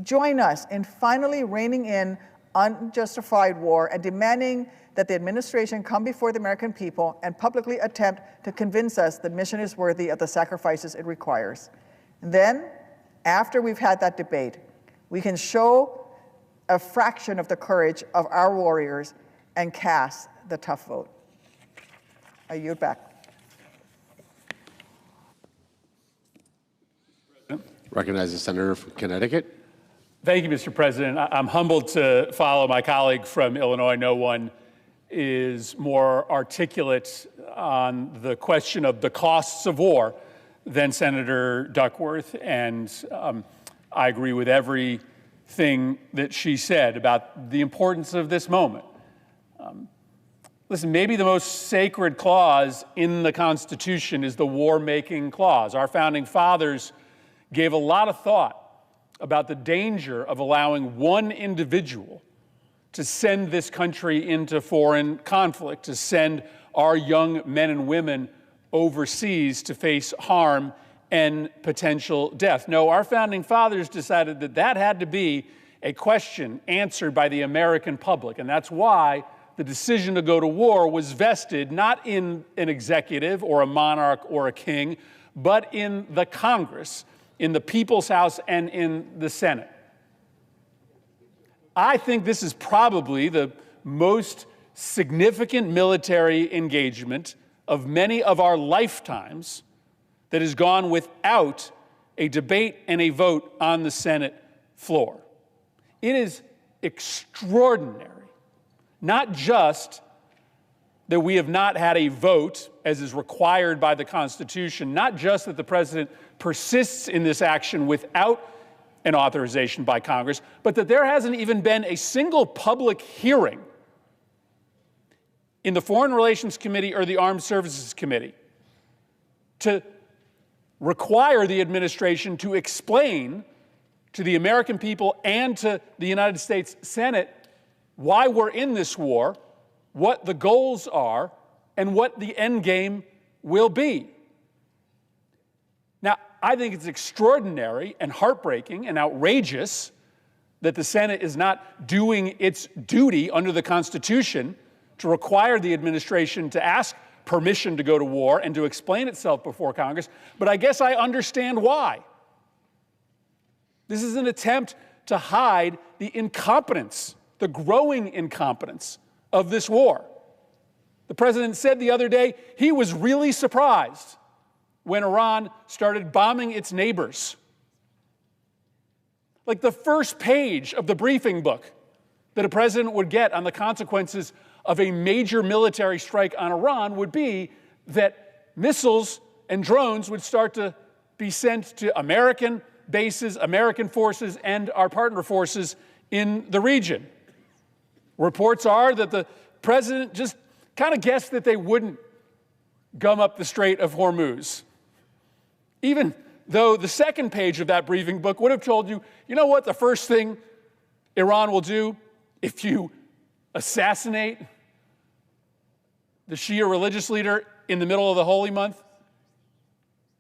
join us in finally reining in unjustified war and demanding that the administration come before the American people and publicly attempt to convince us the mission is worthy of the sacrifices it requires. Then, after we've had that debate, we can show a fraction of the courage of our warriors and cast the tough vote. I yield back. Recognize the senator from Connecticut. Thank you, Mr. President. I'm humbled to follow my colleague from Illinois. No one is more articulate on the question of the costs of war than Senator Duckworth, and I agree with everything that she said about the importance of this moment. Listen, maybe the most sacred clause in the Constitution is the war-making clause. Our founding fathers gave a lot of thought about the danger of allowing one individual to send this country into foreign conflict, to send our young men and women overseas to face harm and potential death. No, our founding fathers decided that that had to be a question answered by the American public, and that's why the decision to go to war was vested not in an executive or a monarch or a king, but in the Congress, in the People's House, and in the Senate. I think this is probably the most significant military engagement of many of our lifetimes that has gone without a debate and a vote on the Senate floor. It is extraordinary, not just that we have not had a vote as is required by the Constitution, not just that the president persists in this action without an authorization by Congress, but that there hasn't even been a single public hearing in the Foreign Relations Committee or the Armed Services Committee to require the administration to explain to the American people and to the United States Senate why we're in this war, what the goals are, and what the end game will be. Now, I think it's extraordinary and heartbreaking and outrageous that the Senate is not doing its duty under the Constitution to require the administration to ask permission to go to war and to explain itself before Congress, but I guess I understand why. This is an attempt to hide the incompetence, the growing incompetence of this war. The president said the other day he was really surprised when Iran started bombing its neighbors. Like the first page of the briefing book that a president would get on the consequences of a major military strike on Iran would be that missiles and drones would start to be sent to American bases, American forces, and our partner forces in the region. Reports are that the president just kind of guessed that they wouldn't gum up the Strait of Hormuz, even though the second page of that briefing book would have told you, you know what the first thing Iran will do if you assassinate the Shia religious leader in the middle of the holy month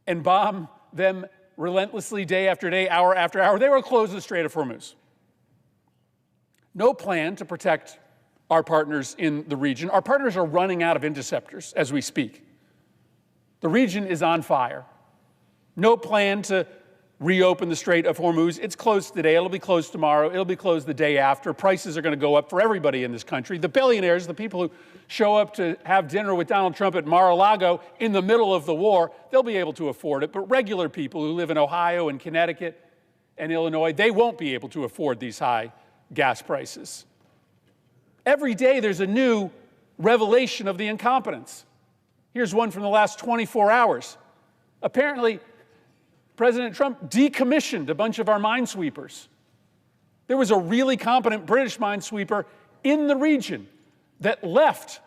and bomb them relentlessly day after day, hour after hour? They will close the Strait of Hormuz. No plan to protect our partners in the region. Our partners are running out of interceptors as we speak. The region is on fire. No plan to reopen the Strait of Hormuz. It's closed today. It'll be closed tomorrow. It'll be closed the day after. Prices are going to go up for everybody in this country. The billionaires, the people who show up to have dinner with Donald Trump at Mar-a-Lago in the middle of the war, they'll be able to afford it. But regular people who live in Ohio and Connecticut and Illinois, they won't be able to afford these high gas prices. Every day there's a new revelation of the incompetence. Here's one from the last 24 hours. Apparently, President Trump decommissioned a bunch of our minesweepers. There was a really competent British minesweeper in the region that left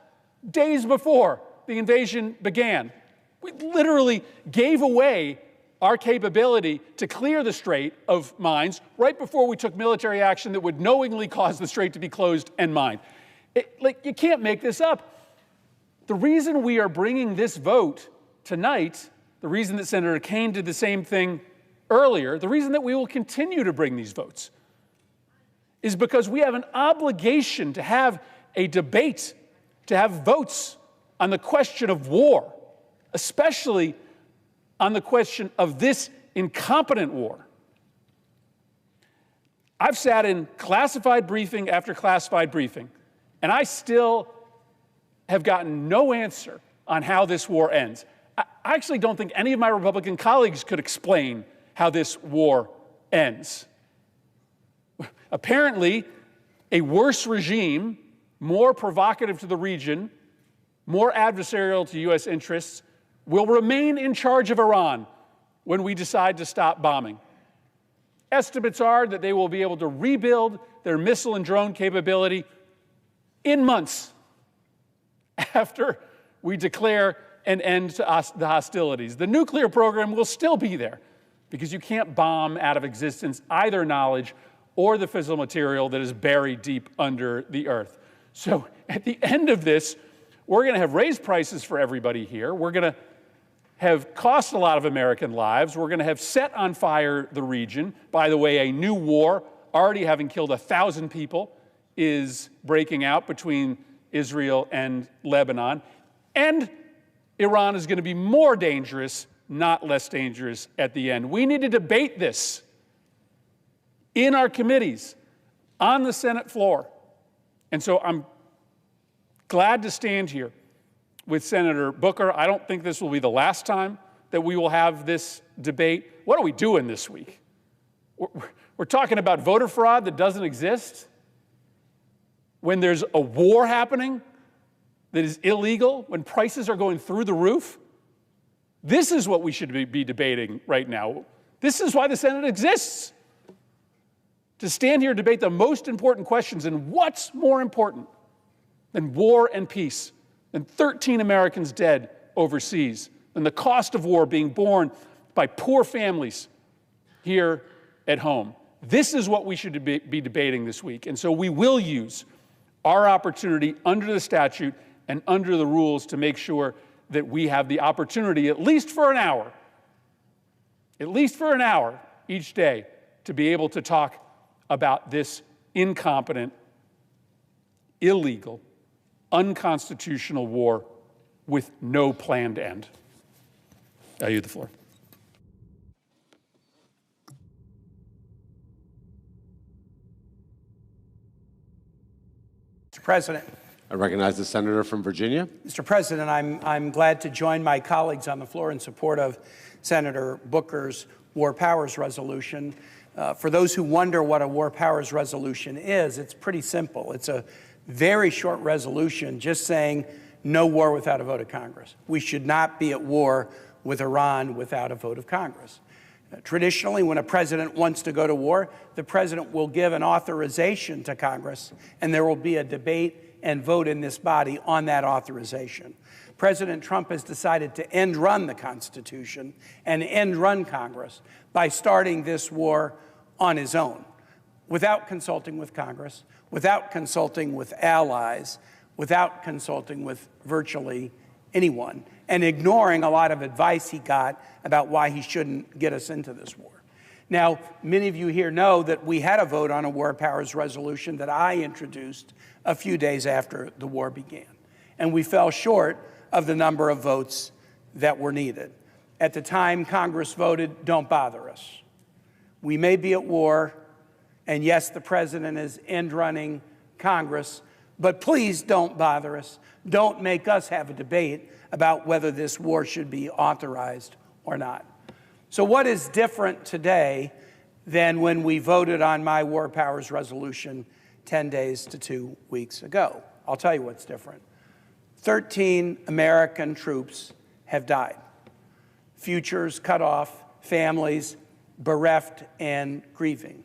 days before the invasion began. We literally gave away our capability to clear the strait of mines right before we took military action that would knowingly cause the strait to be closed and mined. You can't make this up. The reason we are bringing this vote tonight, the reason that Senator Kaine did the same thing earlier, the reason that we will continue to bring these votes is because we have an obligation to have a debate, to have votes on the question of war, especially on the question of this incompetent war. I've sat in classified briefing after classified briefing, and I still have gotten no answer on how this war ends. I actually don't think any of my Republican colleagues could explain how this war ends. Apparently, a worse regime, more provocative to the region, more adversarial to U.S. interests, will remain in charge of Iran when we decide to stop bombing. Estimates are that they will be able to rebuild their missile and drone capability in months after we declare an end to the hostilities. The nuclear program will still be there because you can't bomb out of existence either knowledge or the fissile material that is buried deep under the earth. So at the end of this, we're going to have raised prices for everybody here. We're going to have cost a lot of American lives. We're going to have set on fire the region. By the way, a new war, already having killed 1,000 people, is breaking out between Israel and Lebanon. And Iran is going to be more dangerous, not less dangerous at the end. We need to debate this in our committees, on the Senate floor. And so I'm glad to stand here with Senator Booker. I don't think this will be the last time that we will have this debate. What are we doing this week? We're talking about voter fraud that doesn't exist when there's a war happening that is illegal, when prices are going through the roof. This is what we should be debating right now. This is why the Senate exists, to stand here and debate the most important questions. And what's more important than war and peace, than 13 Americans dead overseas, than the cost of war being borne by poor families here at home? This is what we should be debating this week. And so we will use our opportunity under the statute and under the rules to make sure that we have the opportunity, at least for an hour each day, to be able to talk about this incompetent, illegal, unconstitutional war with no planned end. I yield the floor. Mr. President. I recognize the senator from Virginia. Mr. President, I'm glad to join my colleagues on the floor in support of Senator Booker's War Powers Resolution. For those who wonder what a War Powers Resolution is, it's pretty simple. It's a very short resolution just saying no war without a vote of Congress. We should not be at war with Iran without a vote of Congress. Traditionally, when a president wants to go to war, the president will give an authorization to Congress, and there will be a debate and vote in this body on that authorization. President Trump has decided to end-run the Constitution and end-run Congress by starting this war on his own, without consulting with Congress, without consulting with allies, without consulting with virtually anyone, and ignoring a lot of advice he got about why he shouldn't get us into this war. Now, many of you here know that we had a vote on a War Powers Resolution that I introduced a few days after the war began, and we fell short of the number of votes that were needed. At the time, Congress voted, don't bother us. We may be at war, and yes, the president is end-running Congress, but please don't bother us. Don't make us have a debate about whether this war should be authorized or not. So what is different today than when we voted on my War Powers Resolution 10 days to 2 weeks ago? I'll tell you what's different. 13 American troops have died. Futures cut off, families bereft and grieving.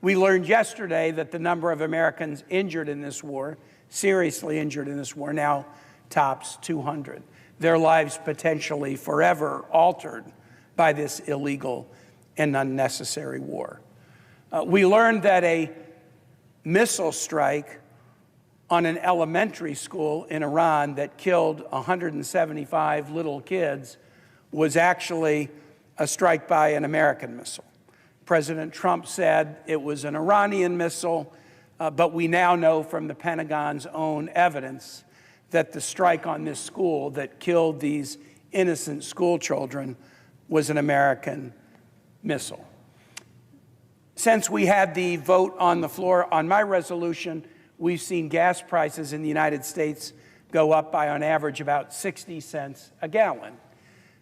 We learned yesterday that the number of Americans injured in this war, seriously injured in this war, now tops 200. Their lives potentially forever altered by this illegal and unnecessary war. We learned that a missile strike on an elementary school in Iran that killed 175 little kids was actually a strike by an American missile. President Trump said it was an Iranian missile, but we now know from the Pentagon's own evidence that the strike on this school that killed these innocent school children was an American missile. Since we had the vote on the floor on my resolution, we've seen gas prices in the United States go up by, on average, about 60 cents a gallon.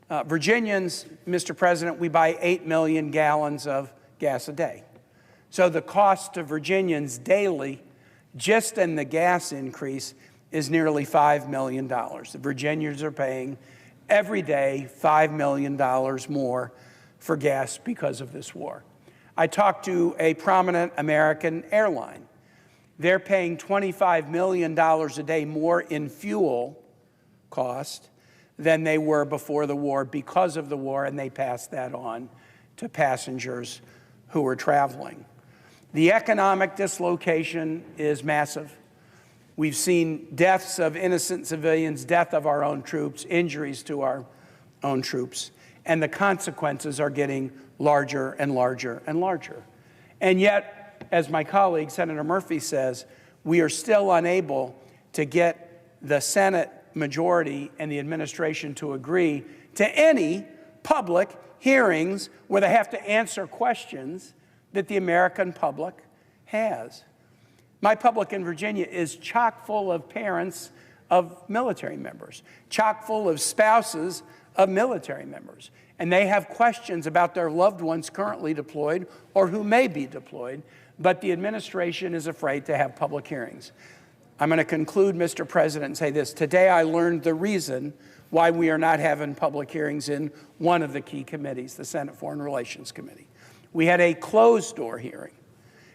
Virginians, Mr. President, we buy 8 million gallons of gas a day. So the cost to Virginians daily, just in the gas increase, is nearly $5 million. The Virginians are paying every day $5 million more for gas because of this war. I talked to a prominent American airline. They're paying $25 million a day more in fuel cost than they were before the war because of the war, and they passed that on to passengers who were traveling. The economic dislocation is massive. We've seen deaths of innocent civilians, death of our own troops, injuries to our own troops, and the consequences are getting larger and larger and larger. And yet, as my colleague, Senator Murphy, says, we are still unable to get the Senate majority and the administration to agree to any public hearings where they have to answer questions that the American public has. My public in Virginia is chock full of parents of military members, chock full of spouses of military members, and they have questions about their loved ones currently deployed or who may be deployed, but the administration is afraid to have public hearings. I'm going to conclude, Mr. President, and say this. Today I learned the reason why we are not having public hearings in one of the key committees, the Senate Foreign Relations Committee. We had a closed-door hearing,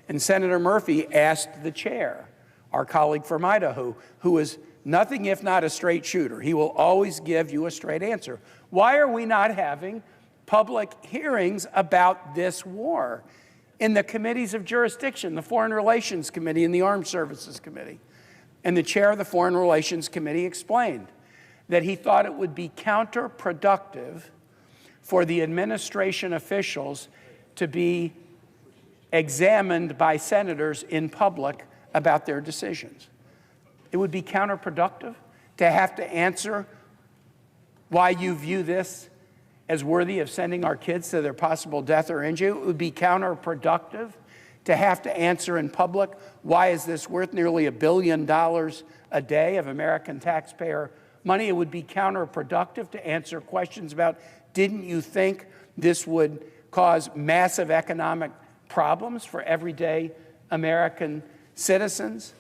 and Senator Murphy asked the chair, our colleague from Idaho, who is nothing if not a straight shooter. He will always give you a straight answer. Why are we not having public hearings about this war in the committees of jurisdiction, the Foreign Relations Committee and the Armed Services Committee? And the chair of the Foreign Relations Committee explained that he thought it would be counterproductive for the administration officials to be examined by senators in public about their decisions. It would be counterproductive to have to answer why you view this as worthy of sending our kids to their possible death or injury. It would be counterproductive to have to answer in public, why is this worth nearly $1 billion a day of American taxpayer money? It would be counterproductive to answer questions about, didn't you think this would cause massive economic problems for everyday American citizens?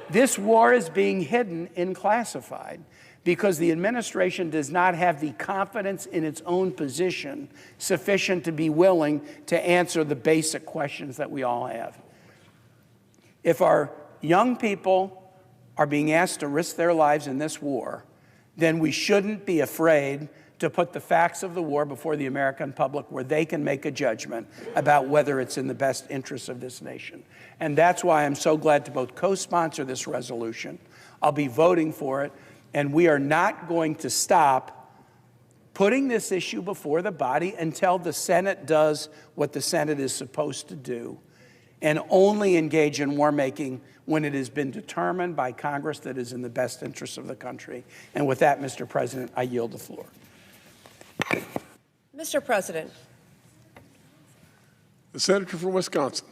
This war is being hidden in classified because the administration does not have the confidence in its own position sufficient to be willing to answer the basic questions that we all have. If our young people are being asked to risk their lives in this war, then we shouldn't be afraid to put the facts of the war before the American public where they can make a judgment about whether it's in the best interests of this nation. And that's why I'm so glad to both co-sponsor this resolution. I'll be voting for it, and we are not going to stop putting this issue before the body until the Senate does what the Senate is supposed to do, and only engage in war making when it has been determined by Congress that is in the best interests of the country. And with that, Mr. President, I yield the floor. Mr. President. The Senator from Wisconsin.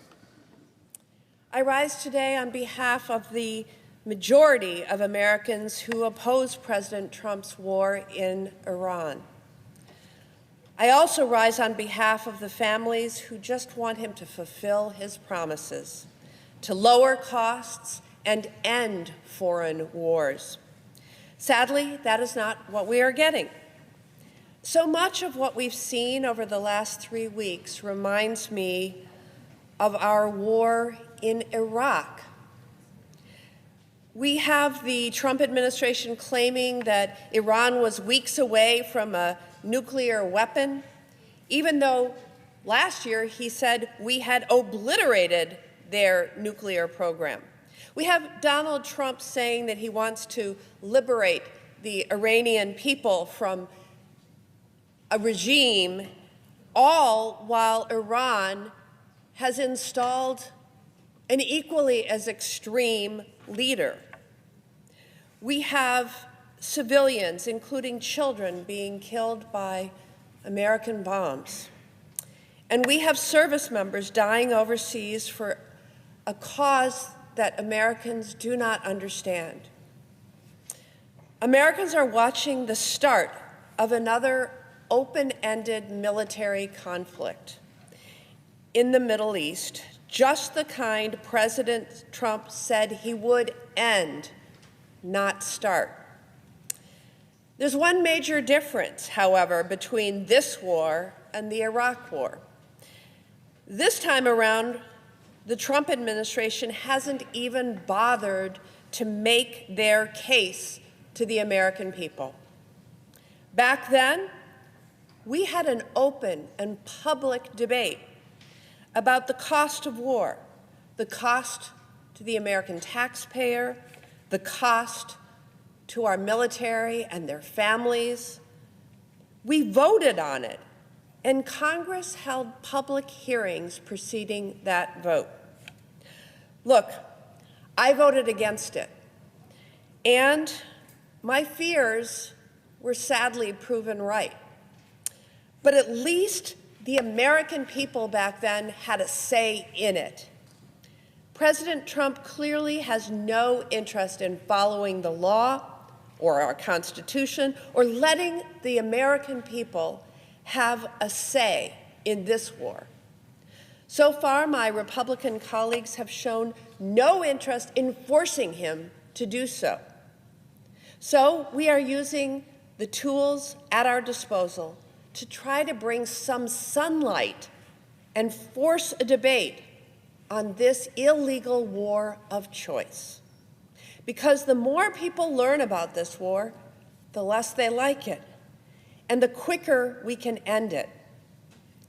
I rise today on behalf of the majority of Americans who oppose President Trump's war in Iran. I also rise on behalf of the families who just want him to fulfill his promises, to lower costs and end foreign wars. Sadly, that is not what we are getting. So much of what we've seen over the last 3 weeks reminds me of our war in Iraq. We have the Trump administration claiming that Iran was weeks away from a nuclear weapon, even though last year he said we had obliterated their nuclear program. We have Donald Trump saying that he wants to liberate the Iranian people from a regime, all while Iran has installed an equally as extreme leader. We have civilians, including children, being killed by American bombs. And we have service members dying overseas for a cause that Americans do not understand. Americans are watching the start of another open-ended military conflict in the Middle East, just the kind President Trump said he would end, not start. There's one major difference, however, between this war and the Iraq War. This time around, the Trump administration hasn't even bothered to make their case to the American people. Back then, we had an open and public debate about the cost of war, the cost to the American taxpayer, the cost to our military and their families. We voted on it, and Congress held public hearings preceding that vote. Look, I voted against it, and my fears were sadly proven right. But at least the American people back then had a say in it. President Trump clearly has no interest in following the law or our Constitution or letting the American people have a say in this war. So far, my Republican colleagues have shown no interest in forcing him to do so. So we are using the tools at our disposal to try to bring some sunlight and force a debate on this illegal war of choice. Because the more people learn about this war, the less they like it, and the quicker we can end it.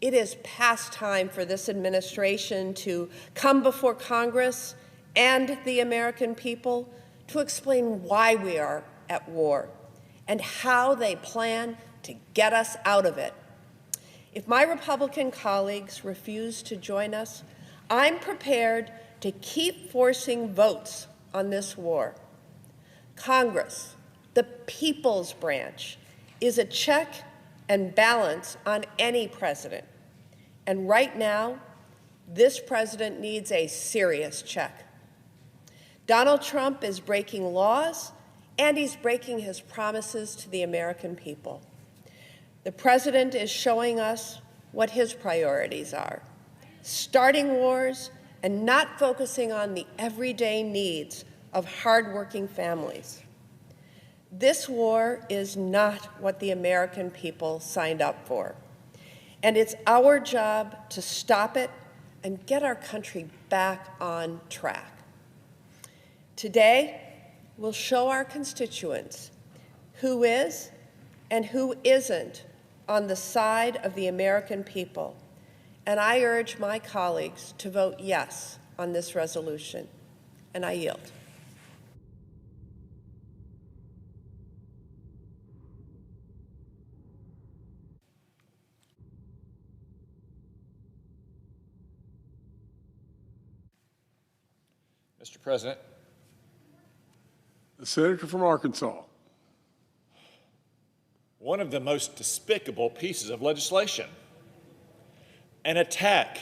It is past time for this administration to come before Congress and the American people to explain why we are at war and how they plan to get us out of it. If my Republican colleagues refuse to join us, I'm prepared to keep forcing votes on this war. Congress, the people's branch, is a check and balance on any president. And right now, this president needs a serious check. Donald Trump is breaking laws, and he's breaking his promises to the American people. The president is showing us what his priorities are: starting wars and not focusing on the everyday needs of hardworking families. This war is not what the American people signed up for, and it's our job to stop it and get our country back on track. Today, we'll show our constituents who is and who isn't on the side of the American people, and I urge my colleagues to vote yes on this resolution, and I yield. Mr. President. The senator from Arkansas. One of the most despicable pieces of legislation, an attack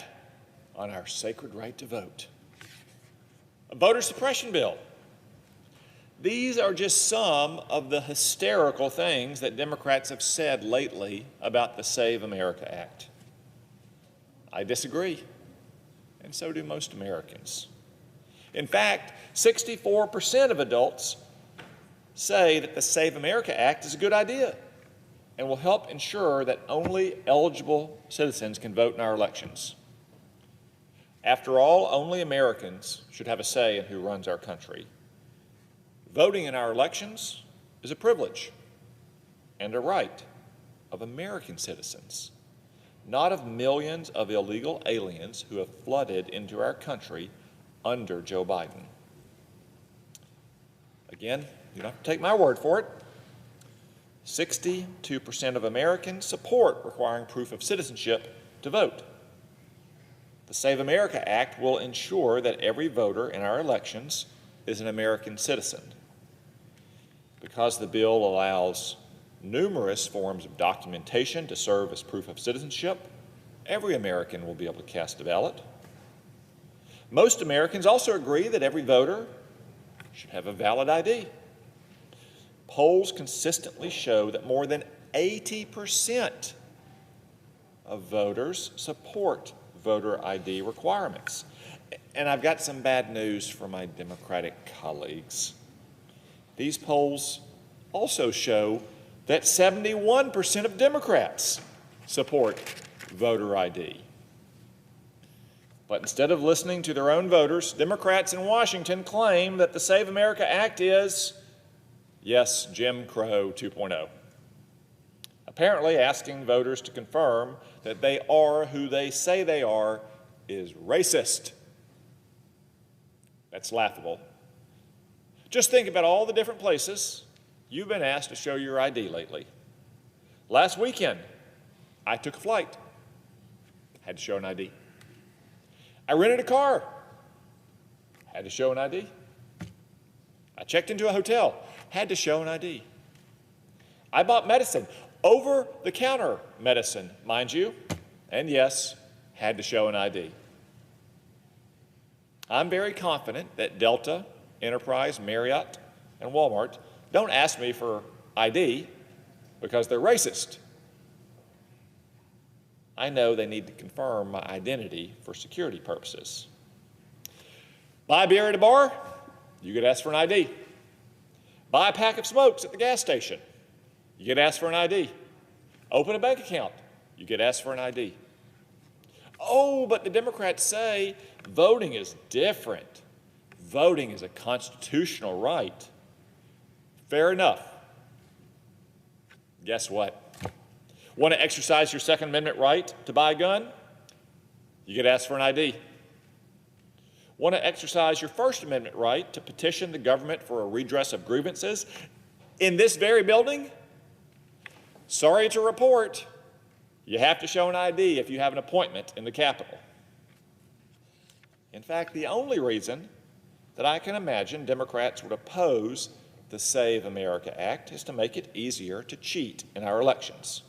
on our sacred right to vote. A voter suppression bill. These are just some of the hysterical things that Democrats have said lately about the Save America Act. I disagree, and so do most Americans. In fact, 64% of adults say that the Save America Act is a good idea and will help ensure that only eligible citizens can vote in our elections. After all, only Americans should have a say in who runs our country. Voting in our elections is a privilege and a right of American citizens, not of millions of illegal aliens who have flooded into our country under Joe Biden. Again, you don't have to take my word for it. 62% of Americans support requiring proof of citizenship to vote. The Save America Act will ensure that every voter in our elections is an American citizen. Because the bill allows numerous forms of documentation to serve as proof of citizenship, every American will be able to cast a ballot. Most Americans also agree that every voter should have a valid ID. Polls consistently show that more than 80% of voters support voter ID requirements. And I've got some bad news for my Democratic colleagues. These polls also show that 71% of Democrats support voter ID. But instead of listening to their own voters, Democrats in Washington claim that the Save America Act is, yes, Jim Crow 2.0. Apparently, asking voters to confirm that they are who they say they are is racist. That's laughable. Just think about all the different places you've been asked to show your ID lately. Last weekend, I took a flight, had to show an ID. I rented a car, had to show an ID. I checked into a hotel, had to show an ID. I bought medicine, over-the-counter medicine, mind you, and yes, had to show an ID. I'm very confident that Delta, Enterprise, Marriott, and Walmart don't ask me for ID because they're racist. I know they need to confirm my identity for security purposes. Buy beer at a bar, you get asked for an ID. Buy a pack of smokes at the gas station, you get asked for an ID. Open a bank account, you get asked for an ID. Oh, but the Democrats say voting is different. Voting is a constitutional right. Fair enough. Guess what? Want to exercise your Second Amendment right to buy a gun? You get asked for an ID. Want to exercise your First Amendment right to petition the government for a redress of grievances in this very building? Sorry to report, you have to show an ID if you have an appointment in the Capitol. In fact, the only reason that I can imagine Democrats would oppose the Save America Act is to make it easier to cheat in our elections.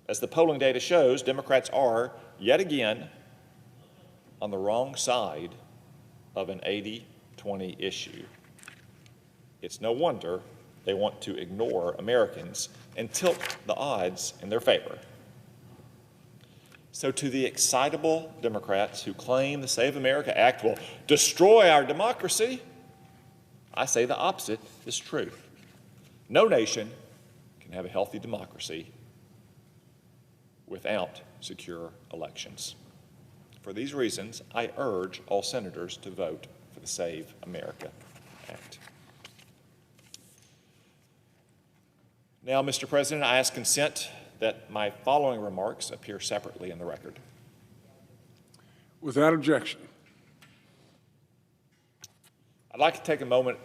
As the polling data shows, Democrats are, yet again, on the wrong side of an 80-20 issue. It's no wonder they want to ignore Americans and tilt the odds in their favor. So to the excitable Democrats who claim the Save America Act will destroy our democracy, I say the opposite is true. No nation can have a healthy democracy without secure elections. For these reasons, I urge all senators to vote for the Save America Act. Now, Mr. President, I ask consent that my following remarks appear separately in the record. Without objection. I'd like to take a moment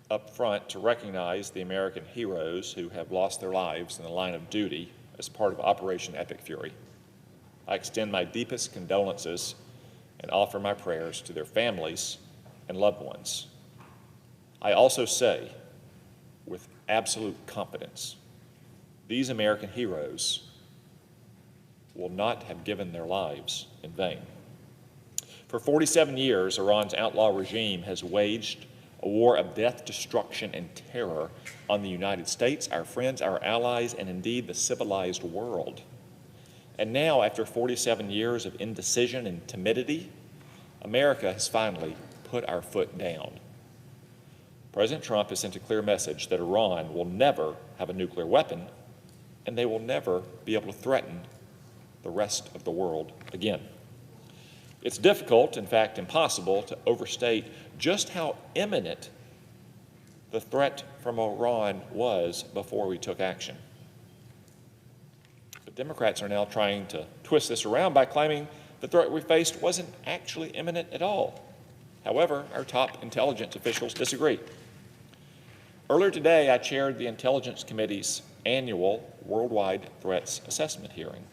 up front to recognize the American heroes who have lost their lives in the line of duty as part of Operation Epic Fury. I extend my deepest condolences and offer my prayers to their families and loved ones. I also say, with absolute confidence, these American heroes will not have given their lives in vain. For 47 years, Iran's outlaw regime has waged a war of death, destruction, and terror on the United States, our friends, our allies, and indeed the civilized world. And now, after 47 years of indecision and timidity, America has finally put our foot down. President Trump has sent a clear message that Iran will never have a nuclear weapon, and they will never be able to threaten the rest of the world again. It's difficult, in fact impossible, to overstate just how imminent the threat from Iran was before we took action. But Democrats are now trying to twist this around by claiming the threat we faced wasn't actually imminent at all. However, our top intelligence officials disagree. Earlier today, I chaired the Intelligence Committee's annual Worldwide Threats Assessment hearing.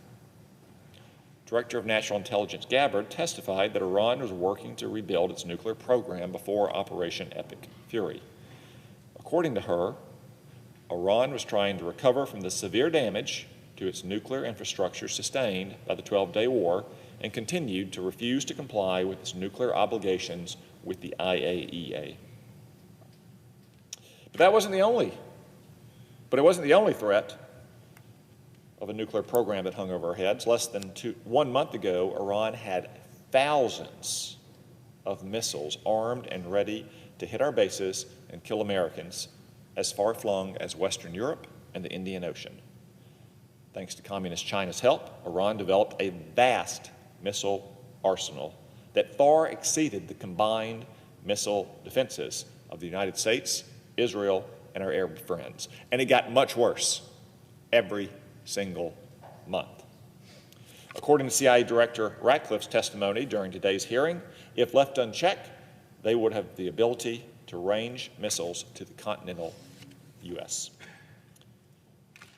Director of National Intelligence Gabbard testified that Iran was working to rebuild its nuclear program before Operation Epic Fury. According to her, Iran was trying to recover from the severe damage to its nuclear infrastructure sustained by the 12-day war and continued to refuse to comply with its nuclear obligations with the IAEA. But that wasn't the only But it wasn't the only threat of a nuclear program that hung over our heads. Less than 1 month ago, Iran had thousands of missiles armed and ready to hit our bases and kill Americans as far-flung as Western Europe and the Indian Ocean. Thanks to Communist China's help, Iran developed a vast missile arsenal that far exceeded the combined missile defenses of the United States, Israel, and our Arab friends. And it got much worse every single month. According to CIA Director Ratcliffe's testimony during today's hearing, if left unchecked, they would have the ability to range missiles to the continental U.S.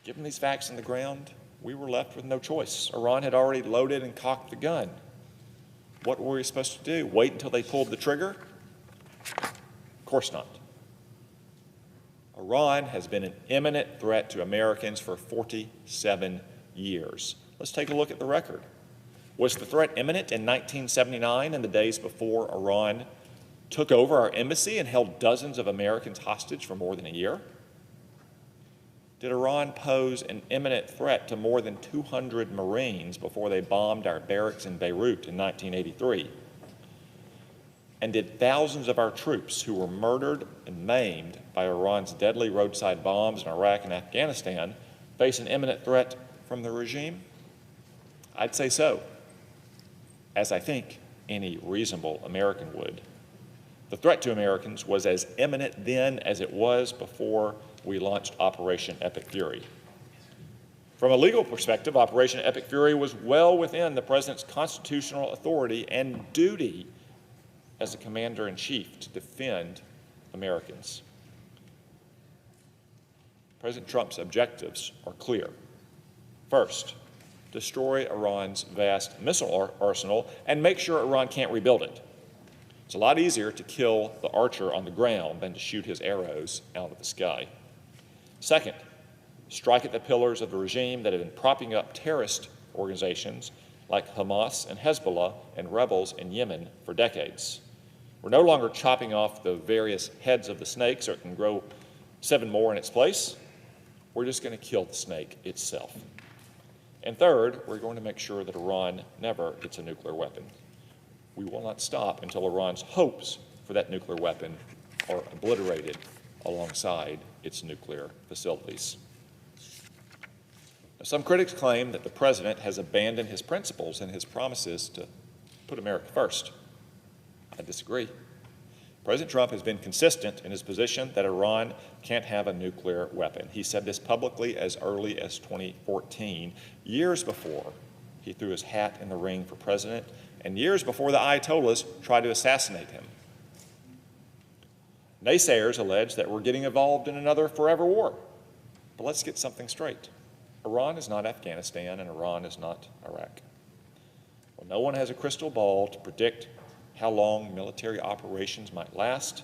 Given these facts on the ground, we were left with no choice. Iran had already loaded and cocked the gun. What were we supposed to do? Wait until they pulled the trigger? Of course not. Iran has been an imminent threat to Americans for 47 years. Let's take a look at the record. Was the threat imminent in 1979 and the days before Iran took over our embassy and held dozens of Americans hostage for more than a year? Did Iran pose an imminent threat to more than 200 Marines before they bombed our barracks in Beirut in 1983? And did thousands of our troops who were murdered and maimed by Iran's deadly roadside bombs in Iraq and Afghanistan face an imminent threat from the regime? I'd say so, as I think any reasonable American would. The threat to Americans was as imminent then as it was before we launched Operation Epic Fury. From a legal perspective, Operation Epic Fury was well within the President's constitutional authority and duty as the Commander-in-Chief to defend Americans. President Trump's objectives are clear. First, destroy Iran's vast missile arsenal and make sure Iran can't rebuild it. It's a lot easier to kill the archer on the ground than to shoot his arrows out of the sky. Second, strike at the pillars of the regime that have been propping up terrorist organizations like Hamas and Hezbollah and rebels in Yemen for decades. We're no longer chopping off the various heads of the snake so it can grow 7 more in its place. We're just going to kill the snake itself. And third, we're going to make sure that Iran never gets a nuclear weapon. We will not stop until Iran's hopes for that nuclear weapon are obliterated alongside its nuclear facilities. Now, some critics claim that the President has abandoned his principles and his promises to put America first. I disagree. President Trump has been consistent in his position that Iran can't have a nuclear weapon. He said this publicly as early as 2014, years before he threw his hat in the ring for president, and years before the Ayatollahs tried to assassinate him. Naysayers allege that we're getting involved in another forever war. But let's get something straight. Iran is not Afghanistan, and Iran is not Iraq. Well, no one has a crystal ball to predict how long military operations might last.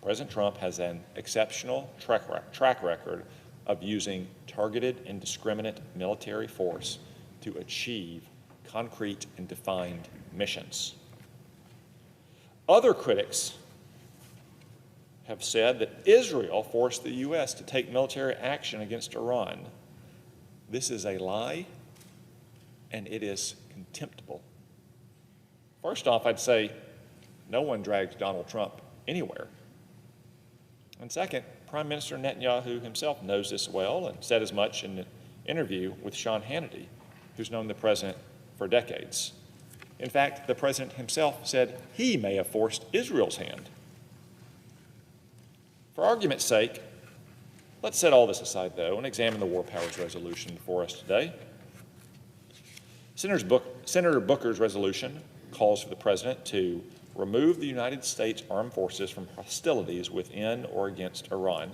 President Trump has an exceptional track record of using targeted and indiscriminate military force to achieve concrete and defined missions. Other critics have said that Israel forced the U.S. to take military action against Iran. This is a lie, and it is contemptible. First off, I'd say no one drags Donald Trump anywhere. And second, Prime Minister Netanyahu himself knows this well and said as much in an interview with Sean Hannity, who's known the president for decades. In fact, the president himself said he may have forced Israel's hand. For argument's sake, let's set all this aside, though, and examine the War Powers Resolution before us today. Senator Booker's resolution calls for the president to remove the United States Armed Forces from hostilities within or against Iran.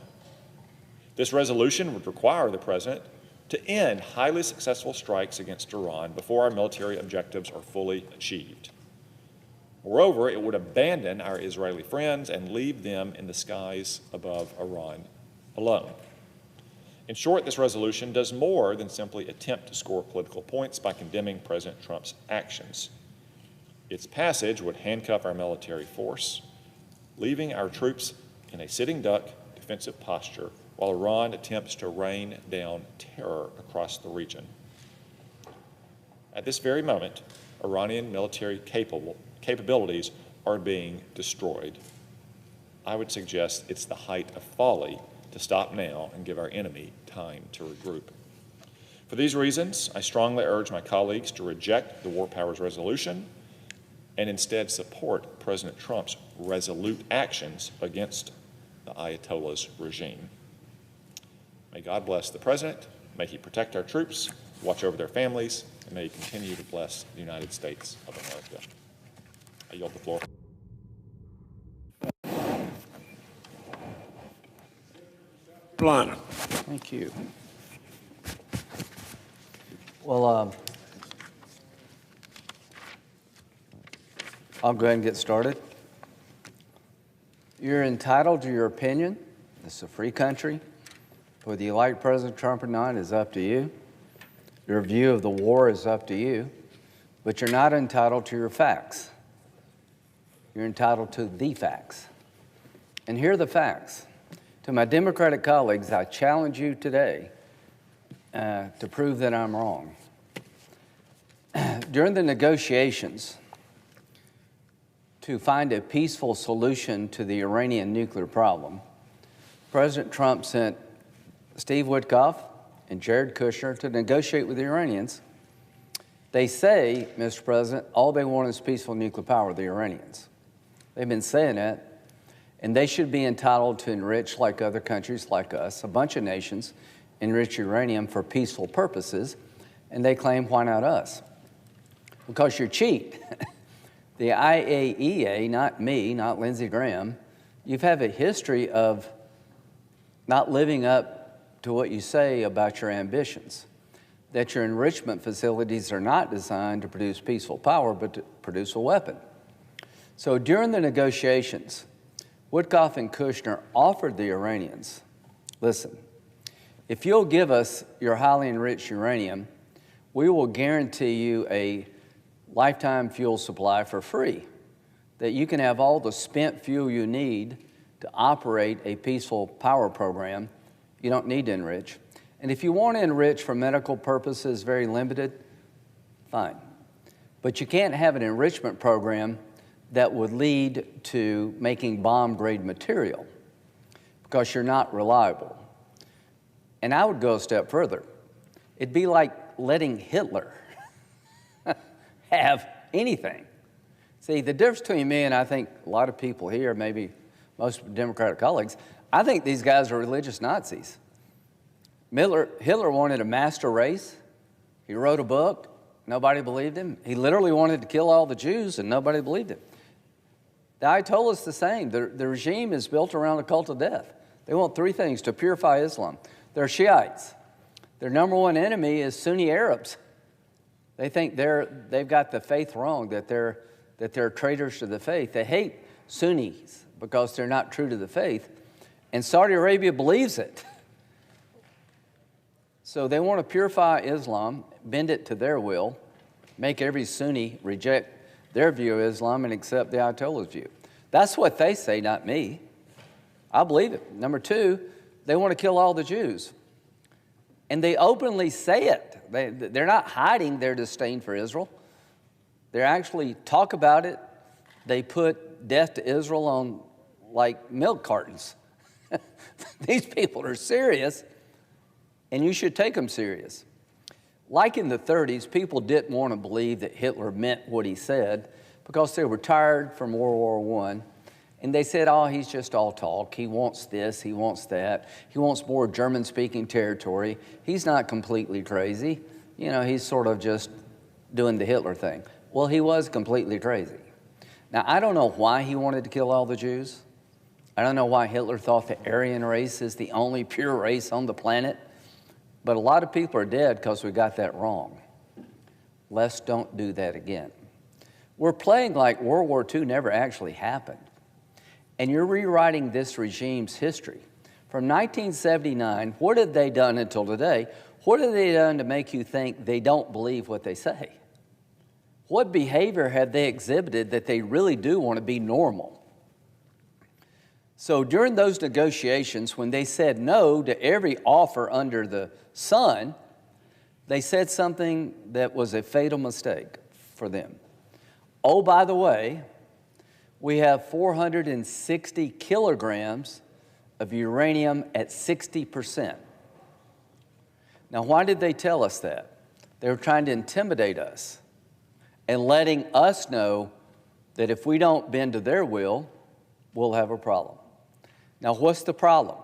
This resolution would require the president to end highly successful strikes against Iran before our military objectives are fully achieved. Moreover, it would abandon our Israeli friends and leave them in the skies above Iran alone. In short, this resolution does more than simply attempt to score political points by condemning President Trump's actions. Its passage would handcuff our military force, leaving our troops in a sitting duck defensive posture while Iran attempts to rain down terror across the region. At this very moment, Iranian military capabilities are being destroyed. I would suggest it's the height of folly to stop now and give our enemy time to regroup. For these reasons, I strongly urge my colleagues to reject the War Powers Resolution and instead support President Trump's resolute actions against the Ayatollah's regime. May God bless the President, may he protect our troops, watch over their families, and may he continue to bless the United States of America. I yield the floor. Thank you. Well, I'll go ahead and get started. You're entitled to your opinion. This is a free country. Whether you like President Trump or not is up to you. Your view of the war is up to you. But you're not entitled to your facts. You're entitled to the facts. And here are the facts. To my Democratic colleagues, I challenge you today to prove that I'm wrong. During the negotiations to find a peaceful solution to the Iranian nuclear problem, President Trump sent Steve Witkoff and Jared Kushner to negotiate with the Iranians. They say, Mr. President, all they want is peaceful nuclear power, the Iranians. They've been saying that. And they should be entitled to enrich, like other countries like us, a bunch of nations, enrich uranium for peaceful purposes. And they claim, why not us? Because you're cheap. The IAEA, not me, not Lindsey Graham, you've had a history of not living up to what you say about your ambitions, that your enrichment facilities are not designed to produce peaceful power, but to produce a weapon. So during the negotiations, Witkoff and Kushner offered the Iranians, listen, if you'll give us your highly enriched uranium, we will guarantee you a lifetime fuel supply for free, that you can have all the spent fuel you need to operate a peaceful power program. You don't need to enrich. And if you want to enrich for medical purposes, very limited, fine. But you can't have an enrichment program that would lead to making bomb-grade material because you're not reliable. And I would go a step further. It'd be like letting Hitler have anything. See, the difference between me and I think a lot of people here, maybe most Democratic colleagues, I think these guys are religious Nazis. Hitler wanted a master race. He wrote a book. Nobody believed him. He literally wanted to kill all the Jews, and nobody believed him. The Ayatollah's the same. The regime is built around a cult of death. They want three things to purify Islam. They're Shiites. Their number one enemy is Sunni Arabs. They think they've got the faith wrong, that they're traitors to the faith. They hate Sunnis because they're not true to the faith. And Saudi Arabia believes it. So they want to purify Islam, bend it to their will, make every Sunni reject their view of Islam and accept the Ayatollah's view. That's what they say, not me. I believe it. Number two, they want to kill all the Jews. And they openly say it. They're not hiding their disdain for Israel. They actually talk about it. They put death to Israel on, like, milk cartons. These people are serious, and you should take them serious. Like in the 30s, people didn't want to believe that Hitler meant what he said because they were tired from World War I. And they said, oh, he's just all talk. He wants this, he wants that. He wants more German-speaking territory. He's not completely crazy. You know, he's sort of just doing the Hitler thing. Well, he was completely crazy. Now, I don't know why he wanted to kill all the Jews. I don't know why Hitler thought the Aryan race is the only pure race on the planet. But a lot of people are dead because we got that wrong. Let's don't do that again. We're playing like World War II never actually happened. And you're rewriting this regime's history. From 1979, what have they done until today? What have they done to make you think they don't believe what they say? What behavior have they exhibited that they really do want to be normal? So during those negotiations, when they said no to every offer under the sun, they said something that was a fatal mistake for them. Oh, by the way, we have 460 kilograms of uranium at 60%. Now, why did they tell us that? They were trying to intimidate us and letting us know that if we don't bend to their will, we'll have a problem. Now, what's the problem?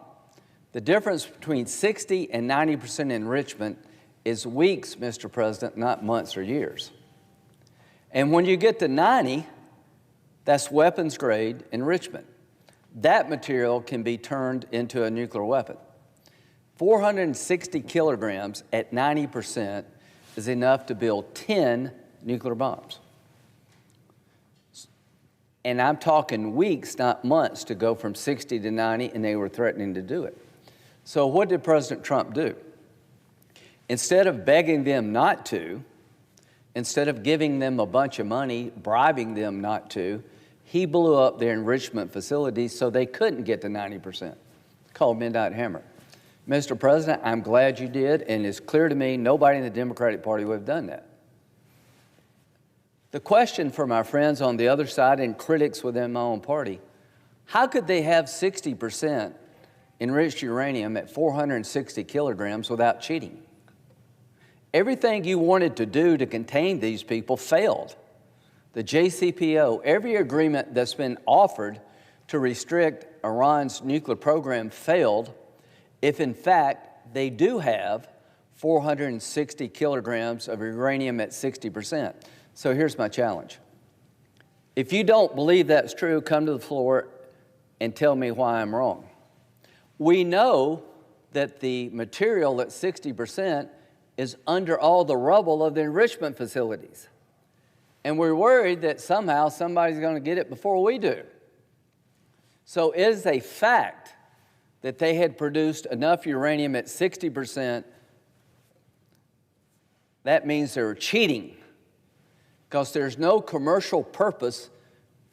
The difference between 60 and 90% enrichment is weeks, Mr. President, not months or years. And when you get to 90, that's weapons grade enrichment. That material can be turned into a nuclear weapon. 460 kilograms at 90% is enough to build 10 nuclear bombs. And I'm talking weeks, not months, to go from 60 to 90, and they were threatening to do it. So what did President Trump do? Instead of begging them not to, instead of giving them a bunch of money, bribing them not to, he blew up their enrichment facilities so they couldn't get to 90%. It's called Midnight Hammer. Mr. President, I'm glad you did, and it's clear to me nobody in the Democratic Party would have done that. The question for my friends on the other side and critics within my own party, how could they have 60% enriched uranium at 460 kilograms without cheating? Everything you wanted to do to contain these people failed. The JCPO, every agreement that's been offered to restrict Iran's nuclear program failed if, in fact, they do have 460 kilograms of uranium at 60%. So here's my challenge. If you don't believe that's true, come to the floor and tell me why I'm wrong. We know that the material at 60% is under all the rubble of the enrichment facilities. And we're worried that somehow somebody's going to get it before we do. So it is a fact that they had produced enough uranium at 60%. That means they were cheating, because there's no commercial purpose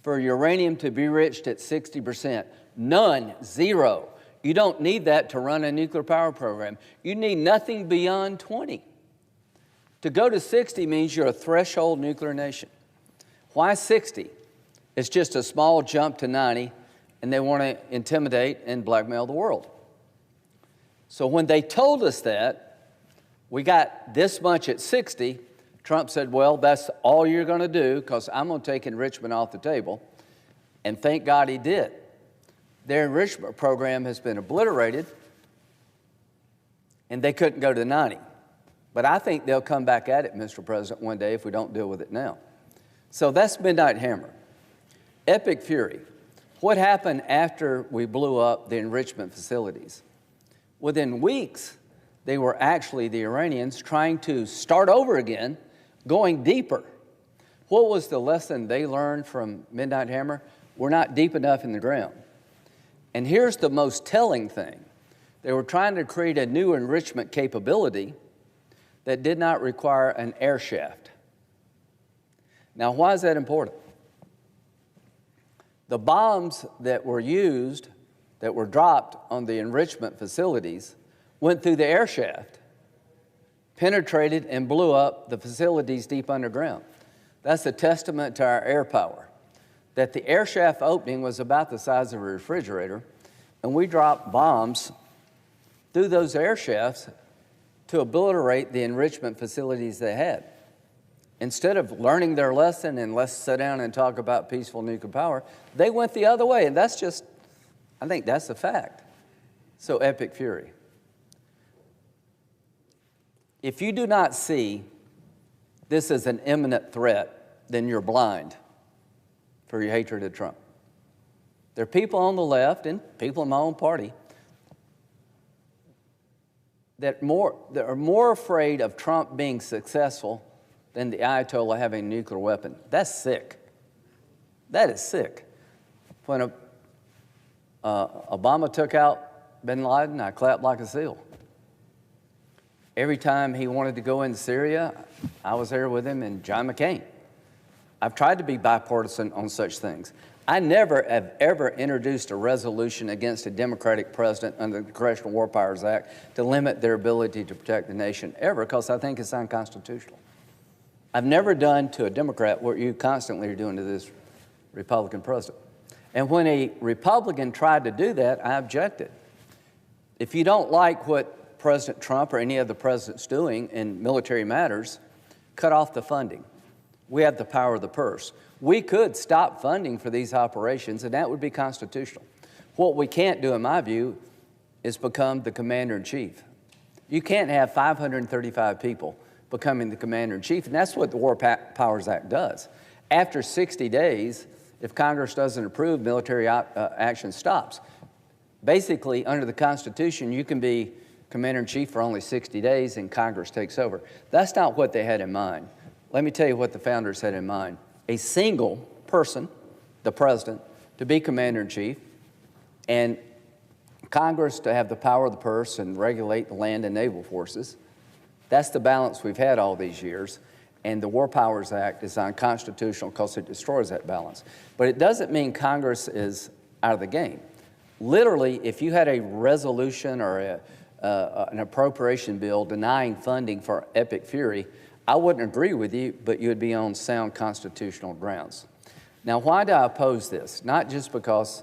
for uranium to be enriched at 60%. None, zero. You don't need that to run a nuclear power program. You need nothing beyond 20. To go to 60 means you're a threshold nuclear nation. Why 60? It's just a small jump to 90, and they want to intimidate and blackmail the world. So when they told us that, we got this much at 60, Trump said, well, that's all you're going to do because I'm going to take enrichment off the table. And thank God he did. Their enrichment program has been obliterated, and they couldn't go to 90. But I think they'll come back at it, Mr. President, one day if we don't deal with it now. So that's Midnight Hammer. Epic Fury. What happened after we blew up the enrichment facilities? Within weeks, they were actually, the Iranians, trying to start over again, going deeper. What was the lesson they learned from Midnight Hammer? We're not deep enough in the ground. And here's the most telling thing. They were trying to create a new enrichment capability that did not require an air shaft. Now, why is that important? The bombs that were used, that were dropped on the enrichment facilities, went through the air shaft, penetrated and blew up the facilities deep underground. That's a testament to our air power, that the air shaft opening was about the size of a refrigerator, and we dropped bombs through those air shafts to obliterate the enrichment facilities they had. Instead of learning their lesson and let's sit down and talk about peaceful nuclear power, they went the other way, and that's just, I think that's a fact. So Epic Fury. If you do not see this as an imminent threat, then you're blind for your hatred of Trump. There are people on the left and people in my own party that are more afraid of Trump being successful than the Ayatollah having a nuclear weapon. That's sick. That is sick. When Obama took out bin Laden, I clapped like a seal. Every time he wanted to go into Syria, I was there with him, and John McCain. I've tried to be bipartisan on such things. I never have ever introduced a resolution against a Democratic president under the Congressional War Powers Act to limit their ability to protect the nation, ever, because I think it's unconstitutional. I've never done to a Democrat what you constantly are doing to this Republican president. And when a Republican tried to do that, I objected. If you don't like what President Trump or any other president's doing in military matters, cut off the funding. We have the power of the purse. We could stop funding for these operations, and that would be constitutional. What we can't do, in my view, is become the commander-in-chief. You can't have 535 people becoming the commander-in-chief, and that's what the War Powers Act does. After 60 days, if Congress doesn't approve, military action stops. Basically, under the Constitution, you can be commander-in-chief for only 60 days and Congress takes over. That's not what they had in mind. Let me tell you what the founders had in mind. A single person, the president, to be commander-in-chief, and Congress to have the power of the purse and regulate the land and naval forces. That's the balance we've had all these years, and the War Powers Act is unconstitutional because it destroys that balance. But it doesn't mean Congress is out of the game. Literally, if you had a resolution or an appropriation bill denying funding for Epic Fury, I wouldn't agree with you, but you would be on sound constitutional grounds. Now, why do I oppose this? Not just because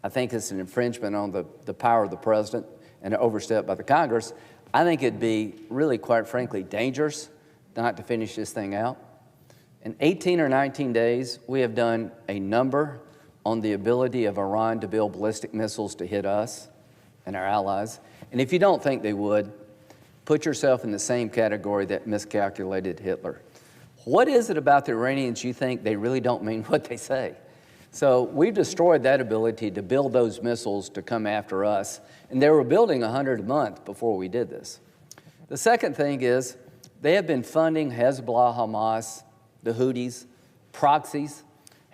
I think it's an infringement on the power of the president and an overstep by the Congress. I think it'd be really, quite frankly, dangerous not to finish this thing out. In 18 or 19 days, we have done a number on the ability of Iran to build ballistic missiles to hit us and our allies. And if you don't think they would, put yourself in the same category that miscalculated Hitler. What is it about the Iranians you think they really don't mean what they say? So we've destroyed that ability to build those missiles to come after us. And they were building 100 a month before we did this. The second thing is they have been funding Hezbollah, Hamas, the Houthis, proxies.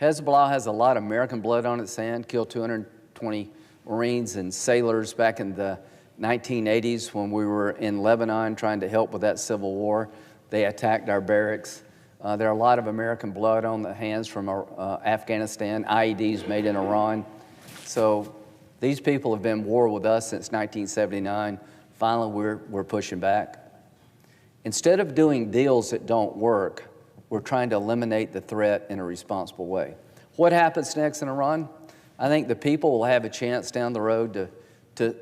Hezbollah has a lot of American blood on its hands, killed 220 Marines and sailors back in the 1980s when we were in Lebanon trying to help with that civil war. They attacked our barracks. There are a lot of American blood on the hands from Afghanistan, IEDs made in Iran. So these people have been at war with us since 1979. Finally, we're pushing back. Instead of doing deals that don't work, we're trying to eliminate the threat in a responsible way. What happens next in Iran? I think the people will have a chance down the road to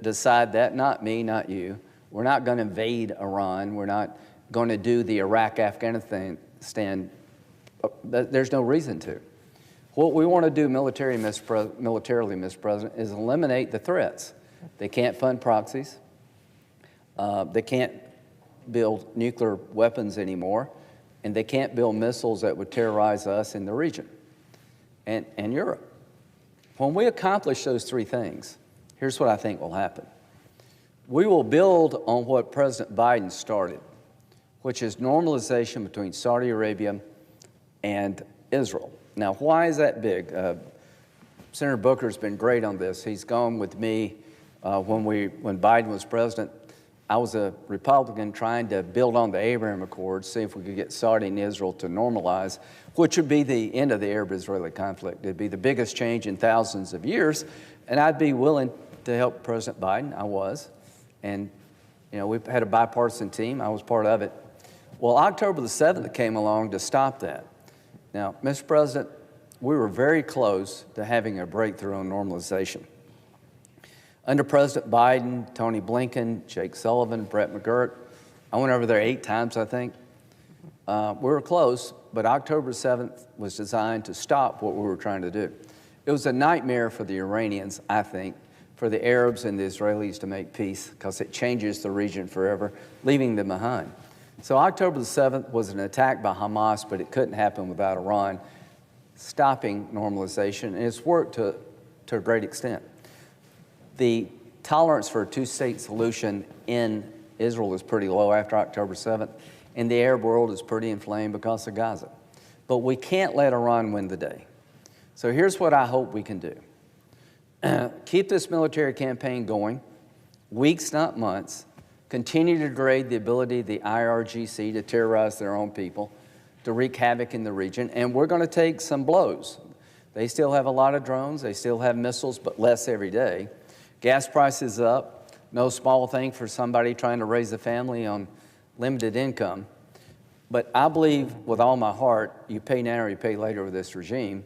decide that, not me, not you. We're not going to invade Iran. We're not going to do the Iraq-Afghanistan. There's no reason to. What we want to do militarily, Mr. President, is eliminate the threats. They can't fund proxies. They can't build nuclear weapons anymore. And they can't build missiles that would terrorize us in the region and Europe. When we accomplish those three things, here's what I think will happen. We will build on what President Biden started, which is normalization between Saudi Arabia and Israel. Now, why is that big? Senator Booker's been great on this. He's gone with me when Biden was president. I was a Republican trying to build on the Abraham Accords, see if we could get Saudi and Israel to normalize, which would be the end of the Arab-Israeli conflict. It'd be the biggest change in thousands of years, and I'd be willing to help President Biden. I was. And, you know, we've had a bipartisan team. I was part of it. Well, October the 7th came along to stop that. Now, Mr. President, we were very close to having a breakthrough on normalization. Under President Biden, Tony Blinken, Jake Sullivan, Brett McGirt, I went over there 8 times, I think. We were close, but October 7th was designed to stop what we were trying to do. It was a nightmare for the Iranians, I think, for the Arabs and the Israelis to make peace because it changes the region forever, leaving them behind. So October the 7th was an attack by Hamas, but it couldn't happen without Iran stopping normalization, and it's worked to a great extent. The tolerance for a two-state solution in Israel is pretty low after October 7th, and the Arab world is pretty inflamed because of Gaza. But we can't let Iran win the day. So here's what I hope we can do. Keep this military campaign going, weeks, not months, continue to degrade the ability of the IRGC to terrorize their own people, to wreak havoc in the region, and we're going to take some blows. They still have a lot of drones. They still have missiles, but less every day. Gas prices up, no small thing for somebody trying to raise a family on limited income. But I believe with all my heart, you pay now or you pay later with this regime.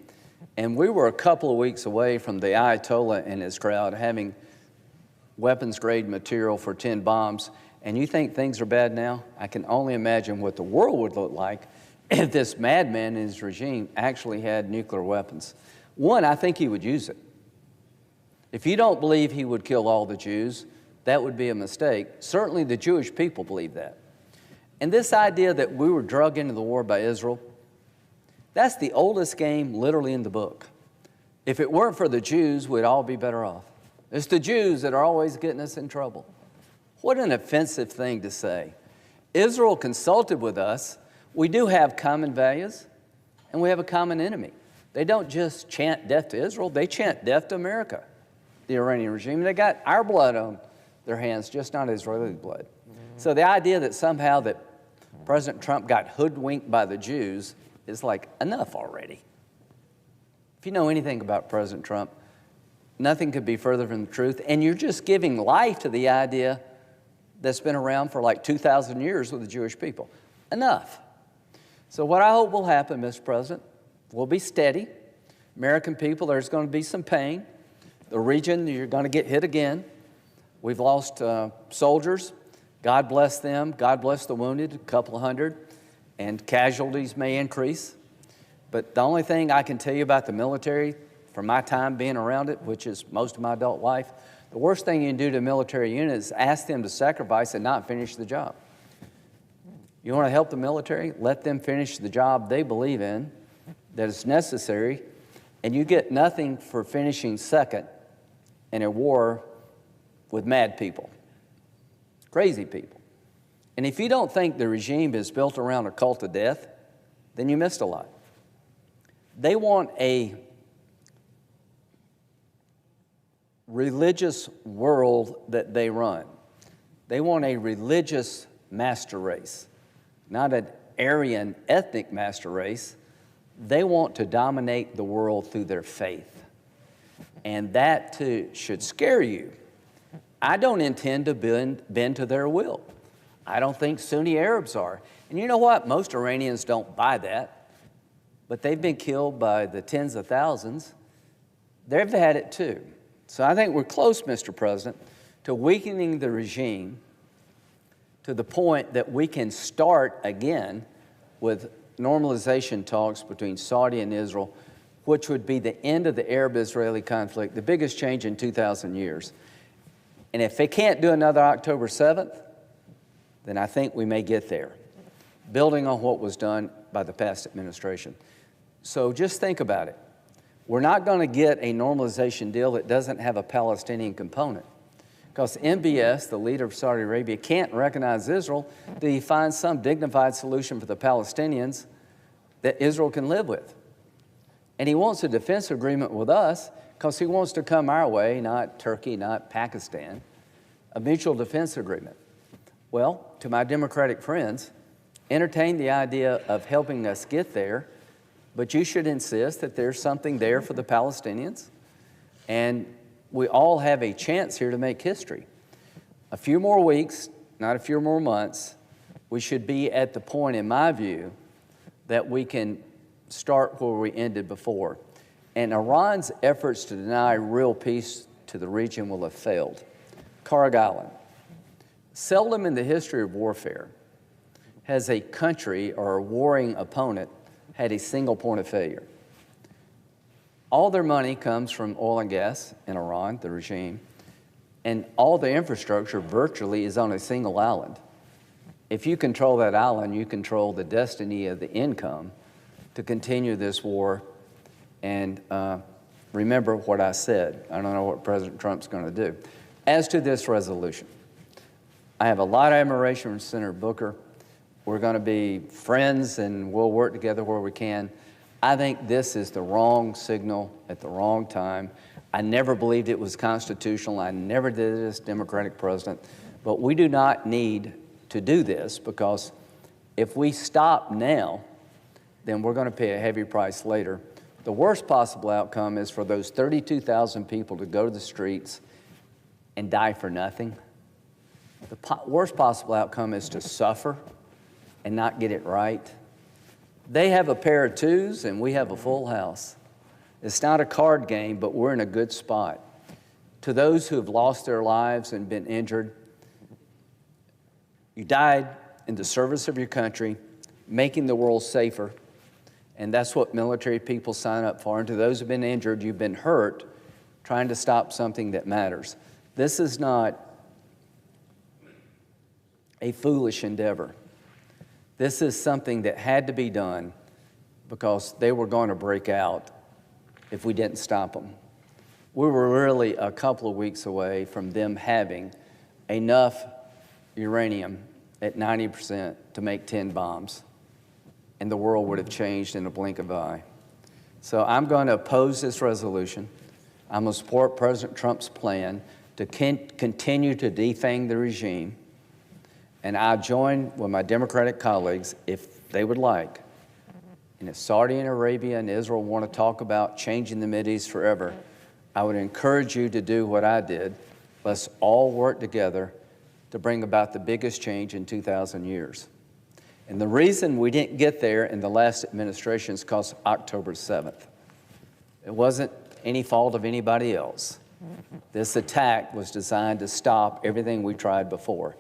And we were a couple of weeks away from the Ayatollah and his crowd having weapons-grade material for 10 bombs. And you think things are bad now? I can only imagine what the world would look like if this madman and his regime actually had nuclear weapons. One, I think he would use it. If you don't believe he would kill all the Jews, that would be a mistake. Certainly the Jewish people believe that. And this idea that we were drugged into the war by Israel, that's the oldest game literally in the book. If it weren't for the Jews, we'd all be better off. It's the Jews that are always getting us in trouble. What an offensive thing to say. Israel consulted with us. We do have common values, and we have a common enemy. They don't just chant death to Israel, they chant death to America, the Iranian regime. They got our blood on their hands, just not Israeli blood. So the idea that somehow that President Trump got hoodwinked by the Jews is like, enough already. If you know anything about President Trump, nothing could be further from the truth, and you're just giving life to the idea that's been around for like 2,000 years with the Jewish people. Enough. So what I hope will happen, Mr. President, we'll be steady. American people, there's going to be some pain. The region, you're going to get hit again. We've lost soldiers. God bless them. God bless the wounded, a couple of hundred, and casualties may increase. But the only thing I can tell you about the military, from my time being around it, which is most of my adult life, the worst thing you can do to a military unit is ask them to sacrifice and not finish the job. You want to help the military? Let them finish the job they believe in, that is necessary, and you get nothing for finishing second in a war with mad people, crazy people. And if you don't think the regime is built around a cult of death, then you missed a lot. They want a religious world that they run. They want a religious master race, not an Aryan ethnic master race. They want to dominate the world through their faith. And that too should scare you. I don't intend to bend to their will. I don't think Sunni Arabs are. And you know what? Most Iranians don't buy that. But they've been killed by the tens of thousands. They've had it too. So I think we're close, Mr. President, to weakening the regime to the point that we can start again with normalization talks between Saudi and Israel, which would be the end of the Arab-Israeli conflict, the biggest change in 2,000 years. And if they can't do another October 7th, then I think we may get there, building on what was done by the past administration. So just think about it. We're not going to get a normalization deal that doesn't have a Palestinian component, because MBS, the leader of Saudi Arabia, can't recognize Israel till he finds some dignified solution for the Palestinians that Israel can live with. And he wants a defense agreement with us because he wants to come our way, not Turkey, not Pakistan, a mutual defense agreement. Well, to my Democratic friends, entertain the idea of helping us get there, but you should insist that there's something there for the Palestinians, and we all have a chance here to make history. A few more weeks, not a few more months, we should be at the point, in my view, that we can start where we ended before. And Iran's efforts to deny real peace to the region will have failed. Karg Island. Seldom in the history of warfare has a country or a warring opponent had a single point of failure. All their money comes from oil and gas in Iran, the regime, and all the infrastructure virtually is on a single island. If you control that island, you control the destiny of the income to continue this war. And remember what I said. I don't know what President Trump's going to do. As to this resolution, I have a lot of admiration for Senator Booker. We're going to be friends and we'll work together where we can. I think this is the wrong signal at the wrong time. I never believed it was constitutional. I never did it as Democratic president. But we do not need to do this, because if we stop now, then we're going to pay a heavy price later. The worst possible outcome is for those 32,000 people to go to the streets and die for nothing. The worst possible outcome is to suffer and not get it right. They have a pair of twos and we have a full house. It's not a card game, but we're in a good spot. To those who have lost their lives and been injured, you died in the service of your country, making the world safer. And that's what military people sign up for. And to those who've been injured, you've been hurt trying to stop something that matters. This is not a foolish endeavor. This is something that had to be done because they were going to break out if we didn't stop them. We were really a couple of weeks away from them having enough uranium at 90% to make 10 bombs. And the world would have changed in a blink of an eye. So I'm going to oppose this resolution. I'm going to support President Trump's plan to continue to defang the regime. And I join with my Democratic colleagues, if they would like, and if Saudi Arabia and Israel want to talk about changing the Mideast forever, I would encourage you to do what I did. Let's all work together to bring about the biggest change in 2,000 years. And the reason we didn't get there in the last administration is because October 7th. It wasn't any fault of anybody else. This attack was designed to stop everything we tried before.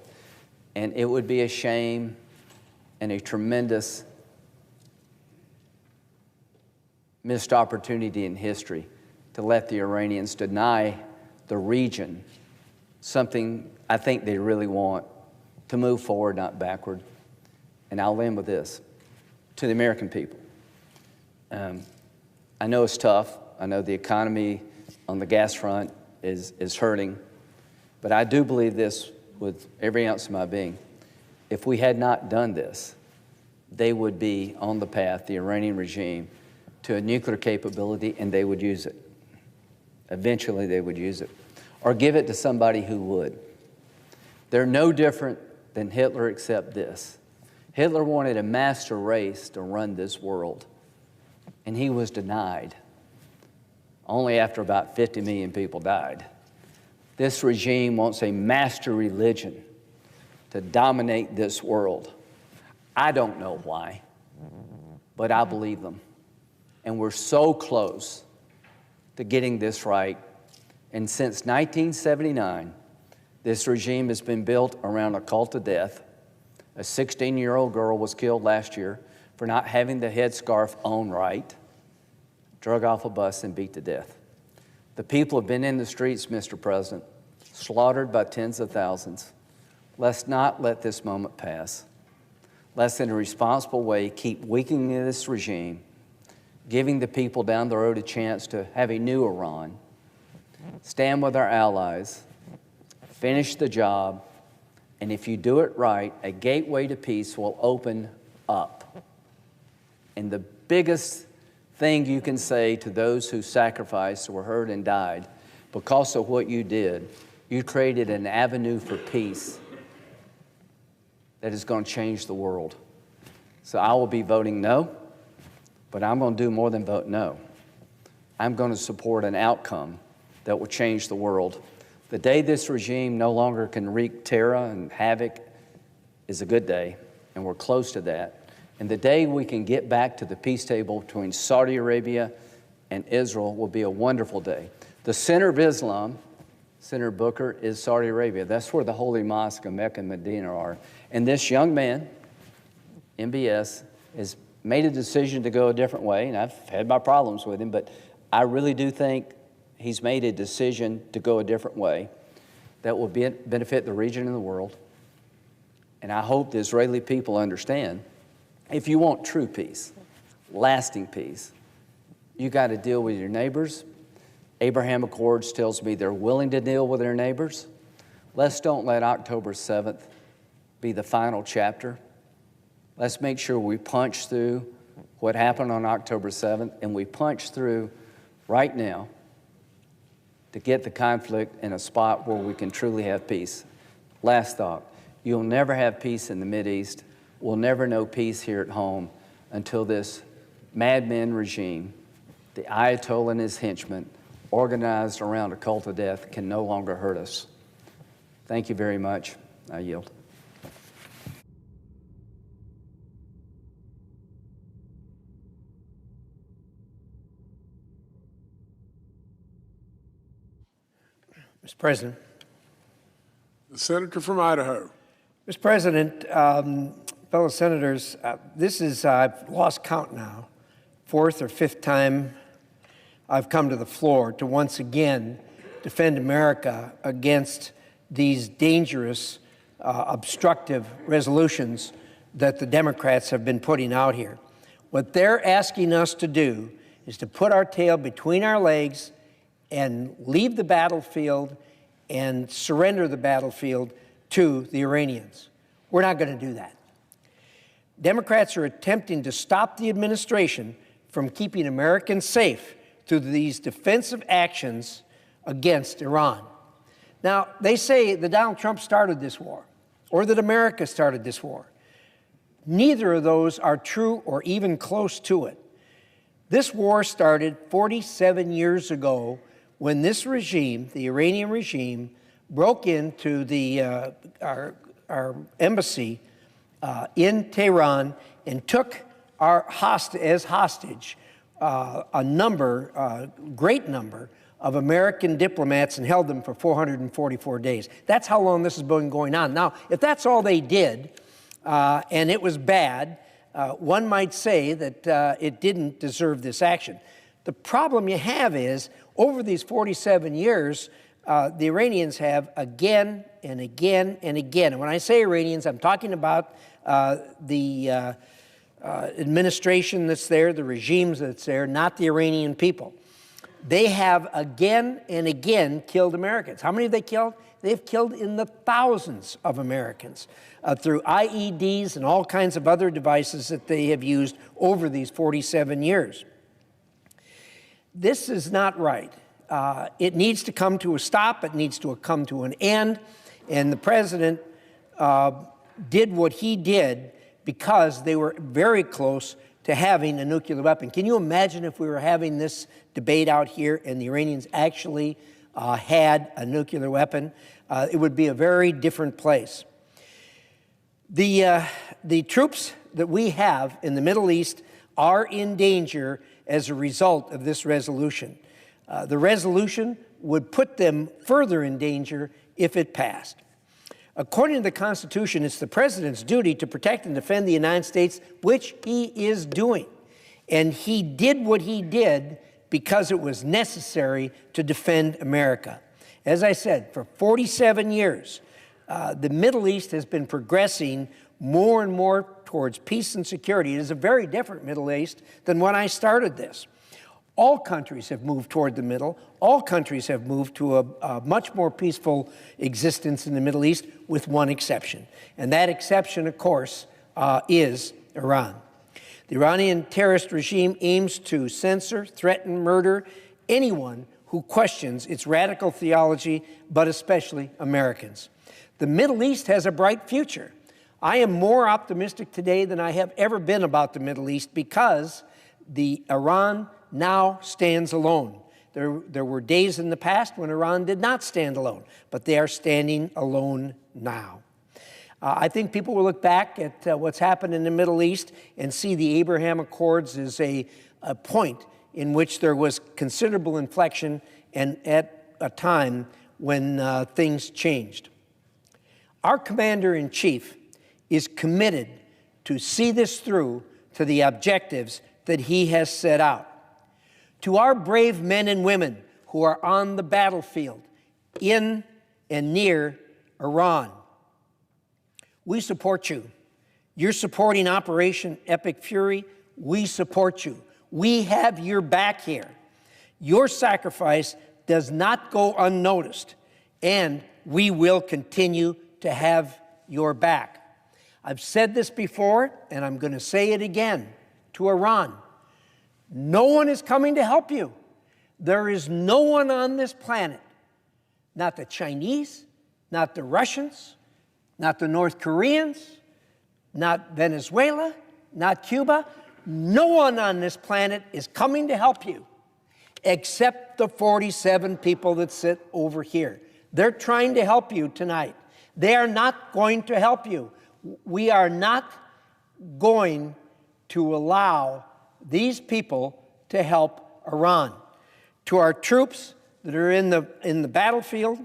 And it would be a shame and a tremendous missed opportunity in history to let the Iranians deny the region something I think they really want, to move forward, not backward. And I'll end with this. To the American people, I know it's tough. I know the economy on the gas front is hurting. But I do believe this with every ounce of my being. If we had not done this, they would be on the path, the Iranian regime, to a nuclear capability, and they would use it. Eventually, they would use it. Or give it to somebody who would. They're no different than Hitler except this. Hitler wanted a master race to run this world, and he was denied. Only after about 50 million people died. This regime wants a master religion to dominate this world. I don't know why, but I believe them. And we're so close to getting this right. And since 1979, this regime has been built around a cult of death. A 16-year-old girl was killed last year for not having the headscarf on right, drug off a bus and beat to death. The people have been in the streets, Mr. President, slaughtered by tens of thousands. Let's not let this moment pass. Let's, in a responsible way, keep weakening this regime, giving the people down the road a chance to have a new Iran, stand with our allies, finish the job, and if you do it right, a gateway to peace will open up. And the biggest thing you can say to those who sacrificed, were hurt, and died because of what you did, you created an avenue for peace that is going to change the world. So I will be voting no, but I'm going to do more than vote no. I'm going to support an outcome that will change the world. The day this regime no longer can wreak terror and havoc is a good day, and we're close to that. And the day we can get back to the peace table between Saudi Arabia and Israel will be a wonderful day. The center of Islam, Senator Booker, is Saudi Arabia. That's where the holy mosque of Mecca and Medina are. And this young man, MBS, has made a decision to go a different way, and I've had my problems with him, but I really do think he's made a decision to go a different way that will benefit the region and the world. And I hope the Israeli people understand, if you want true peace, lasting peace, you got to deal with your neighbors. Abraham Accords tells me they're willing to deal with their neighbors. Let's don't let October 7th be the final chapter. Let's make sure we punch through what happened on October 7th, and we punch through right now to get the conflict in a spot where we can truly have peace. Last thought, you'll never have peace in the Mideast. We'll never know peace here at home until this madman regime The Ayatollah and his henchmen, organized around a cult of death, can no longer hurt us. Thank you very much. I yield. Mr. President. The senator from Idaho. Mr. President, fellow senators, this is, I've lost count now, fourth or fifth time I've come to the floor to once again defend America against these dangerous, obstructive resolutions that the Democrats have been putting out here. What they're asking us to do is to put our tail between our legs and leave the battlefield and surrender the battlefield to the Iranians. We're not going to do that. Democrats are attempting to stop the administration from keeping Americans safe through these defensive actions against Iran. Now, they say that Donald Trump started this war, or that America started this war. Neither of those are true or even close to it. This war started 47 years ago when this regime, the Iranian regime, broke into our embassy in Tehran and took as hostage a great number of American diplomats and held them for 444 days. That's how long this has been going on. Now, if that's all they did, and it was bad, one might say that it didn't deserve this action. The problem you have is, over these 47 years, the Iranians have again and again and again, and when I say Iranians, I'm talking about the administration that's there, the regimes that's there, not the Iranian people. They have again and again killed Americans. How many have they killed? They've killed in the thousands of Americans through IEDs and all kinds of other devices that they have used over these 47 years. This is not right. It needs to come to a stop. It needs to come to an end. And the president did what he did because they were very close to having a nuclear weapon. Can you imagine if we were having this debate out here and the Iranians actually had a nuclear weapon? It would be a very different place. The troops that we have in the Middle East are in danger as a result of this resolution. The resolution would put them further in danger if it passed. According to the Constitution, it's the president's duty to protect and defend the United States, which he is doing. And he did what he did because it was necessary to defend America. As I said, for 47 years, the Middle East has been progressing more and more towards peace and security. It is a very different Middle East than when I started this. All countries have moved toward the middle. All countries have moved to a much more peaceful existence in the Middle East, with one exception. And that exception, of course, is Iran. The Iranian terrorist regime aims to censor, threaten, murder anyone who questions its radical theology, but especially Americans. The Middle East has a bright future. I am more optimistic today than I have ever been about the Middle East because Iran now stands alone. There were days in the past when Iran did not stand alone, but they are standing alone now. I think people will look back at what's happened in the Middle East and see the Abraham Accords as a point in which there was considerable inflection and at a time when things changed. Our commander-in-chief is committed to see this through to the objectives that he has set out. To our brave men and women who are on the battlefield in and near Iran, we support you. You're supporting Operation Epic Fury. We support you. We have your back here. Your sacrifice does not go unnoticed, and we will continue to have your back. I've said this before, and I'm going to say it again to Iran. No one is coming to help you. There is no one on this planet, not the Chinese, not the Russians, not the North Koreans, not Venezuela, not Cuba. No one on this planet is coming to help you. except the 47 people that sit over here. They're trying to help you tonight. They are not going to help you. We are not going to allow these people to help Iran. To our troops that are in the battlefield,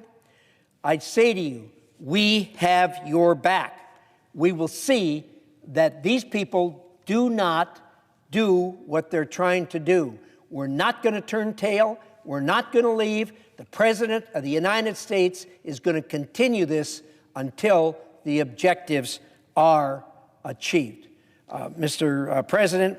I'd say to you, we have your back. We will see that these people do not do what they're trying to do. We're not going to turn tail. We're not going to leave. The President of the United States is going to continue this until the objectives are achieved. Mr. President,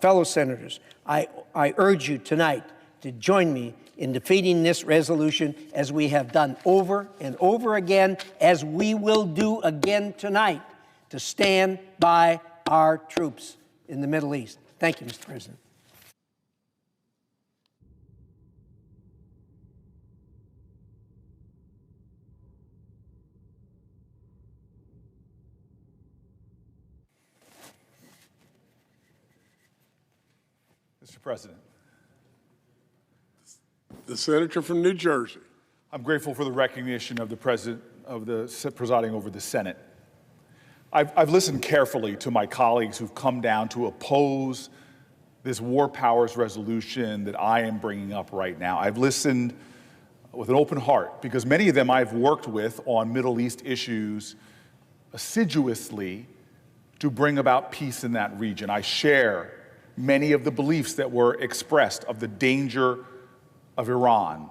fellow senators, I urge you tonight to join me in defeating this resolution, as we have done over and over again, as we will do again tonight, to stand by our troops in the Middle East. Thank you, Mr. President. Mr. President. The senator from New Jersey. I'm grateful for the recognition of the president of the presiding over the Senate. I've listened carefully to my colleagues who've come down to oppose this war powers resolution that I am bringing up right now. I've listened with an open heart because many of them I've worked with on Middle East issues assiduously to bring about peace in that region. I share many of the beliefs that were expressed of the danger of Iran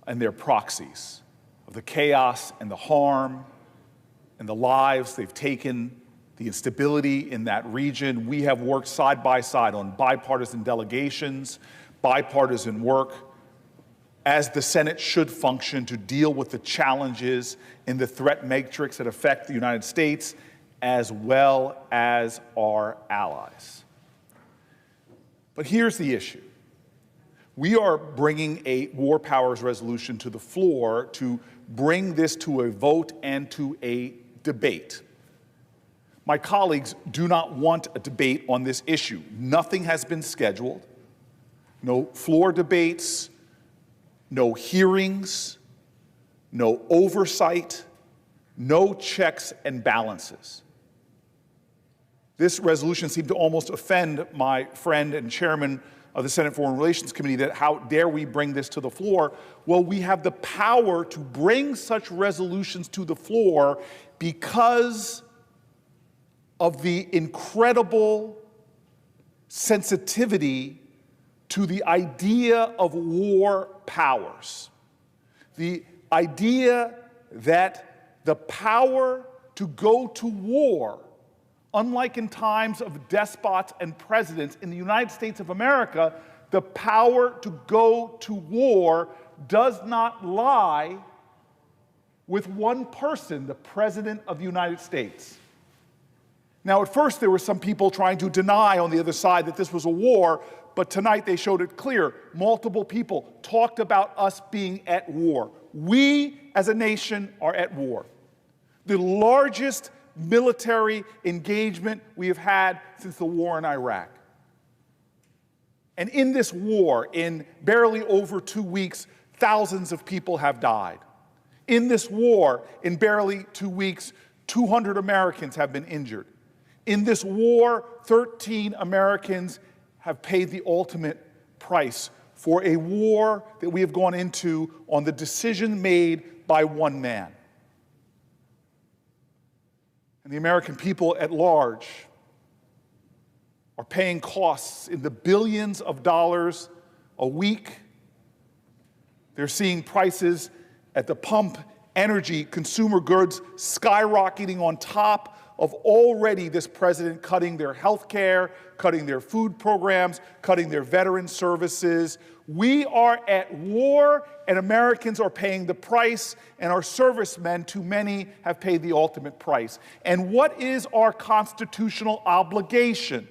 and their proxies, of the chaos and the harm and the lives they've taken, the instability in that region. We have worked side by side on bipartisan delegations, bipartisan work, as the Senate should function to deal with the challenges in the threat matrix that affect the United States as well as our allies. But here's the issue. We are bringing a war powers resolution to the floor to bring this to a vote and to a debate. My colleagues do not want a debate on this issue. Nothing has been scheduled. No floor debates, no hearings, no oversight, no checks and balances. This resolution seemed to almost offend my friend and chairman of the Senate Foreign Relations Committee, that how dare we bring this to the floor? Well, we have the power to bring such resolutions to the floor because of the incredible sensitivity to the idea of war powers. The idea that the power to go to war, unlike in times of despots and presidents in the United States of America, the power to go to war does not lie with one person, the President of the United States. Now, at first, there were some people trying to deny on the other side that this was a war, but tonight they showed it clear. Multiple people talked about us being at war. We, as a nation, are at war. The largest military engagement we have had since the war in Iraq. And in this war, in barely over 2 weeks, thousands of people have died. In this war, in barely 2 weeks, 200 Americans have been injured. In this war, 13 Americans have paid the ultimate price for a war that we have gone into on the decision made by one man. And the American people at large are paying costs in the billions of dollars a week. They're seeing prices at the pump, energy, consumer goods skyrocketing on top of already this president cutting their health care, cutting their food programs, cutting their veteran services. We are at war, and Americans are paying the price, and our servicemen, too many, have paid the ultimate price. And what is our constitutional obligation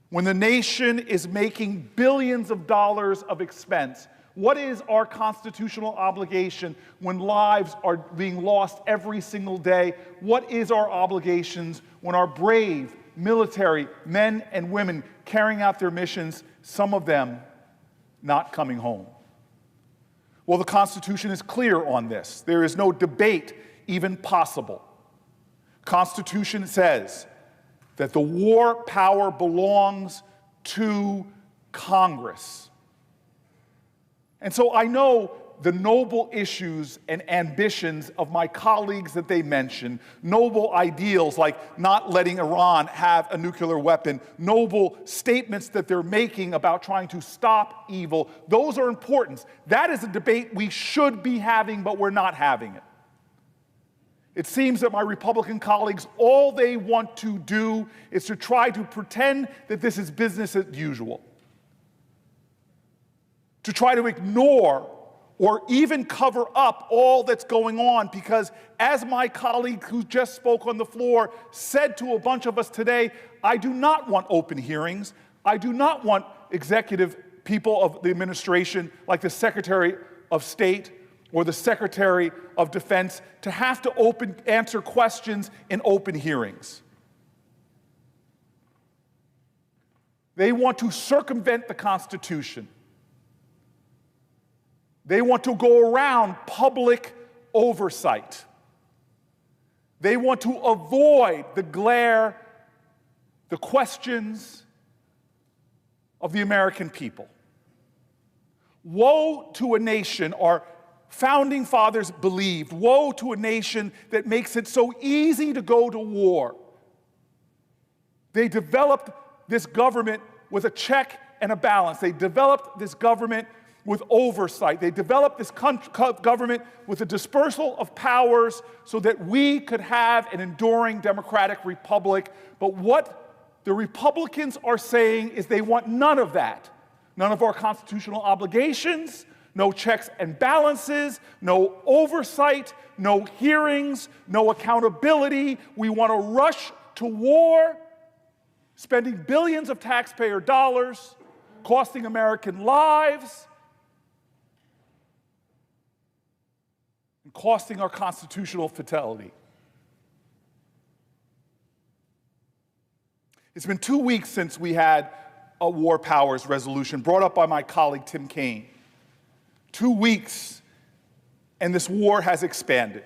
when the nation is making billions of dollars of expense? What is our constitutional obligation when lives are being lost every single day? What is our obligations when our brave military men and women carrying out their missions, some of them not coming home. Well, the Constitution is clear on this. There is no debate even possible. Constitution says that the war power belongs to Congress. And so I know the noble issues and ambitions of my colleagues that they mentioned, noble ideals like not letting Iran have a nuclear weapon, noble statements that they're making about trying to stop evil, those are important. That is a debate we should be having, but we're not having it. It seems that my Republican colleagues, all they want to do is to try to pretend that this is business as usual, to try to ignore or even cover up all that's going on, because as my colleague who just spoke on the floor said to a bunch of us today, I do not want open hearings. I do not want executive people of the administration like the Secretary of State or the Secretary of Defense to have to answer questions in open hearings. They want to circumvent the Constitution. They want to go around public oversight. They want to avoid the glare, the questions of the American people. Woe to a nation, our founding fathers believed, woe to a nation that makes it so easy to go to war. They developed this government with a check and a balance. They developed this government with oversight. They developed this government with a dispersal of powers so that we could have an enduring democratic republic. But what the Republicans are saying is they want none of that. None of our constitutional obligations, no checks and balances, no oversight, no hearings, no accountability. We want to rush to war, spending billions of taxpayer dollars, costing American lives, and costing our constitutional fidelity. It's been 2 weeks since we had a war powers resolution brought up by my colleague Tim Kaine. 2 weeks, and this war has expanded.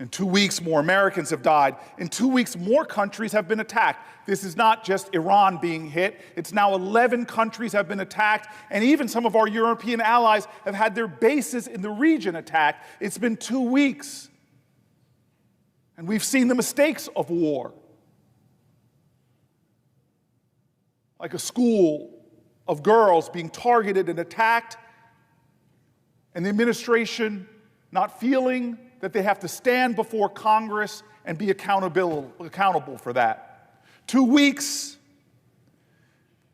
In 2 weeks, more Americans have died. In 2 weeks, more countries have been attacked. This is not just Iran being hit. It's now 11 countries have been attacked, and even some of our European allies have had their bases in the region attacked. It's been 2 weeks, and we've seen the mistakes of war. Like a school of girls being targeted and attacked, and the administration not feeling that they have to stand before Congress and be accountable for that. 2 weeks,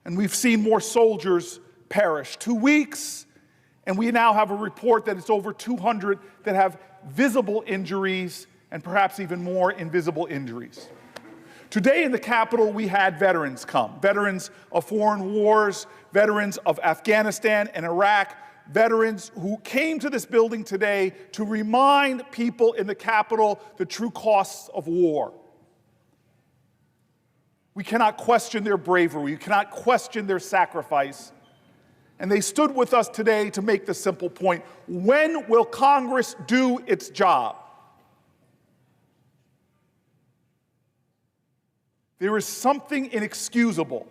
and we've seen more soldiers perish. 2 weeks, and we now have a report that it's over 200 that have visible injuries and perhaps even more invisible injuries. Today in the Capitol, we had veterans come, veterans of foreign wars, veterans of Afghanistan and Iraq, veterans who came to this building today to remind people in the Capitol the true costs of war. We cannot question their bravery. We cannot question their sacrifice. And they stood with us today to make the simple point: when will Congress do its job? There is something inexcusable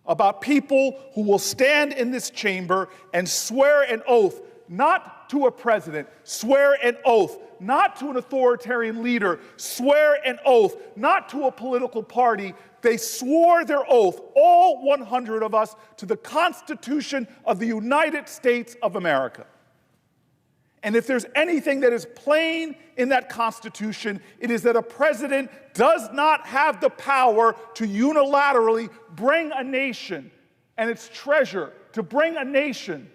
about people who will stand in this chamber and swear an oath, not to a president, swear an oath, not to an authoritarian leader, swear an oath, not to a political party. They swore their oath, all 100 of us, to the Constitution of the United States of America. And if there's anything that is plain in that Constitution, it is that a president does not have the power to unilaterally bring a nation and its treasure, to bring a nation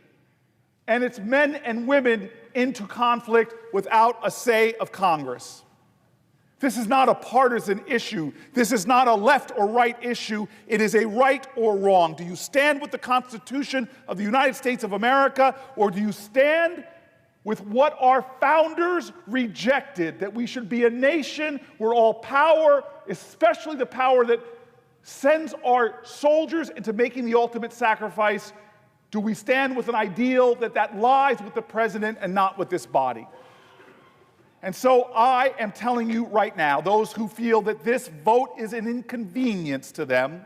and its men and women into conflict without a say of Congress. This is not a partisan issue. This is not a left or right issue. It is a right or wrong. Do you stand with the Constitution of the United States of America, or do you stand with what our founders rejected, that we should be a nation where all power, especially the power that sends our soldiers into making the ultimate sacrifice, do we stand with an ideal that lies with the president and not with this body? And so I am telling you right now, those who feel that this vote is an inconvenience to them,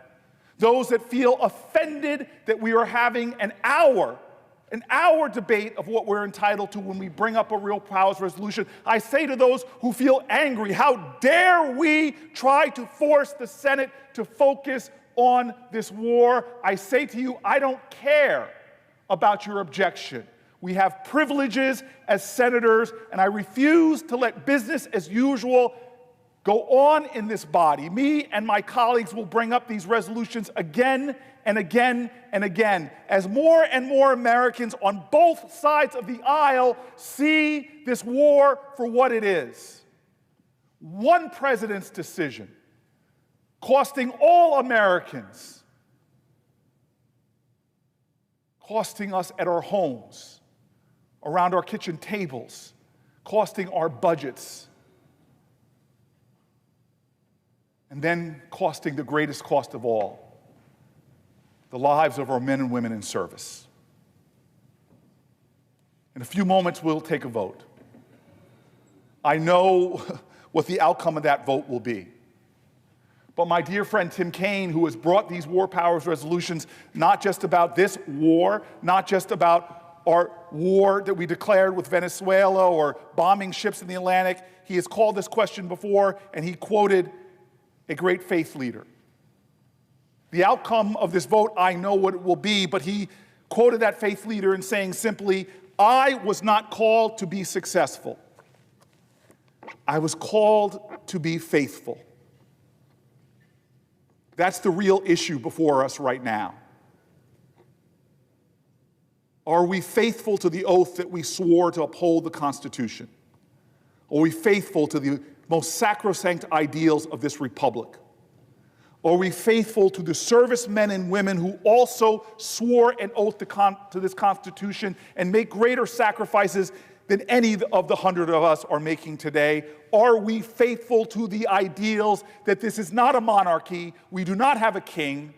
those that feel offended that we are having an hour debate of what we're entitled to when we bring up a real powers resolution, I say to those who feel angry, how dare we try to force the Senate to focus on this war? I say to you, I don't care about your objection. We have privileges as senators, and I refuse to let business as usual go on in this body. Me and my colleagues will bring up these resolutions again and again and again as more and more Americans on both sides of the aisle see this war for what it is. One president's decision costing all Americans, costing us at our homes, around our kitchen tables, costing our budgets, and then costing the greatest cost of all, the lives of our men and women in service. In a few moments, we'll take a vote. I know what the outcome of that vote will be. But my dear friend Tim Kaine, who has brought these war powers resolutions, not just about this war, not just about our war that we declared with Venezuela or bombing ships in the Atlantic, he has called this question before, and he quoted a great faith leader. The outcome of this vote, I know what it will be, but he quoted that faith leader in saying simply, I was not called to be successful. I was called to be faithful. That's the real issue before us right now. Are we faithful to the oath that we swore to uphold the Constitution? Are we faithful to the most sacrosanct ideals of this republic? Are we faithful to the servicemen and women who also swore an oath to this Constitution and make greater sacrifices than any of the 100 of us are making today? Are we faithful to the ideals that this is not a monarchy, we do not have a king,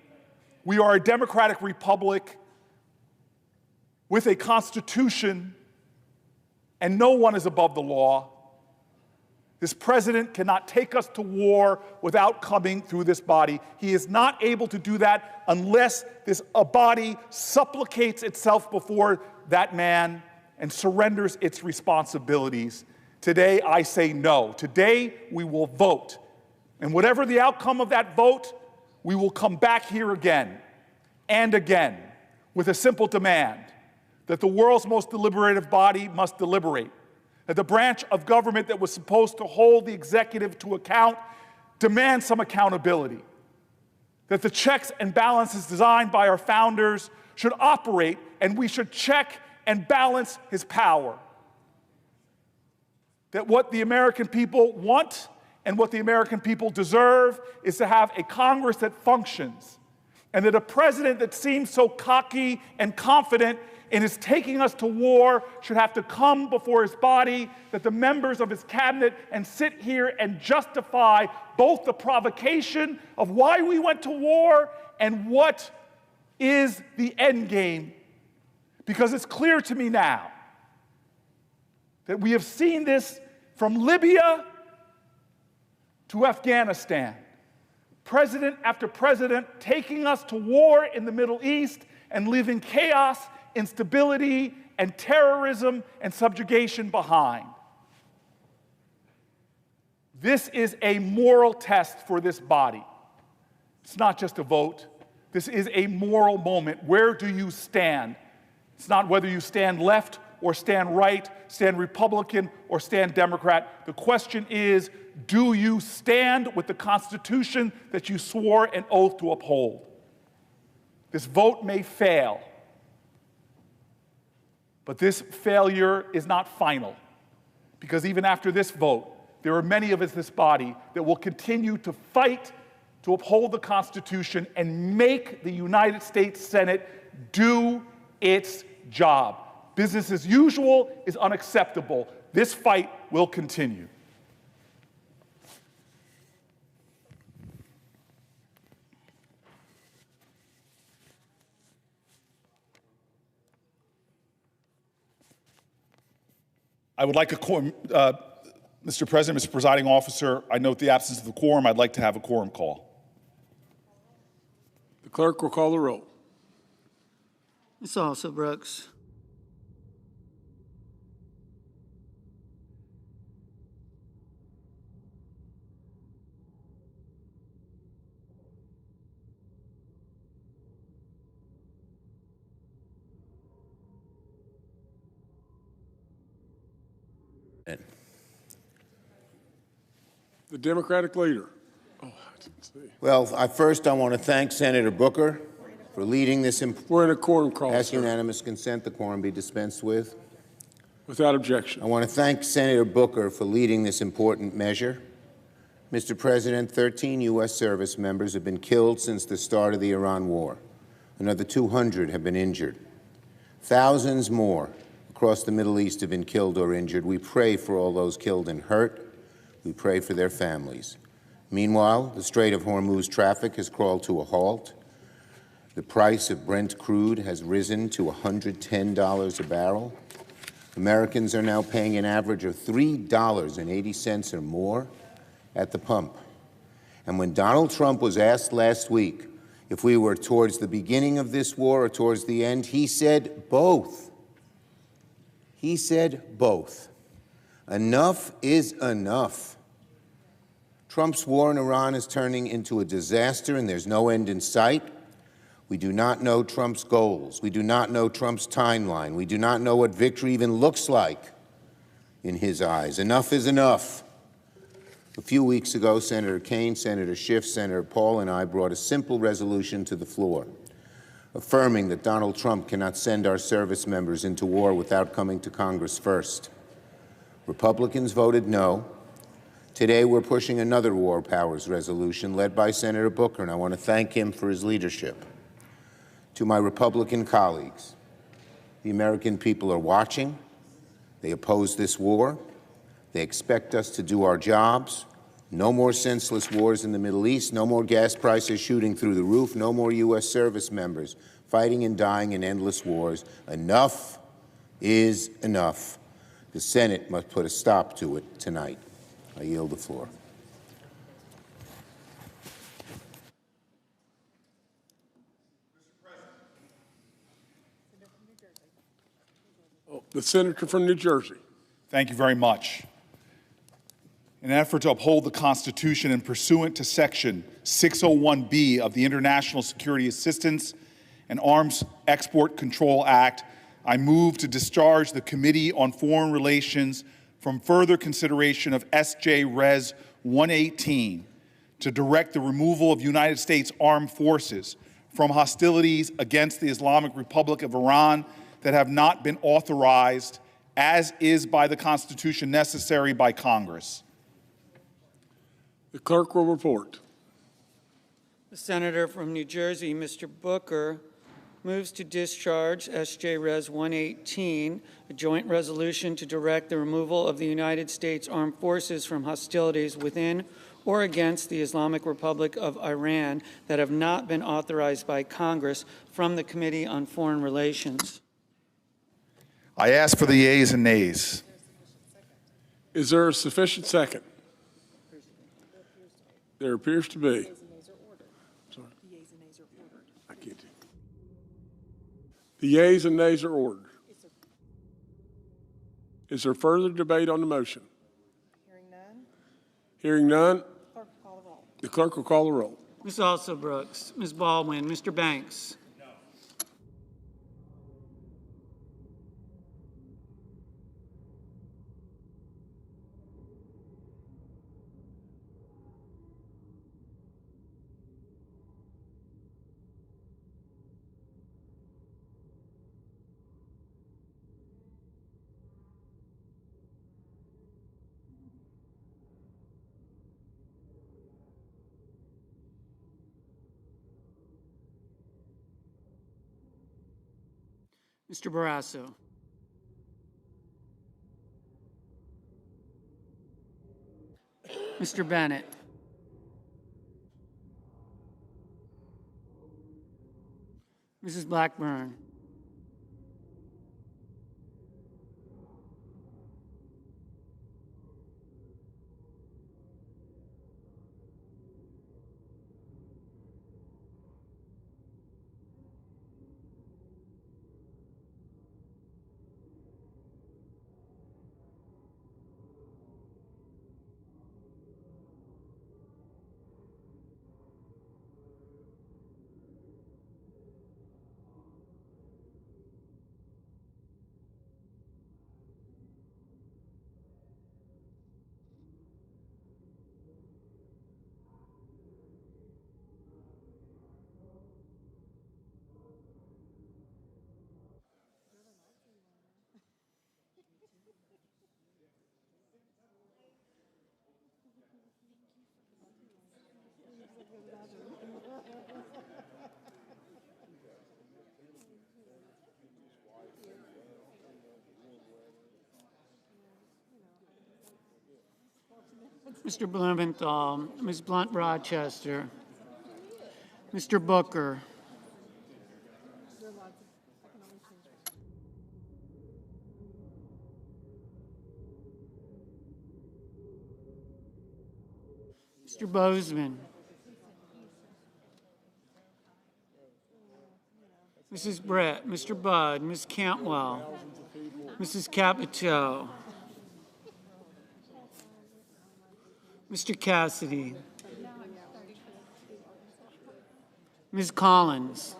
we are a democratic republic with a constitution, and no one is above the law? This president cannot take us to war without coming through this body. He is not able to do that unless this body supplicates itself before that man and surrenders its responsibilities. Today, I say no. Today, we will vote. And whatever the outcome of that vote, we will come back here again and again with a simple demand that the world's most deliberative body must deliberate, that the branch of government that was supposed to hold the executive to account demands some accountability, that the checks and balances designed by our founders should operate, and we should check and balance his power, that what the American people want and what the American people deserve is to have a Congress that functions, and that a president that seems so cocky and confident in his taking us to war should have to come before his body, that the members of his cabinet and sit here and justify both the provocation of why we went to war and what is the end game. Because it's clear to me now that we have seen this from Libya to Afghanistan. President after president taking us to war in the Middle East and leaving chaos, instability, and terrorism and subjugation behind. This is a moral test for this body. It's not just a vote. This is a moral moment. Where do you stand? It's not whether you stand left or stand right, stand Republican or stand Democrat. The question is, do you stand with the Constitution that you swore an oath to uphold? This vote may fail, but this failure is not final, because even after this vote, there are many of us in this body that will continue to fight to uphold the Constitution and make the United States Senate do its job. Business as usual is unacceptable. This fight will continue. I would like a quorum, Mr. President, Mr. Presiding Officer, I note the absence of the quorum. I'd like to have a quorum call. The clerk will call the roll. Ms. Also Brooks. The Democratic leader. Well, first I want to thank Senator Booker for leading this. We're in a quorum call. Ask unanimous consent the quorum be dispensed with. Without objection. I want to thank Senator Booker for leading this important measure. Mr. President, 13 U.S. service members have been killed since the start of the Iran war. Another 200 have been injured. Thousands more across the Middle East have been killed or injured. We pray for all those killed and hurt. We pray for their families. Meanwhile, the Strait of Hormuz traffic has crawled to a halt. The price of Brent crude has risen to $110 a barrel. Americans are now paying an average of $3.80 or more at the pump. And when Donald Trump was asked last week if we were towards the beginning of this war or towards the end, he said both. He said both. Enough is enough. Trump's war in Iran is turning into a disaster, and there's no end in sight. We do not know Trump's goals. We do not know Trump's timeline. We do not know what victory even looks like in his eyes. Enough is enough. A few weeks ago, Senator Kaine, Senator Schiff, Senator Paul, and I brought a simple resolution to the floor, affirming that Donald Trump cannot send our service members into war without coming to Congress first. Republicans voted no. Today, we're pushing another War Powers resolution led by Senator Booker, and I want to thank him for his leadership. To my Republican colleagues, the American people are watching. They oppose this war. They expect us to do our jobs. No more senseless wars in the Middle East. No more gas prices shooting through the roof. No more U.S. service members fighting and dying in endless wars. Enough is enough. The Senate must put a stop to it tonight. I yield the floor. The senator from New Jersey. Thank you very much. In an effort to uphold the Constitution and pursuant to Section 601B of the International Security Assistance and Arms Export Control Act, I move to discharge the Committee on Foreign Relations from further consideration of S.J. Res. 118 to direct the removal of United States armed forces from hostilities against the Islamic Republic of Iran that have not been authorized, as is by the Constitution necessary by Congress. The clerk will report. The senator from New Jersey, Mr. Booker, moves to discharge S.J. Res. 118, a joint resolution to direct the removal of the United States armed forces from hostilities within or against the Islamic Republic of Iran that have not been authorized by Congress, from the Committee on Foreign Relations. I ask for the yeas and nays. Is there a sufficient second? There appears to be. Sorry. I can't do. The yeas and nays are ordered. Is there further debate on the motion? Hearing none. Hearing none, Clerk will call the roll. the clerk will call the roll. Ms. Also Brooks, Ms. Baldwin, Mr. Banks. No. Mr. Barrasso. Mr. Bennett. Mrs. Blackburn. Mr. Blumenthal, Ms. Blunt Rochester, Mr. Booker, Mr. Bozeman, Mrs. Brett, Mr. Budd, Ms. Cantwell, Mrs. Capito, Mr. Cassidy, Ms. Collins,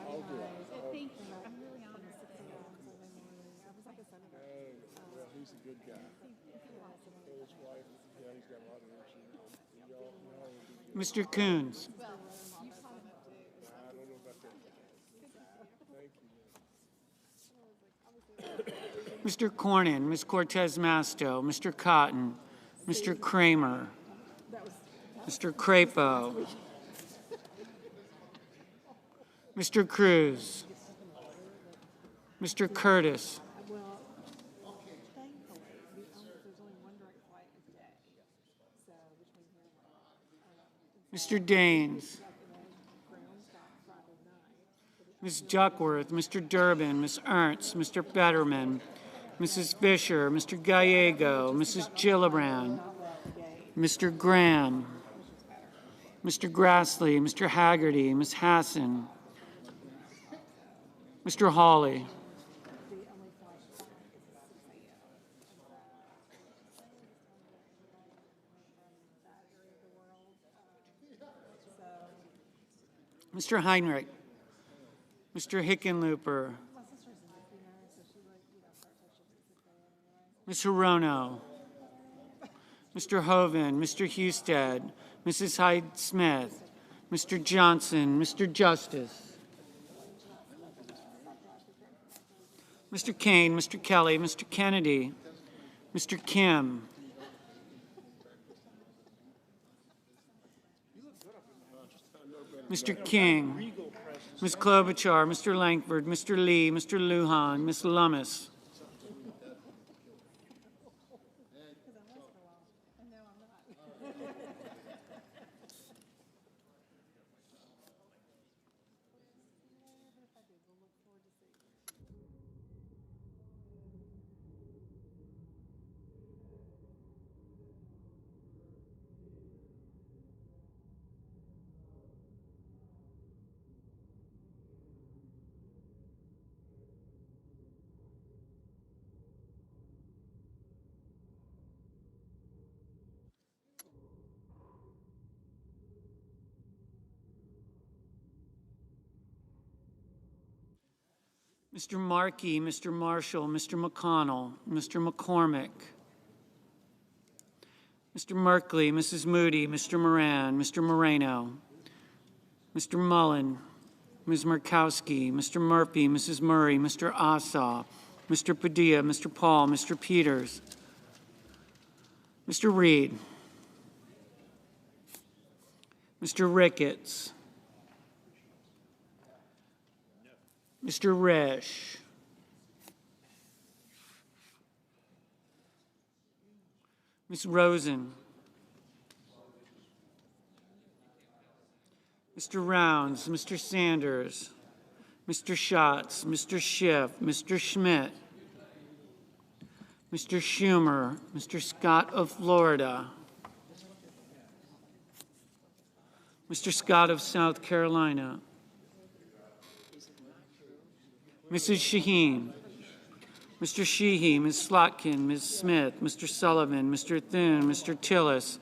Mr. Coons, Mr. Cornyn, Ms. Cortez Masto, Mr. Cotton, Mr. Kramer, Mr. Crapo, Mr. Cruz, Mr. Curtis, Mr. Daines, Ms. Duckworth, Mr. Durbin, Ms. Ernst, Mr. Betterman, Mrs. Fisher, Mr. Gallego, Mrs. Gillibrand, Mr. Graham, Mr. Grassley, Mr. Haggerty, Ms. Hassan, Mr. Hawley, Mr. Heinrich, Mr. Hickenlooper, Ms. Hirono, Mr. Hoven, Mr. Husted, Mrs. Hyde-Smith, Mr. Johnson, Mr. Justice, Mr. Kane, Mr. Kelly, Mr. Kennedy, Mr. Kim, Mr. King, Ms. Klobuchar, Mr. Langford, Mr. Lee, Mr. Lujan, Ms. Lummis, Mr. Markey, Mr. Marshall, Mr. McConnell, Mr. McCormick, Mr. Merkley, Mrs. Moody, Mr. Moran, Mr. Moreno, Mr. Mullen, Ms. Murkowski, Mr. Murphy, Mrs. Murray, Mr. Ossoff, Mr. Padilla, Mr. Paul, Mr. Peters, Mr. Reed, Mr. Ricketts, Mr. Resch, Ms. Rosen, Mr. Rounds, Mr. Sanders, Mr. Schatz, Mr. Schiff, Mr. Schmidt, Mr. Schumer, Mr. Scott of Florida, Mr. Scott of South Carolina, Mrs. Shaheen, Mr. Sheehy, Ms. Slotkin, Ms. Smith, Mr. Sullivan, Mr. Thune, Mr. Tillis,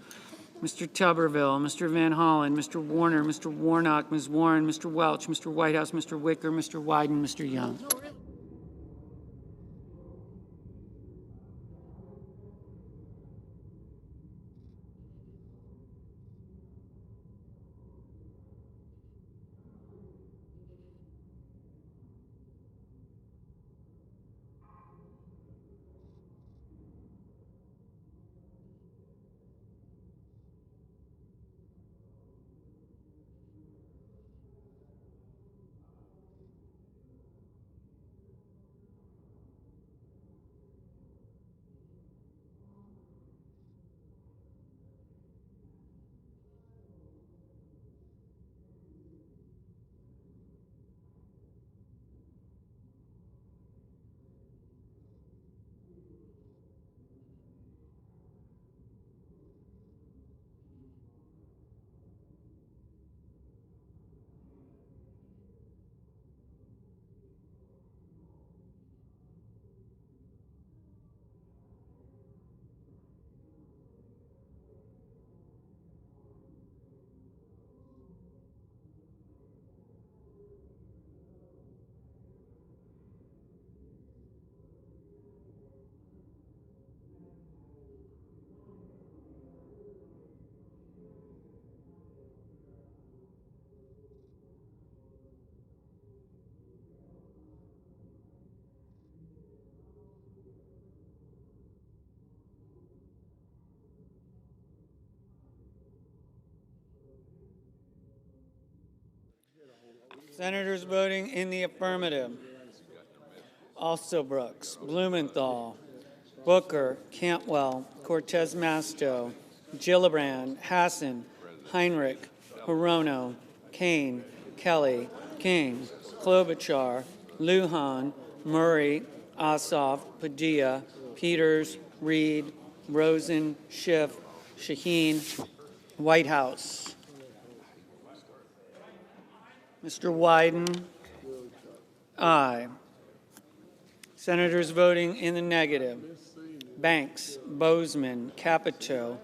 Mr. Tuberville, Mr. Van Hollen, Mr. Warner, Mr. Warnock, Ms. Warren, Mr. Welch, Mr. Whitehouse, Mr. Wicker, Mr. Wyden, Mr. Young. Senators voting in the affirmative: Alsobrooks, Blumenthal, Booker, Cantwell, Cortez Masto, Gillibrand, Hassan, Heinrich, Hirono, Kane, Kelly, King, Klobuchar, Lujan, Murray, Ossoff, Padilla, Peters, Reed, Rosen, Schiff, Shaheen, Whitehouse. Mr. Wyden, aye. Senators voting in the negative: Banks, Bozeman, Capito,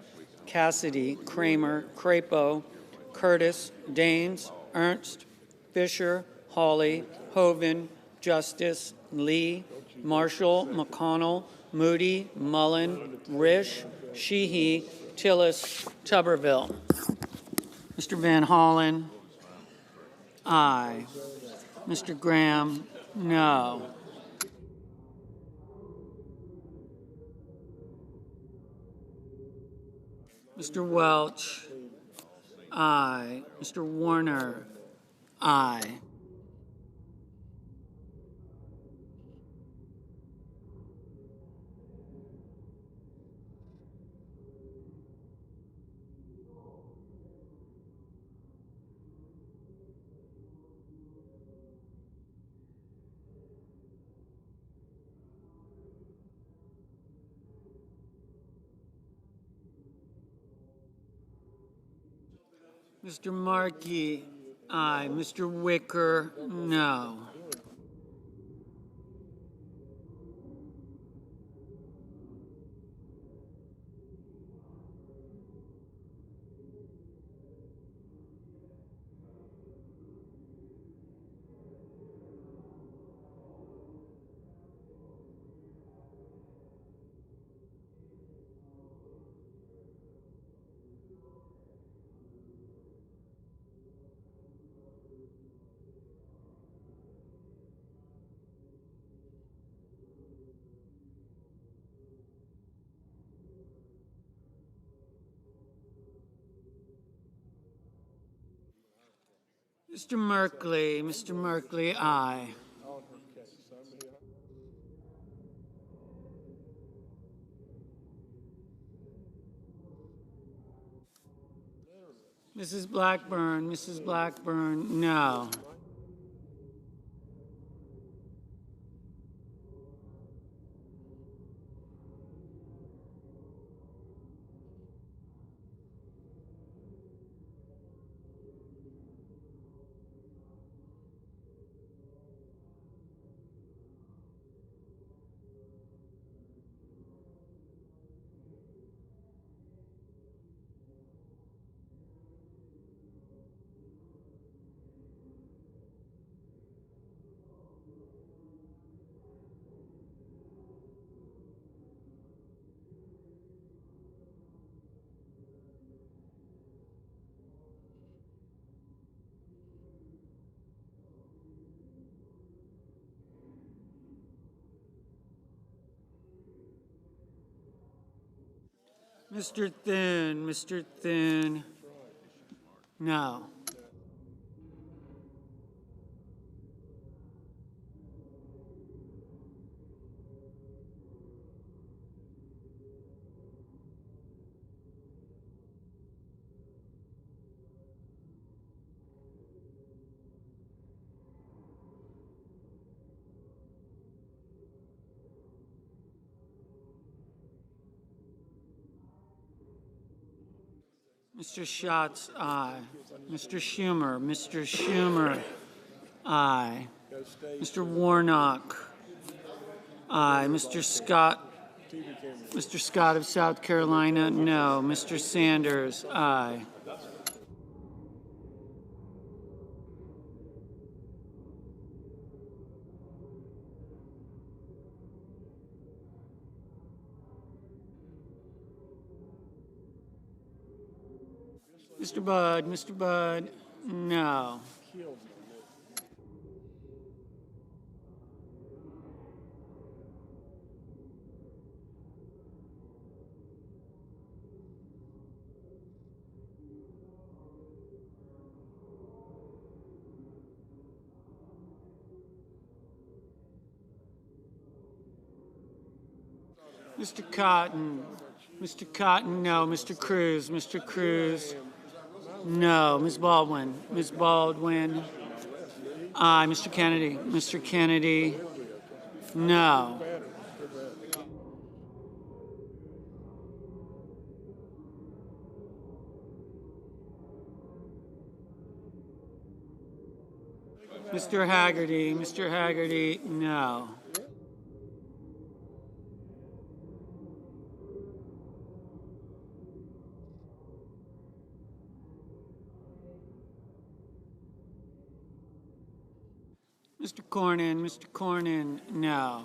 Cassidy, Kramer, Crapo, Curtis, Daines, Ernst, Fisher, Hawley, Hoven, Justice, Lee, Marshall, McConnell, Moody, Mullen, Risch, Sheehy, Tillis, Tuberville. Mr. Van Hollen, aye. Mr. Graham, no. Mr. Welch, aye. Mr. Warner, aye. Mr. Markey, aye. Mr. Wicker, no. Mr. Merkley, aye. Mrs. Blackburn, no. Mr. Thune, no. Mr. Schatz, aye. Mr. Schumer, aye. Mr. Warnock, aye. Mr. Scott of South Carolina, no. Mr. Sanders, aye. Mr. Budd, no. Mr. Cotton. Mr. Cotton, no. Mr. Cruz. Mr. Cruz, no. Ms. Baldwin. Ms. Baldwin, aye. Mr. Kennedy. Mr. Kennedy, no. Mr. Haggerty. Mr. Haggerty, no. Mr. Cornyn, no.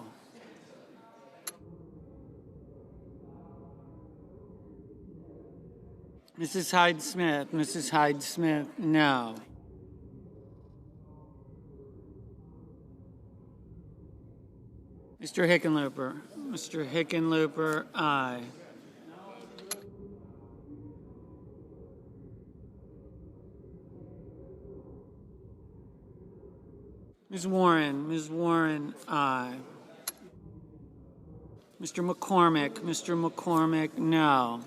Mrs. Hyde Smith, no. Mr. Hickenlooper, aye. Ms. Warren, aye. Mr. McCormick, no.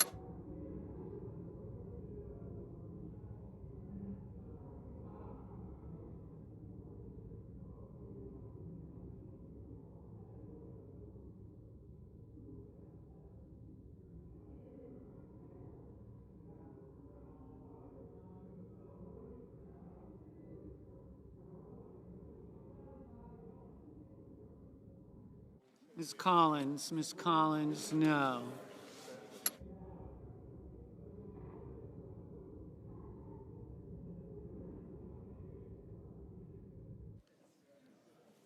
Ms. Collins, no.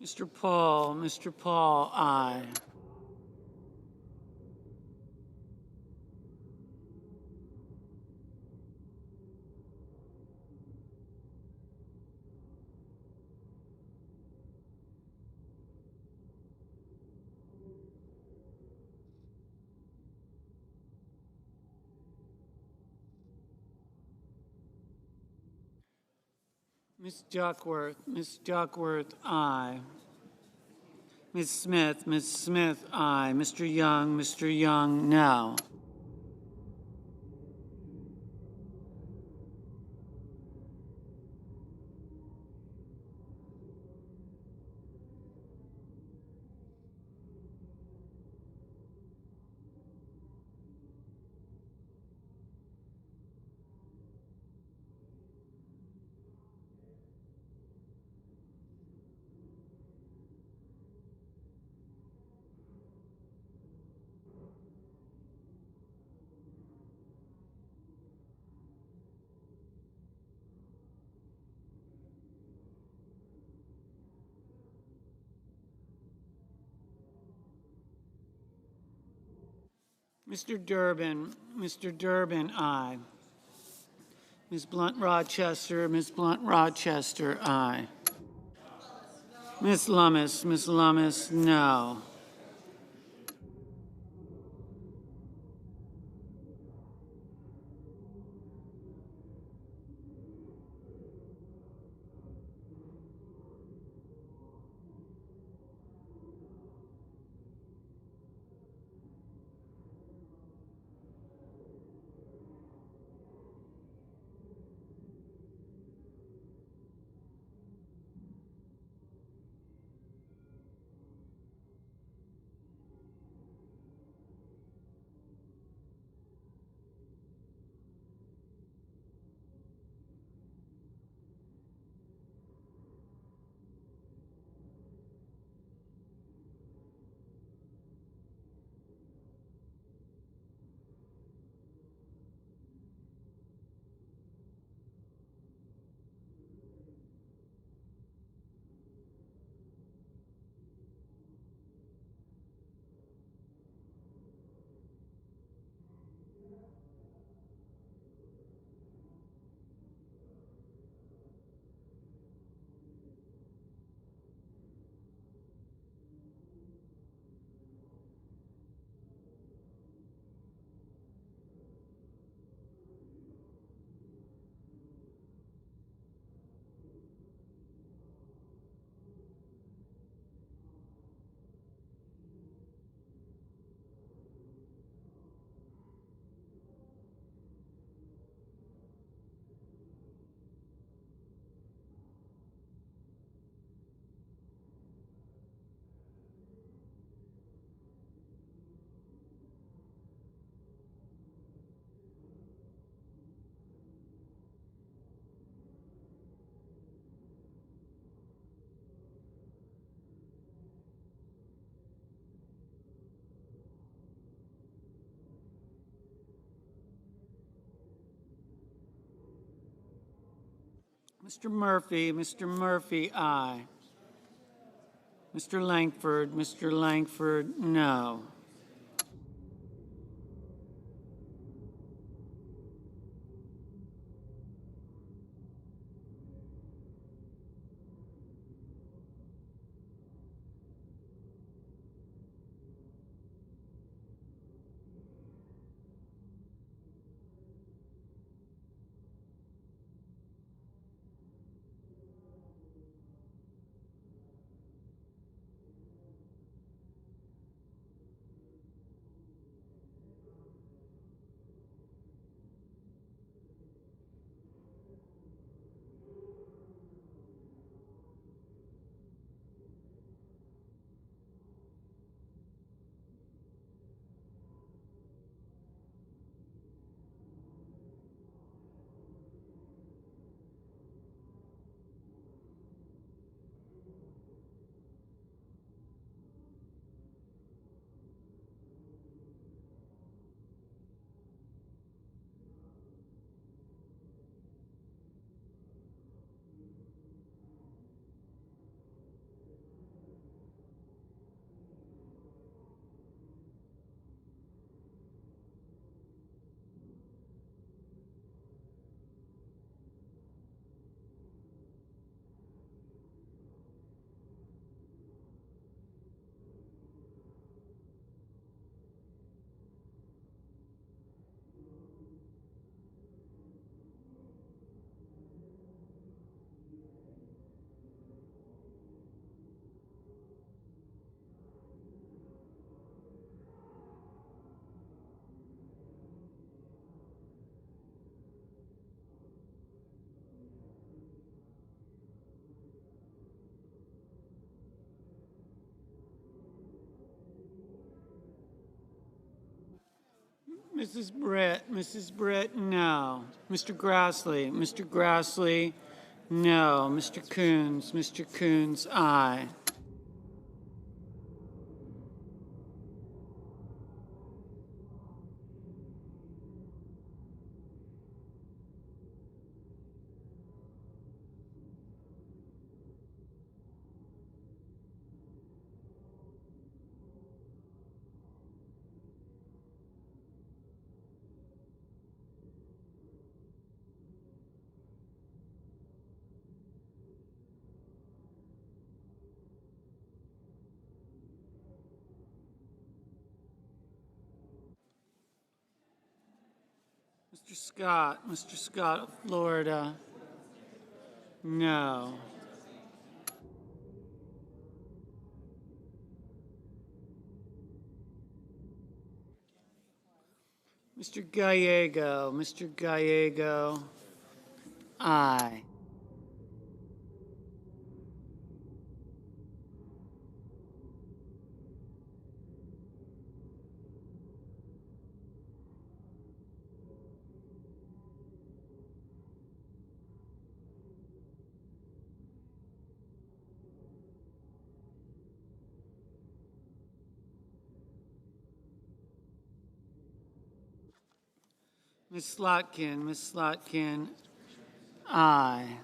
Mr. Paul, aye. Ms. Duckworth, aye. Ms. Smith, aye. Mr. Young, no. Mr. Durbin, aye. Ms. Blunt Rochester, aye. Ms. Lummis, no. Mr. Murphy, aye. Mr. Langford, no. Mrs. Brett, no. Mr. Grassley, no. Mr. Coons, aye. Mr. Scott of Florida, no. Mr. Gallego, aye. Ms. Slotkin, aye.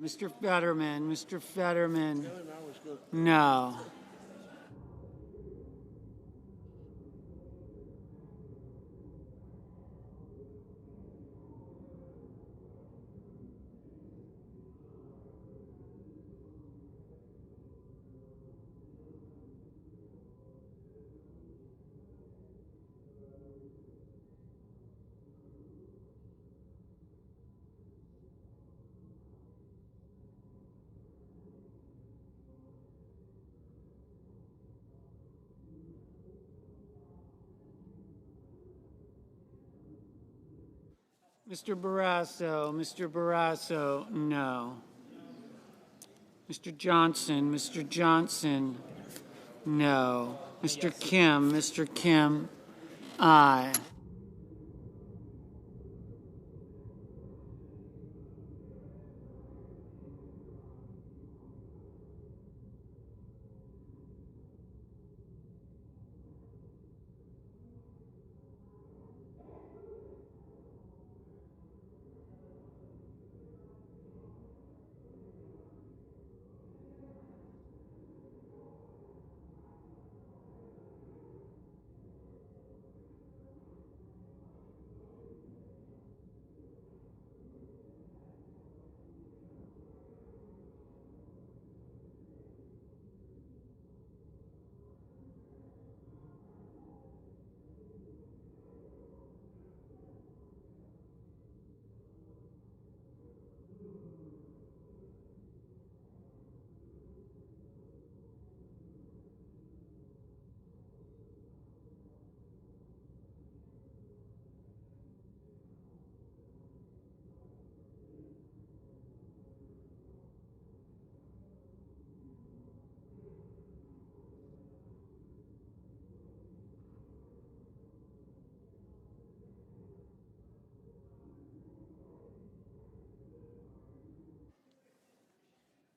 Mr. Fetterman, no. Mr. Barrasso, no. Mr. Johnson, no. Mr. Kim, aye.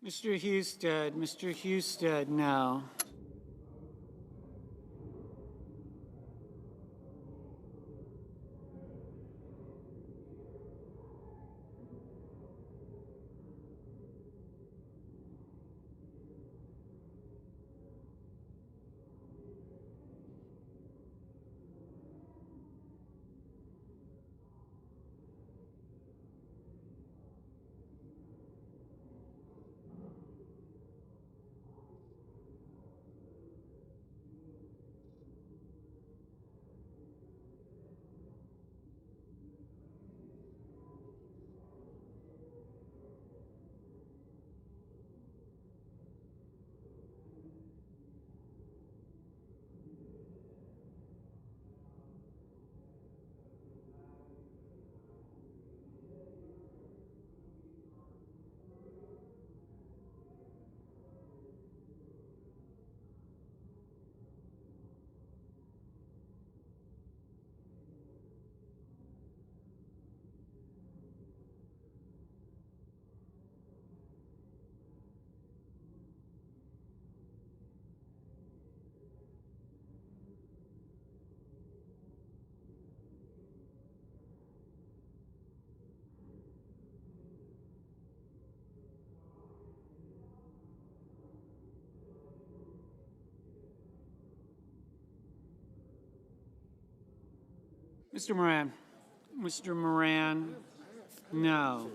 Mr. Husted, no. Mr. Moran, no.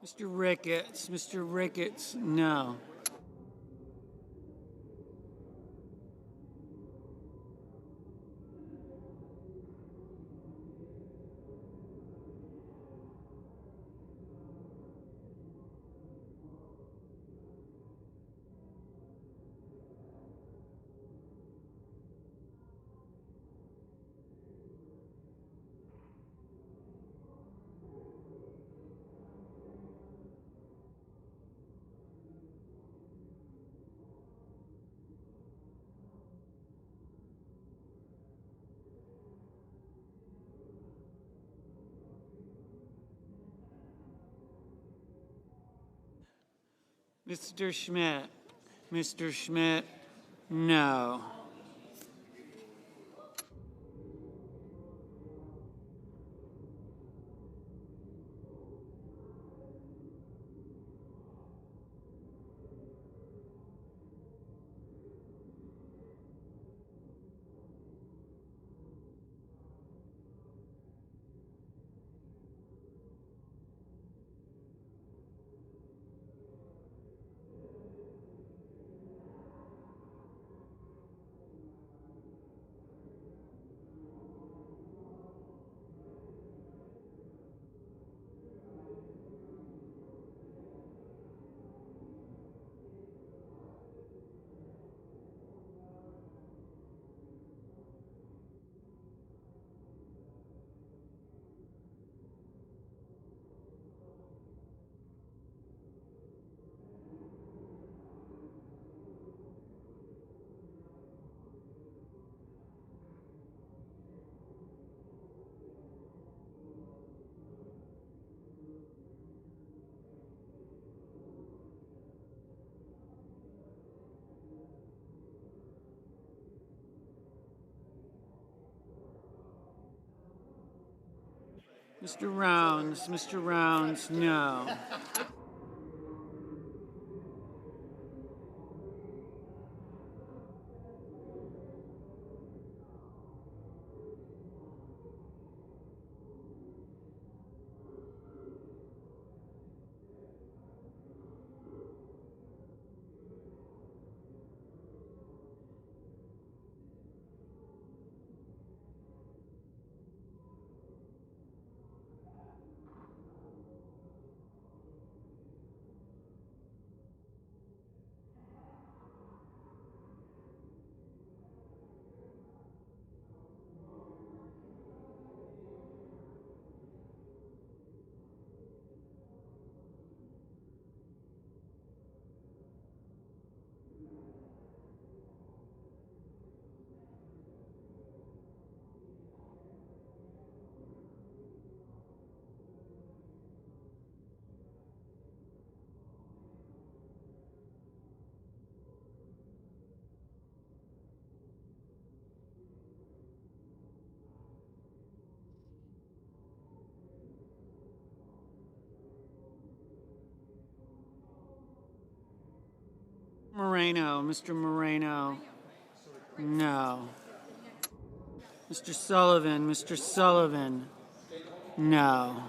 Mr. Ricketts, no. Mr. Schmidt. Mr. Schmidt, no. Mr. Rounds, no. Mr. Moreno, no. Mr. Sullivan, no.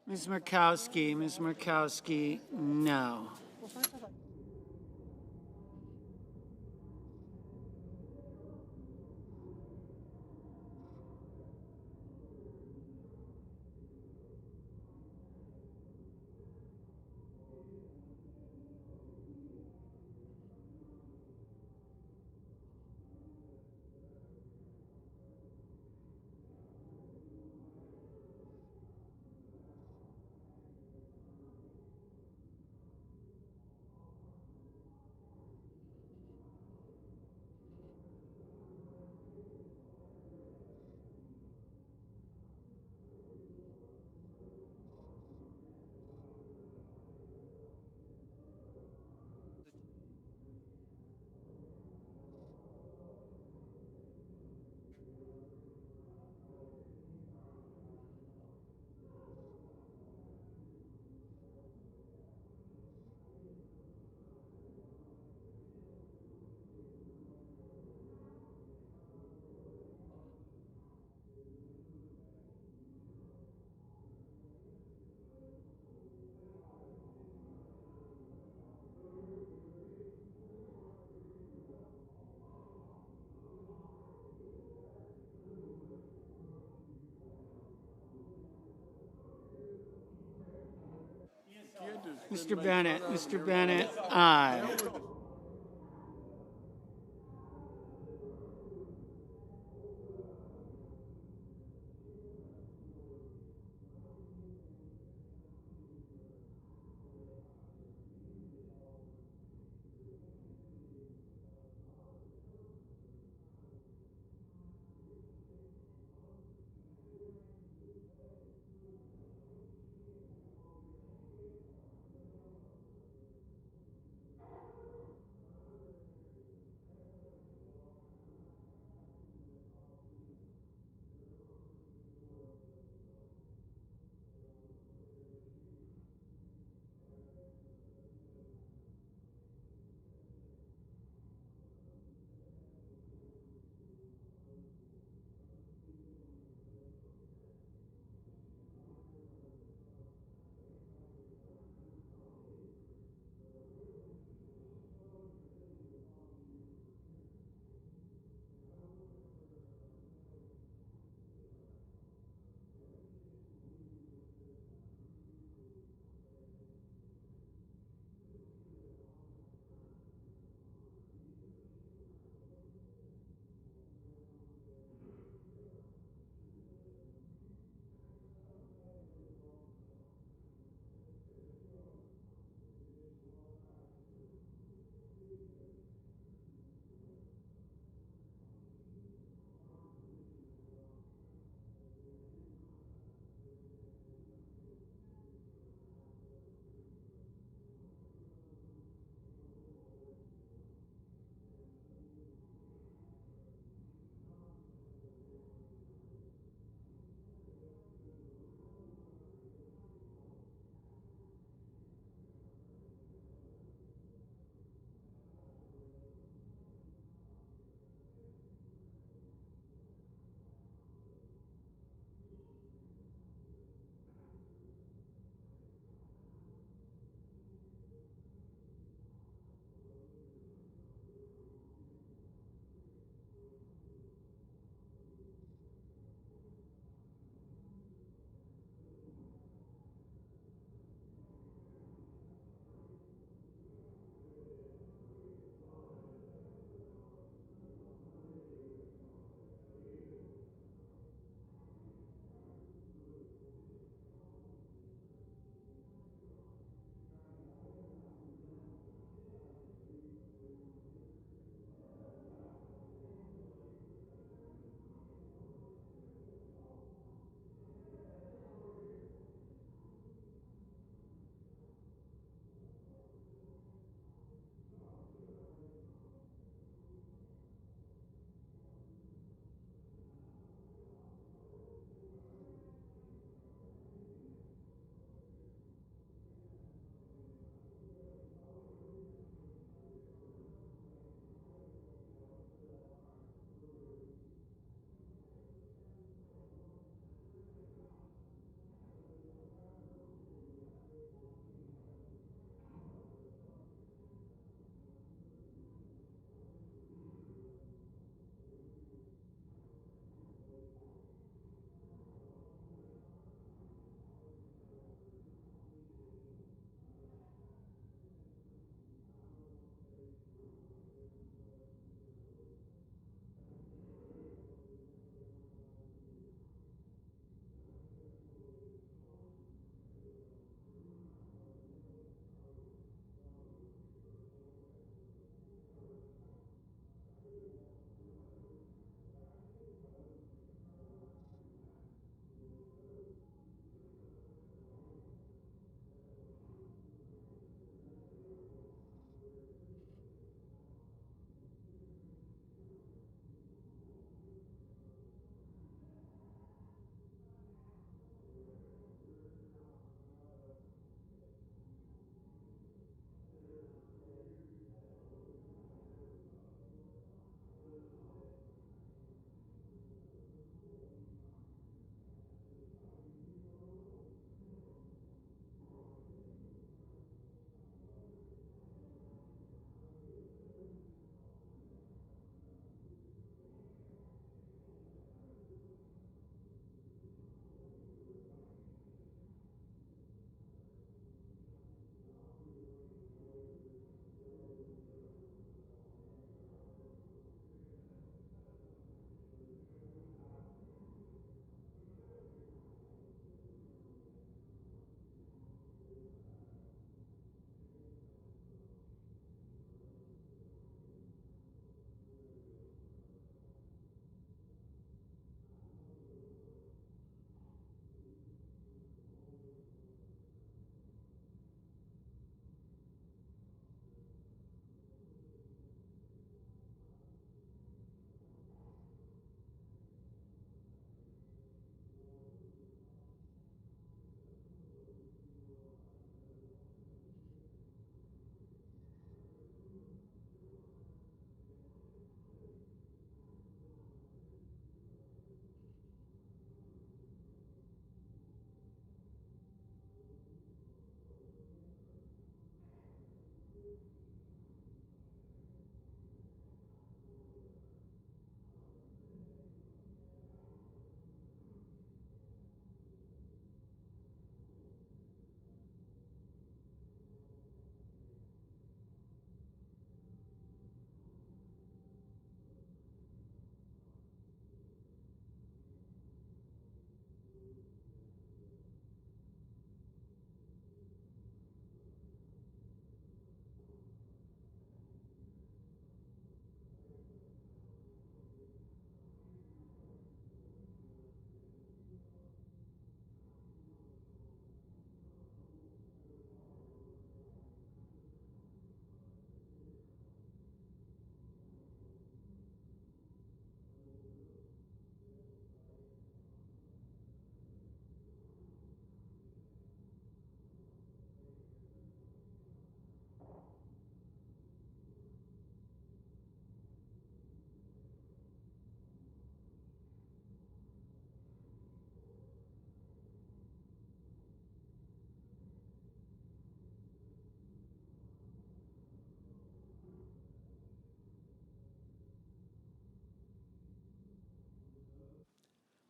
Ms. Murkowski, no. Mr. Bennett, aye.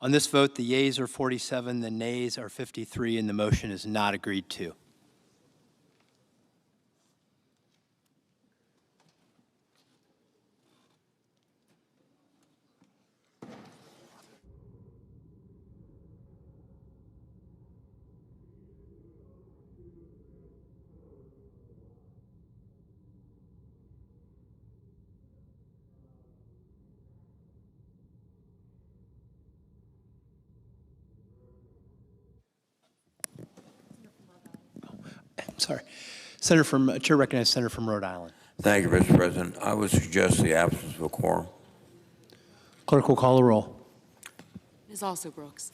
On this vote, the yeas are 47, the nays are 53, and the motion is not agreed to. Sorry. Chair recognizes Senator from Rhode Island. Thank you, Mr. President. I would suggest the absence of a quorum. Clerk will call the roll. Ms. Also Brooks.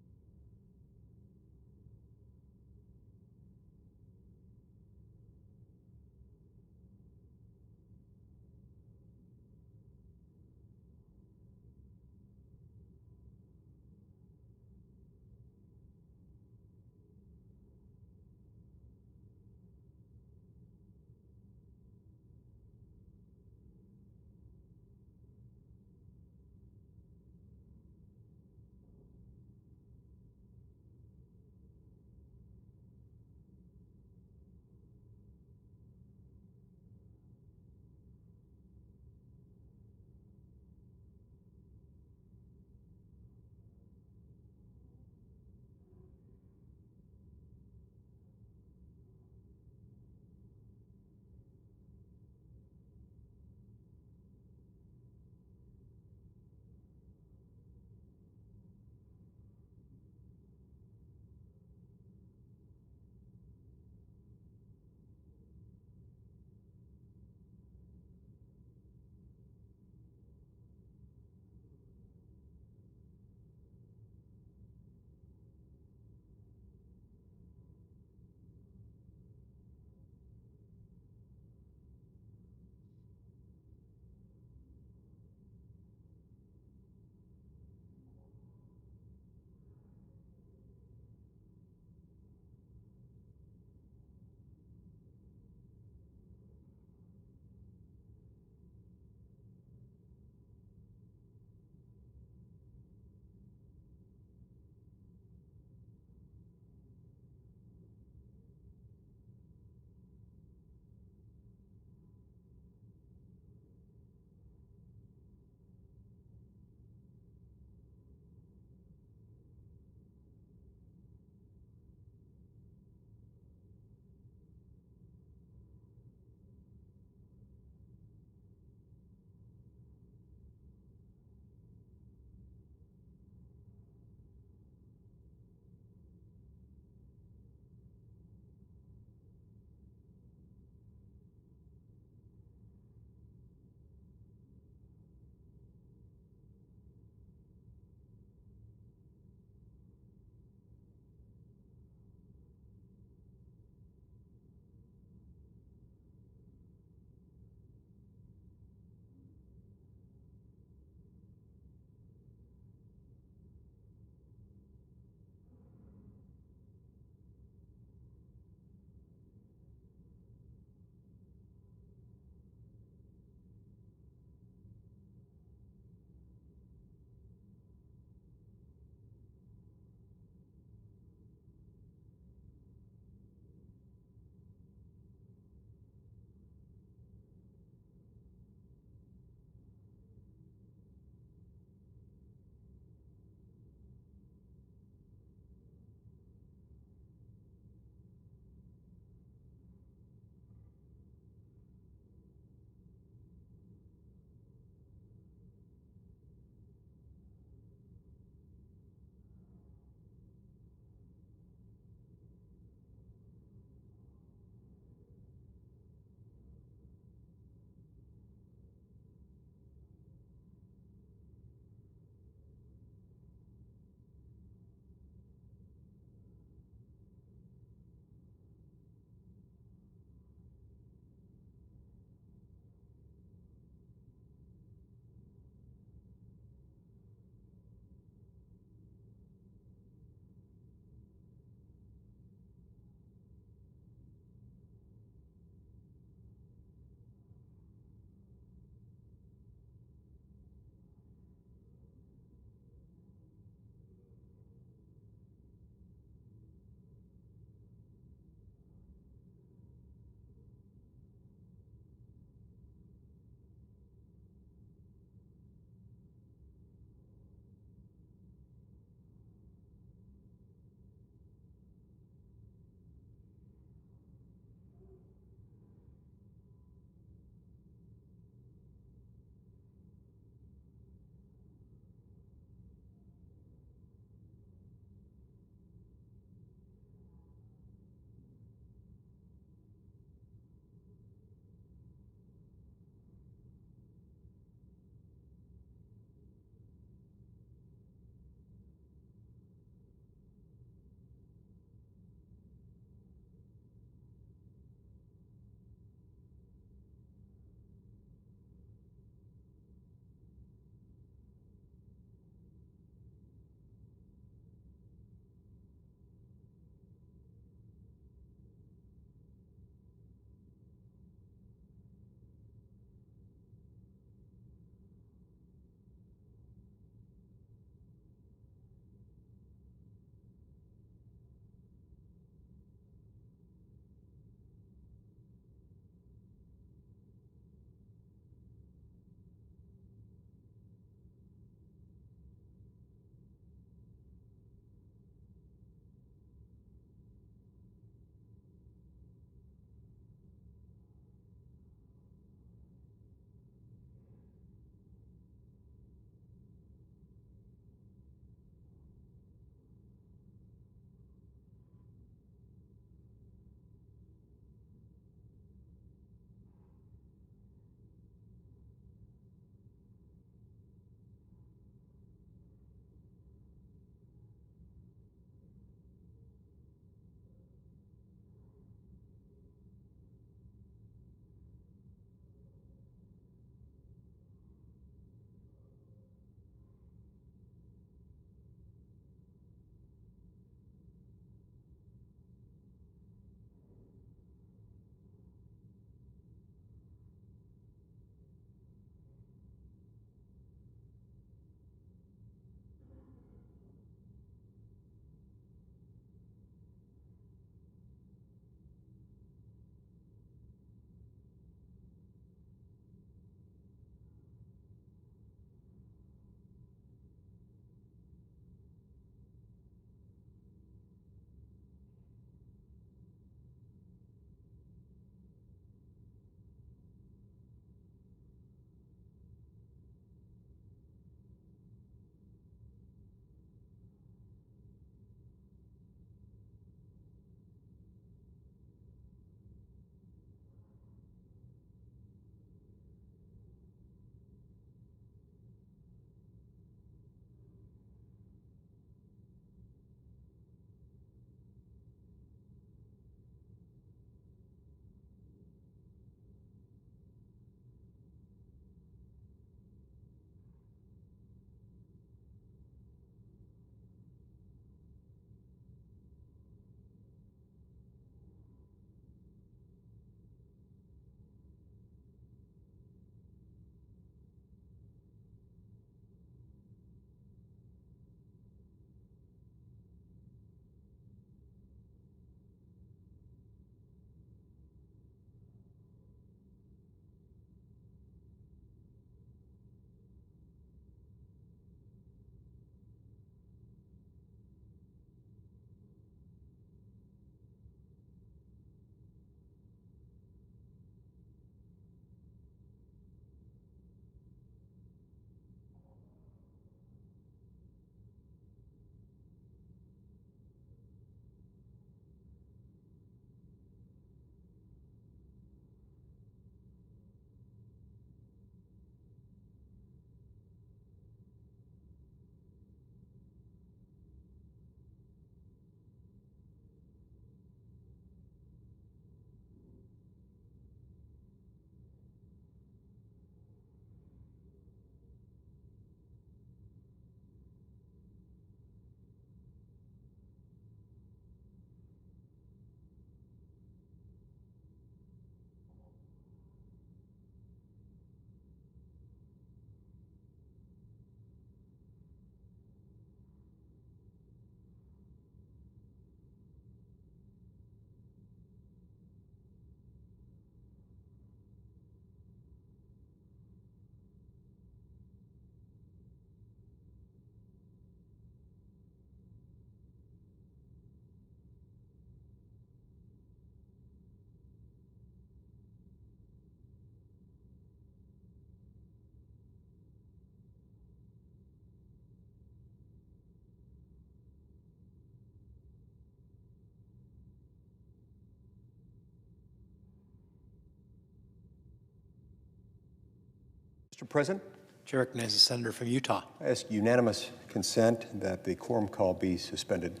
Mr. President? Chair recognizes the senator from Utah. I ask unanimous consent that the quorum call be suspended.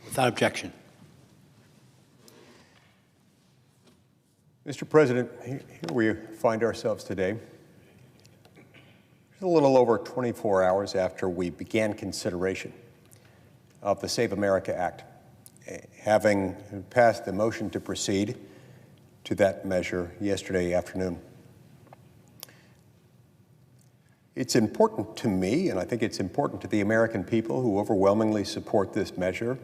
Without objection. Mr. President, here we find ourselves today, just a little over 24 hours after we began consideration of the Save America Act, having passed the motion to proceed to that measure yesterday afternoon. It's important to me, and I think it's important to the American people who overwhelmingly support this measure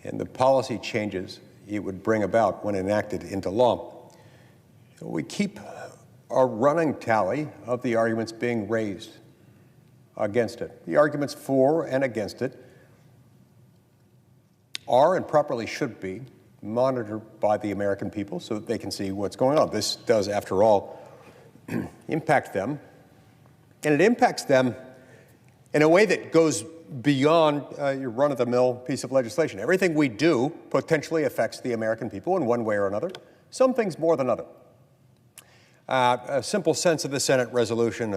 and the policy changes it would bring about when enacted into law. We keep a running tally of the arguments being raised against it. The arguments for and against it are and properly should be monitored by the American people so that they can see what's going on. This does, after all, impact them. And it impacts them in a way that goes beyond your run-of-the-mill piece of legislation. Everything we do potentially affects the American people in one way or another, some things more than others. A simple sense of the Senate resolution,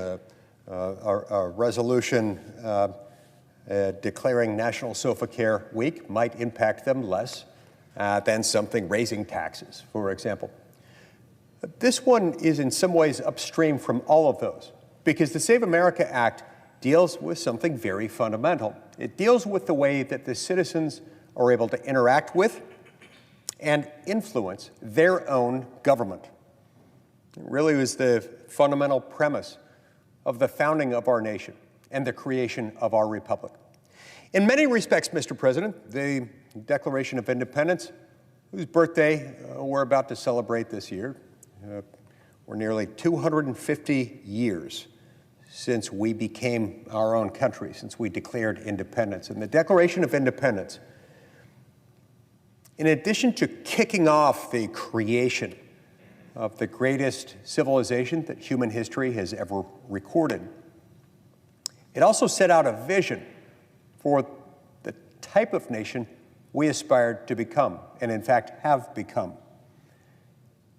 a resolution declaring National Sofa Care Week might impact them less than something raising taxes, for example. This one is in some ways upstream from all of those, because the Save America Act deals with something very fundamental. It deals with the way that the citizens are able to interact with and influence their own government. It really was the fundamental premise of the founding of our nation and the creation of our republic. In many respects, Mr. President, the Declaration of Independence, whose birthday we're about to celebrate this year, we're nearly 250 years since we became our own country, since we declared independence. And the Declaration of Independence, in addition to kicking off the creation of the greatest civilization that human history has ever recorded, it also set out a vision for the type of nation we aspired to become, and in fact have become.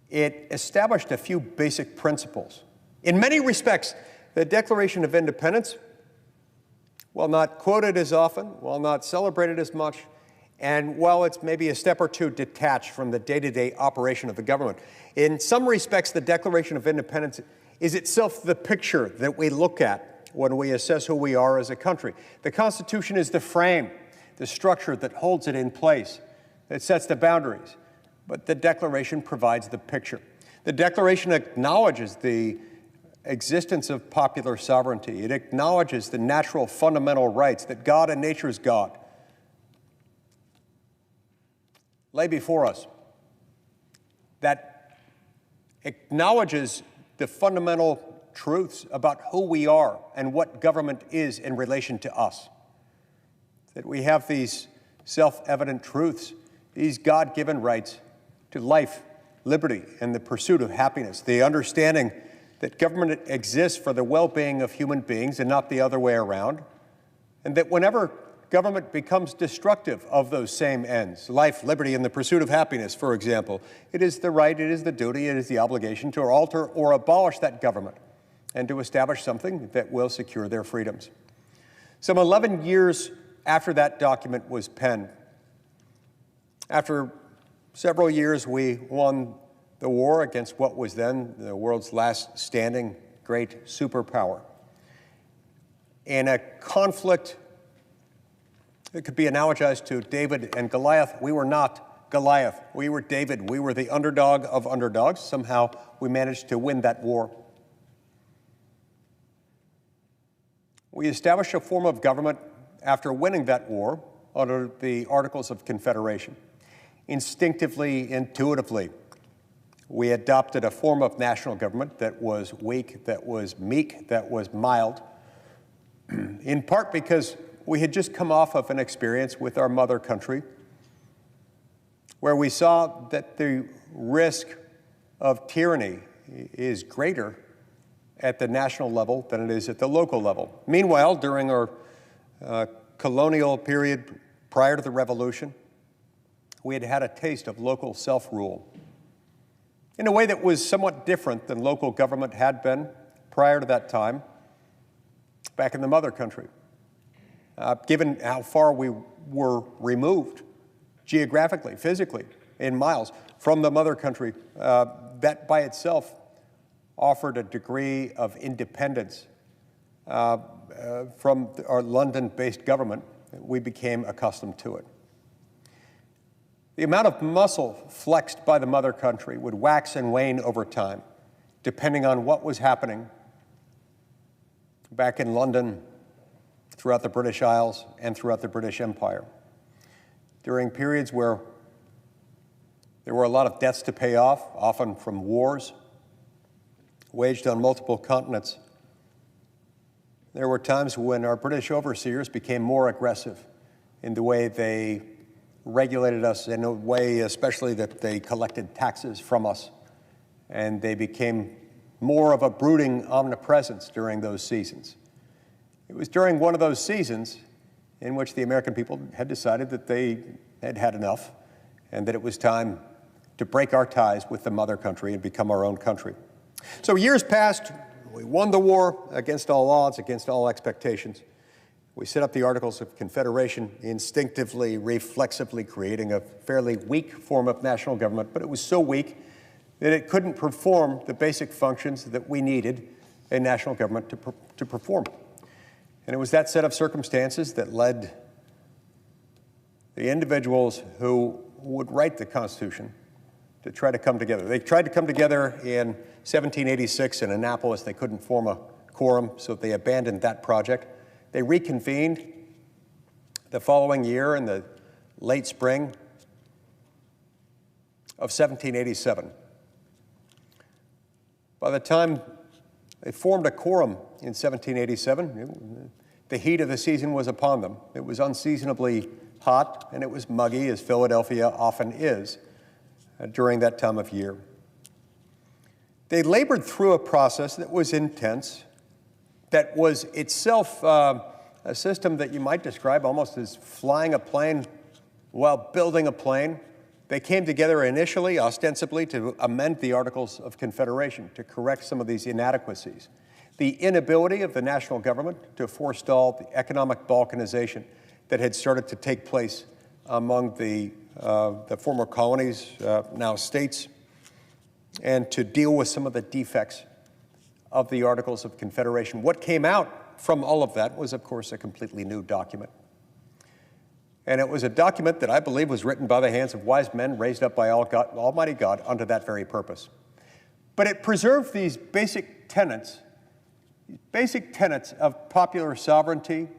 It established a few basic principles. In many respects, the Declaration of Independence, while not quoted as often, while not celebrated as much, and while it's maybe a step or two detached from the day-to-day operation of the government, in some respects, the Declaration of Independence is itself the picture that we look at when we assess who we are as a country. The Constitution is the frame, the structure that holds it in place, that sets the boundaries. But the Declaration provides the picture. The Declaration acknowledges the existence of popular sovereignty. It acknowledges the natural fundamental rights that God and nature's God lay before us. That acknowledges the fundamental truths about who we are and what government is in relation to us. That we have these self-evident truths, these God-given rights to life, liberty, and the pursuit of happiness, the understanding that government exists for the well-being of human beings and not the other way around, and that whenever government becomes destructive of those same ends, life, liberty, and the pursuit of happiness, for example, it is the right, it is the duty, it is the obligation to alter or abolish that government and to establish something that will secure their freedoms. Some 11 years after that document was penned, after several years, we won the war against what was then the world's last standing great superpower. In a conflict that could be analogized to David and Goliath, we were not Goliath. We were David. We were the underdog of underdogs. Somehow we managed to win that war. We established a form of government after winning that war under the Articles of Confederation. Instinctively, intuitively, we adopted a form of national government that was weak, that was meek, that was mild, in part because we had just come off of an experience with our mother country where we saw that the risk of tyranny is greater at the national level than it is at the local level. Meanwhile, during our colonial period prior to the Revolution, we had had a taste of local self-rule in a way that was somewhat different than local government had been prior to that time back in the mother country. Given how far we were removed geographically, physically, in miles from the mother country, that by itself offered a degree of independence from our London-based government. We became accustomed to it. The amount of muscle flexed by the mother country would wax and wane over time, depending on what was happening back in London, throughout the British Isles, and throughout the British Empire. During periods where there were a lot of debts to pay off, often from wars waged on multiple continents, there were times when our British overseers became more aggressive in the way they regulated us, in a way especially that they collected taxes from us, and they became more of a brooding omnipresence during those seasons. It was during one of those seasons in which the American people had decided that they had had enough and that it was time to break our ties with the mother country and become our own country. So years passed. We won the war against all odds, against all expectations. We set up the Articles of Confederation, instinctively, reflexively creating a fairly weak form of national government, but it was so weak that it couldn't perform the basic functions that we needed a national government to perform. And it was that set of circumstances that led the individuals who would write the Constitution to try to come together. They tried to come together in 1786 in Annapolis. They couldn't form a quorum, so they abandoned that project. They reconvened the following year in the late spring of 1787. By the time they formed a quorum in 1787, the heat of the season was upon them. It was unseasonably hot, and it was muggy, as Philadelphia often is during that time of year. They labored through a process that was intense, that was itself a system that you might describe almost as flying a plane while building a plane. They came together initially, ostensibly, to amend the Articles of Confederation, to correct some of these inadequacies. The inability of the national government to forestall the economic balkanization that had started to take place among the former colonies, now states, and to deal with some of the defects of the Articles of Confederation. What came out from all of that was, of course, a completely new document. And it was a document that I believe was written by the hands of wise men raised up by Almighty God unto that very purpose. But it preserved these basic tenets of popular sovereignty,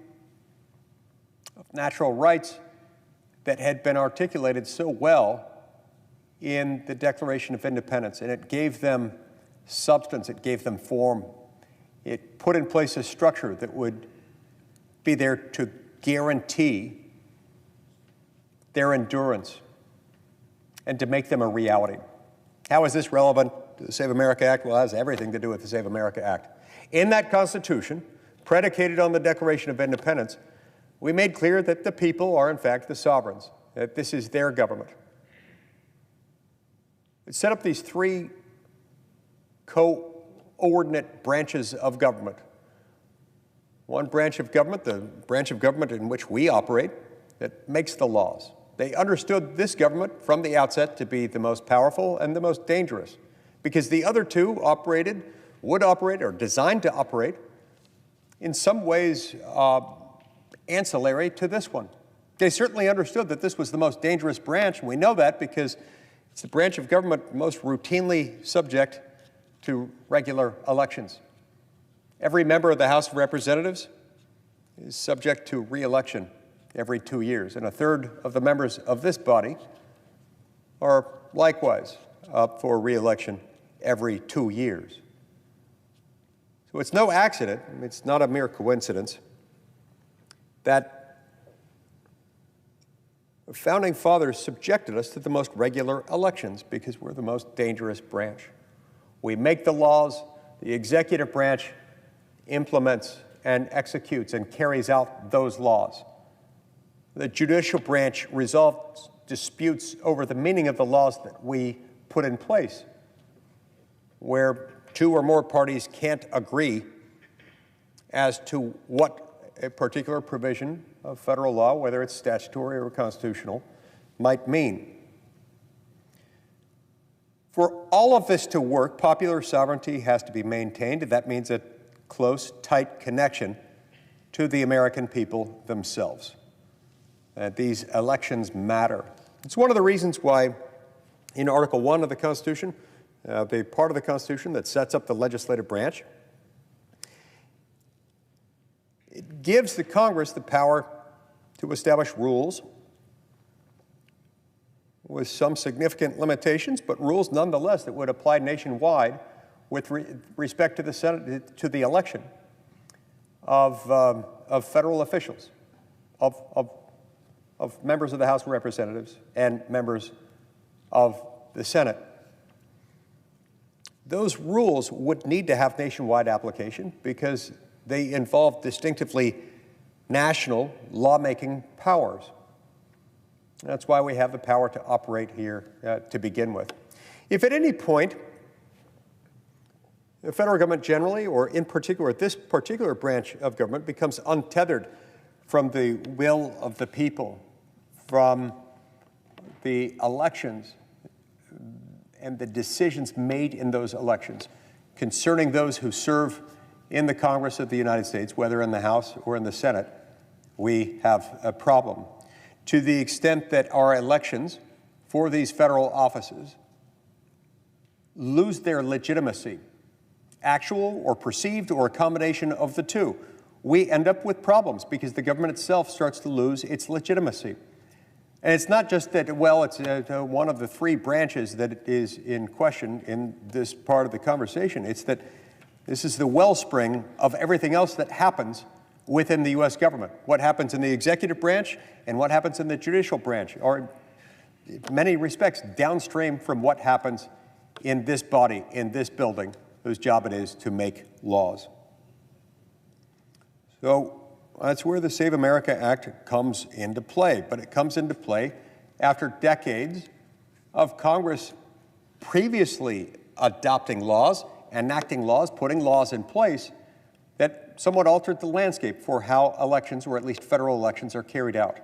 of natural rights that had been articulated so well in the Declaration of Independence. And it gave them substance, it gave them form. It put in place a structure that would be there to guarantee their endurance and to make them a reality. How is this relevant to the Save America Act? Well, it has everything to do with the Save America Act. In that Constitution, predicated on the Declaration of Independence, we made clear that the people are, in fact, the sovereigns, that this is their government. It set up these three coordinate branches of government. One branch of government, the branch of government in which we operate, that makes the laws. They understood this government from the outset to be the most powerful and the most dangerous, because the other two would operate, or designed to operate, in some ways ancillary to this one. They certainly understood that this was the most dangerous branch, and we know that because it's the branch of government most routinely subject to regular elections. Every member of the House of Representatives is subject to re-election every 2 years, and a third of the members of this body are likewise up for re-election every 2 years. So it's no accident, it's not a mere coincidence, that the Founding Fathers subjected us to the most regular elections because we're the most dangerous branch. We make the laws, the executive branch implements and executes and carries out those laws. The judicial branch resolves disputes over the meaning of the laws that we put in place, where two or more parties can't agree as to what a particular provision of federal law, whether it's statutory or constitutional, might mean. For all of this to work, popular sovereignty has to be maintained, and that means a close, tight connection to the American people themselves. These elections matter. It's one of the reasons why in Article 1 of the Constitution, the part of the Constitution that sets up the legislative branch, it gives the Congress the power to establish rules with some significant limitations, but rules nonetheless that would apply nationwide with respect to the Senate, to the election of federal officials, of members of the House of Representatives and members of the Senate. Those rules would need to have nationwide application because they involve distinctively national lawmaking powers. That's why we have the power to operate here to begin with. If at any point the federal government generally, or in particular this particular branch of government, becomes untethered from the will of the people, from the elections and the decisions made in those elections concerning those who serve in the Congress of the United States, whether in the House or in the Senate, we have a problem. To the extent that our elections for these federal offices lose their legitimacy, actual or perceived or a combination of the two, we end up with problems because the government itself starts to lose its legitimacy. And it's not just that, well, it's one of the three branches that is in question in this part of the conversation. It's that this is the wellspring of everything else that happens within the U.S. government. What happens in the executive branch and what happens in the judicial branch are, in many respects, downstream from what happens in this body, in this building, whose job it is to make laws. So that's where the Save America Act comes into play. But it comes into play after decades of Congress previously adopting laws, enacting laws, putting laws in place that somewhat altered the landscape for how elections, or at least federal elections, are carried out.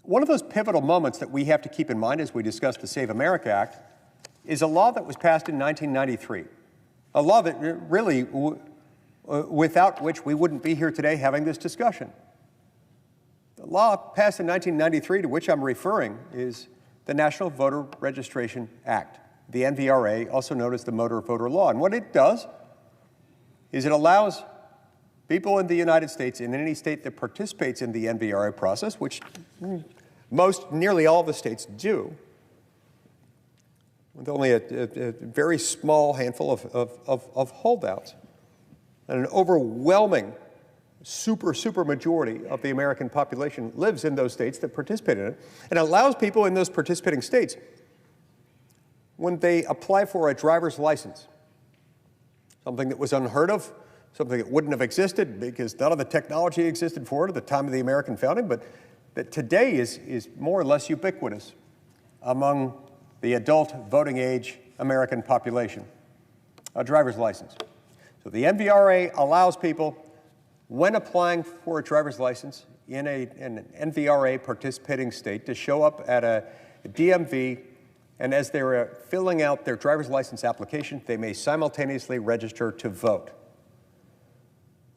One of those pivotal moments that we have to keep in mind as we discuss the Save America Act is a law that was passed in 1993, a law that really, without which we wouldn't be here today having this discussion. The law passed in 1993, to which I'm referring, is the National Voter Registration Act, the NVRA, also known as the Motor Voter Law. And what it does is it allows people in the United States, in any state that participates in the NVRA process, which nearly all the states do, with only a very small handful of holdouts, and an overwhelming super majority of the American population lives in those states that participate in it, and allows people in those participating states, when they apply for a driver's license, something that was unheard of, something that wouldn't have existed because none of the technology existed for it at the time of the American founding, but that today is more or less ubiquitous among the adult voting age American population, a driver's license. So the NVRA allows people, when applying for a driver's license in an NVRA participating state, to show up at a DMV, and as they're filling out their driver's license application, they may simultaneously register to vote.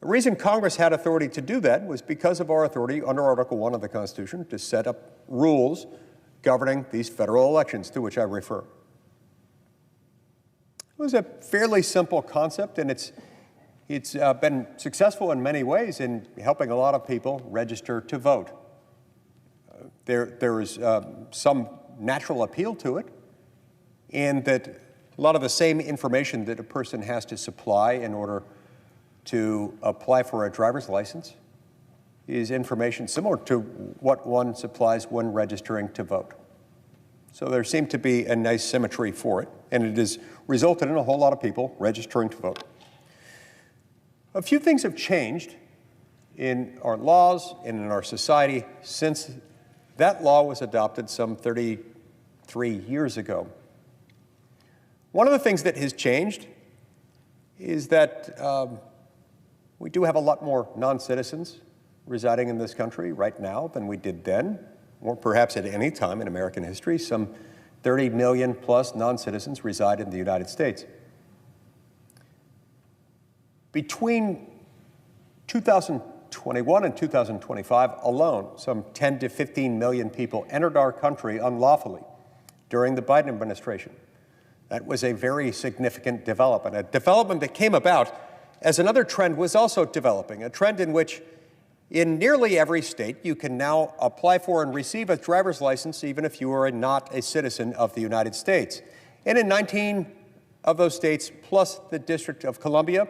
The reason Congress had authority to do that was because of our authority under Article 1 of the Constitution to set up rules governing these federal elections, to which I refer. It was a fairly simple concept, and it's been successful in many ways in helping a lot of people register to vote. There is some natural appeal to it, in that a lot of the same information that a person has to supply in order to apply for a driver's license is information similar to what one supplies when registering to vote. So there seemed to be a nice symmetry for it, and it has resulted in a whole lot of people registering to vote. A few things have changed in our laws and in our society since that law was adopted some 33 years ago. One of the things that has changed is that we do have a lot more non-citizens residing in this country right now than we did then, or perhaps at any time in American history. Some 30 million plus non-citizens reside in the United States. Between 2021 and 2025 alone, some 10 to 15 million people entered our country unlawfully during the Biden administration. That was a very significant development, a development that came about as another trend was also developing, a trend in which in nearly every state you can now apply for and receive a driver's license even if you are not a citizen of the United States. And in 19 of those states, plus the District of Columbia,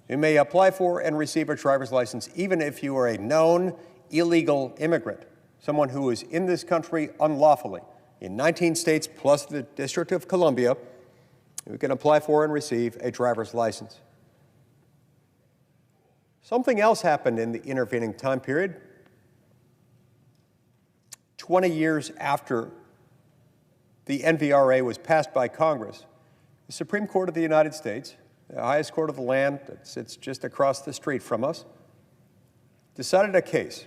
you may apply for and receive a driver's license even if you are a known illegal immigrant, someone who is in this country unlawfully. In 19 states, plus the District of Columbia, you can apply for and receive a driver's license. Something else happened in the intervening time period. 20 years after the NVRA was passed by Congress, the Supreme Court of the United States, the highest court of the land that sits just across the street from us, decided a case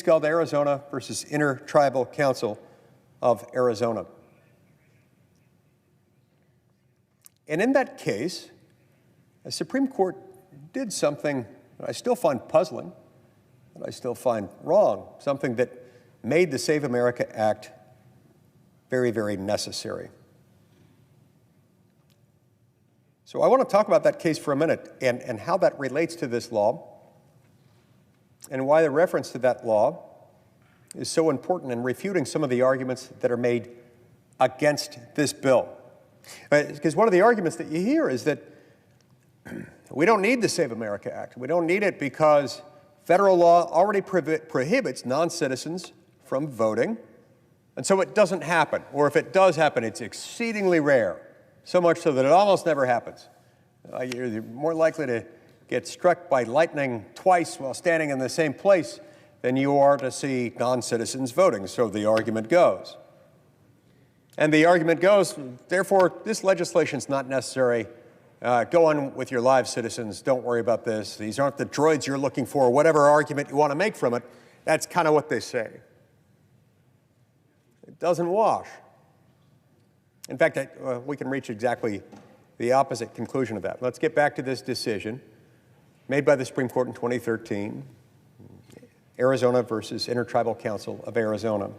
called Arizona versus Intertribal Council of Arizona. And in that case, the Supreme Court did something that I still find puzzling, that I still find wrong, something that made the Save America Act very, very necessary. So I want to talk about that case for a minute and how that relates to this law and why the reference to that law is so important in refuting some of the arguments that are made against this bill. Because one of the arguments that you hear is that we don't need the Save America Act. We don't need it because federal law already prohibits non-citizens from voting, and so it doesn't happen. Or if it does happen, it's exceedingly rare, so much so that it almost never happens. You're more likely to get struck by lightning twice while standing in the same place than you are to see non-citizens voting, so the argument goes. And the argument goes, therefore, this legislation is not necessary. Go on with your lives, citizens. Don't worry about this. These aren't the droids you're looking for. Whatever argument you want to make from it, that's kind of what they say. It doesn't wash. In fact, we can reach exactly the opposite conclusion of that. Let's get back to this decision made by the Supreme Court in 2013, Arizona versus Intertribal Council of Arizona.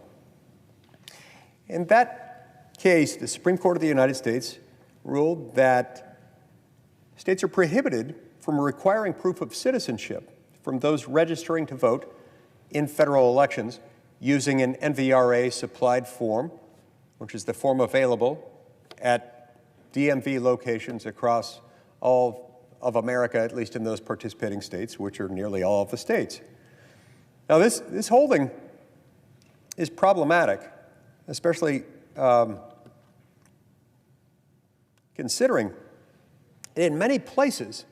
In that case, the Supreme Court of the United States ruled that states are prohibited from requiring proof of citizenship from those registering to vote in federal elections using an NVRA-supplied form, which is the form available at DMV locations across all of America, at least in those participating states, which are nearly all of the states. Now, this holding is problematic, especially considering in many places,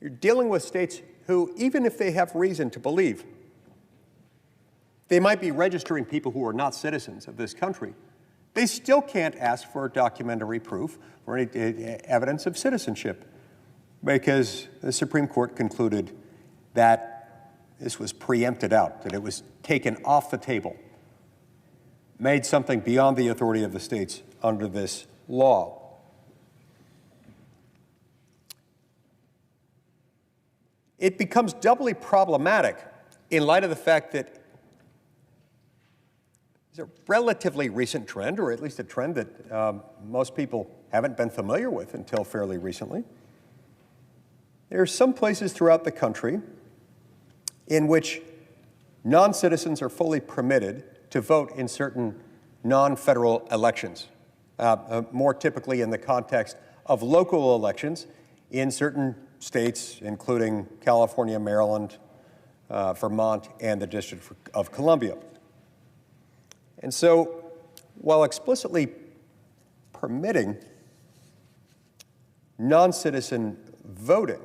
you're dealing with states who, even if they have reason to believe they might be registering people who are not citizens of this country, they still can't ask for documentary proof or any evidence of citizenship because the Supreme Court concluded that this was preempted out, that it was taken off the table, made something beyond the authority of the states under this law. It becomes doubly problematic in light of the fact that it's a relatively recent trend, or at least a trend that most people haven't been familiar with until fairly recently. There are some places throughout the country in which non-citizens are fully permitted to vote in certain non-federal elections, more typically in the context of local elections in certain states, including California, Maryland, Vermont, and the District of Columbia. And so, while explicitly permitting non-citizen voting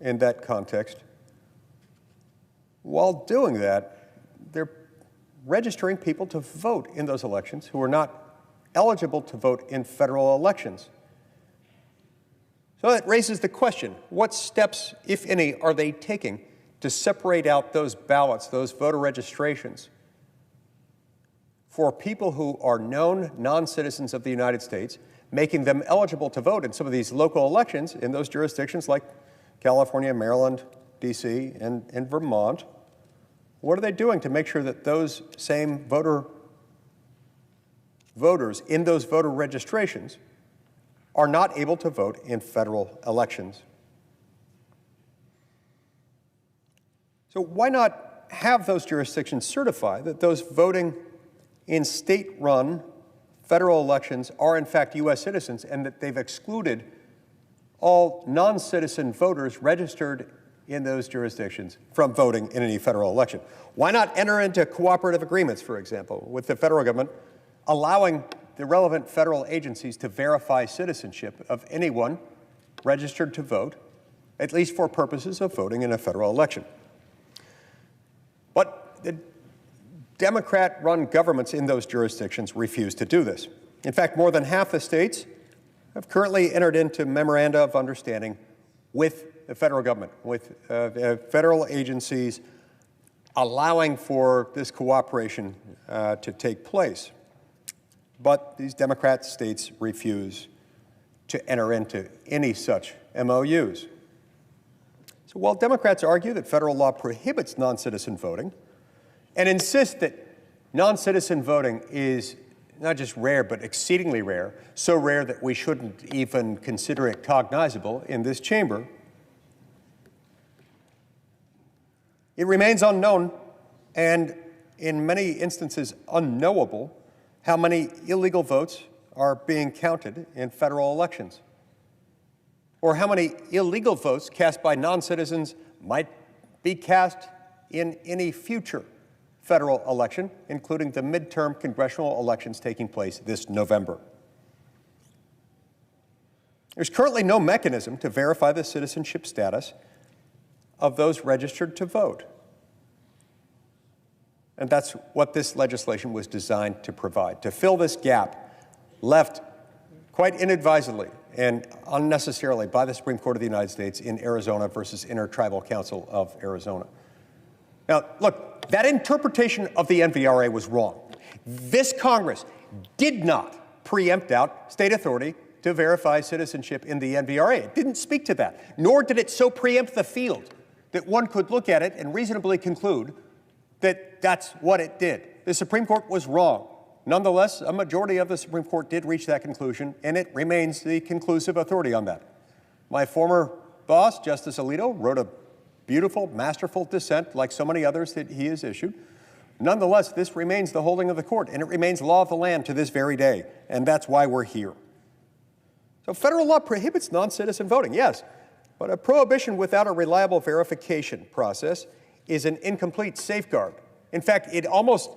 in that context, while doing that, they're registering people to vote in those elections who are not eligible to vote in federal elections. So that raises the question, what steps, if any, are they taking to separate out those ballots, those voter registrations, for people who are known non-citizens of the United States, making them eligible to vote in some of these local elections in those jurisdictions like California, Maryland, D.C., and Vermont? What are they doing to make sure that those same voters in those voter registrations are not able to vote in federal elections? So why not have those jurisdictions certify that those voting in state-run federal elections are in fact U.S. citizens and that they've excluded all non-citizen voters registered in those jurisdictions from voting in any federal election? Why not enter into cooperative agreements, for example, with the federal government, allowing the relevant federal agencies to verify citizenship of anyone registered to vote, at least for purposes of voting in a federal election? But the Democrat-run governments in those jurisdictions refuse to do this. In fact, more than half the states have currently entered into memoranda of understanding with the federal government, with federal agencies allowing for this cooperation to take place. But these Democrat states refuse to enter into any such MOUs. So while Democrats argue that federal law prohibits non-citizen voting and insist that non-citizen voting is not just rare, but exceedingly rare, so rare that we shouldn't even consider it cognizable in this chamber, it remains unknown and in many instances unknowable how many illegal votes are being counted in federal elections, or how many illegal votes cast by non-citizens might be cast in any future federal election, including the midterm congressional elections taking place this November. There's currently no mechanism to verify the citizenship status of those registered to vote. And that's what this legislation was designed to provide, to fill this gap left quite inadvisedly and unnecessarily by the Supreme Court of the United States in Arizona versus Intertribal Council of Arizona. Now, look, that interpretation of the NVRA was wrong. This Congress did not preempt out state authority to verify citizenship in the NVRA. It didn't speak to that, nor did it so preempt the field that one could look at it and reasonably conclude that that's what it did. The Supreme Court was wrong. Nonetheless, a majority of the Supreme Court did reach that conclusion, and it remains the conclusive authority on that. My former boss, Justice Alito, wrote a beautiful, masterful dissent, like so many others that he has issued. Nonetheless, this remains the holding of the court, and it remains law of the land to this very day, and that's why we're here. So federal law prohibits non-citizen voting, yes, but a prohibition without a reliable verification process is an incomplete safeguard. In fact, it almost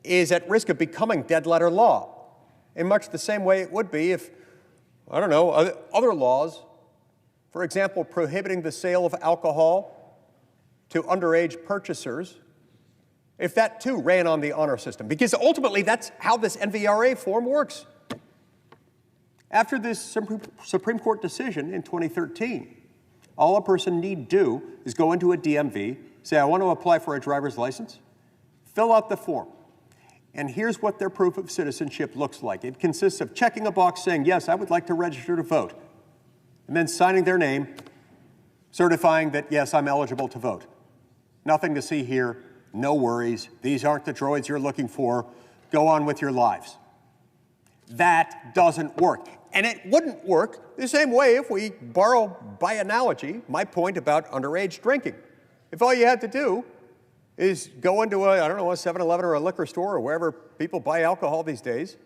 is at risk of becoming dead-letter law, in much the same way it would be if, I don't know, other laws, for example, prohibiting the sale of alcohol to underage purchasers, if that too ran on the honor system, because ultimately that's how this NVRA form works. After this Supreme Court decision in 2013, all a person need do is go into a DMV, say, I want to apply for a driver's license, fill out the form. And here's what their proof of citizenship looks like. It consists of checking a box saying, yes, I would like to register to vote, and then signing their name, certifying that, yes, I'm eligible to vote. Nothing to see here, no worries. These aren't the droids you're looking for. Go on with your lives. That doesn't work. And it wouldn't work the same way if we borrow by analogy my point about underage drinking. If all you had to do is go into a 7-Eleven or a liquor store or wherever people buy alcohol these days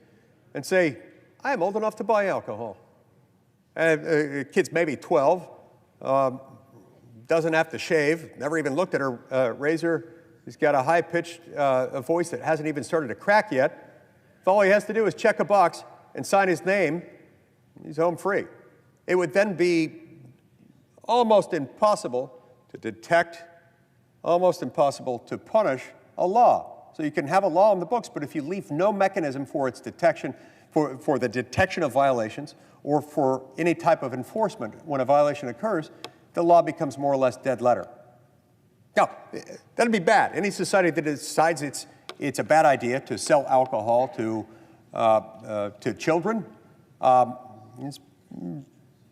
and say, I am old enough to buy alcohol. And kid's maybe 12, doesn't have to shave, never even looked at her razor. He's got a high-pitched voice that hasn't even started to crack yet. If all he has to do is check a box and sign his name, he's home free. It would then be almost impossible to detect, almost impossible to punish a law. So you can have a law in the books, but if you leave no mechanism for its detection, for the detection of violations or for any type of enforcement when a violation occurs, the law becomes more or less dead letter. Now, that'd be bad. Any society that decides it's a bad idea to sell alcohol to children,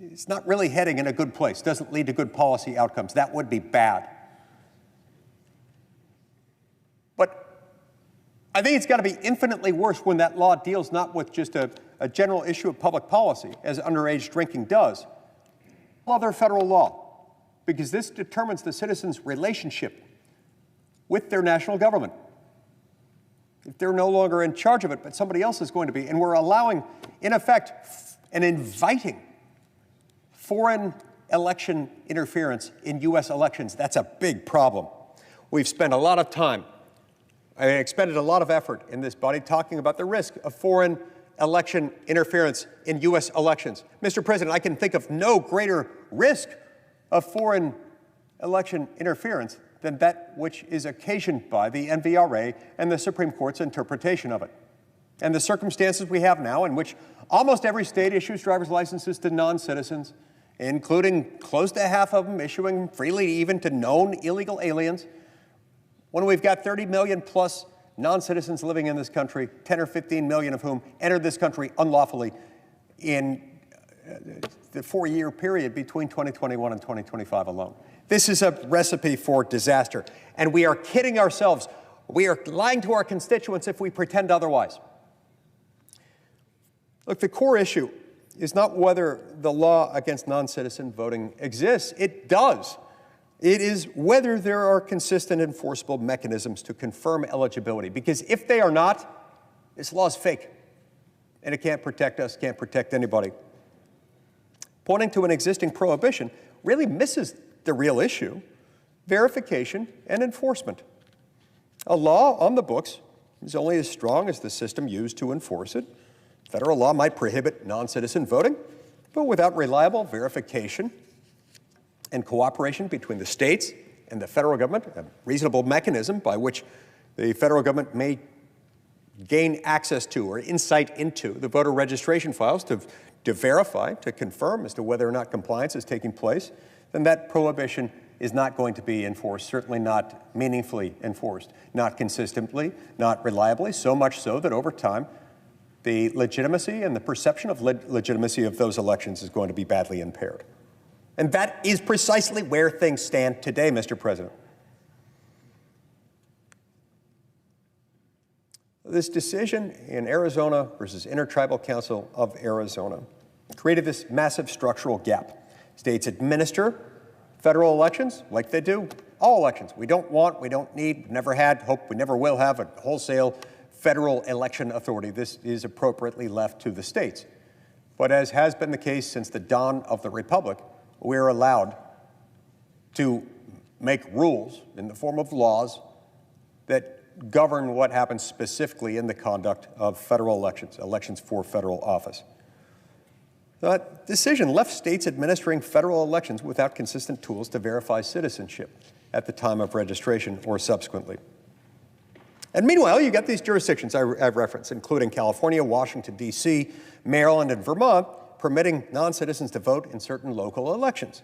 it's not really heading in a good place, doesn't lead to good policy outcomes. That would be bad. But I think it's got to be infinitely worse when that law deals not with just a general issue of public policy, as underage drinking does, other federal law, because this determines the citizens' relationship with their national government. If they're no longer in charge of it, but somebody else is going to be, and we're allowing, in effect, and inviting foreign election interference in U.S. elections, that's a big problem. We've spent a lot of time, I expended a lot of effort in this body talking about the risk of foreign election interference in U.S. elections. Mr. President, I can think of no greater risk of foreign election interference than that which is occasioned by the NVRA and the Supreme Court's interpretation of it. And the circumstances we have now in which almost every state issues driver's licenses to non-citizens, including close to half of them issuing freely even to known illegal aliens, when we've got 30 million plus non-citizens living in this country, 10 or 15 million of whom entered this country unlawfully in the 4-year period between 2021 and 2025 alone. This is a recipe for disaster, and we are kidding ourselves. We are lying to our constituents if we pretend otherwise. Look, the core issue is not whether the law against non-citizen voting exists. It does. It is whether there are consistent enforceable mechanisms to confirm eligibility, because if they are not, this law is fake, and it can't protect us, can't protect anybody. Pointing to an existing prohibition really misses the real issue: verification and enforcement. A law on the books is only as strong as the system used to enforce it. Federal law might prohibit non-citizen voting, but without reliable verification and cooperation between the states and the federal government, a reasonable mechanism by which the federal government may gain access to or insight into the voter registration files to verify, to confirm as to whether or not compliance is taking place, then that prohibition is not going to be enforced, certainly not meaningfully enforced, not consistently, not reliably, so much so that over time, the legitimacy and the perception of legitimacy of those elections is going to be badly impaired. And that is precisely where things stand today, Mr. President. This decision in Arizona versus Intertribal Council of Arizona created this massive structural gap. States administer federal elections like they do all elections. We don't want, we don't need, never had, hope we never will have a wholesale federal election authority. This is appropriately left to the states. But as has been the case since the dawn of the Republic, we are allowed to make rules in the form of laws that govern what happens specifically in the conduct of federal elections, elections for federal office. That decision left states administering federal elections without consistent tools to verify citizenship at the time of registration or subsequently. And meanwhile, you got these jurisdictions I've referenced, including California, Washington, D.C., Maryland, and Vermont, permitting non-citizens to vote in certain local elections.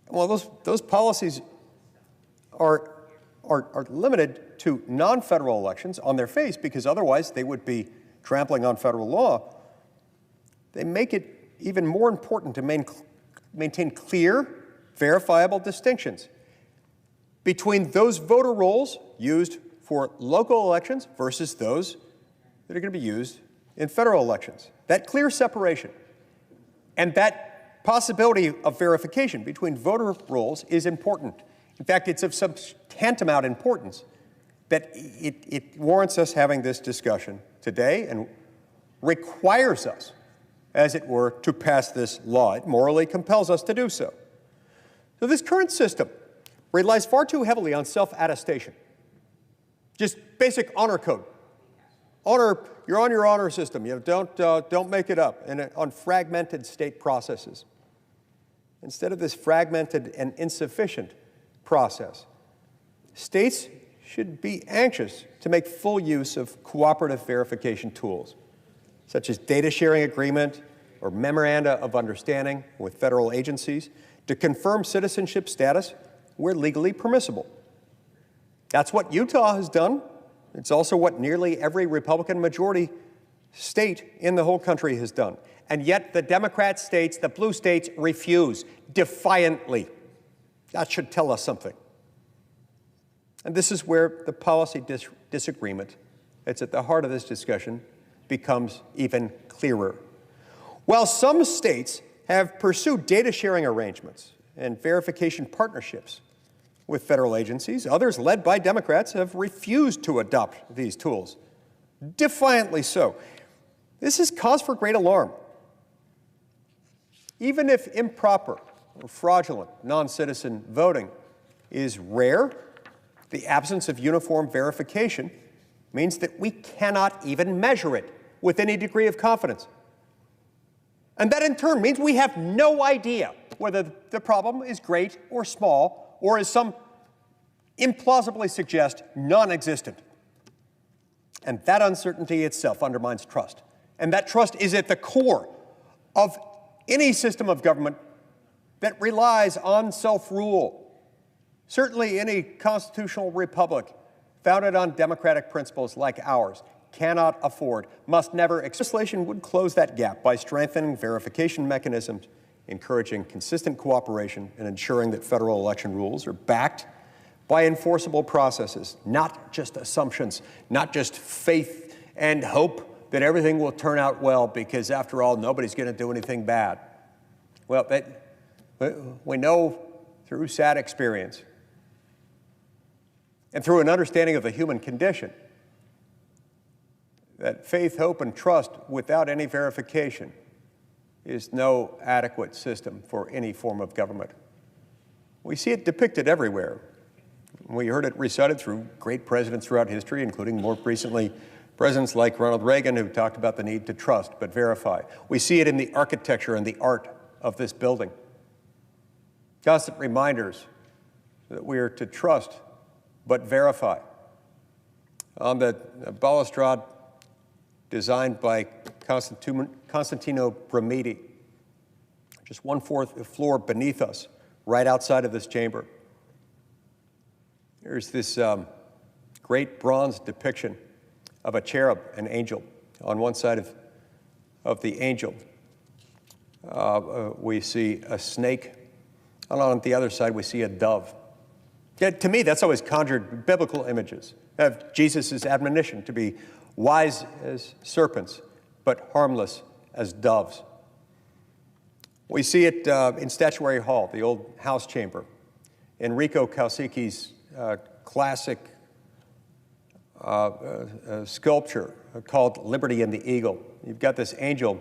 Well, those policies are limited to non-federal elections on their face, because otherwise they would be trampling on federal law. They make it even more important to maintain clear, verifiable distinctions between those voter rolls used for local elections versus those that are going to be used in federal elections. That clear separation and that possibility of verification between voter rolls is important. In fact, it's of such tantamount importance that it warrants us having this discussion today and requires us, as it were, to pass this law. It morally compels us to do so. So this current system relies far too heavily on self-attestation. Just basic honor code. Honor, you're on your honor system. You know, don't make it up. And on fragmented state processes. Instead of this fragmented and insufficient process, states should be anxious to make full use of cooperative verification tools. such as data sharing agreement or memoranda of understanding with federal agencies to confirm citizenship status where legally permissible. That's what Utah has done. It's also what nearly every Republican majority state in the whole country has done. And yet the Democrat states, the blue states, refuse defiantly. That should tell us something. And this is where the policy disagreement that's at the heart of this discussion becomes even clearer. While some states have pursued data sharing arrangements and verification partnerships with federal agencies, others led by Democrats have refused to adopt these tools, defiantly so. This is cause for great alarm. Even if improper or fraudulent non-citizen voting is rare, the absence of uniform verification means that we cannot even measure it with any degree of confidence. And that in turn means we have no idea whether the problem is great or small, or as some implausibly suggest, non-existent. And that uncertainty itself undermines trust. And that trust is at the core of any system of government that relies on self-rule. Certainly any constitutional republic founded on democratic principles like ours cannot afford, must never. Legislation would close that gap by strengthening verification mechanisms, encouraging consistent cooperation, and ensuring that federal election rules are backed by enforceable processes, not just assumptions, not just faith and hope that everything will turn out well because, after all, nobody's going to do anything bad. Well, we know through sad experience and through an understanding of the human condition that faith, hope, and trust without any verification is no adequate system for any form of government. We see it depicted everywhere. We heard it recited through great presidents throughout history, including more recently presidents like Ronald Reagan, who talked about the need to trust but verify. We see it in the architecture and the art of this building. Constant reminders that we are to trust but verify. On the balustrade designed by Constantino Brumidi, just 1/4 floor beneath us, right outside of this chamber. There's this great bronze depiction of a cherub, an angel. On one side of the angel, we see a snake, and on the other side, we see a dove. Yeah, to me, that's always conjured biblical images of Jesus' admonition to be wise as serpents, but harmless as doves. We see it in Statuary Hall, the old house chamber. Enrico Kousikis' classic sculpture called Liberty and the Eagle. You've got this angel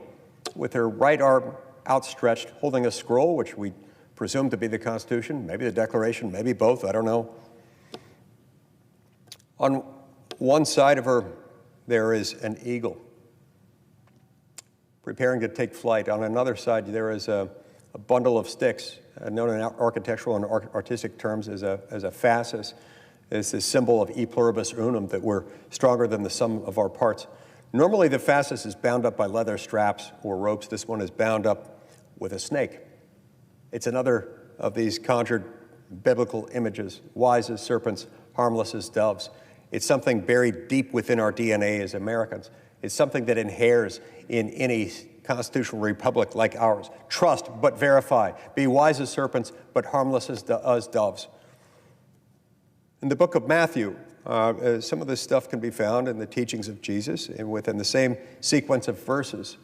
with her right arm outstretched, holding a scroll, which we presume to be the Constitution, maybe the Declaration, maybe both, I don't know. On one side of her, there is an eagle preparing to take flight. On another side, there is a bundle of sticks, known in architectural and artistic terms as a fasces. It's this symbol of e pluribus unum, that we're stronger than the sum of our parts. Normally, the fasces is bound up by leather straps or ropes. This one is bound up with a snake. It's another of these conjured biblical images, wise as serpents, harmless as doves. It's something buried deep within our DNA as Americans. It's something that inheres in any constitutional republic like ours. Trust but verify. Be wise as serpents but harmless as doves. In the book of Matthew, some of this stuff can be found in the teachings of Jesus and within the same sequence of verses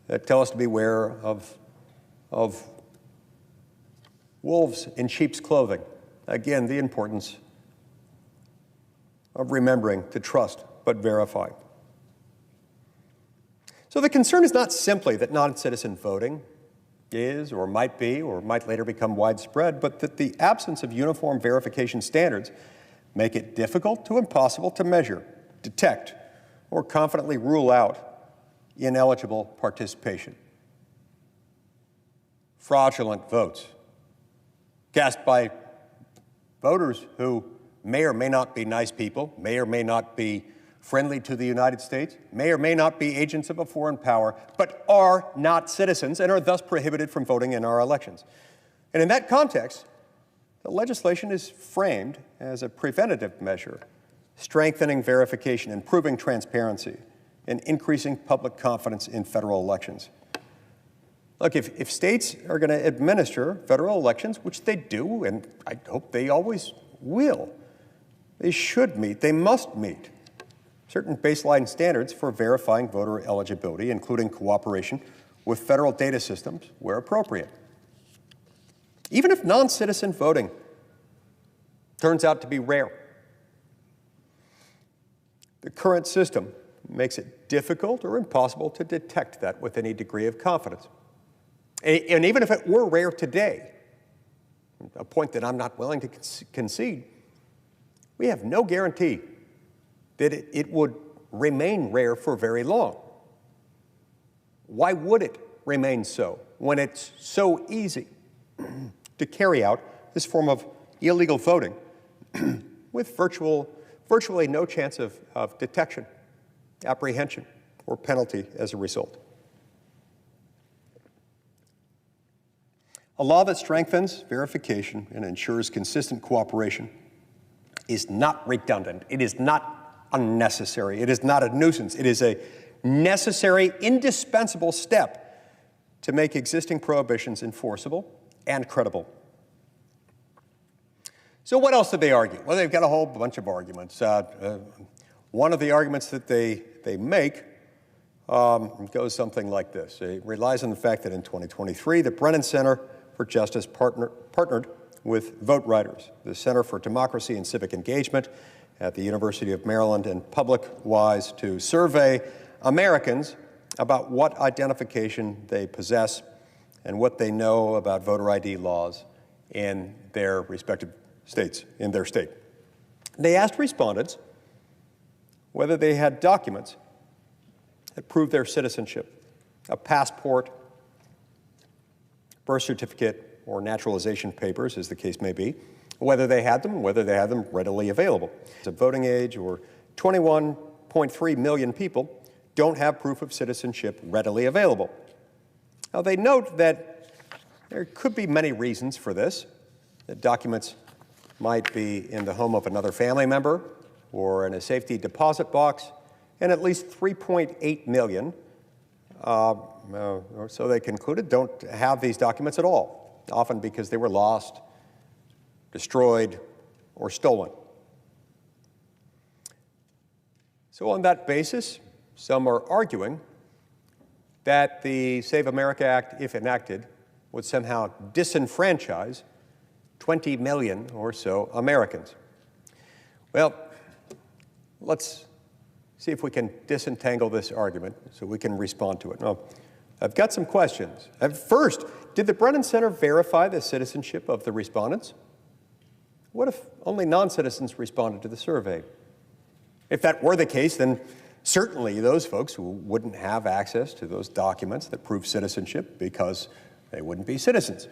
that tell us to beware of wolves in sheep's clothing. Again, the importance of remembering to trust but verify. So the concern is not simply that non-citizen voting is or might be or might later become widespread, but that the absence of uniform verification standards make it difficult to impossible to measure, detect, or confidently rule out ineligible participation. Fraudulent votes cast by voters who may or may not be nice people, may or may not be friendly to the United States, may or may not be agents of a foreign power, but are not citizens and are thus prohibited from voting in our elections. And in that context, the legislation is framed as a preventative measure, strengthening verification, improving transparency, and increasing public confidence in federal elections. Look, if states are going to administer federal elections, which they do, and I hope they always will, they should meet, they must meet certain baseline standards for verifying voter eligibility, including cooperation with federal data systems where appropriate. Even if non-citizen voting turns out to be rare, the current system makes it difficult or impossible to detect that with any degree of confidence. And even if it were rare today, a point that I'm not willing to concede, we have no guarantee that it would remain rare for very long. Why would it remain so when it's so easy to carry out this form of illegal voting with virtually no chance of detection, apprehension, or penalty as a result? A law that strengthens verification and ensures consistent cooperation is not redundant. It is not unnecessary. It is not a nuisance. It is a necessary, indispensable step to make existing prohibitions enforceable and credible. So what else did they argue? Well, they've got a whole bunch of arguments. One of the arguments that they make goes something like this. It relies on the fact that in 2023, the Brennan Center for Justice partnered with Vote Riders, the Center for Democracy and Civic Engagement at the University of Maryland, and PublicWise to survey Americans about what identification they possess and what they know about voter ID laws in their respective states, in their state. They asked respondents whether they had documents that proved their citizenship, a passport, birth certificate, or naturalization papers, as the case may be, whether they had them readily available. The voting age, or 21.3 million people, don't have proof of citizenship readily available. Now, they note that there could be many reasons for this. That documents might be in the home of another family member or in a safety deposit box, and at least 3.8 million, or so they concluded, don't have these documents at all, often because they were lost, destroyed, or stolen. So on that basis, some are arguing that the Save America Act, if enacted, would somehow disenfranchise 20 million or so Americans. Well, let's see if we can disentangle this argument so we can respond to it. Now, I've got some questions. First, did the Brennan Center verify the citizenship of the respondents? What if only non-citizens responded to the survey? If that were the case, then certainly those folks who wouldn't have access to those documents that prove citizenship because they wouldn't be citizens.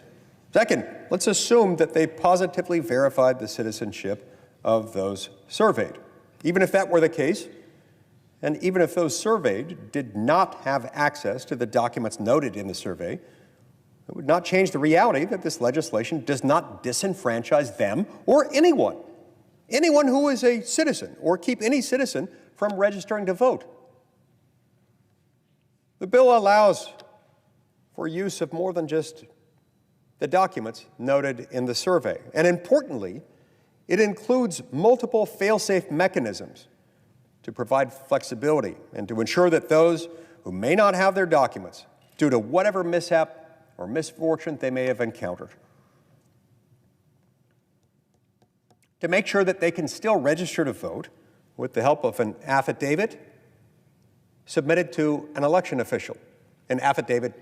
Second, let's assume that they positively verified the citizenship of those surveyed. Even if that were the case, and even if those surveyed did not have access to the documents noted in the survey, it would not change the reality that this legislation does not disenfranchise them or anyone who is a citizen, or keep any citizen from registering to vote. The bill allows for use of more than just the documents noted in the survey. And importantly, it includes multiple fail-safe mechanisms to provide flexibility and to ensure that those who may not have their documents, due to whatever mishap or misfortune they may have encountered, to make sure that they can still register to vote with the help of an affidavit submitted to an election official, an affidavit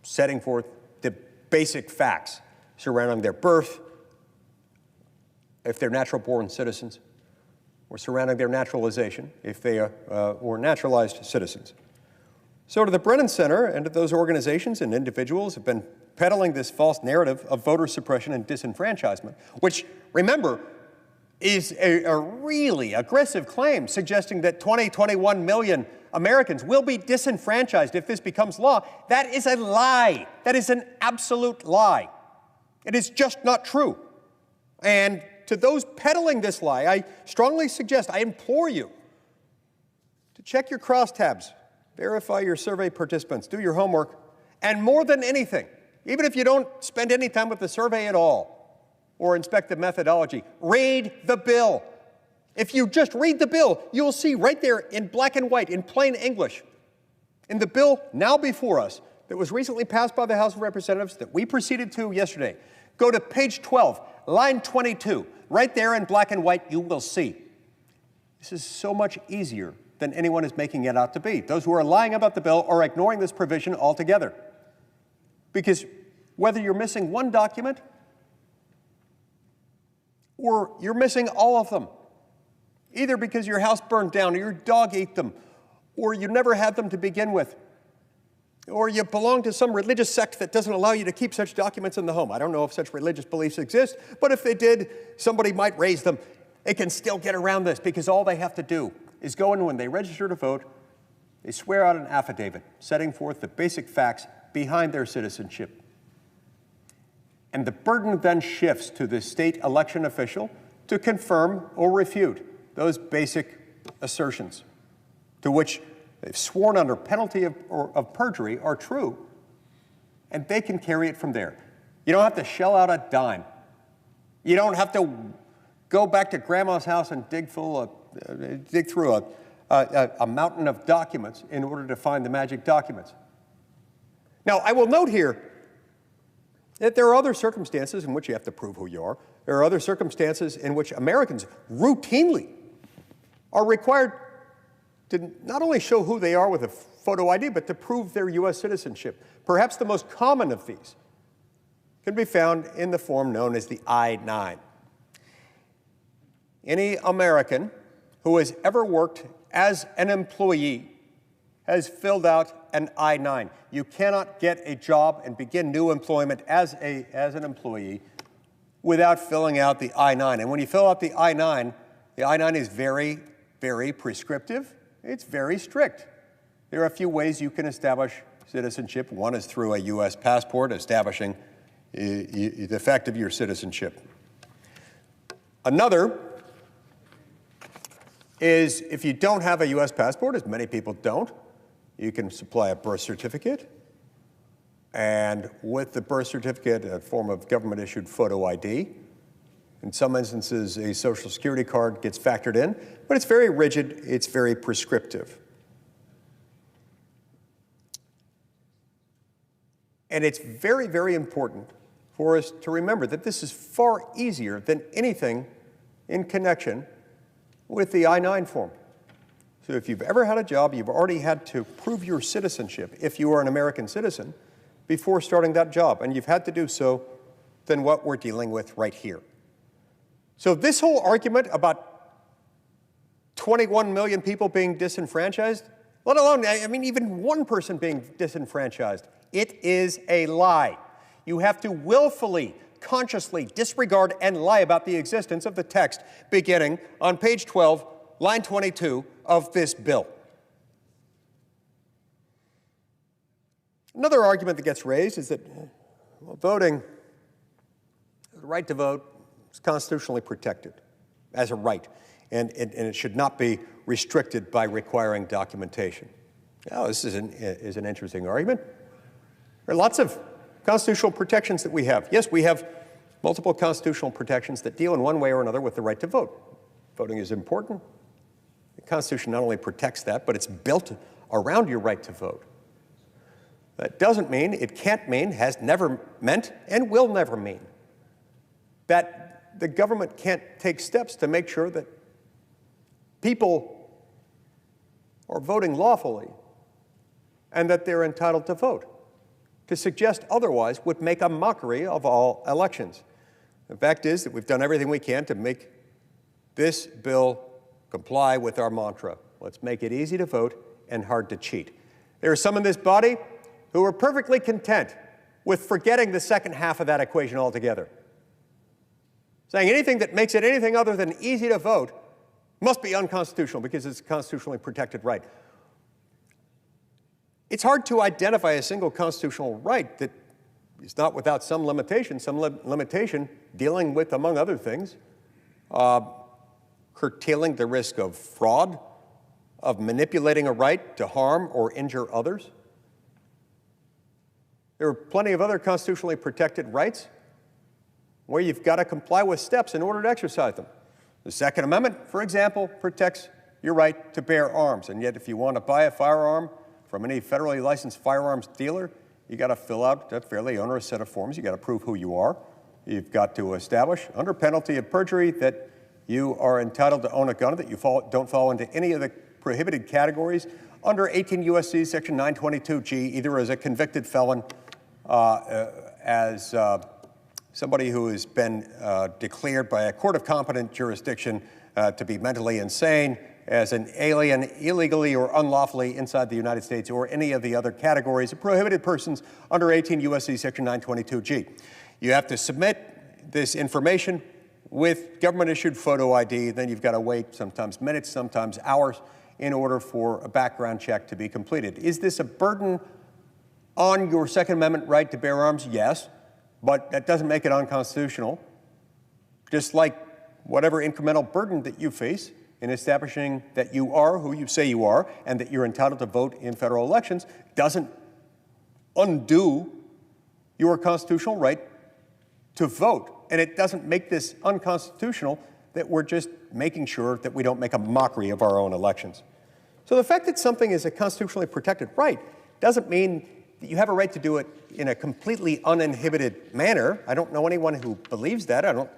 setting forth the basic facts surrounding their birth, if they're natural-born citizens, or surrounding their naturalization, if they were naturalized citizens. So to the Brennan Center and to those organizations and individuals who have been peddling this false narrative of voter suppression and disenfranchisement, which, remember, is a really aggressive claim suggesting that 21 million Americans will be disenfranchised if this becomes law. That is a lie. That is an absolute lie. It is just not true. And to those peddling this lie, I strongly suggest, I implore you to check your crosstabs, verify your survey participants, do your homework, and more than anything, even if you don't spend any time with the survey at all or inspect the methodology, read the bill. If you just read the bill, you'll see right there in black and white, in plain English, in the bill now before us that was recently passed by the House of Representatives that we proceeded to yesterday. Go to page 12, line 22. Right there in black and white, you will see. This is so much easier than anyone is making it out to be. Those who are lying about the bill are ignoring this provision altogether. Because whether you're missing one document or you're missing all of them, either because your house burned down or your dog ate them, or you never had them to begin with, or you belong to some religious sect that doesn't allow you to keep such documents in the home. I don't know if such religious beliefs exist, but if they did, somebody might raise them. They can still get around this because all they have to do is go in when they register to vote, they swear out an affidavit setting forth the basic facts behind their citizenship. And the burden then shifts to the state election official to confirm or refute those basic assertions to which they've sworn under penalty of perjury are true, and they can carry it from there. You don't have to shell out a dime. You don't have to go back to grandma's house and dig through a mountain of documents in order to find the magic documents. Now, I will note here that there are other circumstances in which you have to prove who you are. There are other circumstances in which Americans routinely are required to not only show who they are with a photo ID, but to prove their U.S. citizenship. Perhaps the most common of these can be found in the form known as the I-9. Any American who has ever worked as an employee has filled out an I-9. You cannot get a job and begin new employment as an employee without filling out the I-9. And when you fill out the I-9 is very, very prescriptive. It's very strict. There are a few ways you can establish citizenship. One is through a U.S. passport establishing the fact of your citizenship. Another is if you don't have a U.S. passport, as many people don't, you can supply a birth certificate. And with the birth certificate, a form of government-issued photo ID. In some instances, a Social Security card gets factored in, but it's very rigid, it's very prescriptive. And it's very, very important for us to remember that this is far easier than anything in connection with the I-9 form. So if you've ever had a job, you've already had to prove your citizenship, if you are an American citizen, before starting that job, and you've had to do so, then what we're dealing with right here. So this whole argument about 21 million people being disenfranchised, let alone, even one person being disenfranchised, it is a lie. You have to willfully, consciously disregard and lie about the existence of the text beginning on page 12, line 22 of this bill. Another argument that gets raised is that voting, the right to vote, is constitutionally protected as a right, and it should not be restricted by requiring documentation. Now, this is an interesting argument. There are lots of constitutional protections that we have. Yes, we have multiple constitutional protections that deal in one way or another with the right to vote. Voting is important. The Constitution not only protects that, but it's built around your right to vote. That doesn't mean, it can't mean, has never meant, and will never mean that the government can't take steps to make sure that people are voting lawfully and that they're entitled to vote. To suggest otherwise would make a mockery of all elections. The fact is that we've done everything we can to make this bill comply with our mantra. Let's make it easy to vote and hard to cheat. There are some in this body who are perfectly content with forgetting the second half of that equation altogether. saying anything that makes it anything other than easy to vote must be unconstitutional because it's a constitutionally protected right. It's hard to identify a single constitutional right that is not without some limitation dealing with, among other things, curtailing the risk of fraud, of manipulating a right to harm or injure others. There are plenty of other constitutionally protected rights where you've got to comply with steps in order to exercise them. The Second Amendment, for example, protects your right to bear arms. And yet, if you want to buy a firearm from any federally licensed firearms dealer, you got to fill out a fairly onerous set of forms. You got to prove who you are. You've got to establish, under penalty of perjury, that you are entitled to own a gun, that you don't fall into any of the prohibited categories under 18 U.S.C. Section 922G, either as a convicted felon, as somebody who has been declared by a court of competent jurisdiction to be mentally insane, as an alien illegally or unlawfully inside the United States, or any of the other categories of prohibited persons under 18 U.S.C. Section 922G. You have to submit this information with government-issued photo ID. Then you've got to wait sometimes minutes, sometimes hours, in order for a background check to be completed. Is this a burden on your Second Amendment right to bear arms? Yes, but that doesn't make it unconstitutional. Just like whatever incremental burden that you face in establishing that you are who you say you are and that you're entitled to vote in federal elections doesn't undo your constitutional right to vote. And it doesn't make this unconstitutional that we're just making sure that we don't make a mockery of our own elections. So the fact that something is a constitutionally protected right doesn't mean that you have a right to do it in a completely uninhibited manner. I don't know anyone who believes that. I don't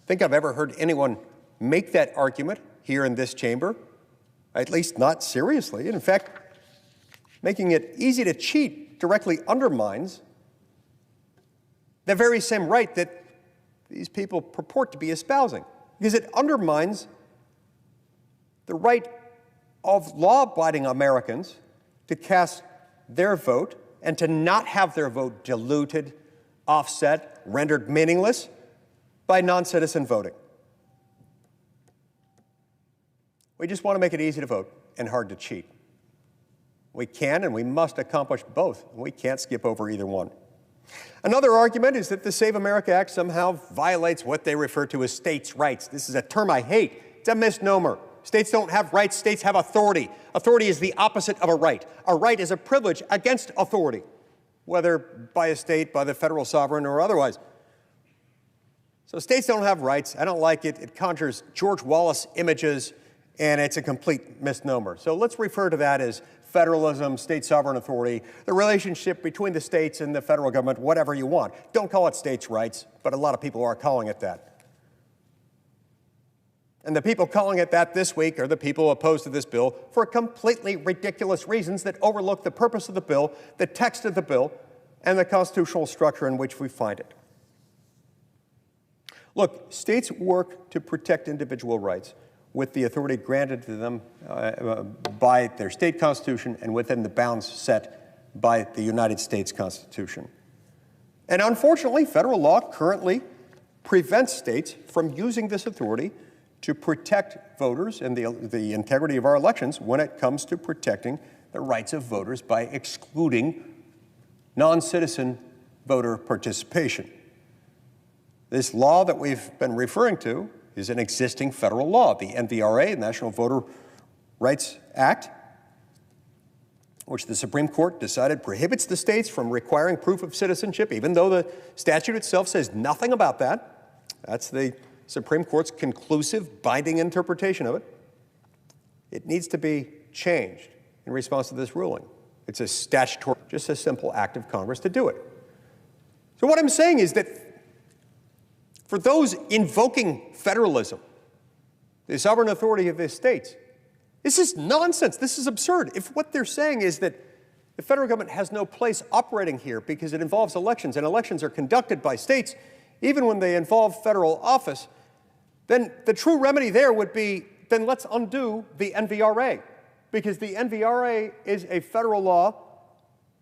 think I've ever heard anyone make that argument here in this chamber, at least not seriously. And in fact, making it easy to cheat directly undermines the very same right that these people purport to be espousing, because it undermines the right of law-abiding Americans to cast their vote and to not have their vote diluted, offset, rendered meaningless by non-citizen voting. We just want to make it easy to vote and hard to cheat. We can and we must accomplish both. We can't skip over either one. Another argument is that the Save America Act somehow violates what they refer to as states' rights. This is a term I hate. It's a misnomer. States don't have rights, states have authority. Authority is the opposite of a right. A right is a privilege against authority, whether by a state, by the federal sovereign, or otherwise. So states don't have rights. I don't like it. It conjures George Wallace images, and it's a complete misnomer. So let's refer to that as federalism, state sovereign authority, the relationship between the states and the federal government, whatever you want. Don't call it states' rights, but a lot of people are calling it that. And the people calling it that this week are the people opposed to this bill for completely ridiculous reasons that overlook the purpose of the bill, the text of the bill, and the constitutional structure in which we find it. Look, states work to protect individual rights with the authority granted to them by their state constitution and within the bounds set by the United States Constitution. And unfortunately, federal law currently prevents states from using this authority to protect voters and the integrity of our elections when it comes to protecting the rights of voters by excluding non-citizen voter participation. This law that we've been referring to is an existing federal law, the NVRA, the National Voter Rights Act, which the Supreme Court decided prohibits the states from requiring proof of citizenship, even though the statute itself says nothing about that. That's the Supreme Court's conclusive, binding interpretation of it. It needs to be changed in response to this ruling. It's a statutory, just a simple act of Congress to do it. So what I'm saying is that for those invoking federalism, the sovereign authority of the states, this is nonsense. This is absurd. If what they're saying is that the federal government has no place operating here because it involves elections, and elections are conducted by states, even when they involve federal office, then the true remedy there would be, then let's undo the NVRA, because the NVRA is a federal law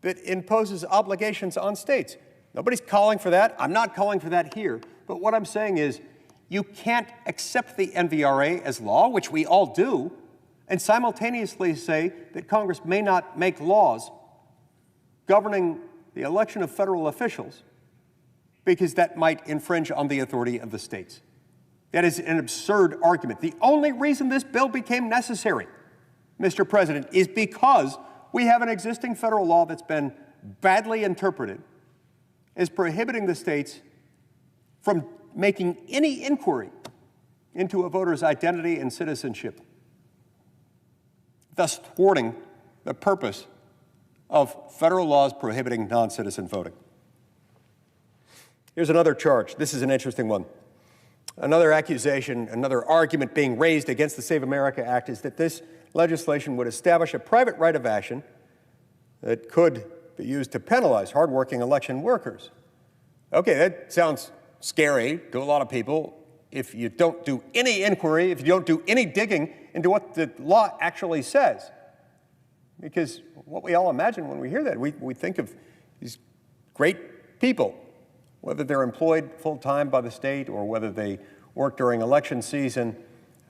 that imposes obligations on states. Nobody's calling for that. I'm not calling for that here. But what I'm saying is, You can't accept the NVRA as law, which we all do, and simultaneously say that Congress may not make laws governing the election of federal officials because that might infringe on the authority of the states. That is an absurd argument. The only reason this bill became necessary, Mr. President, is because we have an existing federal law that's been badly interpreted as prohibiting the states from making any inquiry into a voter's identity and citizenship, thus thwarting the purpose of federal laws prohibiting non-citizen voting. Here's another charge. This is an interesting one. Another accusation, another argument being raised against the Save America Act is that this legislation would establish a private right of action that could be used to penalize hardworking election workers. Okay, that sounds scary to a lot of people. If you don't do any inquiry, if you don't do any digging into what the law actually says. Because what we all imagine when we hear that, we think of these great people, whether they're employed full-time by the state or whether they work during election season,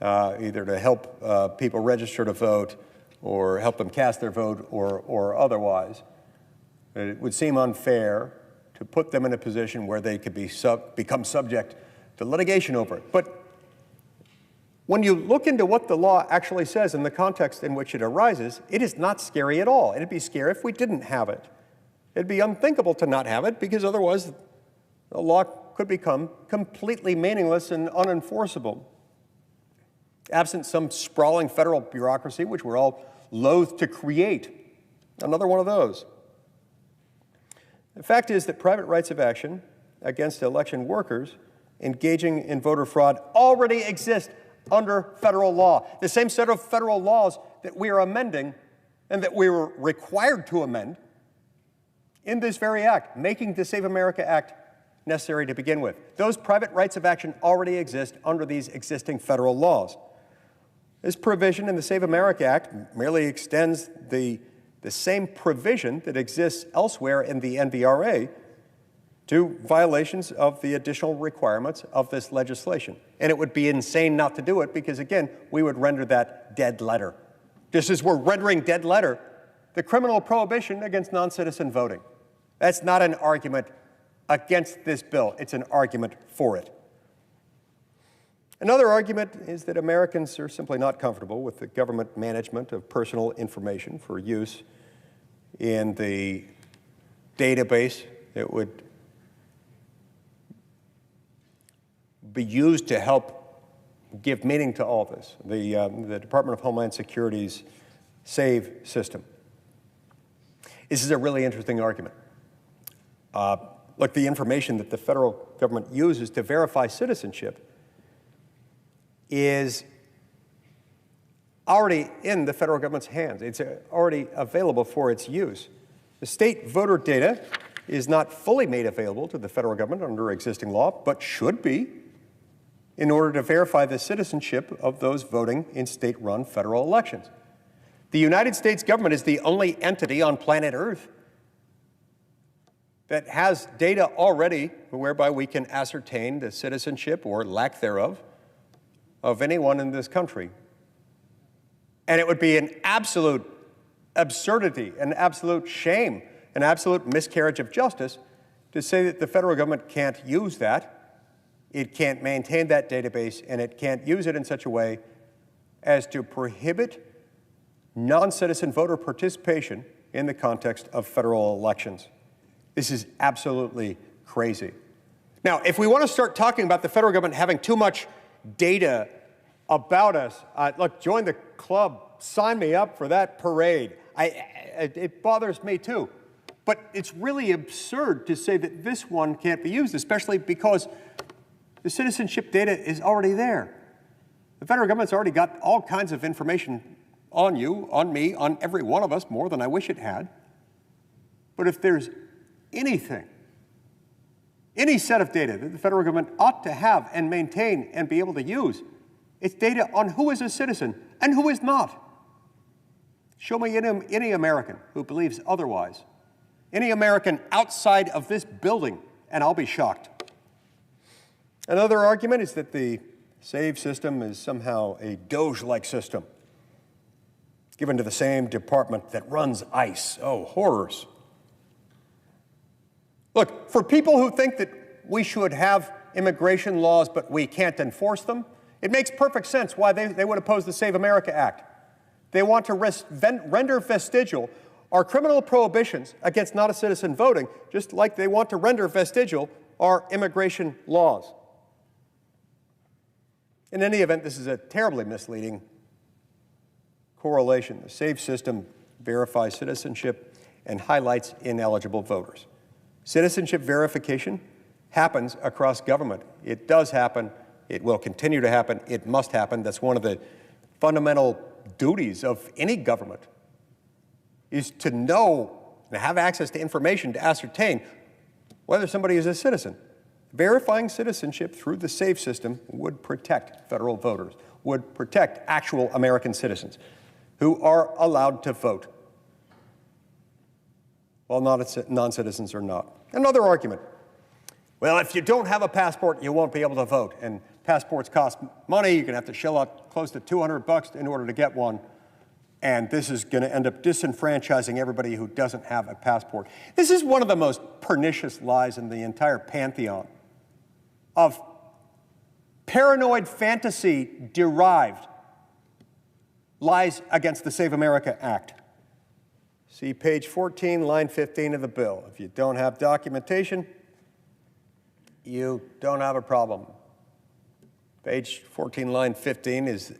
either to help people register to vote or help them cast their vote or otherwise. It would seem unfair to put them in a position where they could become subject to litigation over it. But when you look into what the law actually says in the context in which it arises, it is not scary at all. It'd be scary if we didn't have it. It'd be unthinkable to not have it because otherwise the law could become completely meaningless and unenforceable. Absent some sprawling federal bureaucracy, which we're all loath to create. Another one of those. The fact is that private rights of action against election workers engaging in voter fraud already exist under federal law. The same set of federal laws that we are amending and that we were required to amend in this very act, making the Save America Act necessary to begin with. Those private rights of action already exist under these existing federal laws. This provision in the Save America Act merely extends the same provision that exists elsewhere in the NVRA to violations of the additional requirements of this legislation. And it would be insane not to do it because, again, we would render that dead letter. Just as we're rendering dead letter the criminal prohibition against non-citizen voting. That's not an argument against this bill. It's an argument for it. Another argument is that Americans are simply not comfortable with the government management of personal information for use in the database that would be used to help give meaning to all this, the Department of Homeland Security's SAVE system. This is a really interesting argument. Look, the information that the federal government uses to verify citizenship is already in the federal government's hands. It's already available for its use. The state voter data is not fully made available to the federal government under existing law, but should be in order to verify the citizenship of those voting in state-run federal elections. The United States government is the only entity on planet Earth that has data already whereby we can ascertain the citizenship or lack thereof of anyone in this country. And it would be an absolute absurdity, an absolute shame, an absolute miscarriage of justice to say that the federal government can't use that, it can't maintain that database, and it can't use it in such a way as to prohibit non-citizen voter participation in the context of federal elections. This is absolutely crazy. Now, if we want to start talking about the federal government having too much data about us, look, join the club, sign me up for that parade. It bothers me too. But it's really absurd to say that this one can't be used, especially because the citizenship data is already there. The federal government's already got all kinds of information on you, on me, on every one of us, more than I wish it had. But if there's anything, any set of data that the federal government ought to have and maintain and be able to use, it's data on who is a citizen and who is not. Show me any American who believes otherwise, any American outside of this building, and I'll be shocked. Another argument is that the SAVE system is somehow a Doge-like system given to the same department that runs ICE. Oh, horrors. Look, for people who think that we should have immigration laws but we can't enforce them, it makes perfect sense why they would oppose the Save America Act. They want to render vestigial our criminal prohibitions against not-a-citizen voting, just like they want to render vestigial our immigration laws. In any event, this is a terribly misleading correlation. The SAVE system verifies citizenship and highlights ineligible voters. Citizenship verification happens across government. It does happen. It will continue to happen. It must happen. That's one of the fundamental duties of any government, is to know and have access to information to ascertain whether somebody is a citizen. Verifying citizenship through the SAVE system would protect federal voters, would protect actual American citizens who are allowed to vote, while non-citizens are not. Another argument. Well, if you don't have a passport, you won't be able to vote. And passports cost money. You're going to have to shell out close to $200 in order to get one. And this is going to end up disenfranchising everybody who doesn't have a passport. This is one of the most pernicious lies in the entire pantheon of paranoid fantasy-derived lies against the Save America Act. See page 14, line 15 of the bill. If you don't have documentation, you don't have a problem. Page 14, line 15 is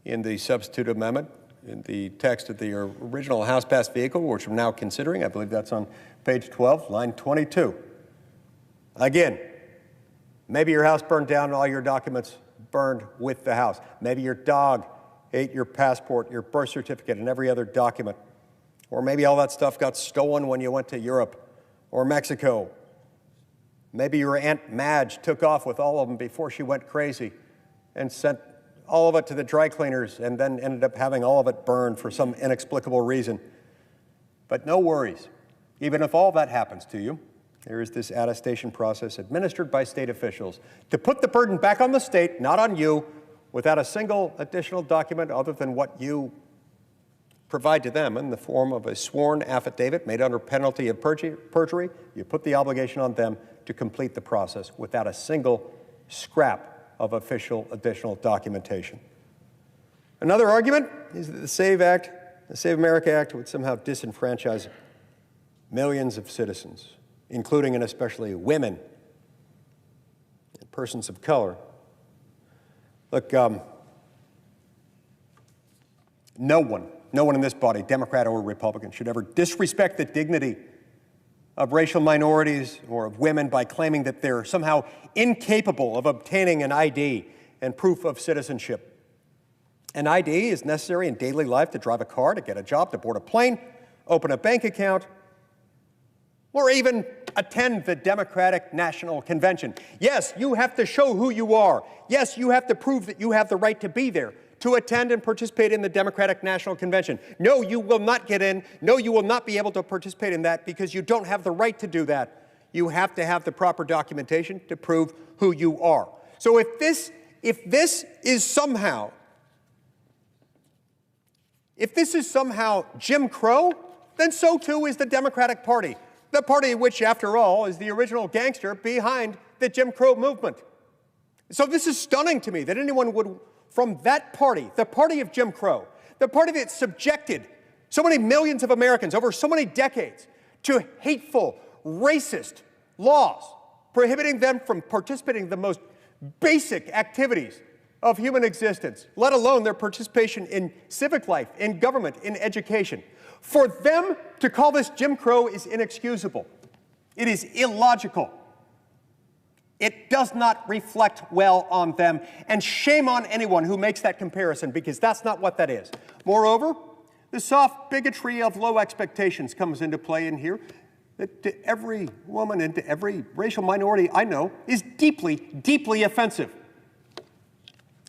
in the substitute amendment, in the text of the original House-passed vehicle, which we're now considering. I believe that's on page 12, line 22. Again, maybe your house burned down and all your documents burned with the house. Maybe your dog ate your passport, your birth certificate, and every other document. Or maybe all that stuff got stolen when you went to Europe or Mexico. Maybe your Aunt Madge took off with all of them before she went crazy and sent all of it to the dry cleaners and then ended up having all of it burned for some inexplicable reason. But no worries. Even if all that happens to you, there is this attestation process administered by state officials to put the burden back on the state, not on you, without a single additional document other than what you provide to them in the form of a sworn affidavit made under penalty of perjury. You put the obligation on them to complete the process without a single scrap of official additional documentation. Another argument is that the SAVE America Act would somehow disenfranchise millions of citizens, including and especially women and persons of color. Look, no one in this body, Democrat or Republican, should ever disrespect the dignity of racial minorities or of women by claiming that they're somehow incapable of obtaining an ID and proof of citizenship. An ID is necessary in daily life to drive a car, to get a job, to board a plane, open a bank account, or even attend the Democratic National Convention. Yes, you have to show who you are. Yes, you have to prove that you have the right to be there, to attend and participate in the Democratic National Convention. No, you will not get in. No, you will not be able to participate in that because you don't have the right to do that. You have to have the proper documentation to prove who you are. So if this is somehow Jim Crow, then so too is the Democratic Party. The party which, after all, is the original gangster behind the Jim Crow movement. So this is stunning to me that anyone would, from that party, the party of Jim Crow, the party that subjected so many millions of Americans over so many decades to hateful, racist laws, prohibiting them from participating in the most basic activities of human existence, let alone their participation in civic life, in government, in education. For them to call this Jim Crow is inexcusable. It is illogical. It does not reflect well on them, and shame on anyone who makes that comparison, because that's not what that is. Moreover, the soft bigotry of low expectations comes into play in here. That to every woman and to every racial minority I know is deeply, deeply offensive.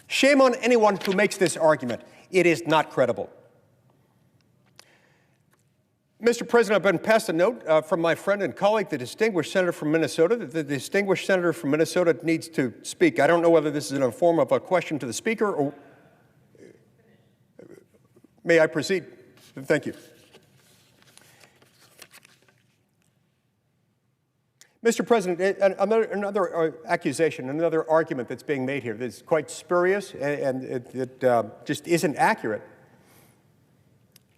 Shame on anyone who makes this argument. It is not credible. Mr. President, I've been passed a note from my friend and colleague, the distinguished senator from Minnesota, that the distinguished senator from Minnesota needs to speak. I don't know whether this is in a form of a question to the Speaker or... May I proceed? Thank you. Mr. President, another accusation, another argument that's being made here that's quite spurious and it just isn't accurate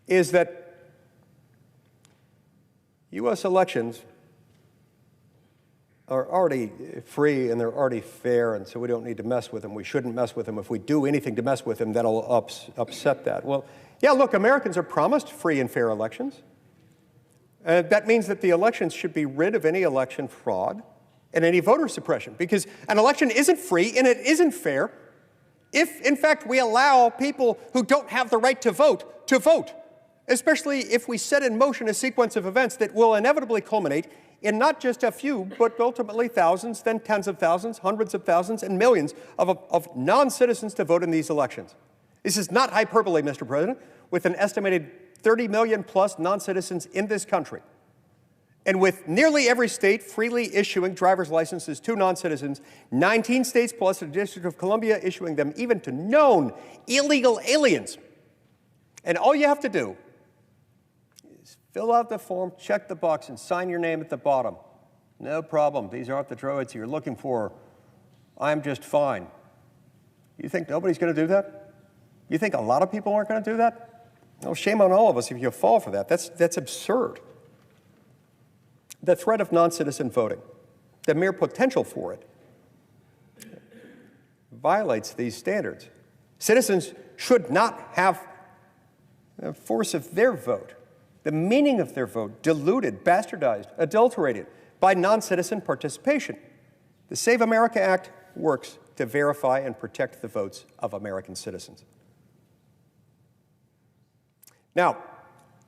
is that U.S. elections are already free and they're already fair, and so we don't need to mess with them. We shouldn't mess with them. If we do anything to mess with them, that'll upset that. Well, yeah, look, Americans are promised free and fair elections. That means that the elections should be rid of any election fraud and any voter suppression, because an election isn't free and it isn't fair if, in fact, we allow people who don't have the right to vote, especially if we set in motion a sequence of events that will inevitably culminate in not just a few, but ultimately thousands, then tens of thousands, hundreds of thousands, and millions of non-citizens to vote in these elections. This is not hyperbole, Mr. President, with an estimated 30 million plus non-citizens in this country, and with nearly every state freely issuing driver's licenses to non-citizens, 19 states plus the District of Columbia issuing them even to known illegal aliens. And all you have to do is fill out the form, check the box, and sign your name at the bottom. No problem. These aren't the droids you're looking for. I'm just fine. You think nobody's going to do that? You think a lot of people aren't going to do that? Well, shame on all of us if you fall for that. That's absurd. The threat of non-citizen voting, the mere potential for it, violates these standards. Citizens should not have the force of their vote, the meaning of their vote, diluted, bastardized, adulterated by non-citizen participation. The Save America Act works to verify and protect the votes of American citizens. Now,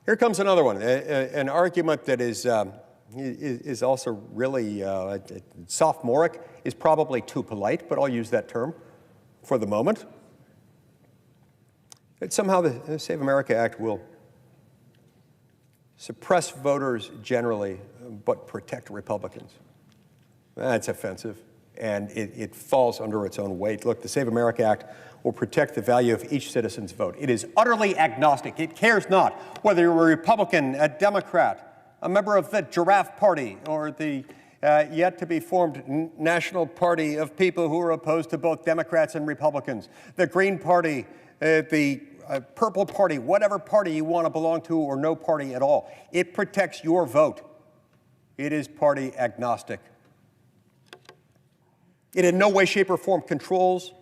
here comes another one, an argument that is also really sophomoric, is probably too polite, but I'll use that term for the moment. That somehow the Save America Act will suppress voters generally, but protect Republicans. That's offensive, and it falls under its own weight. Look, the Save America Act will protect the value of each citizen's vote. It is utterly agnostic. It cares not whether you're a Republican, a Democrat, a member of the Giraffe Party, or the yet-to-be-formed National Party of people who are opposed to both Democrats and Republicans, the Green Party, the Purple Party, whatever party you want to belong to, or no party at all. It protects your vote. It is party agnostic. It in no way, shape, or form controls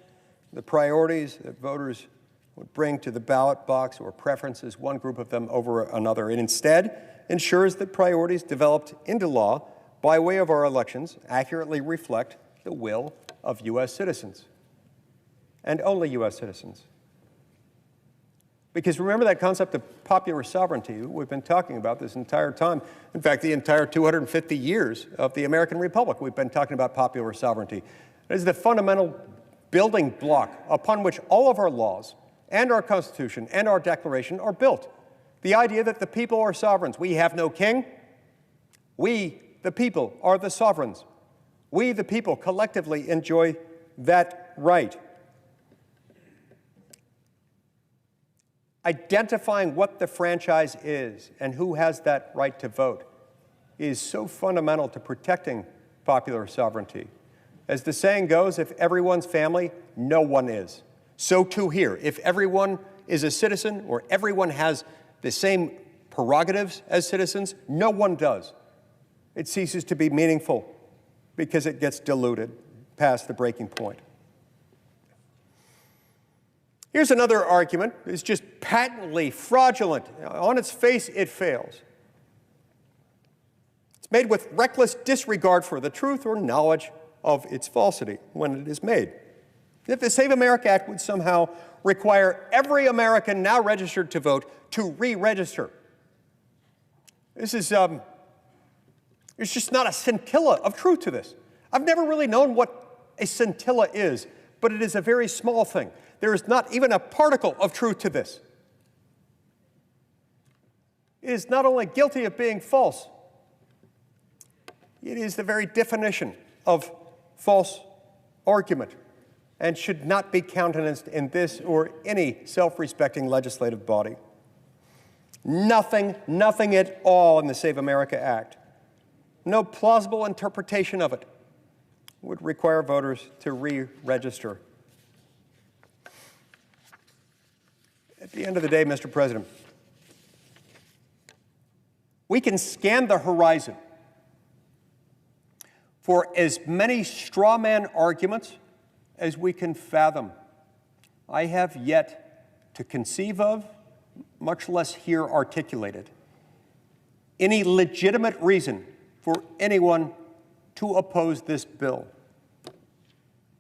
the priorities that voters would bring to the ballot box or preferences one group of them over another. It instead ensures that priorities developed into law by way of our elections accurately reflect the will of U.S. citizens, and only U.S. citizens. Because remember that concept of popular sovereignty we've been talking about this entire time. In fact, the entire 250 years of the American Republic, we've been talking about popular sovereignty. It is the fundamental building block upon which all of our laws and our Constitution and our Declaration are built. The idea that the people are sovereigns. We have no king. We, the people, are the sovereigns. We, the people, collectively enjoy that right. Identifying what the franchise is and who has that right to vote is so fundamental to protecting popular sovereignty. As the saying goes, if everyone's family, no one is. So too here. If everyone is a citizen or everyone has the same prerogatives as citizens, no one does. It ceases to be meaningful because it gets diluted past the breaking point. Here's another argument. It's just patently fraudulent. On its face, it fails. It's made with reckless disregard for the truth or knowledge of its falsity when it is made. If the Save America Act would somehow require every American now registered to vote to re-register, this is, there's just not a scintilla of truth to this. I've never really known what a scintilla is, but it is a very small thing. There is not even a particle of truth to this. is not only guilty of being false, it is the very definition of false argument and should not be countenanced in this or any self-respecting legislative body. Nothing at all in the Save America Act, no plausible interpretation of it, would require voters to re-register. At the end of the day, Mr. President, we can scan the horizon for as many straw man arguments as we can fathom. I have yet to conceive of, much less hear articulated, any legitimate reason for anyone to oppose this bill,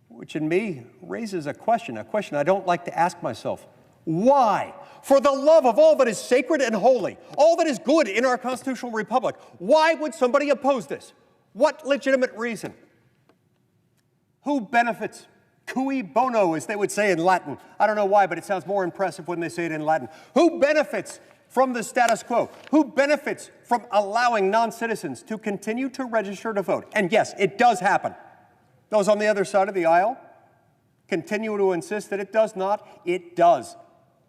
which in me raises a question I don't like to ask myself. Why? For the love of all that is sacred and holy, all that is good in our constitutional republic, why would somebody oppose this? What legitimate reason? Who benefits? Cui bono, as they would say in Latin. I don't know why, but it sounds more impressive when they say it in Latin. Who benefits from the status quo? Who benefits from allowing non-citizens to continue to register to vote? And yes, it does happen. Those on the other side of the aisle continue to insist that it does not. It does.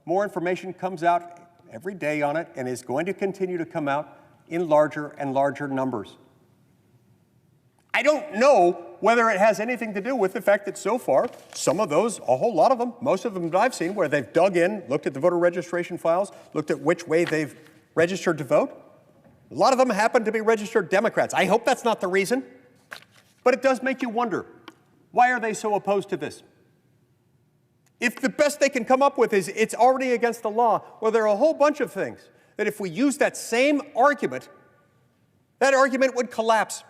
More information comes out every day on it and is going to continue to come out in larger and larger numbers. I don't know whether it has anything to do with the fact that so far, some of those, a whole lot of them, most of them that I've seen, where they've dug in, looked at the voter registration files, looked at which way they've registered to vote, a lot of them happen to be registered Democrats. I hope that's not the reason, but it does make you wonder, why are they so opposed to this? If the best they can come up with is it's already against the law, well, there are a whole bunch of things that if we use that same argument, that argument would collapse.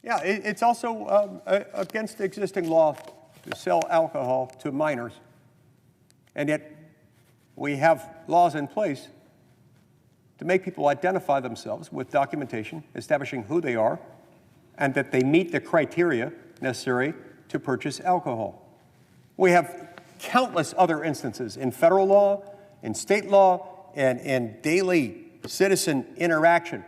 Yeah, it's also against existing law to sell alcohol to minors. And yet we have laws in place to make people identify themselves with documentation establishing who they are and that they meet the criteria necessary to purchase alcohol. We have countless other instances in federal law, in state law, and in daily citizen interaction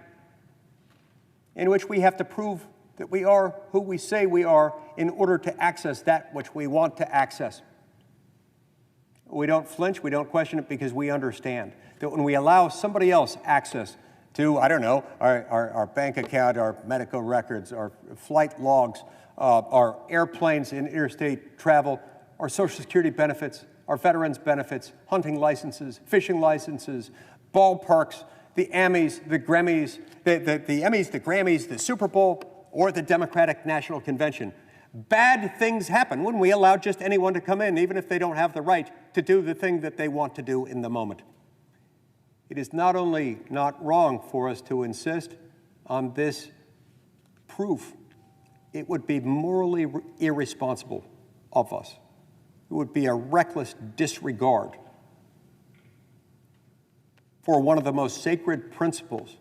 in which we have to prove that we are who we say we are in order to access that which we want to access. We don't flinch, we don't question it because we understand that when we allow somebody else access to, I don't know, our bank account, our medical records, our flight logs, our airplanes in interstate travel, our Social Security benefits, our veterans benefits, hunting licenses, fishing licenses, ballparks, the Emmys, the Grammys, the Emmys, the Grammys, the Super Bowl, or the Democratic National Convention. Bad things happen when we allow just anyone to come in, even if they don't have the right to do the thing that they want to do in the moment. It is not only not wrong for us to insist on this proof, it would be morally irresponsible of us. It would be a reckless disregard for one of the most sacred principles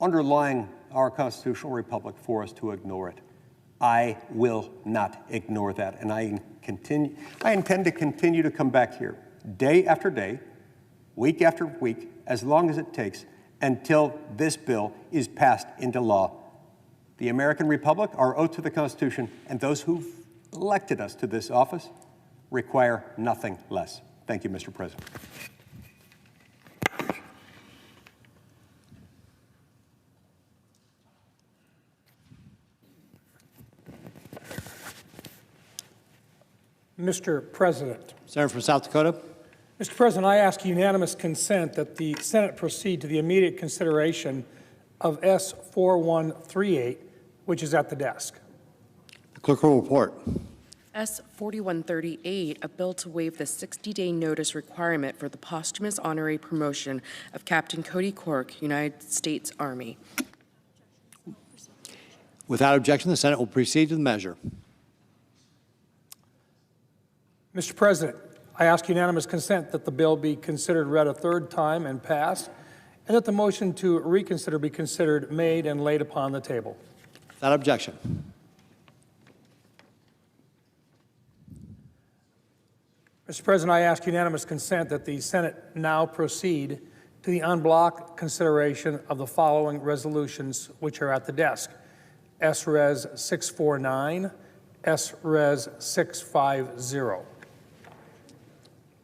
underlying our constitutional republic for us to ignore it. I will not ignore that, and I intend to continue to come back here day after day, week after week, as long as it takes until this bill is passed into law. The American Republic, our oath to the Constitution, and those who've elected us to this office require nothing less. Thank you, Mr. President. Mr. President. Senator from South Dakota. Mr. President, I ask unanimous consent that the Senate proceed to the immediate consideration of S4138, which is at the desk. The clerk will report. S4138, a bill to waive the 60-day notice requirement for the posthumous honorary promotion of Captain Cody Cork, United States Army. Without objection, the Senate will proceed to the measure. Mr. President, I ask unanimous consent that the bill be considered read a third time and passed, and that the motion to reconsider be considered made and laid upon the table. Without objection. Mr. Mr. President, I ask unanimous consent that the Senate now proceed to the en bloc consideration of the following resolutions, which are at the desk. S-Res 649, S-Res 650.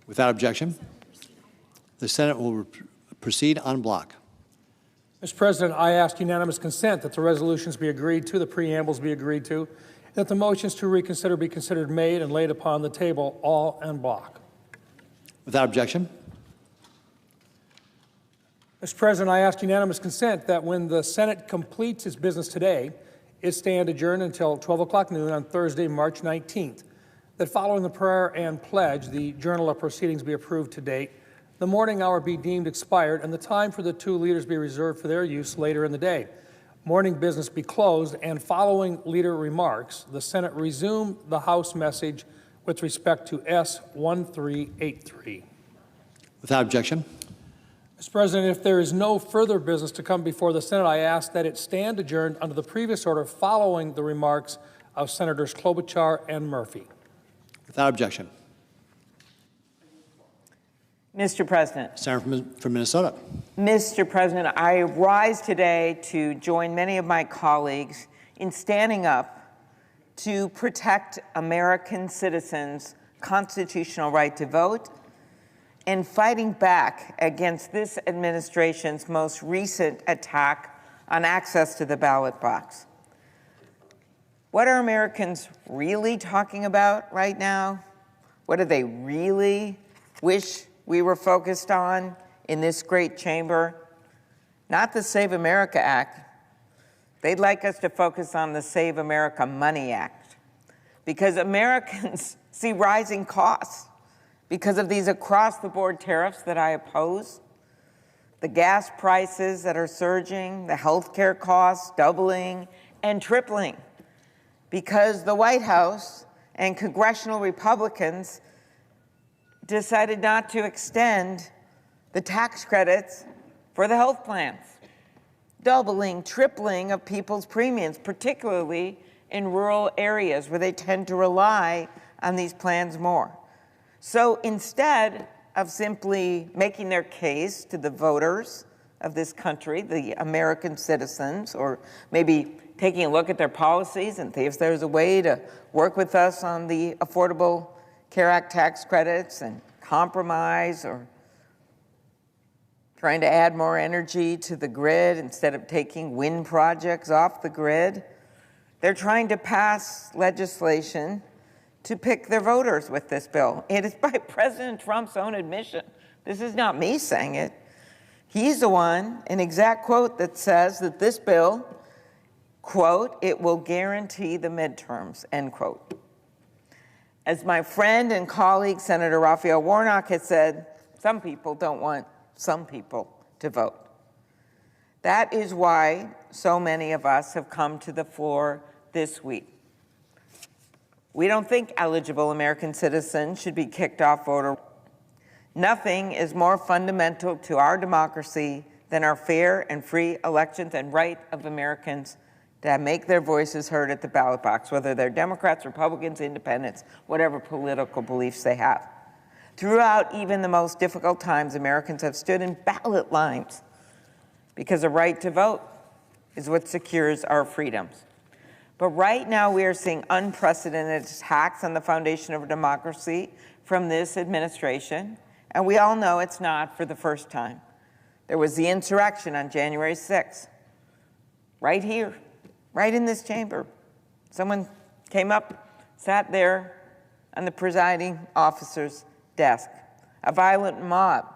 Without objection, the Senate will proceed en bloc. Mr. President, I ask unanimous consent that the resolutions be agreed to, the preambles be agreed to, and that the motions to reconsider be considered made and laid upon the table all en bloc. Without objection. Mr. President, I ask unanimous consent that when the Senate completes its business today, it stand adjourned until 12 o'clock noon on Thursday, March 19th, that following the prayer and pledge, the journal of proceedings be approved to date, the morning hour be deemed expired, and the time for the two leaders be reserved for their use later in the day. Morning business be closed, and following leader remarks, the Senate resume the House message with respect to S-1383. Without objection. Mr. President, if there is no further business to come before the Senate, I ask that it stand adjourned under the previous order following the remarks of Senators Klobuchar and Murphy. Without objection. Mr. President. Senator from Minnesota. Mr. President, I rise today to join many of my colleagues in standing up to protect American citizens' constitutional right to vote and fighting back against this administration's most recent attack on access to the ballot box. What are Americans really talking about right now? What do they really wish we were focused on in this great chamber? Not the Save America Act. They'd like us to focus on the Save America Money Act, because Americans see rising costs because of these across-the-board tariffs that I oppose, the gas prices that are surging, the health care costs doubling and tripling, because the White House and congressional Republicans decided not to extend the tax credits for the health plans, doubling, tripling of people's premiums, particularly in rural areas where they tend to rely on these plans more. So instead of simply making their case to the voters of this country, the American citizens, or maybe taking a look at their policies and see if there's a way to work with us on the Affordable Care Act tax credits and compromise, or trying to add more energy to the grid instead of taking wind projects off the grid, they're trying to pass legislation to pick their voters with this bill. It is by President Trump's own admission. This is not me saying it. He's the one, an exact quote, that says that this bill, quote, "it will guarantee the midterms," end quote. As my friend and colleague, Senator Raphael Warnock, has said, some people don't want some people to vote. That is why so many of us have come to the floor this week. We don't think eligible American citizens should be kicked off voter. Nothing is more fundamental to our democracy than our fair and free elections and right of Americans to make their voices heard at the ballot box, whether they're Democrats, Republicans, Independents, whatever political beliefs they have. Throughout even the most difficult times, Americans have stood in ballot lines because the right to vote is what secures our freedoms. But right now, we are seeing unprecedented attacks on the foundation of our democracy from this administration, and we all know it's not for the first time. There was the insurrection on January 6th, right here, right in this chamber. Someone came up, sat there on the presiding officer's desk, a violent mob,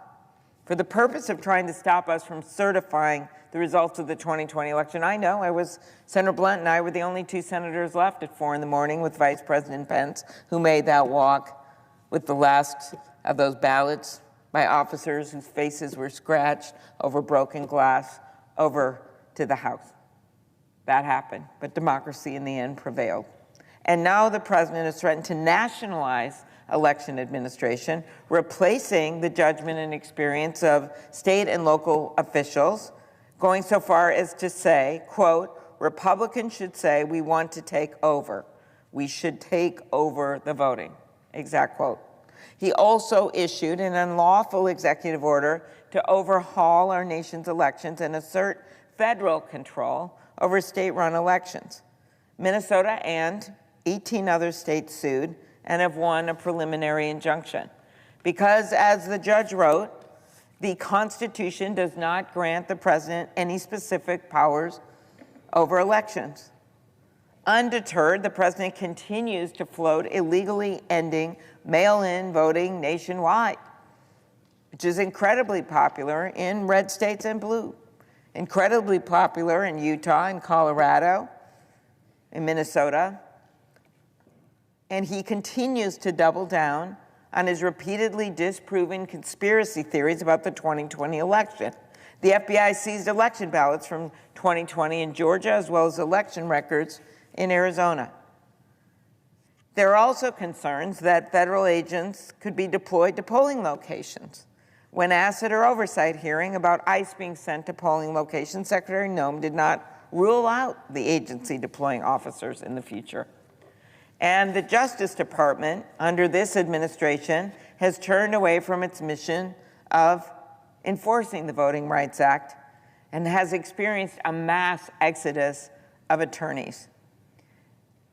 for the purpose of trying to stop us from certifying the results of the 2020 election. I know, Senator Blunt and I were the only two senators left at 4 in the morning with Vice President Pence, who made that walk with the last of those ballots by officers whose faces were scratched over broken glass over to the House. That happened, but democracy in the end prevailed. And now the president has threatened to nationalize election administration, replacing the judgment and experience of state and local officials, going so far as to say, quote, "Republicans should say we want to take over. We should take over the voting." Exact quote. He also issued an unlawful executive order to overhaul our nation's elections and assert federal control over state-run elections. Minnesota and 18 other states sued and have won a preliminary injunction because, as the judge wrote, the Constitution does not grant the president any specific powers over elections. Undeterred, the president continues to float illegally ending mail-in voting nationwide, which is incredibly popular in red states and blue, incredibly popular in Utah and Colorado, in Minnesota. And he continues to double down on his repeatedly disproven conspiracy theories about the 2020 election. The FBI seized election ballots from 2020 in Georgia, as well as election records in Arizona. There are also concerns that federal agents could be deployed to polling locations. When asked at her oversight hearing about ICE being sent to polling locations, Secretary Noem did not rule out the agency deploying officers in the future. And the Justice Department, under this administration, has turned away from its mission of enforcing the Voting Rights Act and has experienced a mass exodus of attorneys.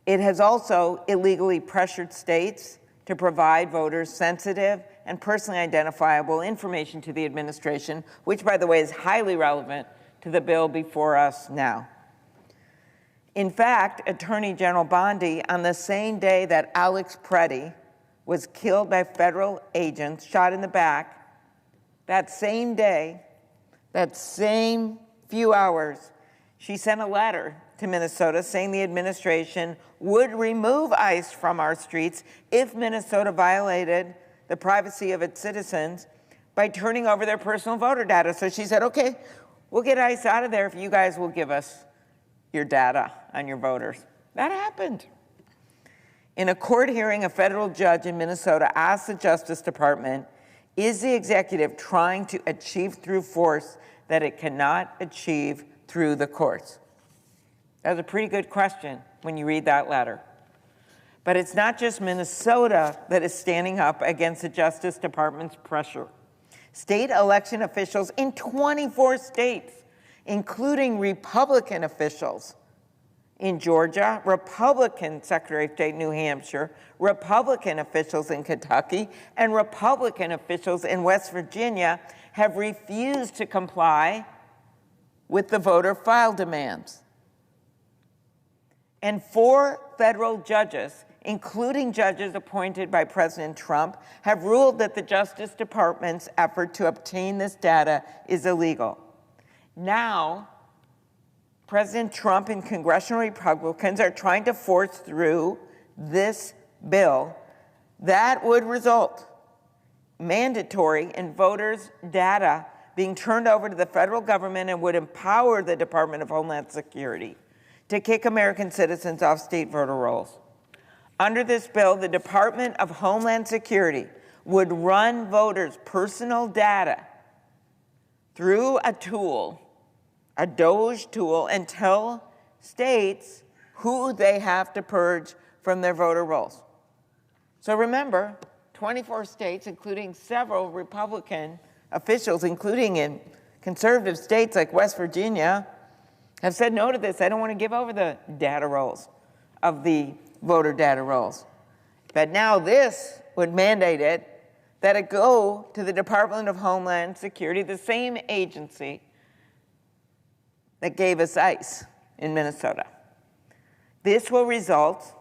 It has also illegally pressured states to provide voters sensitive and personally identifiable information to the administration, which, by the way, is highly relevant to the bill before us now. In fact, Attorney General Bondi, on the same day that Alex Preddy was killed by federal agents, shot in the back, that same day, that same few hours, she sent a letter to Minnesota saying the administration would remove ICE from our streets if Minnesota violated the privacy of its citizens by turning over their personal voter data. So she said, okay, we'll get ICE out of there if you guys will give us your data on your voters. That happened. In a court hearing, a federal judge in Minnesota asked the Justice Department, is the executive trying to achieve through force that it cannot achieve through the courts? That was a pretty good question when you read that letter. But it's not just Minnesota that is standing up against the Justice Department's pressure. State election officials in 24 states, including Republican officials in Georgia, Republican Secretary of State in New Hampshire, Republican officials in Kentucky, and Republican officials in West Virginia have refused to comply with the voter file demands. And 4 federal judges, including judges appointed by President Trump, have ruled that the Justice Department's effort to obtain this data is illegal. Now, President Trump and congressional Republicans are trying to force through this bill that would result mandatory in voters' data being turned over to the federal government and would empower the Department of Homeland Security to kick American citizens off state voter rolls. Under this bill, the Department of Homeland Security would run voters' personal data through a tool, a DOJ tool, and tell states who they have to purge from their voter rolls. So remember, 24 states, including several Republican officials, including in conservative states like West Virginia, have said no to this. They don't want to give over the data rolls of the voter data rolls. But now this would mandate it, that it go to the Department of Homeland Security, the same agency that gave us ICE in Minnesota. This will result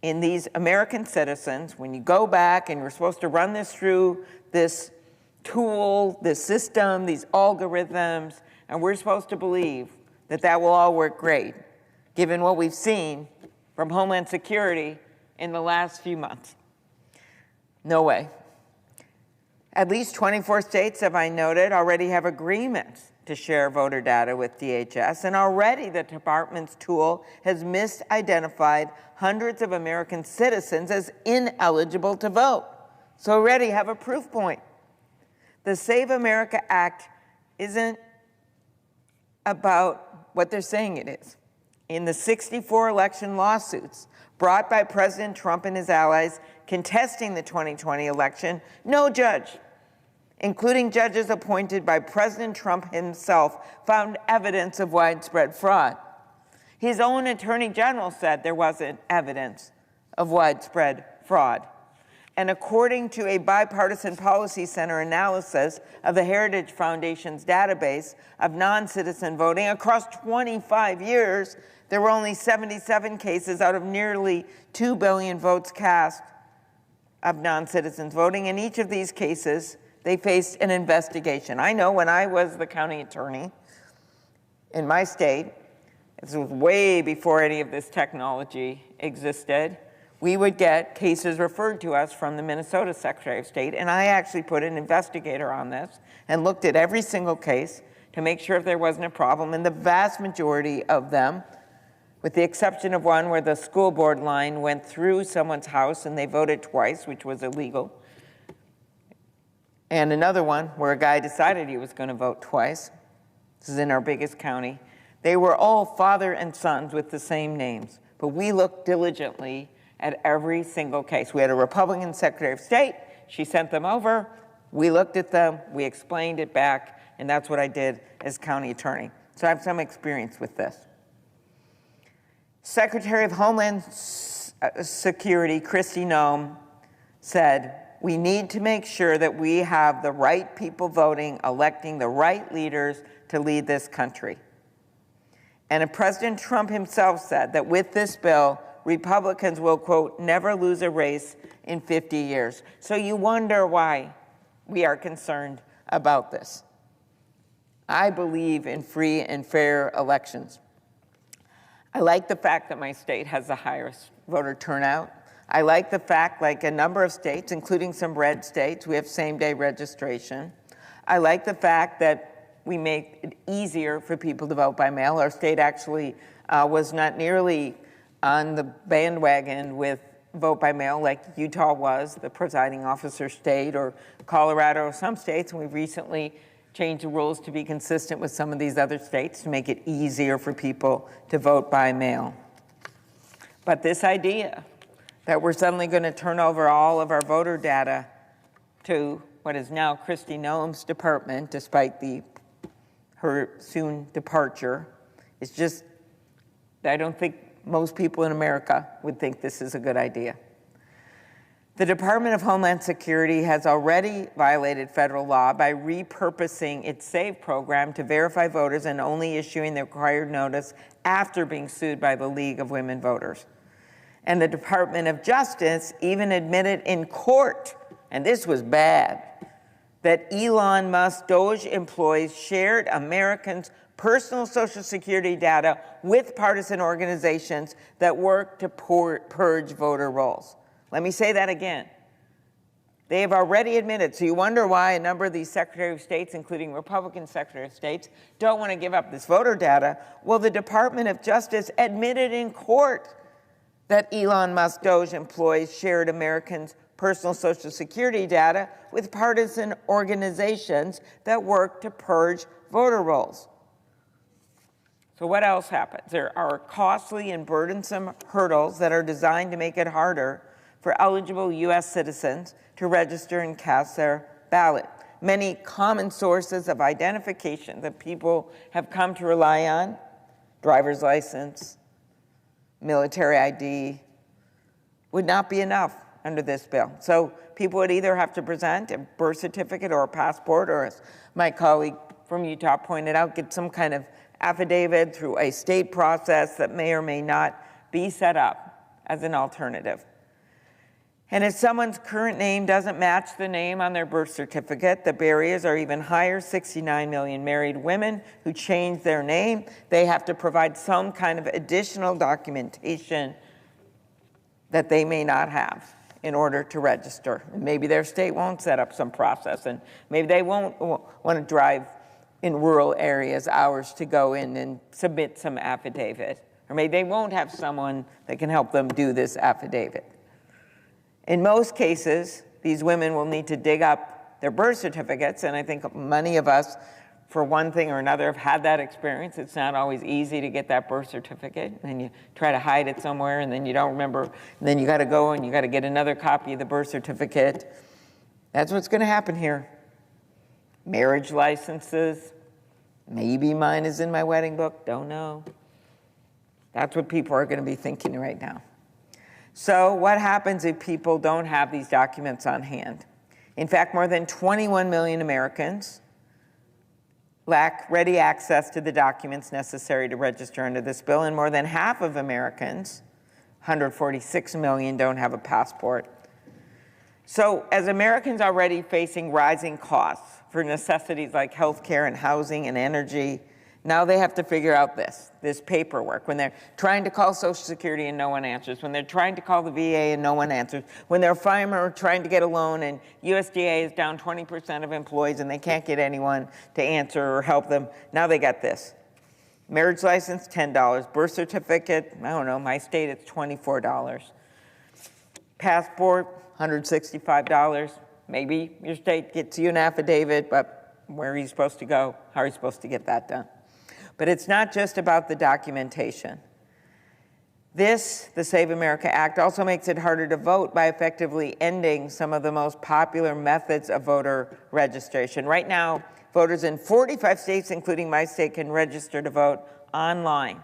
in these American citizens, when you go back and you're supposed to run this through this tool, this system, these algorithms, and we're supposed to believe that that will all work great, given what we've seen from Homeland Security in the last few months. No way. At least 24 states, have I noted, already have agreements to share voter data with DHS, and already the department's tool has misidentified hundreds of American citizens as ineligible to vote. So already have a proof point. The Save America Act isn't about what they're saying it is. In the 64 election lawsuits brought by President Trump and his allies, contesting the 2020 election, no judge, including judges appointed by President Trump himself, found evidence of widespread fraud. His own Attorney General said there wasn't evidence of widespread fraud. And according to a bipartisan policy center analysis of the Heritage Foundation's database of non-citizen voting, across 25 years, there were only 77 cases out of nearly 2 billion votes cast of non-citizens voting. In each of these cases, they faced an investigation. I know when I was the county attorney in my state, this was way before any of this technology existed, we would get cases referred to us from the Minnesota Secretary of State, and I actually put an investigator on this and looked at every single case to make sure if there wasn't a problem, and the vast majority of them, with the exception of one where the school board line went through someone's house and they voted twice, which was illegal, and another one where a guy decided he was going to vote twice. This is in our biggest county. They were all father and sons with the same names, but we looked diligently at every single case. We had a Republican Secretary of State. She sent them over. We looked at them. We explained it back, and that's what I did as county attorney. So I have some experience with this. Secretary of Homeland Security Kristi Noem said, "We need to make sure that we have the right people voting, electing the right leaders to lead this country." And President Trump himself said that with this bill, Republicans will, quote, never lose a race in 50 years. So you wonder why we are concerned about this. I believe in free and fair elections. I like the fact that my state has the highest voter turnout. I like the fact, like a number of states, including some red states, we have same-day registration. I like the fact that we make it easier for people to vote by mail. Our state actually was not nearly on the bandwagon with vote by mail like Utah was, the presiding officer state, or Colorado, or some states, and we've recently changed the rules to be consistent with some of these other states to make it easier for people to vote by mail. But this idea that we're suddenly going to turn over all of our voter data to what is now Kristi Noem's department, despite her soon departure, is just, I don't think most people in America would think this is a good idea. The Department of Homeland Security has already violated federal law by repurposing its SAVE program to verify voters and only issuing the required notice after being sued by the League of Women Voters. And the Department of Justice even admitted in court, and this was bad, that Elon Musk Doge employees shared Americans' personal Social Security data with partisan organizations that work to purge voter rolls. Let me say that again. They have already admitted, so you wonder why a number of these Secretary of States, including Republican Secretary of States, don't want to give up this voter data. Well, the Department of Justice admitted in court that Elon Musk Doge employees shared Americans' personal Social Security data with partisan organizations that work to purge voter rolls. So what else happens? There are costly and burdensome hurdles that are designed to make it harder for eligible U.S. citizens to register and cast their ballot. Many common sources of identification that people have come to rely on, driver's license, military ID, would not be enough under this bill. So people would either have to present a birth certificate or a passport, or as my colleague from Utah pointed out, get some kind of affidavit through a state process that may or may not be set up as an alternative. And if someone's current name doesn't match the name on their birth certificate, the barriers are even higher. 69 million married women who change their name, they have to provide some kind of additional documentation that they may not have in order to register. And maybe their state won't set up some process, and maybe they won't want to drive in rural areas hours to go in and submit some affidavit. Or maybe they won't have someone that can help them do this affidavit. In most cases, these women will need to dig up their birth certificates, and I think many of us for one thing or another, have had that experience. It's not always easy to get that birth certificate, and you try to hide it somewhere, and then you don't remember, and then you got to go and you got to get another copy of the birth certificate. That's what's going to happen here. Marriage licenses, maybe mine is in my wedding book, don't know. That's what people are going to be thinking right now. So what happens if people don't have these documents on hand? In fact, more than 21 million Americans lack ready access to the documents necessary to register under this bill, and more than half of Americans, 146 million, don't have a passport. So as Americans already facing rising costs for necessities like healthcare and housing and energy, now they have to figure out this paperwork. When they're trying to call Social Security and no one answers, when they're trying to call the VA and no one answers, when they're a farmer trying to get a loan and USDA is down 20% of employees and they can't get anyone to answer or help them, now they got this. Marriage license, $10. Birth certificate, I don't know, my state it's $24. Passport, $165. Maybe your state gets you an affidavit, but where are you supposed to go? How are you supposed to get that done? But it's not just about the documentation. The Save America Act, also makes it harder to vote by effectively ending some of the most popular methods of voter registration. Right now, voters in 45 states, including my state, can register to vote online.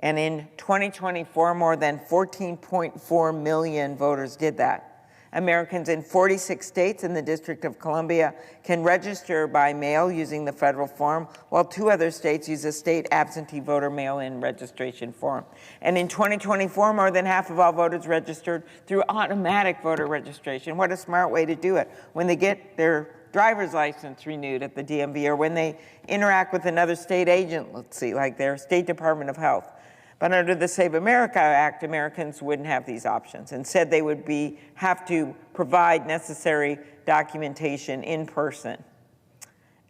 And in 2024, more than 14.4 million voters did that. Americans in 46 states and the District of Columbia can register by mail using the federal form, while 2 other states use a state absentee voter mail-in registration form. And in 2024, more than half of all voters registered through automatic voter registration. What a smart way to do it. When they get their driver's license renewed at the DMV, or when they interact with another state agent, let's see, like their State Department of Health. But under the Save America Act, Americans wouldn't have these options. Instead, they would have to provide necessary documentation in person.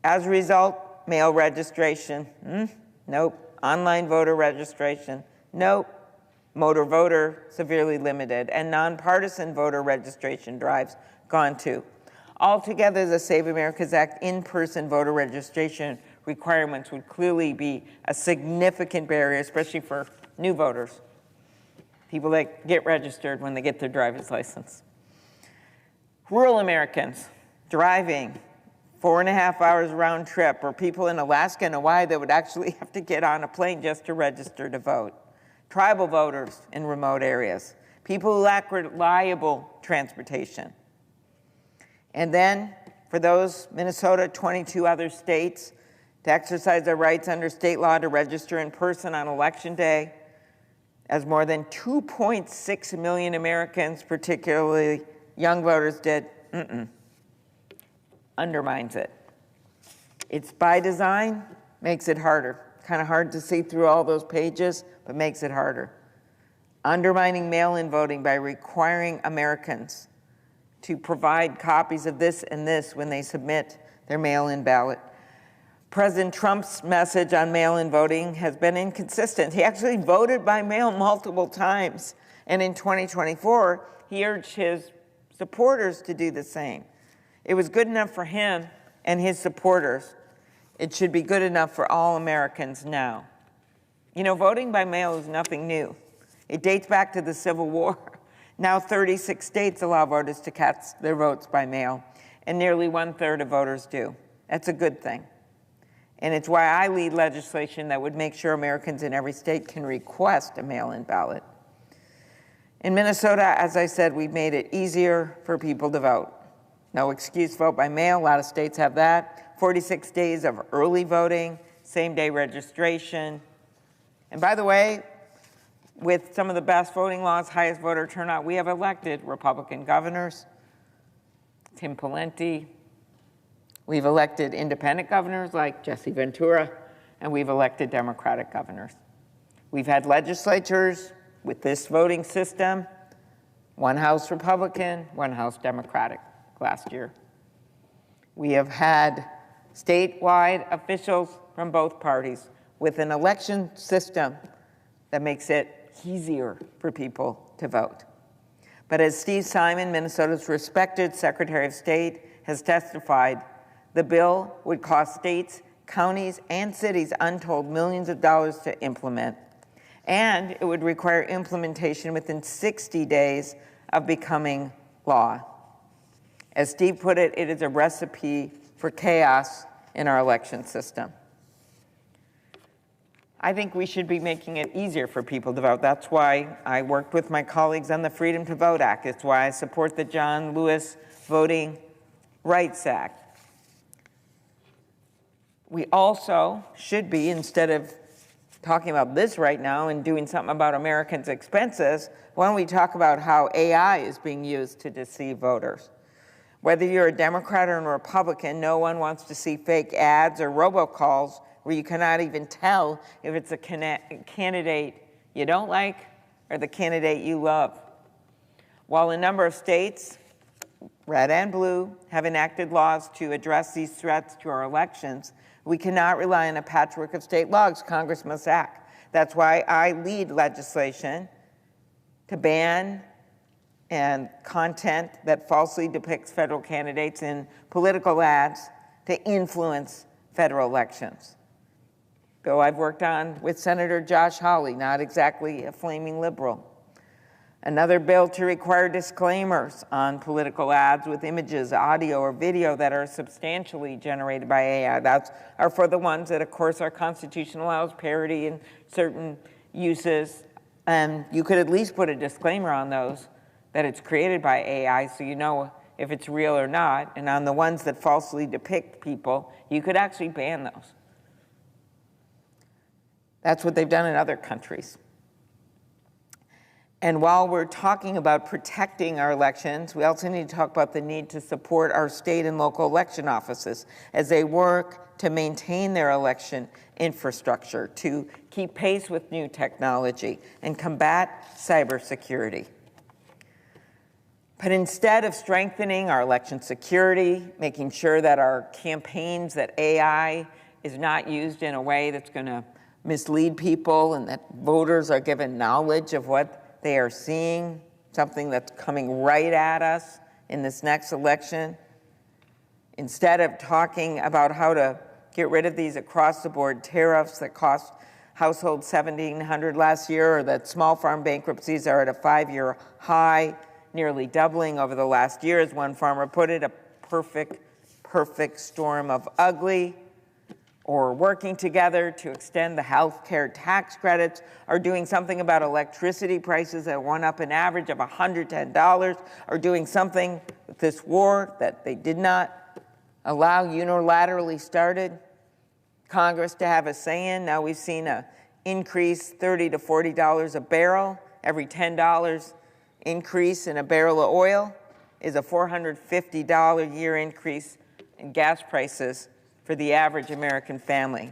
As a result, mail registration, nope. Online voter registration, nope. Motor voter, severely limited. And nonpartisan voter registration drives, gone too. Altogether, the Save America Act in-person voter registration requirements would clearly be a significant barrier, especially for new voters, people that get registered when they get their driver's license. Rural Americans driving 4.5 hours round trip, or people in Alaska and Hawaii that would actually have to get on a plane just to register to vote. Tribal voters in remote areas, people who lack reliable transportation. And then, for those, Minnesota, 22 other states, to exercise their rights under state law to register in person on Election Day, as more than 2.6 million Americans, particularly young voters, did, undermines it. It's by design, makes it harder. Kind of hard to see through all those pages, but makes it harder. Undermining mail-in voting by requiring Americans to provide copies of this and this when they submit their mail-in ballot. President Trump's message on mail-in voting has been inconsistent. He actually voted by mail multiple times. And in 2024, he urged his supporters to do the same. It was good enough for him and his supporters. It should be good enough for all Americans now. You know, voting by mail is nothing new. It dates back to the Civil War. Now 36 states allow voters to cast their votes by mail, and nearly 1/3 of voters do. That's a good thing. And it's why I lead legislation that would make sure Americans in every state can request a mail-in ballot. In Minnesota, as I said, we've made it easier for people to vote. No excuse vote by mail, a lot of states have that. 46 days of early voting, same-day registration. And by the way, with some of the best voting laws, highest voter turnout, we have elected Republican governors, Tim Pawlenty. We've elected independent governors like Jesse Ventura, and we've elected Democratic governors. We've had legislatures with this voting system, one House Republican, one House Democratic last year. We have had statewide officials from both parties with an election system that makes it easier for people to vote. But as Steve Simon, Minnesota's respected Secretary of State, has testified, The bill would cost states, counties, and cities untold millions of dollars to implement, and it would require implementation within 60 days of becoming law. As Steve put it, it is a recipe for chaos in our election system. I think we should be making it easier for people to vote. That's why I worked with my colleagues on the Freedom to Vote Act. It's why I support the John Lewis Voting Rights Act. We also should be, instead of talking about this right now and doing something about Americans' expenses, why don't we talk about how AI is being used to deceive voters? Whether you're a Democrat or a Republican, no one wants to see fake ads or robocalls where you cannot even tell if it's a candidate you don't like or the candidate you love. While a number of states, red and blue, have enacted laws to address these threats to our elections, we cannot rely on a patchwork of state laws. Congress must act. That's why I lead legislation to ban and content that falsely depicts federal candidates in political ads to influence federal elections. Bill I've worked on with Senator Josh Hawley, not exactly a flaming liberal. Another bill to require disclaimers on political ads with images, audio, or video that are substantially generated by AI. That's are for the ones that, of course, our Constitution allows parody in certain uses. And you could at least put a disclaimer on those that it's created by AI so you know if it's real or not. And on the ones that falsely depict people, you could actually ban those. That's what they've done in other countries. And while we're talking about protecting our elections, we also need to talk about the need to support our state and local election offices as they work to maintain their election infrastructure, to keep pace with new technology, and combat cybersecurity. But instead of strengthening our election security, making sure that our campaigns, that AI is not used in a way that's going to mislead people and that voters are given knowledge of what they are seeing, something that's coming right at us in this next election, instead of talking about how to get rid of these across-the-board tariffs that cost households $1,700 last year, or that small farm bankruptcies are at a 5-year high, nearly doubling over the last year, as one farmer put it, a perfect storm of ugly, or working together to extend the health care tax credits, or doing something about electricity prices that went up an average of $110, or doing something with this war that they did not allow unilaterally started Congress to have a say in. Now we've seen an increase $30 to $40 a barrel. Every $10 increase in a barrel of oil is a $450 a year increase in gas prices for the average American family.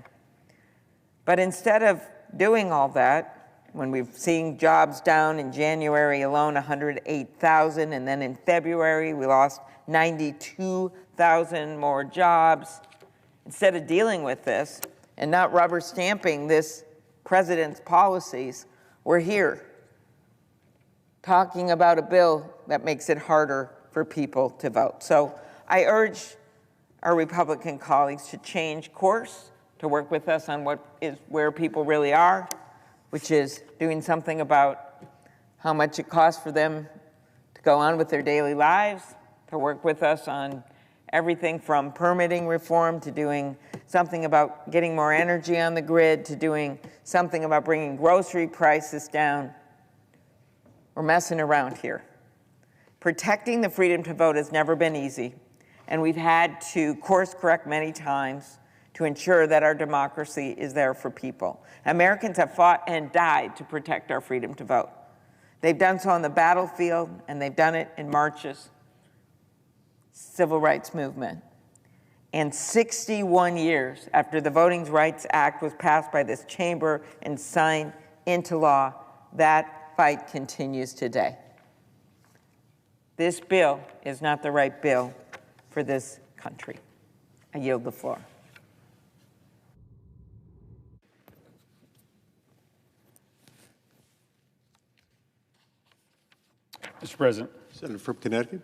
But instead of doing all that, when we've seen jobs down in January alone, 108,000, and then in February we lost 92,000 more jobs, instead of dealing with this and not rubber stamping this president's policies, we're here talking about a bill that makes it harder for people to vote. So I urge our Republican colleagues to change course, to work with us on where people really are, which is doing something about how much it costs for them to go on with their daily lives, to work with us on everything from permitting reform to doing something about getting more energy on the grid, to doing something about bringing grocery prices down. We're messing around here. Protecting the freedom to vote has never been easy, and we've had to course correct many times to ensure that our democracy is there for people. Americans have fought and died to protect our freedom to vote. They've done so on the battlefield, and they've done it in marches, civil rights movement. And 61 years after the Voting Rights Act was passed by this chamber and signed into law, that fight continues today. This bill is not the right bill for this country. I yield the floor. Mr. President. Senator from Connecticut.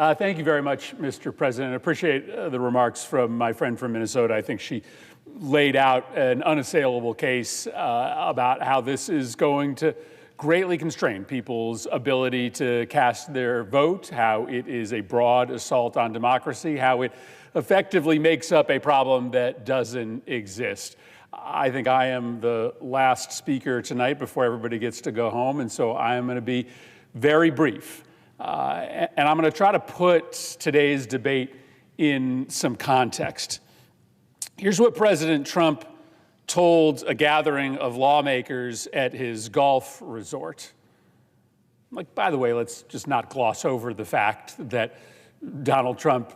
Thank you very much, Mr. President. I appreciate the remarks from my friend from Minnesota. I think she laid out an unassailable case about how this is going to greatly constrain people's ability to cast their vote, how it is a broad assault on democracy, how it effectively makes up a problem that doesn't exist. I think I am the last speaker tonight before everybody gets to go home, and so I am going to be very brief. And I'm going to try to put today's debate in some context. Here's what President Trump told a gathering of lawmakers at his golf resort. Like, by the way, let's just not gloss over the fact that Donald Trump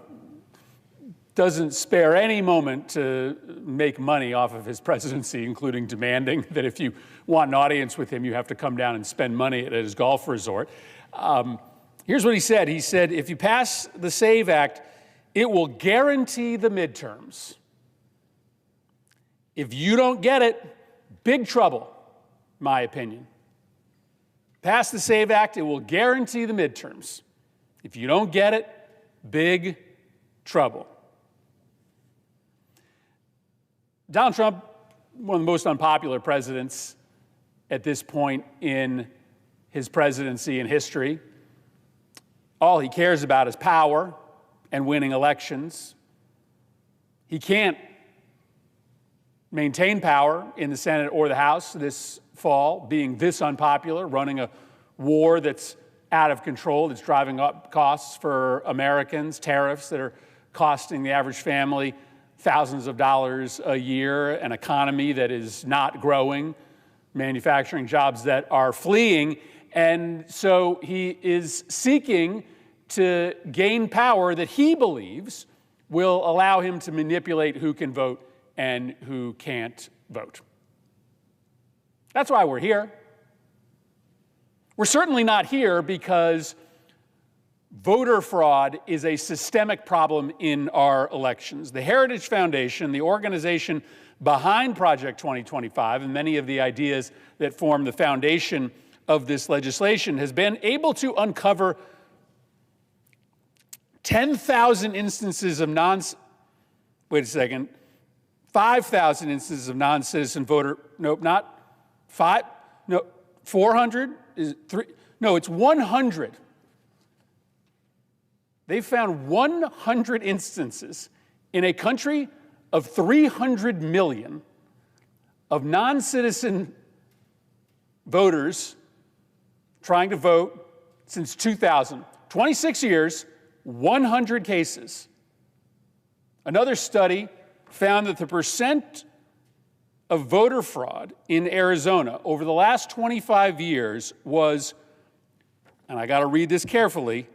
doesn't spare any moment to make money off of his presidency, including demanding that if you want an audience with him, you have to come down and spend money at his golf resort. Here's what he said. He said, if you pass the SAVE Act, it will guarantee the midterms. If you don't get it, big trouble, my opinion. Pass the SAVE Act, it will guarantee the midterms. If you don't get it, big trouble. Donald Trump, one of the most unpopular presidents at this point in his presidency in history. All he cares about is power and winning elections. He can't maintain power in the Senate or the House this fall, being this unpopular, running a war that's out of control, that's driving up costs for Americans, tariffs that are costing the average family thousands of dollars a year, an economy that is not growing, manufacturing jobs that are fleeing. And so he is seeking to gain power that he believes will allow him to manipulate who can vote and who can't vote. That's why we're here. We're certainly not here because voter fraud is a systemic problem in our elections. The Heritage Foundation, the organization behind Project 2025, and many of the ideas that form the foundation of this legislation, has been able to uncover 10,000 instances of 5,000 instances of non-citizen voter, 400 is 3, no, it's 100. They found 100 instances in a country of 300 million of non-citizen voters trying to vote since 2000. 26 years, 100 cases. Another study found that the percent of voter fraud in Arizona over the last 25 years was, and I got to read this carefully,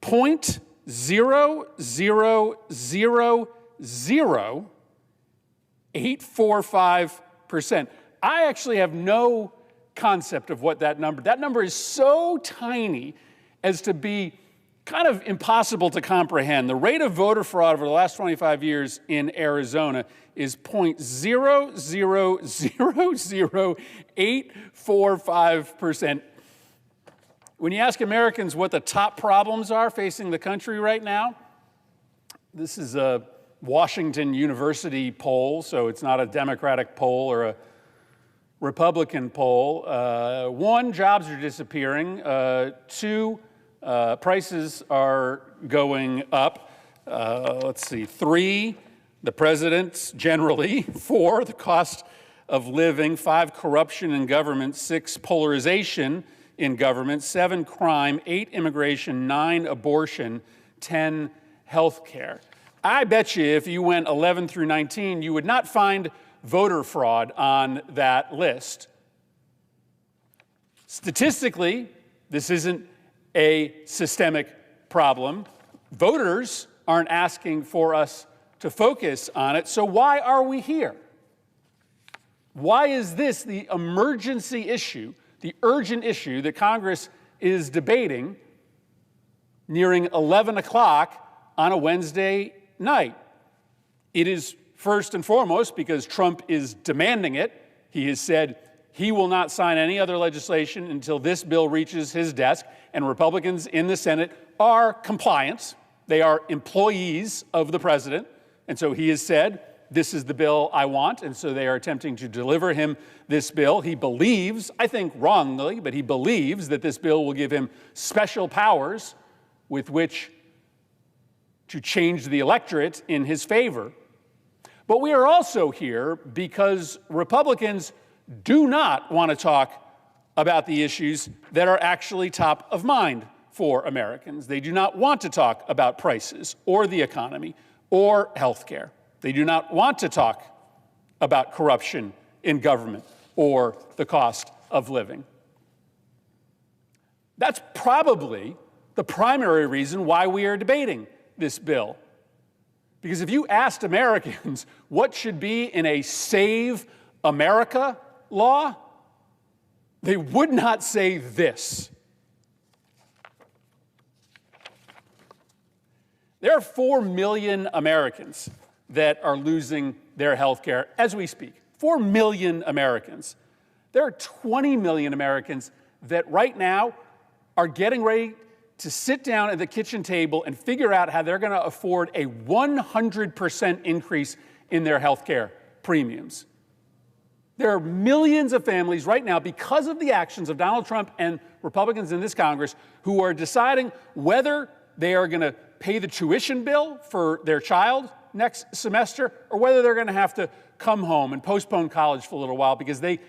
0.0000845%. I actually have no concept of what that number is so tiny as to be kind of impossible to comprehend. The rate of voter fraud over the last 25 years in Arizona is 0.0000845%. When you ask Americans what the top problems are facing the country right now, this is a Washington University poll, so it's not a Democratic poll or a Republican poll. 1, jobs are disappearing. 2, prices are going up. 3, the president's generally. 4, the cost of living. 5, corruption in government. 6, polarization in government. 7, crime. 8, immigration. 9, abortion. 10, health care. I bet you if you went 11 through 19, you would not find voter fraud on that list. Statistically, this isn't a systemic problem. Voters aren't asking for us to focus on it, so why are we here? Why is this the emergency issue, the urgent issue that Congress is debating nearing 11 o'clock on a Wednesday night? It is first and foremost because Trump is demanding it. He has said he will not sign any other legislation until this bill reaches his desk, and Republicans in the Senate are compliant. They are employees of the president, and so he has said, this is the bill I want, and so they are attempting to deliver him this bill. He believes, I think wrongly, but he believes that this bill will give him special powers with which to change the electorate in his favor. But we are also here because Republicans do not want to talk about the issues that are actually top of mind for Americans. They do not want to talk about prices or the economy or health care. They do not want to talk about corruption in government or the cost of living. That's probably the primary reason why we are debating this bill. Because if you asked Americans what should be in a Save America law, they would not say this. There are 4 million Americans that are losing their health care as we speak. 4 million Americans. There are 20 million Americans that right now are getting ready to sit down at the kitchen table and figure out how they're going to afford a 100% increase in their health care premiums. There are millions of families right now, because of the actions of Donald Trump and Republicans in this Congress, who are deciding whether they are going to pay the tuition bill for their child next semester, or whether they're going to have to come home and postpone college for a little while because they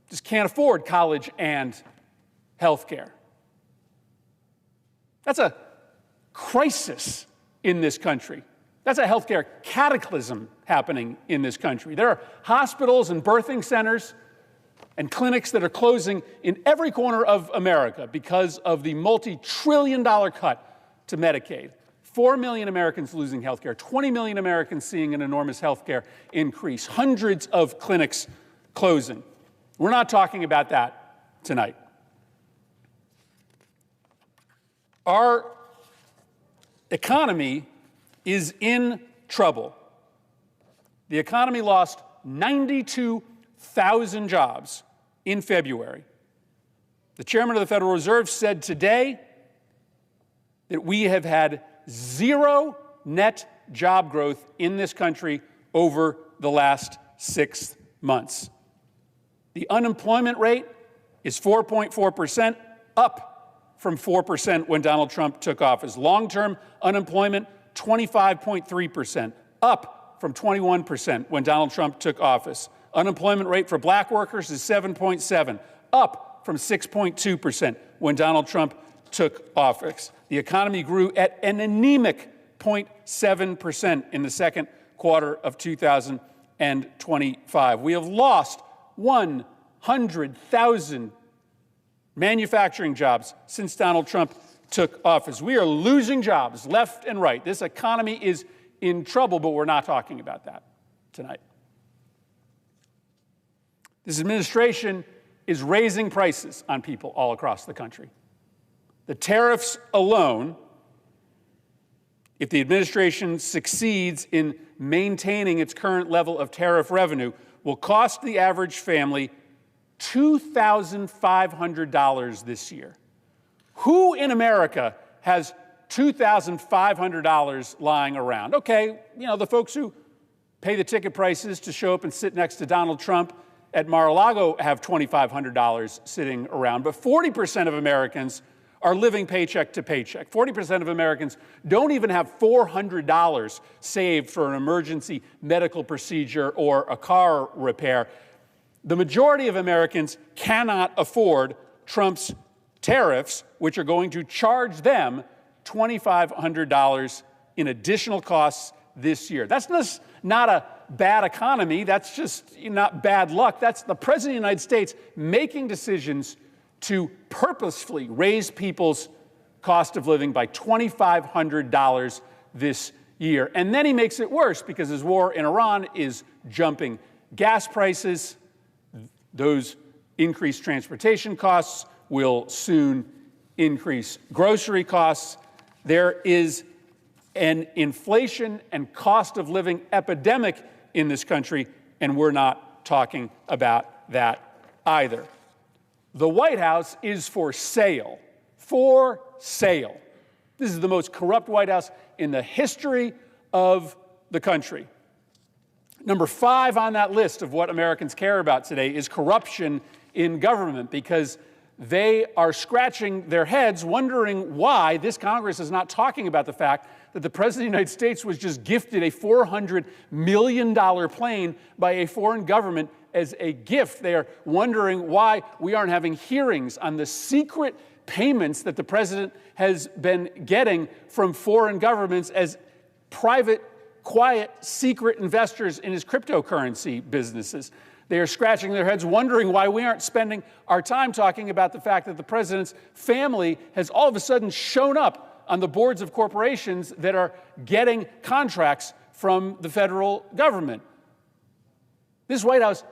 just can't afford college and health care. That's a crisis in this country. That's a healthcare cataclysm happening in this country. There are hospitals and birthing centers and clinics that are closing in every corner of America because of the multi-trillion-dollar cut to Medicaid. 4 million Americans losing health care, 20 million Americans seeing an enormous health care increase, hundreds of clinics closing. We're not talking about that tonight. Our economy is in trouble. The economy lost 92,000 jobs in February. The chairman of the Federal Reserve said today that we have had zero net job growth in this country over the last 6 months. The unemployment rate is 4.4%, up from 4% when Donald Trump took office. Long-term unemployment, 25.3%, up from 21% when Donald Trump took office. Unemployment rate for black workers is 7.7%, up from 6.2% when Donald Trump took office. The economy grew at an anemic 0.7% in the second quarter of 2025. We have lost 100,000 manufacturing jobs since Donald Trump took office. We are losing jobs left and right. This economy is in trouble, but we're not talking about that tonight. This administration is raising prices on people all across the country. The tariffs alone, if the administration succeeds in maintaining its current level of tariff revenue, will cost the average family $2,500 this year. Who in America has $2,500 lying around? Okay, the folks who pay the ticket prices to show up and sit next to Donald Trump at Mar-a-Lago have $2,500 sitting around, but 40% of Americans are living paycheck to paycheck. 40% of Americans don't even have $400 saved for an emergency medical procedure or a car repair. The majority of Americans cannot afford Trump's tariffs, which are going to charge them $2,500 in additional costs this year. That's just not a bad economy. That's just not bad luck. That's the President of the United States making decisions to purposefully raise people's cost of living by $2,500 this year. And then he makes it worse because his war in Iran is jumping gas prices. Those increased transportation costs will soon increase grocery costs. There is an inflation and cost of living epidemic in this country, and we're not talking about that either. The White House is for sale. For sale. This is the most corrupt White House in the history of the country. Number 5 on that list of what Americans care about today is corruption in government, because they are scratching their heads wondering why this Congress is not talking about the fact that the President of the United States was just gifted a $400 million plane by a foreign government as a gift. They are wondering why we aren't having hearings on the secret payments that the President has been getting from foreign governments as private, quiet, secret investors in his cryptocurrency businesses. They are scratching their heads wondering why we aren't spending our time talking about the fact that the President's family has all of a sudden shown up on the boards of corporations that are getting contracts from the federal government. This White House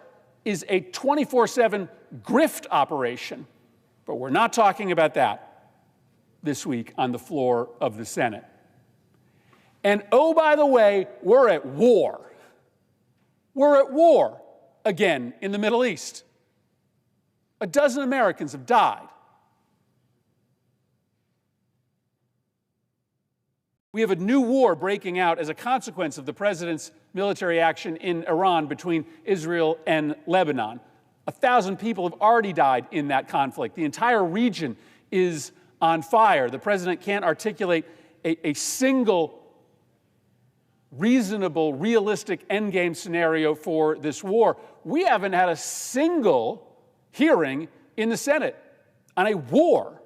is a 24/7 grift operation, but we're not talking about that this week on the floor of the Senate. And oh, by the way, we're at war. We're at war again in the Middle East. 12 Americans have died. We have a new war breaking out as a consequence of the President's military action in Iran between Israel and Lebanon. 1,000 people have already died in that conflict. The entire region is on fire. The President can't articulate a single reasonable, realistic endgame scenario for this war. We haven't had a single hearing in the Senate on a war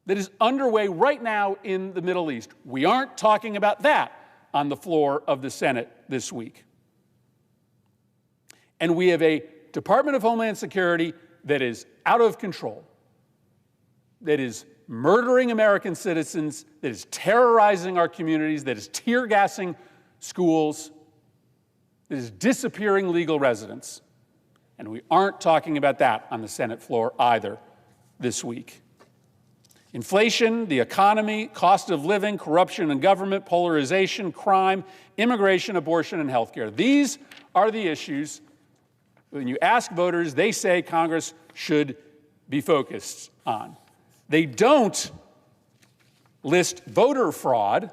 that is underway right now in the Middle East. We aren't talking about that on the floor of the Senate this week. And we have a Department of Homeland Security that is out of control, that is murdering American citizens, that is terrorizing our communities, that is tear gassing schools, that is disappearing legal residents. And we aren't talking about that on the Senate floor either this week. Inflation, the economy, cost of living, corruption in government, polarization, crime, immigration, abortion, and health care. These are the issues. When you ask voters, they say Congress should be focused on. They don't list voter fraud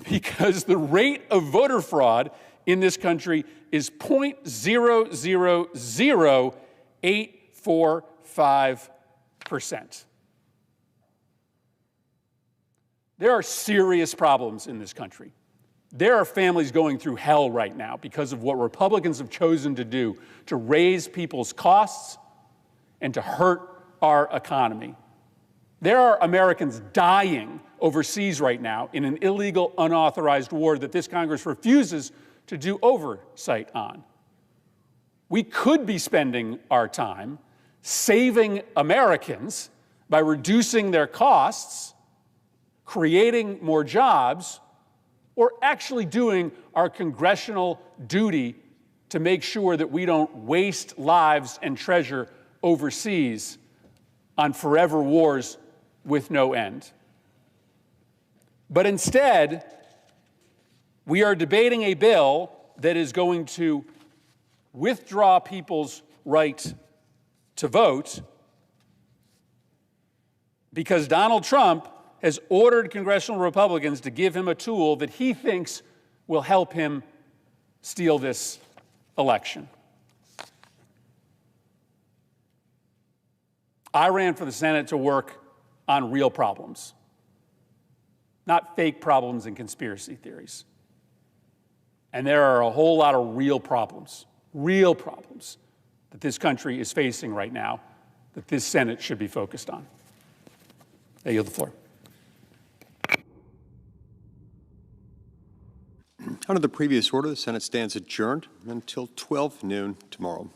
because the rate of voter fraud in this country is 0.000845%. There are serious problems in this country. There are families going through hell right now because of what Republicans have chosen to do to raise people's costs and to hurt our economy. There are Americans dying overseas right now in an illegal, unauthorized war that this Congress refuses to do oversight on. We could be spending our time saving Americans by reducing their costs, creating more jobs, or actually doing our congressional duty to make sure that we don't waste lives and treasure overseas on forever wars with no end. But instead, we are debating a bill that is going to withdraw people's right to vote because Donald Trump has ordered congressional Republicans to give him a tool that he thinks will help him steal this election. I ran for the Senate to work on real problems, not fake problems and conspiracy theories. And there are a whole lot of real problems that this country is facing right now that this Senate should be focused on. I yield the floor. Under the previous order, the Senate stands adjourned until 12 noon tomorrow.